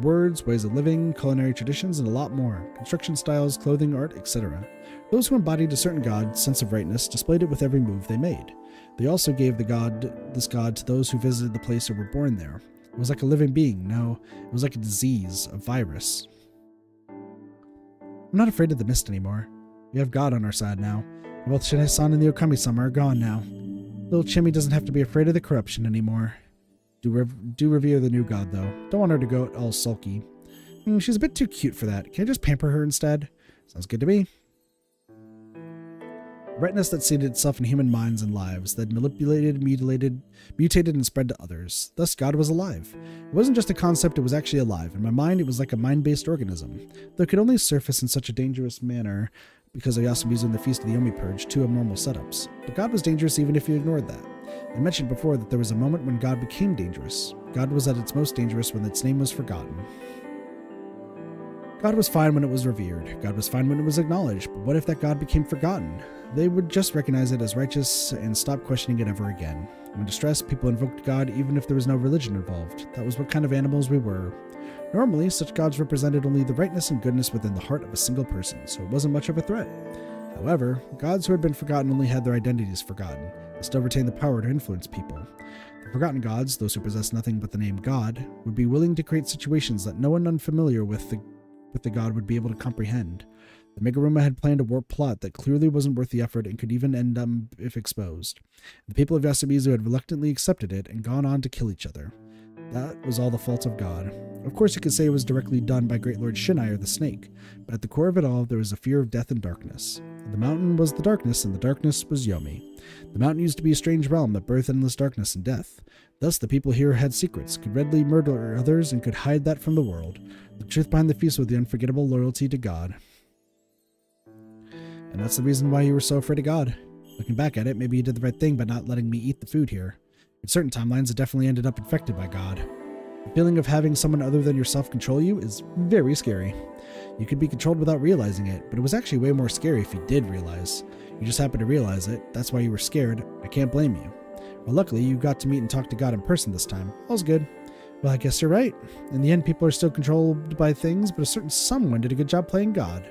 Words, ways of living, culinary traditions, and a lot more. Construction styles, clothing, art, etc. Those who embodied a certain god, sense of rightness, displayed it with every move they made. They also gave this god to those who visited the place or were born there. It was like a living being. No, it was like a disease, a virus. I'm not afraid of the mist anymore. We have God on our side now. Both Shinai-san and the Okami-sama are gone now. Little Chimmy doesn't have to be afraid of the corruption anymore. Do revere the new god, though. Don't want her to go all sulky. She's a bit too cute for that. Can I just pamper her instead? Sounds good to me. Rightness that seated itself in human minds and lives, that manipulated, mutated, and spread to others. Thus, God was alive. It wasn't just a concept, it was actually alive. In my mind, it was like a mind-based organism. Though it could only surface in such a dangerous manner because of Yasumizu and the Feast of the Yomi Purge, two abnormal setups. But God was dangerous even if you ignored that. I mentioned before that there was a moment when God became dangerous. God was at its most dangerous when its name was forgotten. God was fine when it was revered. God was fine when it was acknowledged. But what if that God became forgotten? They would just recognize it as righteous and stop questioning it ever again. When distressed, people invoked God even if there was no religion involved. That was what kind of animals we were. Normally, such gods represented only the rightness and goodness within the heart of a single person, so it wasn't much of a threat. However, gods who had been forgotten only had their identities forgotten. They still retained the power to influence people. The forgotten gods, those who possessed nothing but the name God, would be willing to create situations that no one unfamiliar with the god would be able to comprehend. The Meguruma had planned a warped plot that clearly wasn't worth the effort and could even end up if exposed. The people of Yasumizu had reluctantly accepted it and gone on to kill each other. That was all the fault of God. Of course, you could say it was directly done by Great Lord Shinai or the Snake, but at the core of it all, there was a fear of death and darkness. The mountain was the darkness, and the darkness was Yomi. The mountain used to be a strange realm that birthed endless darkness and death. Thus, the people here had secrets, could readily murder others, and could hide that from the world. The truth behind the feast was the unforgettable loyalty to God. And that's the reason why you were so afraid of God. Looking back at it, maybe you did the right thing by not letting me eat the food here. In certain timelines, it definitely ended up infected by God. The feeling of having someone other than yourself control you is very scary. You could be controlled without realizing it, but it was actually way more scary if you did realize. You just happened to realize it, that's why you were scared. I can't blame you. Well, luckily, you got to meet and talk to God in person this time. All's good. Well, I guess you're right. In the end, people are still controlled by things, but a certain someone did a good job playing God.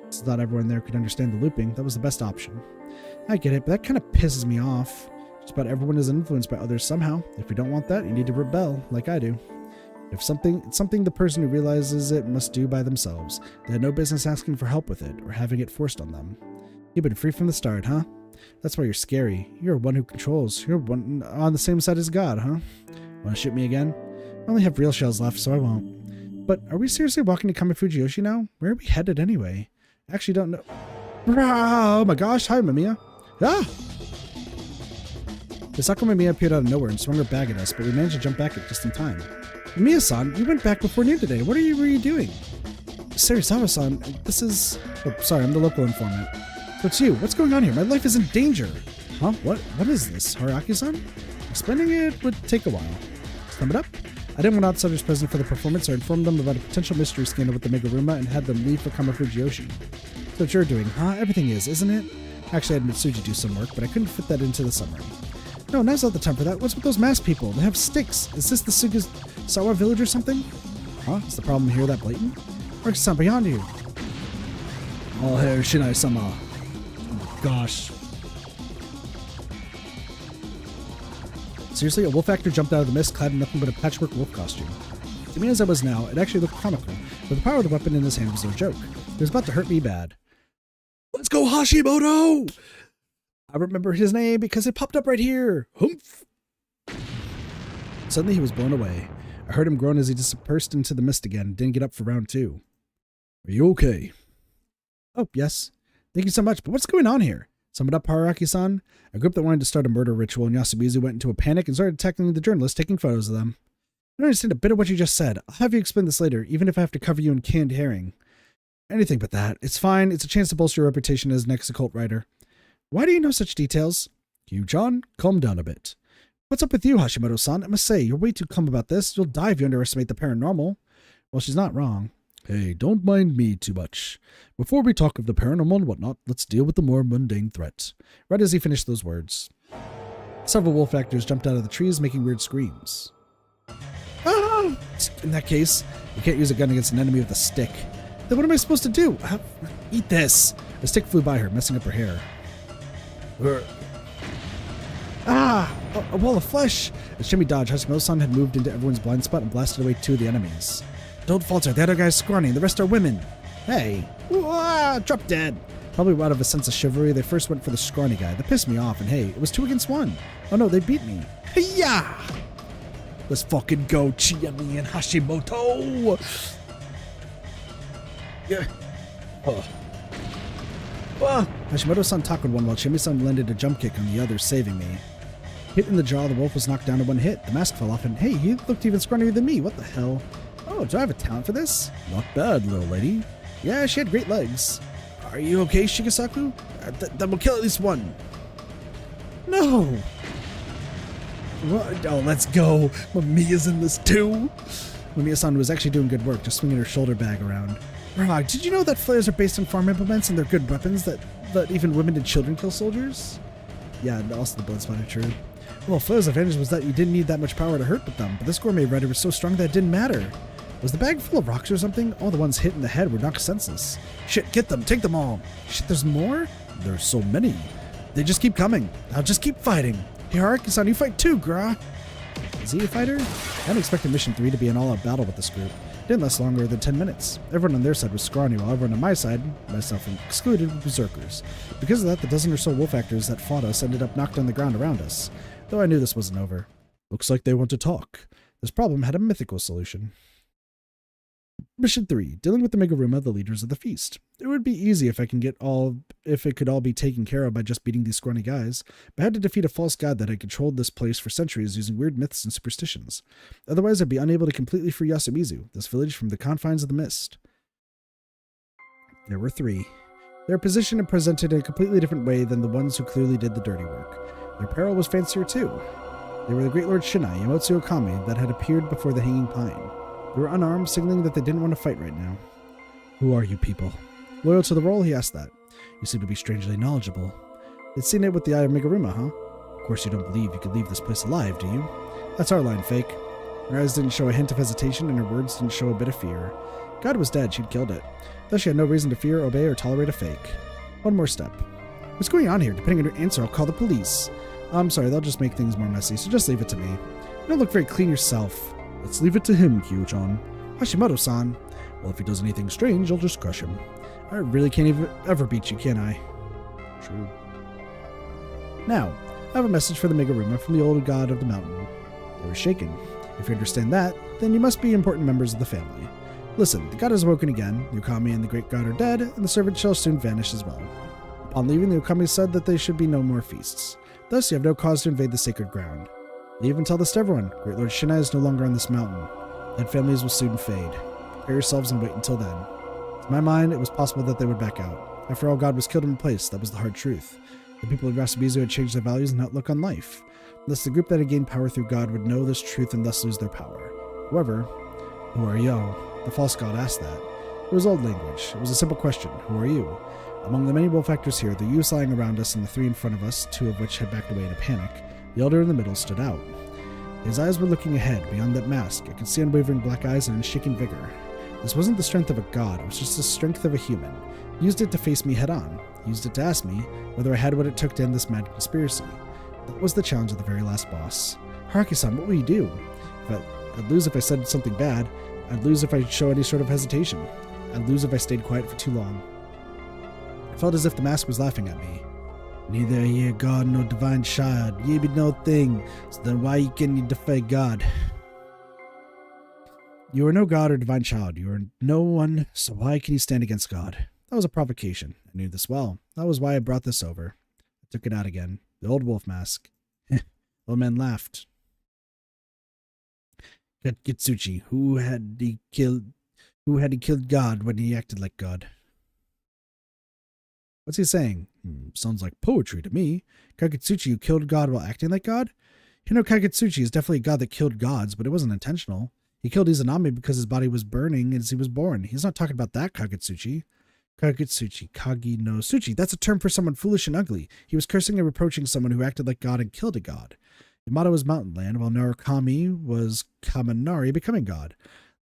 Since not everyone there could understand the looping, that was the best option. I get it, but that kind of pisses me off. Just about everyone is influenced by others somehow. If you don't want that, you need to rebel, like I do. If it's something the person who realizes it must do by themselves. They had no business asking for help with it, or having it forced on them. You've been free from the start, huh? That's why you're scary. You're one who controls. You're one on the same side as God, huh? Want to shoot me again? I only have real shells left, so I won't. But are we seriously walking to Kamifuji-yoshi now? Where are we headed anyway? I actually don't know. Oh my gosh, hi Mamiya. Ah! The Sakura Mia appeared out of nowhere and swung her bag at us, but we managed to jump back at just in time. Mia-san, you went back before noon today. What were you doing? Serizawa-san, this is... Oh, sorry, I'm the local informant. So it's you. What's going on here? My life is in danger. Huh? What is this? Haraki-san? Explaining it would take a while. Sum it up? I didn't want outsiders present for the performance, so I informed them about a potential mystery scandal with the Meguruma and had them leave for Kamafuji-yoshi. So what you're doing, huh? Everything is, isn't it? Actually, I had Mitsuji do some work, but I couldn't fit that into the summary. No, now's not the time for that. What's with those masked people? They have sticks. Is this the Sugasawa village or something? Huh? Is the problem here that blatant? Haraki-san, beyond you. All hair Shinai-sama. Oh, gosh. Seriously, a wolf actor jumped out of the mist clad in nothing but a patchwork wolf costume. To me as I was now, it actually looked comical, but the power of the weapon in his hand was no joke. It was about to hurt me bad. Let's go, Hashimoto! I remember his name because it popped up right here. Humph! Suddenly he was blown away. I heard him groan as he dispersed into the mist again and didn't get up for round 2. Are you okay? Oh, yes. Thank you so much, but what's going on here? Sum it up, Haraki-san. A group that wanted to start a murder ritual in Yasumizu went into a panic and started attacking the journalists, taking photos of them. I don't understand a bit of what you just said. I'll have you explain this later, even if I have to cover you in canned herring. Anything but that. It's fine. It's a chance to bolster your reputation as an ex-occult writer. Why do you know such details? Q-chan, calm down a bit. What's up with you, Hashimoto-san? I must say, you're way too calm about this. You'll die if you underestimate the paranormal. Well, she's not wrong. Hey, don't mind me too much. Before we talk of the paranormal and whatnot, let's deal with the more mundane threat. Right as he finished those words, several wolf actors jumped out of the trees, making weird screams. Ah! In that case, you can't use a gun against an enemy with a stick. Then what am I supposed to do? Eat this! A stick flew by her, messing up her hair. Ah! A wall of flesh! As Shimmy dodged, Hashimoto-san had moved into everyone's blind spot and blasted away 2 of the enemies. Don't falter, the other guy's scrawny, the rest are women. Hey! Ah, drop dead! Probably out of a sense of chivalry, they first went for the scrawny guy. That pissed me off, and hey, it was 2 against 1. Oh no, they beat me. Hey-ya! Let's fucking go, Chiyami and Hashimoto! Yeah. Oh. Hashimoto-san tackled one while Shimi-san landed a jump kick on the other, saving me. Hit in the jaw, the wolf was knocked down in 1 hit. The mask fell off, and hey, he looked even scrawnier than me. What the hell? Oh, do I have a talent for this? Not bad, little lady. Yeah, she had great legs. Are you okay, Shigesaku? Then we'll kill at least 1. No! What? Oh, let's go. Mamiya's in this too. Mamiya-san was actually doing good work, just swinging her shoulder bag around. Did you know that flares are based on farm implements and they're good weapons that even women and children kill soldiers? Yeah, and also the blood splatter true. Well, flares' advantage was that you didn't need that much power to hurt with them, but this gourmet rider was so strong that it didn't matter. Was the bag full of rocks or something? All the ones hit in the head were knocked senseless. Shit, get them, take them all. Shit, there's more? There's so many. They just keep coming. I'll just keep fighting. Hey, Haraki-san, you fight too, gra. Is he a fighter? I hadn't expected Mission 3 to be an all-out battle with this group. It didn't last longer than 10 minutes. Everyone on their side was scrawny, while everyone on my side, myself excluded, were berserkers. Because of that, the dozen or so wolf actors that fought us ended up knocked on the ground around us. Though I knew this wasn't over. Looks like they want to talk. This problem had a mythical solution. Mission 3. Dealing with the Meguruma, the leaders of the feast. It would be easy if it could all be taken care of by just beating these scrawny guys, but I had to defeat a false god that had controlled this place for centuries using weird myths and superstitions. Otherwise, I'd be unable to completely free Yasumizu, this village, from the confines of the mist. There were 3. They were positioned and presented in a completely different way than the ones who clearly did the dirty work. Their apparel was fancier too. They were the Great Lord Shinai, Yamotsu Okami, that had appeared before the Hanging Pine. They were unarmed, signaling that they didn't want to fight right now. Who are you people? Loyal to the role, he asked that. You seem to be strangely knowledgeable. They'd seen it with the eye of Meguruma, huh? Of course you don't believe you could leave this place alive, do you? That's our line, fake. Her eyes didn't show a hint of hesitation, and her words didn't show a bit of fear. God was dead, she'd killed it. Thus she had no reason to fear, obey, or tolerate a fake. One more step. What's going on here? Depending on your answer, I'll call the police. I'm sorry, they'll just make things more messy, so just leave it to me. You don't look very clean yourself. Let's leave it to him, Kyo-chan. Hashimoto-san. Well, if he does anything strange, I'll just crush him. I really can't ever beat you, can I? True. Now, I have a message for the Meguruma from the old god of the mountain. They were shaken. If you understand that, then you must be important members of the family. Listen, the god has awoken again, Yukami and the great god are dead, and the servant shall soon vanish as well. Upon leaving, the Okami said that there should be no more feasts. Thus, you have no cause to invade the sacred ground. Leave and tell this to everyone. Great Lord Shinai is no longer on this mountain. Dead families will soon fade. Prepare yourselves and wait until then. To my mind, it was possible that they would back out. After all, God was killed and replaced. That was the hard truth. The people of Rasubizu had changed their values and outlook on life. Thus, the group that had gained power through God would know this truth and thus lose their power. However, who are you? The false god asked that. It was old language. It was a simple question. Who are you? Among the many wolf actors here, the youths lying around us and the three in front of us, two of which had backed away in a panic, the elder in the middle stood out. His eyes were looking ahead, beyond that mask. I could see unwavering black eyes and unshaken vigor. This wasn't the strength of a god, it was just the strength of a human. He used it to face me head on. He used it to ask me whether I had what it took to end this mad conspiracy. That was the challenge of the very last boss. Haruki-san, what will you do? I'd lose if I said something bad. I'd lose if I show any sort of hesitation. I'd lose if I stayed quiet for too long. I felt as if the mask was laughing at me. Neither ye God nor divine child, ye be no thing, so then why can ye defy God? You are no god or divine child, you are no one, so why can you stand against God? That was a provocation. I knew this well. That was why I brought this over. I took it out again. The old wolf mask. The old man laughed. Kakitsuchi, who had he killed God when he acted like God? What's he saying? Sounds like poetry to me. Kakitsuchi, who killed God while acting like God? You know, Kakitsuchi is definitely a god that killed gods, but it wasn't intentional. He killed Izanami because his body was burning as he was born. He's not talking about that Kakitsuchi. Kakitsuchi, Kagi no Suchi. That's a term for someone foolish and ugly. He was cursing and reproaching someone who acted like God and killed a god. Yamato was mountain land, while Narukami was Kaminari, becoming god.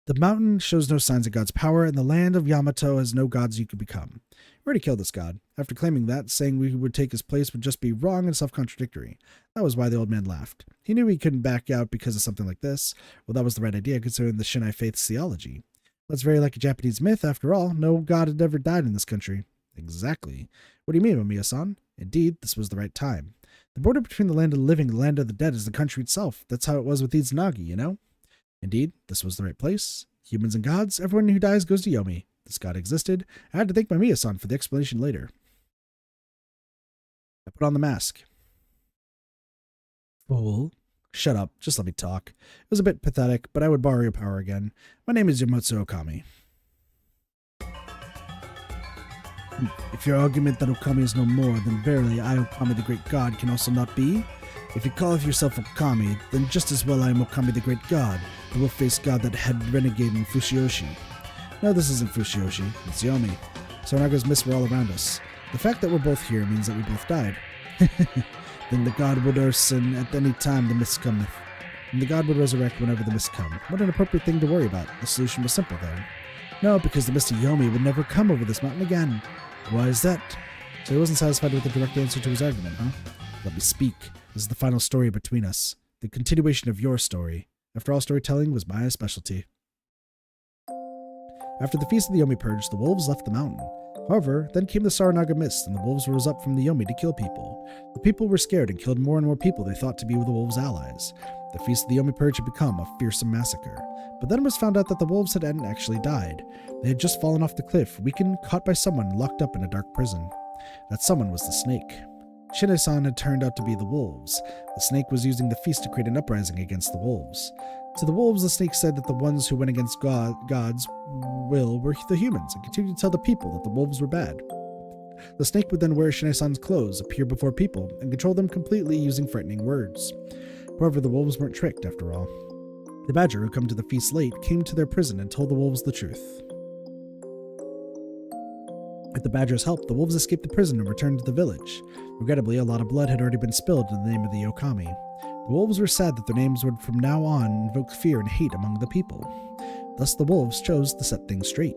The mountain shows no signs of God's power, and the land of Yamato has no gods you could become. We already killed this god. After claiming that, saying we would take his place would just be wrong and self-contradictory. That was why the old man laughed. He knew he couldn't back out because of something like this. Well, that was the right idea, considering the Shinai faith's theology. That's very like a Japanese myth, after all. No god had ever died in this country. Exactly. What do you mean, Omiya-san? Indeed, this was the right time. The border between the land of the living and the land of the dead is the country itself. That's how it was with Izanagi, you know? Indeed, this was the right place. Humans and gods, everyone who dies goes to Yomi. This god existed. I had to thank my Miya-san for the explanation later. I put on the mask. Fool. Shut up. Just let me talk. It was a bit pathetic, but I would borrow your power again. My name is Yamotsu Okami. If your argument that Okami is no more, then verily I, Okami the great god, can also not be. If you call yourself Okami, then just as well I am Okami the great god, the wolf-faced god that had renegade in Fushioshi. No, this isn't Fushioshi, it's Yomi. Sarnaga's mists were all around us. The fact that we're both here means that we both died. Then the god would arsen at any time the mist cometh. And the god would resurrect whenever the mist come. What an appropriate thing to worry about. The solution was simple, though. No, because the misty Yomi would never come over this mountain again. Why is that? So he wasn't satisfied with the direct answer to his argument, huh? Let me speak. This is the final story between us. The continuation of your story. After all, storytelling was my specialty. After the Feast of the Yomi Purge, the wolves left the mountain. However, then came the Saranaga Mist, and the wolves rose up from the Yomi to kill people. The people were scared and killed more and more people they thought to be the wolves' allies. The Feast of the Yomi Purge had become a fearsome massacre. But then it was found out that the wolves hadn't actually died. They had just fallen off the cliff, weakened, caught by someone, and locked up in a dark prison. That someone was the snake. Shinai-san had turned out to be the wolves. The snake was using the feast to create an uprising against the wolves. To the wolves, the snake said that the ones who went against God's will were the humans, and continued to tell the people that the wolves were bad. The snake would then wear Shinai-san's clothes, appear before people, and control them completely using frightening words. However, the wolves weren't tricked, after all. The badger, who come to the feast late, came to their prison and told the wolves the truth. With the badger's help, the wolves escaped the prison and returned to the village. Regrettably, a lot of blood had already been spilled in the name of the Okami. The wolves were sad that their names would from now on invoke fear and hate among the people. Thus the wolves chose to set things straight.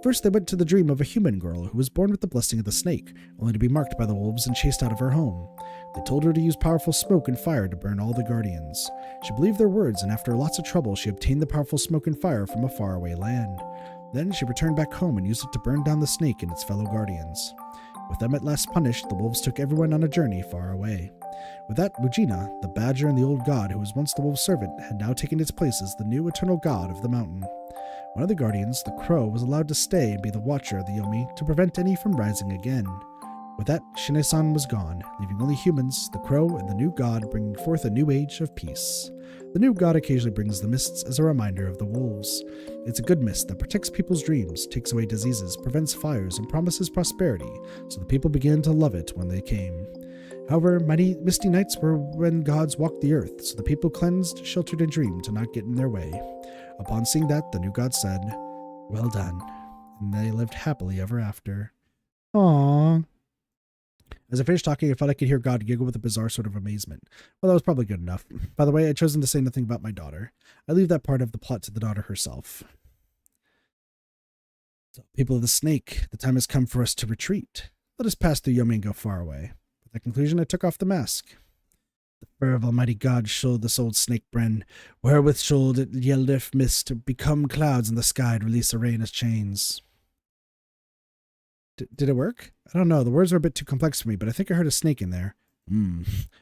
First they went to the dream of a human girl who was born with the blessing of the snake, only to be marked by the wolves and chased out of her home. They told her to use powerful smoke and fire to burn all the guardians. She believed their words, and after lots of trouble she obtained the powerful smoke and fire from a faraway land. Then she returned back home and used it to burn down the snake and its fellow guardians. With them at last punished, the wolves took everyone on a journey far away. With that, Mujina, the badger and the old god who was once the wolf's servant, had now taken its place as the new eternal god of the mountain. One of the guardians, the crow, was allowed to stay and be the watcher of the Yomi to prevent any from rising again. With that, Shine-san was gone, leaving only humans, the crow, and the new god, bringing forth a new age of peace. The new god occasionally brings the mists as a reminder of the wolves. It's a good mist that protects people's dreams, takes away diseases, prevents fires, and promises prosperity, so the people began to love it when they came. However, mighty misty nights were when gods walked the earth, so the people cleansed, sheltered, and dreamed to not get in their way. Upon seeing that, the new god said, "Well done," and they lived happily ever after. Aww. As I finished talking, I felt I could hear God giggle with a bizarre sort of amazement. Well, that was probably good enough. By the way, I'd chosen to say nothing about my daughter. I leave that part of the plot to the daughter herself. So, people of the snake, the time has come for us to retreat. Let us pass through Yomi and go far away. With that conclusion, I took off the mask. The fur of Almighty God showed this old snake bren, wherewith should it Yeldif mist become clouds in the sky to release a rain as chains. Did it work? I don't know. The words were a bit too complex for me, but I think I heard a snake in there. They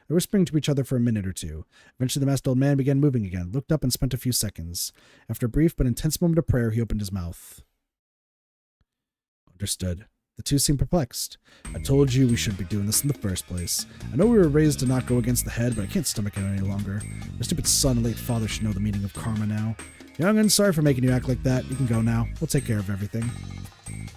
were whispering to each other for a minute or two. Eventually, the masked old man began moving again, looked up, and spent a few seconds. After a brief but intense moment of prayer, he opened his mouth. Understood. The two seemed perplexed. I told you we shouldn't be doing this in the first place. I know we were raised to not go against the head, but I can't stomach it any longer. My stupid son and late father should know the meaning of karma now. Young'un, sorry for making you act like that. You can go now. We'll take care of everything.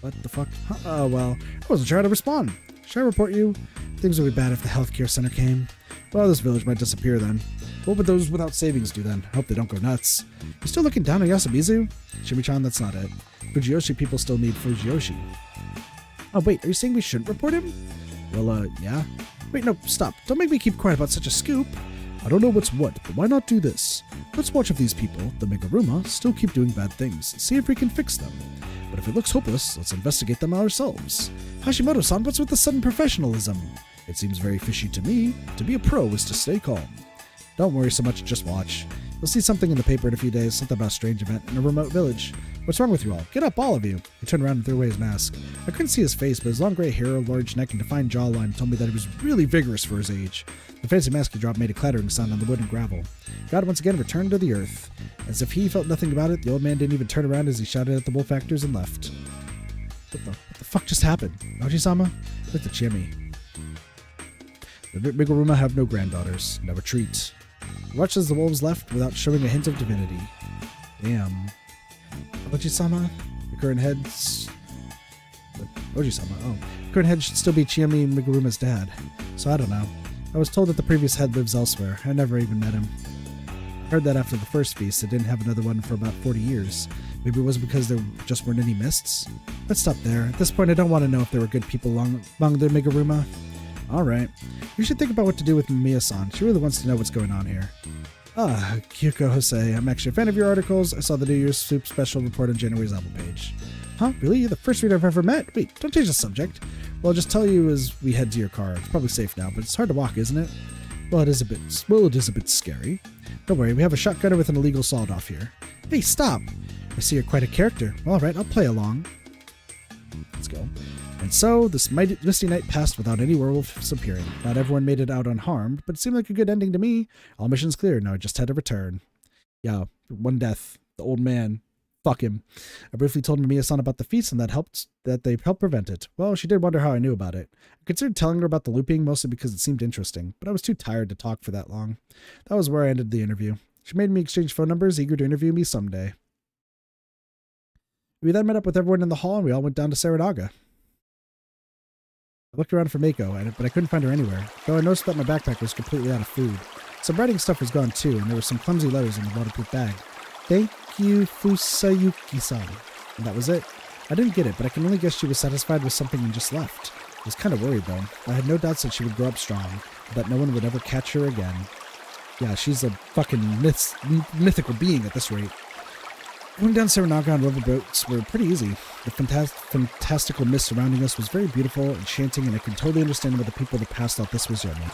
What the fuck? Well, I wasn't sure how to respond. Should I report you? Things would be bad if the healthcare center came. Well, this village might disappear then. What would those without savings do then? I hope they don't go nuts. You still looking down on Yasumizu? Shimi-chan, that's not it. Fujiyoshi people still need Fujiyoshi. Oh, wait, are you saying we shouldn't report him? Well, yeah. Wait, no, stop. Don't make me keep quiet about such a scoop. I don't know what's what, but why not do this? Let's watch if these people, the Meguruma, still keep doing bad things, see if we can fix them. But if it looks hopeless, let's investigate them ourselves. Hashimoto-san, what's with the sudden professionalism? It seems very fishy to me. To be a pro is to stay calm. Don't worry so much, just watch. You'll see something in the paper in a few days, something about a strange event in a remote village. What's wrong with you all? Get up, all of you. He turned around and threw away his mask. I couldn't see his face, but his long gray hair, large neck, and defined jawline told me that he was really vigorous for his age. The fancy mask he dropped made a clattering sound on the wood and gravel. God once again returned to the earth. As if he felt nothing about it, the old man didn't even turn around as he shouted at the wolf actors and left. What the fuck just happened? Oji-sama? Look at Jimmy. The Meguruma have no granddaughters. No retreat. Watch as the wolves left without showing a hint of divinity. Damn. Oji-sama? The current heads... Oji-sama, oh. The current head should still be Chiyomi Meguruma's dad. So I don't know. I was told that the previous head lives elsewhere. I never even met him. I heard that after the first feast, it didn't have another one for about 40 years. Maybe it was because there just weren't any mists? Let's stop there. At this point, I don't want to know if there were good people among the Meguruma. Alright. You should think about what to do with Mamiya-san. She really wants to know what's going on here. Kyoko Jose, I'm actually a fan of your articles. I saw the New Year's Soup special report on January's album page. Huh? Really? You're the first reader I've ever met? Wait, don't change the subject. Well, I'll just tell you as we head to your car. It's probably safe now, but it's hard to walk, isn't it? Well, it is a bit scary. Don't worry, we have a shotgunner with an illegal sawed-off here. Hey, stop! I see you're quite a character. Well, alright, I'll play along. Let's go. And so, this misty night passed without any werewolves appearing. Not everyone made it out unharmed, but it seemed like a good ending to me. All missions clear, now I just had to return. Yeah, one death. The old man. Fuck him. I briefly told Mamiya-san about the feast and that they helped prevent it. Well, she did wonder how I knew about it. I considered telling her about the looping, mostly because it seemed interesting, but I was too tired to talk for that long. That was where I ended the interview. She made me exchange phone numbers, eager to interview me someday. We then met up with everyone in the hall and we all went down to Saranaga. I looked around for Mako, but I couldn't find her anywhere, though I noticed that my backpack was completely out of food. Some writing stuff was gone too, and there were some clumsy letters in the waterproof bag. Thank you, Fusayuki-san. And that was it. I didn't get it, but I can only guess she was satisfied with something and just left. I was kind of worried, though. I had no doubts that she would grow up strong, that no one would ever catch her again. Yeah, she's a fucking mythical being at this rate. Going down Saranaga on rubber boats were pretty easy. The fantastical mist surrounding us was very beautiful, enchanting, and I could totally understand why the people of the past thought this was yummy.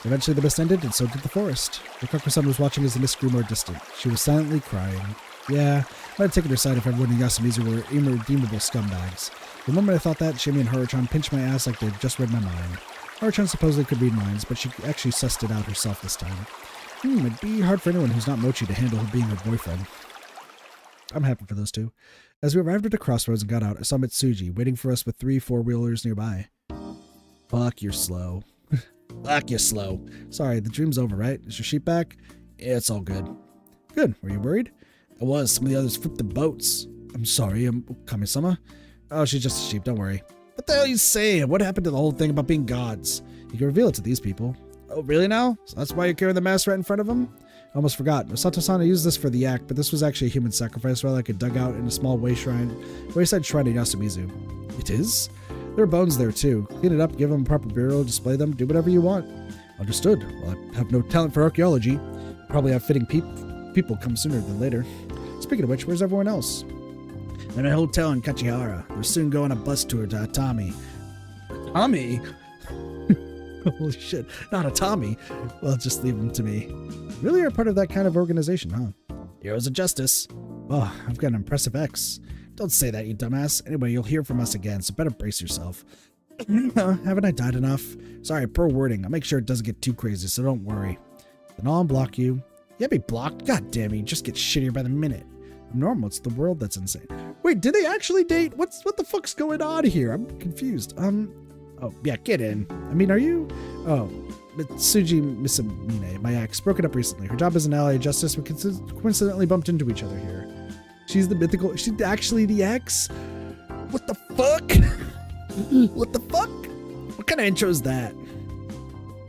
Eventually the mist ended, and so did the forest. Rikako-san was watching as the mist grew more distant. She was silently crying. Yeah, I might have taken her side if everyone in Yasumizu were irredeemable scumbags. The moment I thought that, Shimi and Haru-chan pinched my ass like they'd just read my mind. Haru-chan supposedly could read minds, but she actually sussed it out herself this time. It'd be hard for anyone who's not Mochi to handle being her boyfriend. I'm happy for those two. As we arrived at a crossroads and got out, I saw Mitsuji waiting for us with 3 4-wheelers nearby. Fuck, you're slow. Fuck, you're slow. Sorry, the dream's over, right? Is your sheep back? Yeah, it's all good. Good. Were you worried? I was. Some of the others flipped the boats. I'm sorry, Kami-sama. Oh, she's just a sheep, don't worry. What the hell are you saying? What happened to the whole thing about being gods? You can reveal it to these people. Oh, really now? So that's why you're carrying the mask right in front of them? I almost forgot. Masato-san used this for the yak, but this was actually a human sacrifice relic dug out in a small wayside shrine in Yasumizu. It is? There are bones there too. Clean it up, give them a proper burial, display them, do whatever you want. Understood. Well, I have no talent for archaeology. Probably have fitting people come sooner than later. Speaking of which, where's everyone else? In a hotel in Kachihara. They're soon going on a bus tour to Atami. Atami? Holy shit, not Atami. Well, just leave them to me. Really are part of that kind of organization, huh? Heroes of Justice. Oh, I've got an impressive ex. Don't say that, you dumbass. Anyway, you'll hear from us again, so better brace yourself. Haven't I died enough? Sorry, poor wording. I'll make sure it doesn't get too crazy, so don't worry. Then I'll unblock you. Yeah, be blocked? God damn you, just get shittier by the minute. I'm normal, it's the world that's insane. Wait, did they actually date? What the fuck's going on here? I'm confused. Oh, yeah, get in. I mean, are you? Oh, Mitsuji Misamine, my ex, broke it up recently. Her job as an ally of justice, we coincidentally bumped into each other here. She's actually the ex? What the fuck? What the fuck? What kind of intro is that?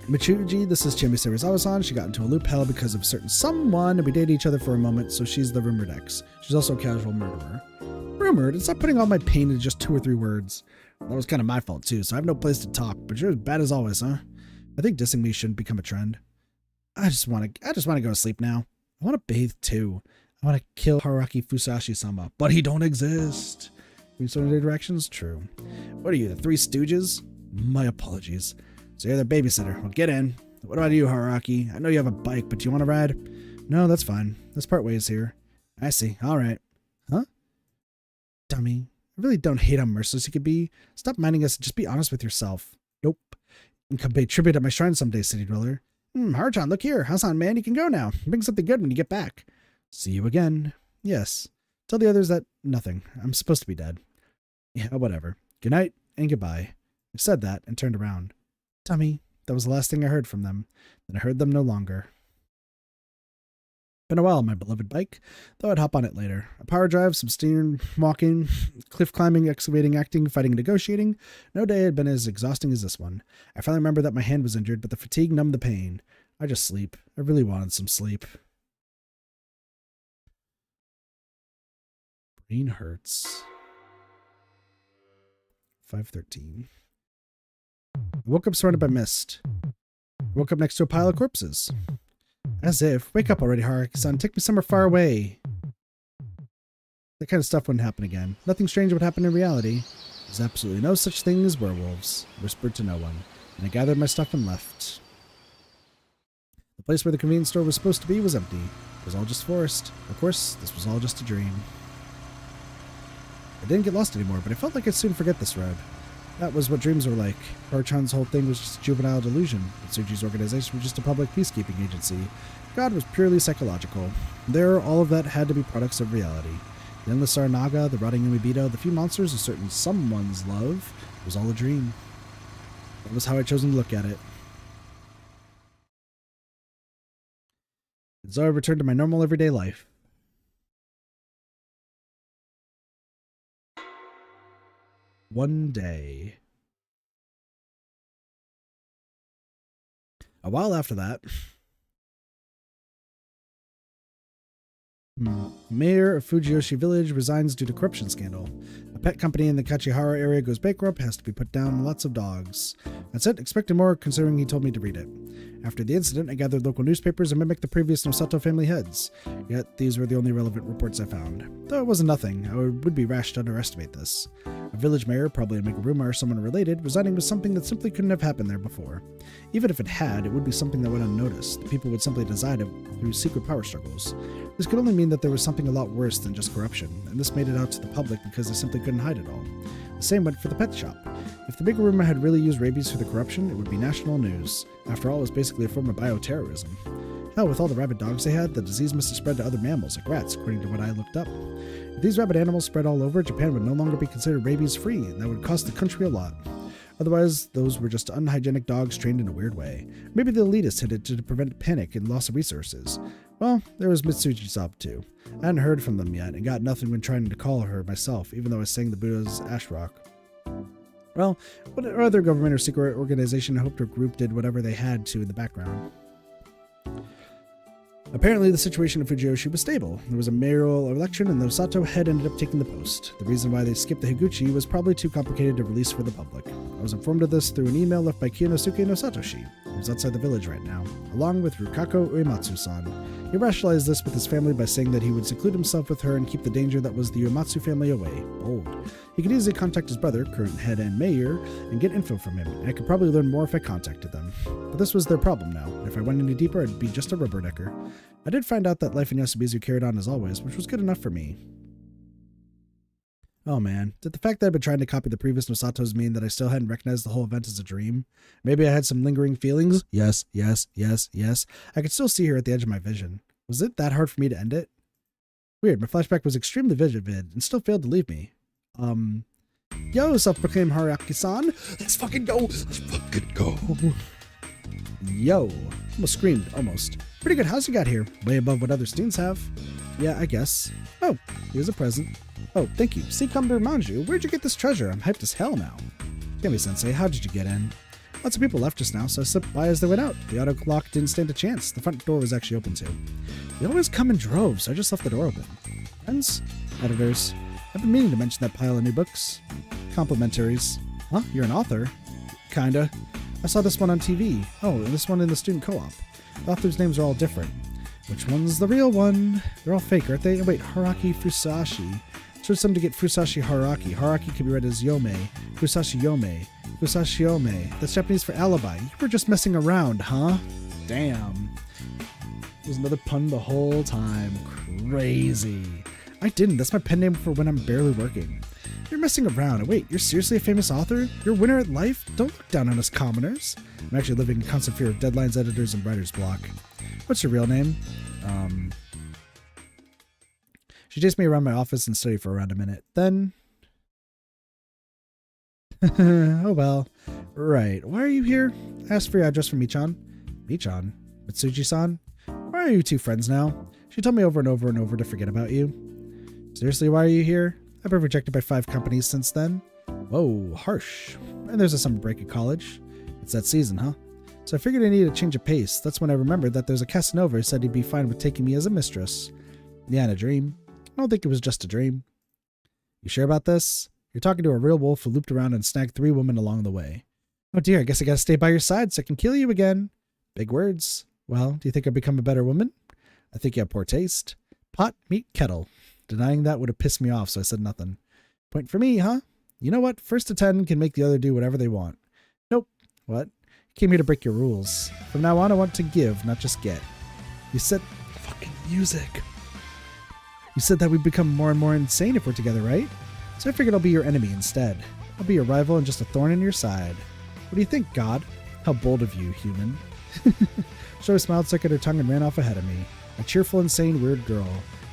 Mitsuji, this is Chimi Serizawa-san. She got into a loop hell because of certain someone, and we dated each other for a moment, so she's the rumored ex. She's also a casual murderer. Rumored? And stop putting all my pain into just 2 or 3 words. That was kind of my fault too, so I have no place to talk, but you're as bad as always, huh? I think dissing me shouldn't become a trend. I just want to go to sleep now. I want to bathe too. I want to kill Haraki Fusashi-sama, but he don't exist. In certain directions? True. What are you, the 3 Stooges? My apologies. So you're the babysitter. Well, get in. What about you, Haraki? I know you have a bike, but do you want to ride? No, that's fine. Let's part ways here. I see. All right. Huh? Dummy. I really don't hate how merciless you could be. Stop minding us and just be honest with yourself. Nope. You can come pay tribute at my shrine someday, city dweller. Haruchan, look here. Hasan, man, you can go now. Bring something good when you get back. See you again. Yes. Tell the others that nothing. I'm supposed to be dead. Yeah, whatever. Good night and goodbye. I said that and turned around. Dummy. That was the last thing I heard from them. Then I heard them no longer. Been a while, my beloved bike. Thought I'd hop on it later. A power drive, some steering, walking, cliff climbing, excavating, acting, fighting, negotiating. No day had been as exhausting as this one. I finally remembered that my hand was injured, but the fatigue numbed the pain. I just sleep. I really wanted some sleep. Brain hurts. 5:13. I woke up surrounded by mist. I woke up next to a pile of corpses. As if. Wake up already, Haruki-san. Take me somewhere far away. That kind of stuff wouldn't happen again. Nothing strange would happen in reality. There's absolutely no such thing as werewolves. I whispered to no one, and I gathered my stuff and left. The place where the convenience store was supposed to be was empty. It was all just forest. Of course, this was all just a dream. I didn't get lost anymore, but I felt like I'd soon forget this road. That was what dreams were like. Haruchan's whole thing was just a juvenile delusion. Mitsuji's organization was just a public peacekeeping agency. God was purely psychological. There, all of that had to be products of reality. The endless Saranaga, the rotting Umibito, the few monsters, a certain someone's love, was all a dream. That was how I'd chosen to look at it. And so I returned to my normal everyday life. One day. A while after that, Mayor of Fujiyoshi Village resigns due to corruption scandal. A pet company in the Kachihara area goes bankrupt, has to be put down, lots of dogs. That's it, expected more considering he told me to read it. After the incident, I gathered local newspapers and mimicked the previous Nosato family heads. Yet, these were the only relevant reports I found. Though it wasn't nothing, I would be rash to underestimate this. A village mayor, probably a Meguruma or someone related, resigning was something that simply couldn't have happened there before. Even if it had, it would be something that went unnoticed. The people would simply decide it through secret power struggles. This could only mean that there was something a lot worse than just corruption, and this made it out to the public because they simply couldn't hide it all. The same went for the pet shop. If the Meguruma had really used rabies for the corruption, it would be national news. After all, it was basically a form of bioterrorism. Hell, with all the rabid dogs they had, the disease must have spread to other mammals, like rats, according to what I looked up. If these rabid animals spread all over, Japan would no longer be considered rabies-free, and that would cost the country a lot. Otherwise, those were just unhygienic dogs trained in a weird way. Maybe the elitists hid it to prevent panic and loss of resources. Well, there was Mitsuji-san too. I hadn't heard from them yet, and got nothing when trying to call her myself, even though I sang the Buddha's Ash Rock. Well, what other government or secret organization hoped or group did whatever they had to in the background. Apparently, the situation in Fujiyoshi was stable. There was a mayoral election, and the Osato head ended up taking the post. The reason why they skipped the Higuchi was probably too complicated to release for the public. I was informed of this through an email left by Kiyonosuke no Satoshi, who was outside the village right now, along with Rukako Uematsu-san. He rationalized this with his family by saying that he would seclude himself with her and keep the danger that was the Uematsu family away. Bold. He could easily contact his brother, current head and mayor, and get info from him, and I could probably learn more if I contacted them. But this was their problem now, and if I went any deeper, I'd be just a rubbernecker. I did find out that life in Yoshimizu carried on as always, which was good enough for me. Oh man, did the fact that I've been trying to copy the previous Nosatos mean that I still hadn't recognized the whole event as a dream? Maybe I had some lingering feelings? Yes. I could still see her at the edge of my vision. Was it that hard for me to end it? Weird, my flashback was extremely vivid and still failed to leave me. Yo, self-proclaimed Haruaki-san! Let's fucking go! Yo. Almost screamed, almost. Pretty good house you got here. Way above what other students have. Yeah, I guess. Oh, here's a present. Oh, thank you. See, come to remind you. Where'd you get this treasure? I'm hyped as hell now. Kami-sensei, how did you get in? Lots of people left just now, so I slipped by as they went out. The auto lock didn't stand a chance. The front door was actually open too. They always come in droves, so I just left the door open. Friends? Editors? I've been meaning to mention that pile of new books. Complimentaries. Huh? You're an author? Kinda. I saw this one on TV. Oh, and this one in the student co-op. The authors' names are all different. Which one's the real one? They're all fake, aren't they? Oh, wait, Haraki Fusashi. So it's something to get Fusashi Haraki. Haraki can be read as Yome. Fusashi Yome. Fusashi Yome. That's Japanese for alibi. You were just messing around, huh? Damn. There's another pun the whole time. Crazy. I didn't. That's my pen name for when I'm barely working. You're messing around. Wait, you're seriously a famous author? You're a winner at life? Don't look down on us commoners. I'm actually living in constant fear of deadlines, editors, and writer's block. What's your real name? She chased me around my office and studied for around a minute. Then... oh well. Right. Why are you here? I asked for your address from Michan. Michan? Mitsuji-san? Why are you two friends now? She told me over and over and over to forget about you. Seriously, why are you here? I've been rejected by 5 companies since then. Whoa, harsh. And there's a summer break at college. It's that season, huh? So I figured I needed a change of pace. That's when I remembered that there's a Casanova who said he'd be fine with taking me as a mistress. Yeah, in a dream. I don't think it was just a dream. You sure about this? You're talking to a real wolf who looped around and snagged 3 women along the way. Oh dear, I guess I gotta stay by your side so I can kill you again. Big words. Well, do you think I've become a better woman? I think you have poor taste. Pot, meat, kettle. Denying that would have pissed me off, so I said nothing. Point for me, huh? You know what? 1st to 10 can make the other do whatever they want. Nope. What? You came here to break your rules. From now on, I want to give, not just get. You said... Fucking music. You said that we'd become more and more insane if we're together, right? So I figured I'll be your enemy instead. I'll be your rival and just a thorn in your side. What do you think, God? How bold of you, human. She smiled, stuck at her tongue, and ran off ahead of me. A cheerful, insane, weird girl.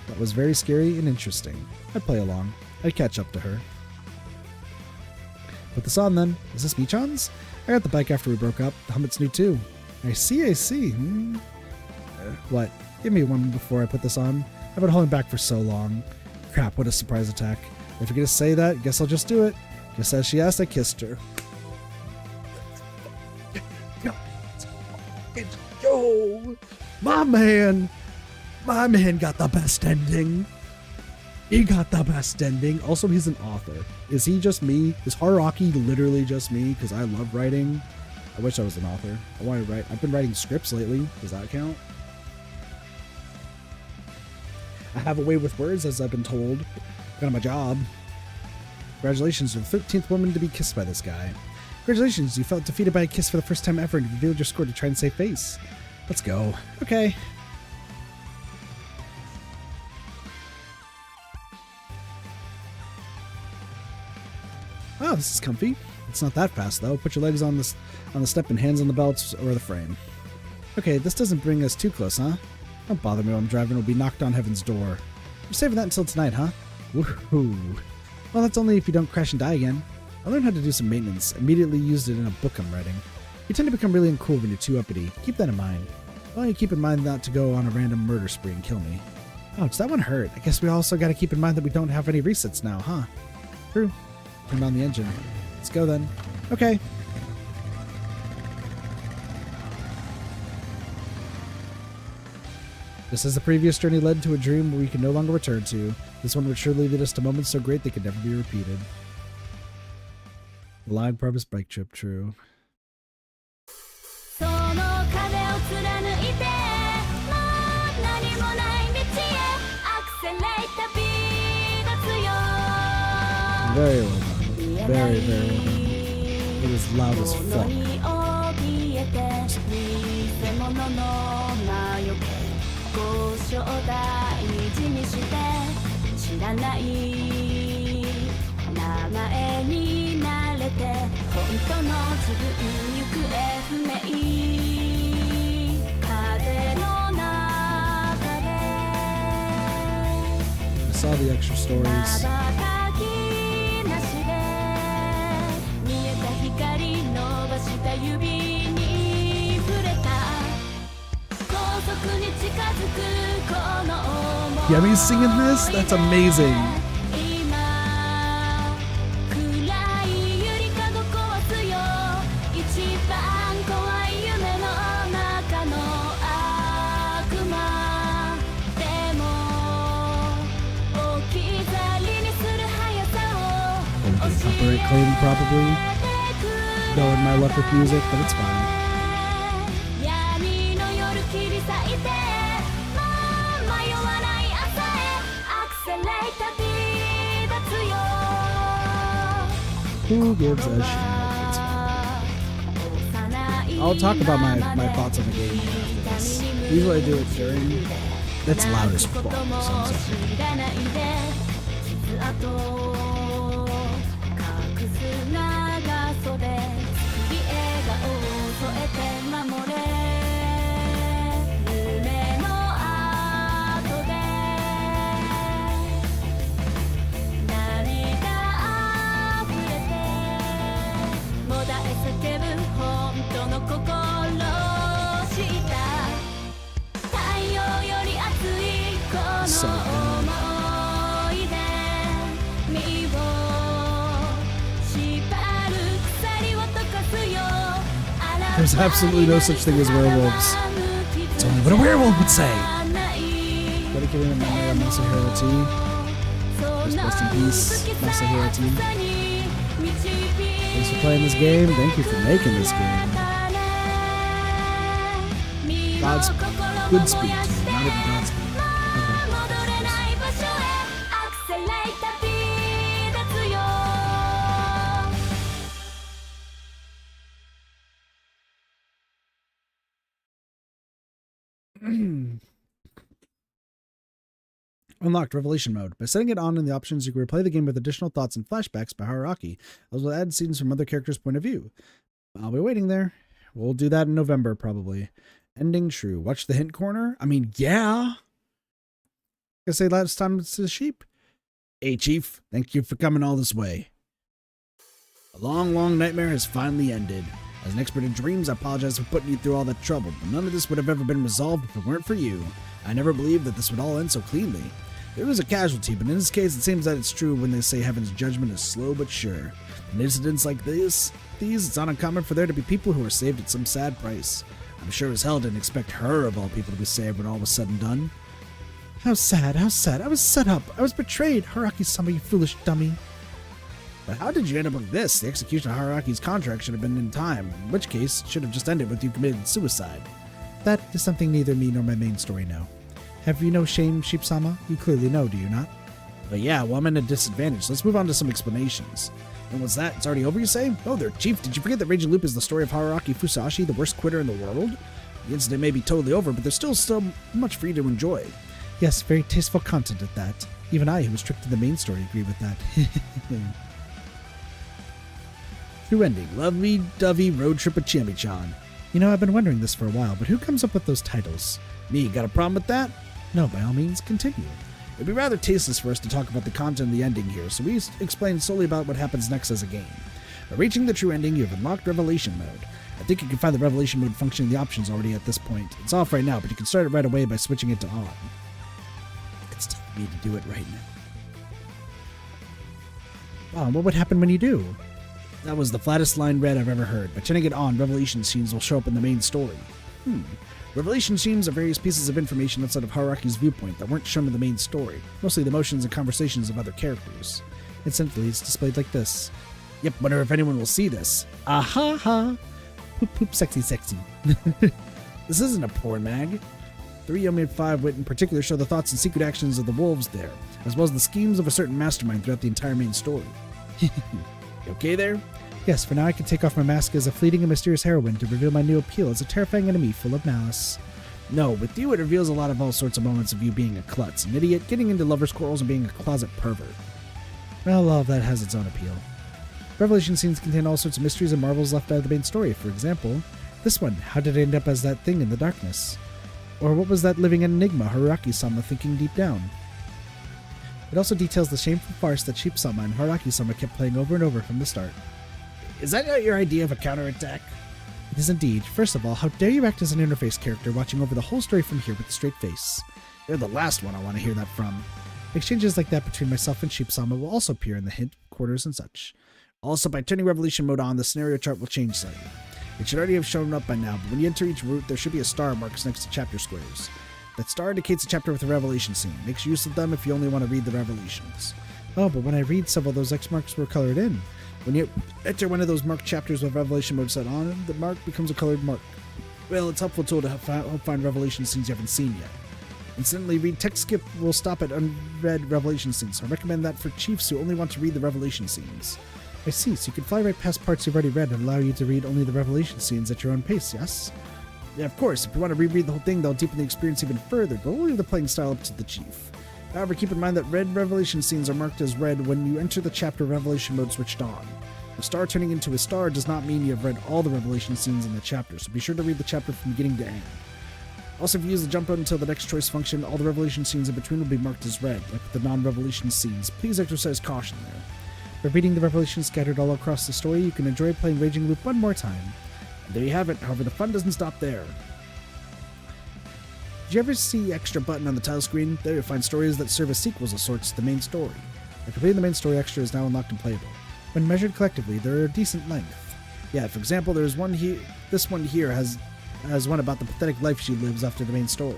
That was very scary and interesting. I'd play along. I'd catch up to her. Put this on then. Is this Michan's? I got the bike after we broke up. The helmet's new too. I see. What? Give me one before I put this on. I've been holding back for so long. Crap, what a surprise attack. If you're gonna say that, guess I'll just do it. Just as she asked, I kissed her. Yo! My man got the best ending. He got the best ending. Also, he's an author. Is he just me? Is Haruaki literally just me? Because I love writing. I wish I was an author. I want to write. I've been writing scripts lately. Does that count? I have a way with words, as I've been told. Got my job. Congratulations, you're the 13th woman to be kissed by this guy. Congratulations, you felt defeated by a kiss for the first time ever and revealed your score to try and save face. Let's go. Okay. Wow, this is comfy. It's not that fast though. Put your legs on the step and hands on the belts or the frame. Okay, this doesn't bring us too close, huh? Don't bother me while I'm driving. We'll be knocked on heaven's door. You're saving that until tonight, huh? Woohoo. Well, that's only if you don't crash and die again. I learned how to do some maintenance. Immediately used it in a book I'm writing. You tend to become really uncool when you're too uppity. Keep that in mind. Well, you keep in mind not to go on a random murder spree and kill me. Ouch, that one hurt. I guess we also gotta keep in mind that we don't have any resets now, huh? True. Turned on the engine. Let's go then. Okay. Just as the previous journey led to a dream we can no longer return to, this one would surely lead us to moments so great they could never be repeated. Line purpose bike trip, true. Very well done. Very, very well done. It is loud as fuck. I saw the extra stories. Yemi's singing this? That's amazing. Copyright claim probably. Knowing my luck with music, but it's fine. Who gives a shit? It's fine. I'll talk about my thoughts on the game after this. Usually I do it during. That's loud as fuck. So I'm sorry. So good. There's absolutely no such thing as werewolves. It's only what a werewolf would say. Dedicated in memory of Masahiro T. Rest in peace, Masahiro T. Thanks for playing this game. Thank you for making this game. God's good speed to you, not even Godspeed. Unlocked Revelation Mode. By setting it on in the options, you can replay the game with additional thoughts and flashbacks by Haruaki, as well as add scenes from other characters' point of view. I'll be waiting there. We'll do that in November, probably. Ending true. Watch the hint corner? I mean, yeah. I say last time to the sheep. Hey, Chief. Thank you for coming all this way. A long, long nightmare has finally ended. As an expert in dreams, I apologize for putting you through all that trouble, but none of this would have ever been resolved if it weren't for you. I never believed that this would all end so cleanly. There was a casualty, but in this case, it seems that it's true when they say heaven's judgment is slow but sure. In incidents like these, it's not uncommon for there to be people who are saved at some sad price. I'm sure as hell didn't expect her, of all people, to be saved when all was said and done. How sad, how sad. I was set up. I was betrayed. Haraki-sama, you foolish dummy. But how did you end up like this? The execution of Haraki's contract should have been in time, in which case it should have just ended with you committing suicide. That is something neither me nor my main story know. Have you no shame, Sheep-sama? You clearly know, do you not? But yeah, well, I'm in a disadvantage, so let's move on to some explanations. And what's that? It's already over, you say? Oh there, Chief, did you forget that Raging Loop is the story of Haruaki Fusashi, the worst quitter in the world? The incident may be totally over, but there's still much for you to enjoy. Yes, very tasteful content at that. Even I, who was tricked to the main story, agree with that. True ending. Lovey-dovey road trip with Chami-chan. You know, I've been wondering this for a while, but who comes up with those titles? Me, got a problem with that? No, by all means, continue. It'd be rather tasteless for us to talk about the content of the ending here, so we explain solely about what happens next as a game. By reaching the true ending, you have unlocked Revelation Mode. I think you can find the Revelation Mode function in the options already at this point. It's off right now, but you can start it right away by switching it to on. It's telling me to do it right now. Wow, what would happen when you do? That was the flattest line read I've ever heard. By turning it on, revelation scenes will show up in the main story. Revelation scenes are various pieces of information outside of Haraki's viewpoint that weren't shown in the main story, mostly the motions and conversations of other characters. Incidentally, it's displayed like this. Yep, wonder if anyone will see this. Ah-ha ha! Poop poop sexy sexy. This isn't a porn mag. 3 Yomi and 5 Wit in particular show the thoughts and secret actions of the wolves there, as well as the schemes of a certain mastermind throughout the entire main story. You okay there? Yes, for now I can take off my mask as a fleeting and mysterious heroine to reveal my new appeal as a terrifying enemy full of malice. No, with you it reveals a lot of all sorts of moments of you being a klutz, an idiot, getting into lovers' quarrels, and being a closet pervert. Well, all of that has its own appeal. Revelation scenes contain all sorts of mysteries and marvels left out of the main story. For example, this one, how did it end up as that thing in the darkness? Or what was that living enigma Haraki-sama thinking deep down? It also details the shameful farce that Sheep-sama and Haraki-sama kept playing over and over from the start. Is that not your idea of a counterattack? It is indeed. First of all, how dare you act as an interface character watching over the whole story from here with a straight face? You're the last one I want to hear that from. Exchanges like that between myself and Sheep-sama will also appear in the hint, quarters, and such. Also, by turning Revelation Mode on, the scenario chart will change slightly. It should already have shown up by now, but when you enter each route, there should be a star marked next to chapter squares. That star indicates a chapter with a revelation scene. Make use of them if you only want to read the revelations. Oh, but when I read several, those X marks were colored in. When you enter one of those marked chapters with Revelation Mode set on, the mark becomes a colored mark. Well, it's a helpful tool to help find revelation scenes you haven't seen yet. Incidentally, read text skip will stop at unread revelation scenes, so I recommend that for chiefs who only want to read the revelation scenes. I see, so you can fly right past parts you've already read and allow you to read only the revelation scenes at your own pace, yes? Yeah, of course, if you want to reread the whole thing, they'll deepen the experience even further, but we'll leave the playing style up to the chief. However, keep in mind that red revelation scenes are marked as red when you enter the chapter Revelation Mode switched on. A star turning into a star does not mean you have read all the revelation scenes in the chapter, so be sure to read the chapter from beginning to end. Also, if you use the jump button until the next choice function, all the revelation scenes in between will be marked as red, like the non-revelation scenes. Please exercise caution there. By reading the revelations scattered all across the story, you can enjoy playing Raging Loop one more time. And there you have it, however the fun doesn't stop there. Did you ever see extra button on the title screen? There you'll find stories that serve as sequels of sorts to the main story. By completing the main story, extra is now unlocked and playable. When measured collectively, they're a decent length. Yeah, for example, there's one here. This one here has one about the pathetic life she lives after the main story.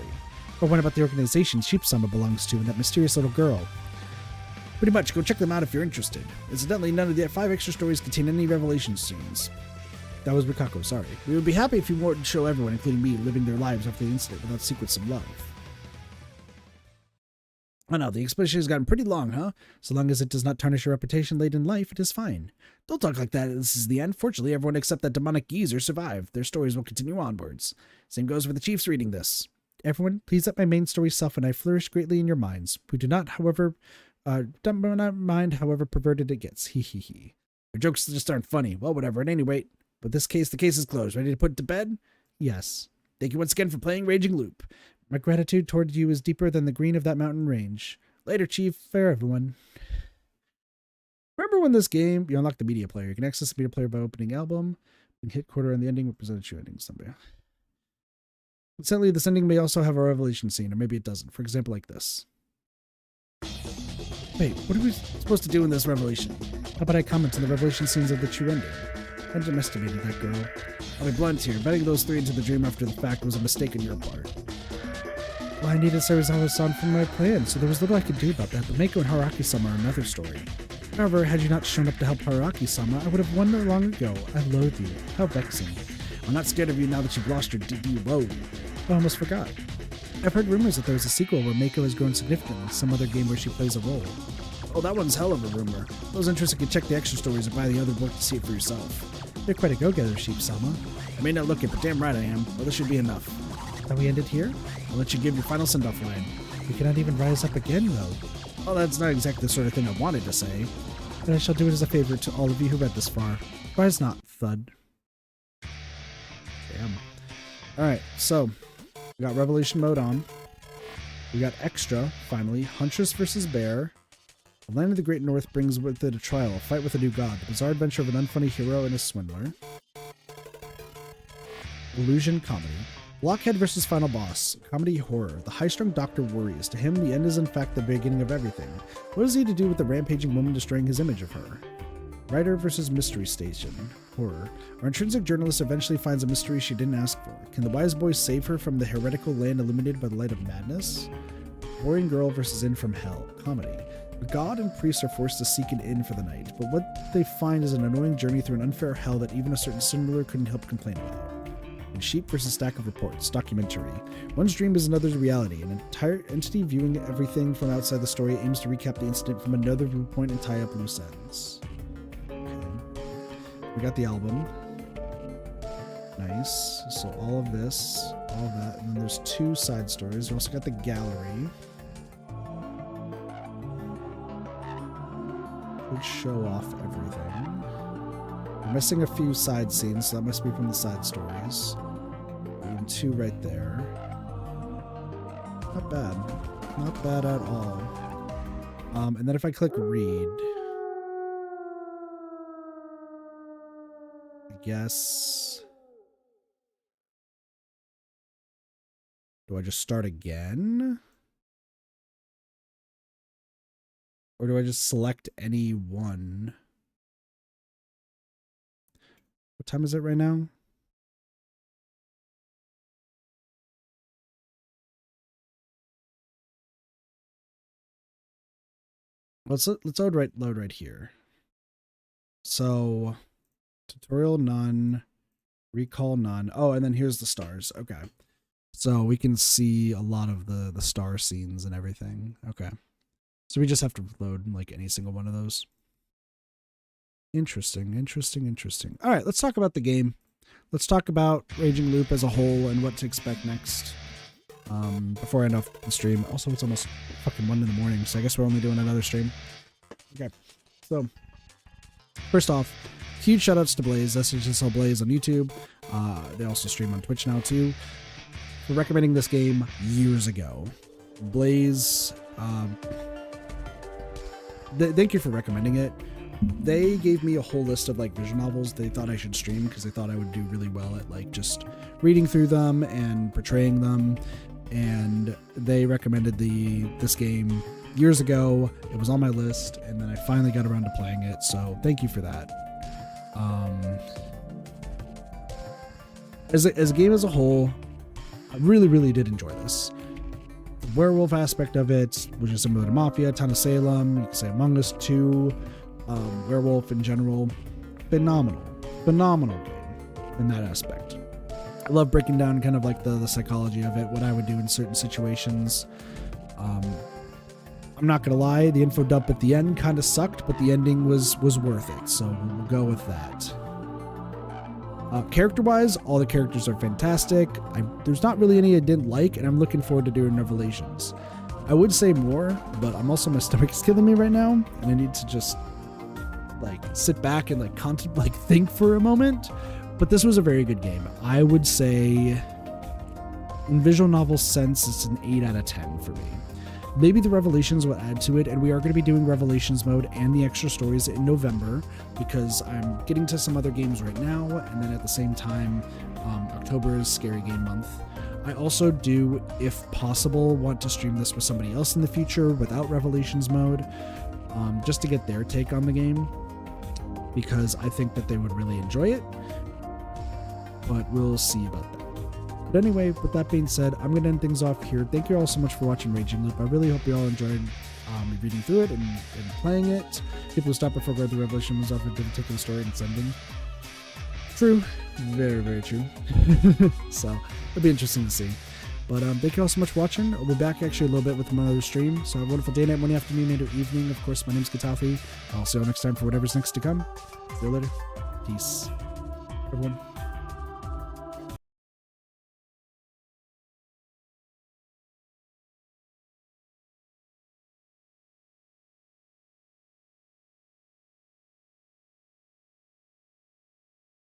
Or one about the organization Sheep-sama belongs to and that mysterious little girl. Pretty much, go check them out if you're interested. Incidentally, none of the 5 extra stories contain any revelation scenes. That was Rikako, sorry. We would be happy if you would show everyone, including me, living their lives after the incident without secrets of love. Oh no, the explanation has gotten pretty long, huh? So long as it does not tarnish your reputation late in life, it is fine. Don't talk like that, this is the end. Fortunately, everyone except that demonic geezer survived. Their stories will continue onwards. Same goes for the chiefs reading this. Everyone, please let my main story self and I flourish greatly in your minds. We do not, however, don't mind however perverted it gets. Hee hee hee. Your jokes just aren't funny. Well, whatever, at any rate. But this case, the case is closed. Ready to put it to bed? Yes. Thank you once again for playing Raging Loop. My gratitude toward you is deeper than the green of that mountain range. Later, Chief. Fair, everyone. Remember when this game, you unlock the media player. You can access the media player by opening album and hit quarter on the ending represented your ending someday. Incidentally, this ending may also have a revelation scene, or maybe it doesn't. For example, like this. Wait, what are we supposed to do in this revelation? How about I comment on the revelation scenes of the true ending? I underestimated that girl. I'll be blunt here. Betting those 3 into the dream after the fact was a mistake on your part. Well, I needed Serizawa-san from my plan, so there was little I could do about that, but Mako and Haraki-sama are another story. However, had you not shown up to help Haraki-sama, I would have won long ago. I loathe you. How vexing. I'm not scared of you now that you've lost your DD. Whoa. I almost forgot. I've heard rumors that there was a sequel where Mako has grown significantly, some other game where she plays a role. Oh, that one's hell of a rumor. Those interested can check the extra stories or buy the other book to see it for yourself. You're quite a go-getter, Sheep-sama. I may not look it, but damn right I am. Well, this should be enough. Thought we ended here? I'll let you give your final send-off line. We cannot even rise up again, though. Well, that's not exactly the sort of thing I wanted to say. But I shall do it as a favor to all of you who read this far. Rise not, thud. Damn. Alright, so we got Revelation mode on. We got Extra, finally. Huntress versus Bear. The Land of the Great North brings with it a trial, a fight with a new god, the bizarre adventure of an unfunny hero and a swindler. Illusion comedy. Blockhead versus Final Boss. Comedy horror. The high-strung doctor worries. To him, the end is in fact the beginning of everything. What is he to do with the rampaging woman destroying his image of her? Writer versus Mystery Station. Horror. Our intrinsic journalist eventually finds a mystery she didn't ask for. Can the wise boy save her from the heretical land illuminated by the light of madness? Boring girl versus Inn from Hell. Comedy. A god and priests are forced to seek an inn for the night, but what they find is an annoying journey through an unfair hell that even a certain swindler couldn't help complain about. And Sheep versus Stack of Reports. Documentary. One's dream is another's reality. An entire entity viewing everything from outside the story aims to recap the incident from another viewpoint and tie up loose ends. Okay. We got the album. Nice. So all of this, all of that, and then there's 2 side stories. We also got the gallery. Would show off everything. We're missing a few side scenes, so that must be from the side stories. And 2 right there. Not bad. Not bad at all. And then if I click read, I guess, do I just start again? Or do I just select any one? What time is it right now? Let's load right here. So tutorial none, recall none. Oh, and then here's the stars. Okay. So we can see a lot of the star scenes and everything. Okay. So we just have to load like any single one of those. Interesting, interesting, interesting. All right, let's talk about the game. Let's talk about Raging Loop as a whole and what to expect next. Before I end off the stream. Also, it's almost fucking 1 in the morning, so I guess we're only doing another stream. Okay, so first off, huge shoutouts to Blaze, SHSL Blaze on YouTube. They also stream on Twitch now too. For recommending this game years ago. Blaze, thank you for recommending it. They gave me a whole list of like visual novels they thought I should stream because they thought I would do really well at like just reading through them and portraying them, and they recommended this game years ago. It was on my list, and then I finally got around to playing it, so thank you for that. As a game as a whole, I really did enjoy this. The werewolf aspect of it, which is similar to Mafia, Town of Salem, you can say Among Us 2, Werewolf in general, phenomenal game in that aspect. I love breaking down kind of like the psychology of it, what I would do in certain situations. I'm not gonna lie, the info dump at the end kind of sucked, but the ending was worth it, so we'll go with that. Character-wise, all the characters are fantastic. There's not really any I didn't like, and I'm looking forward to doing Revelations. I would say more, but I'm also, my stomach is killing me right now, and I need to just like sit back and like contemplate, like think for a moment. But this was a very good game. I would say in visual novel sense, it's an 8 out of 10 for me. Maybe the Revelations will add to it, and we are going to be doing Revelations mode and the extra stories in November because I'm getting to some other games right now, and then at the same time, October is Scary Game Month. I also do, if possible, want to stream this with somebody else in the future without Revelations mode, just to get their take on the game, because I think that they would really enjoy it, but we'll see about that. But anyway, with that being said, I'm going to end things off here. Thank you all so much for watching Raging Loop. I really hope you all enjoyed reading through it and playing it. People who stop before the Revelation was offered to take the story and its ending. True. Very true. So, it'll be interesting to see. But thank you all so much for watching. I'll be back actually a little bit with another stream. So have a wonderful day, night, morning, afternoon, night, or evening. Of course, my name's Katafi. I'll see you all next time for whatever's next to come. See you later. Peace. Everyone.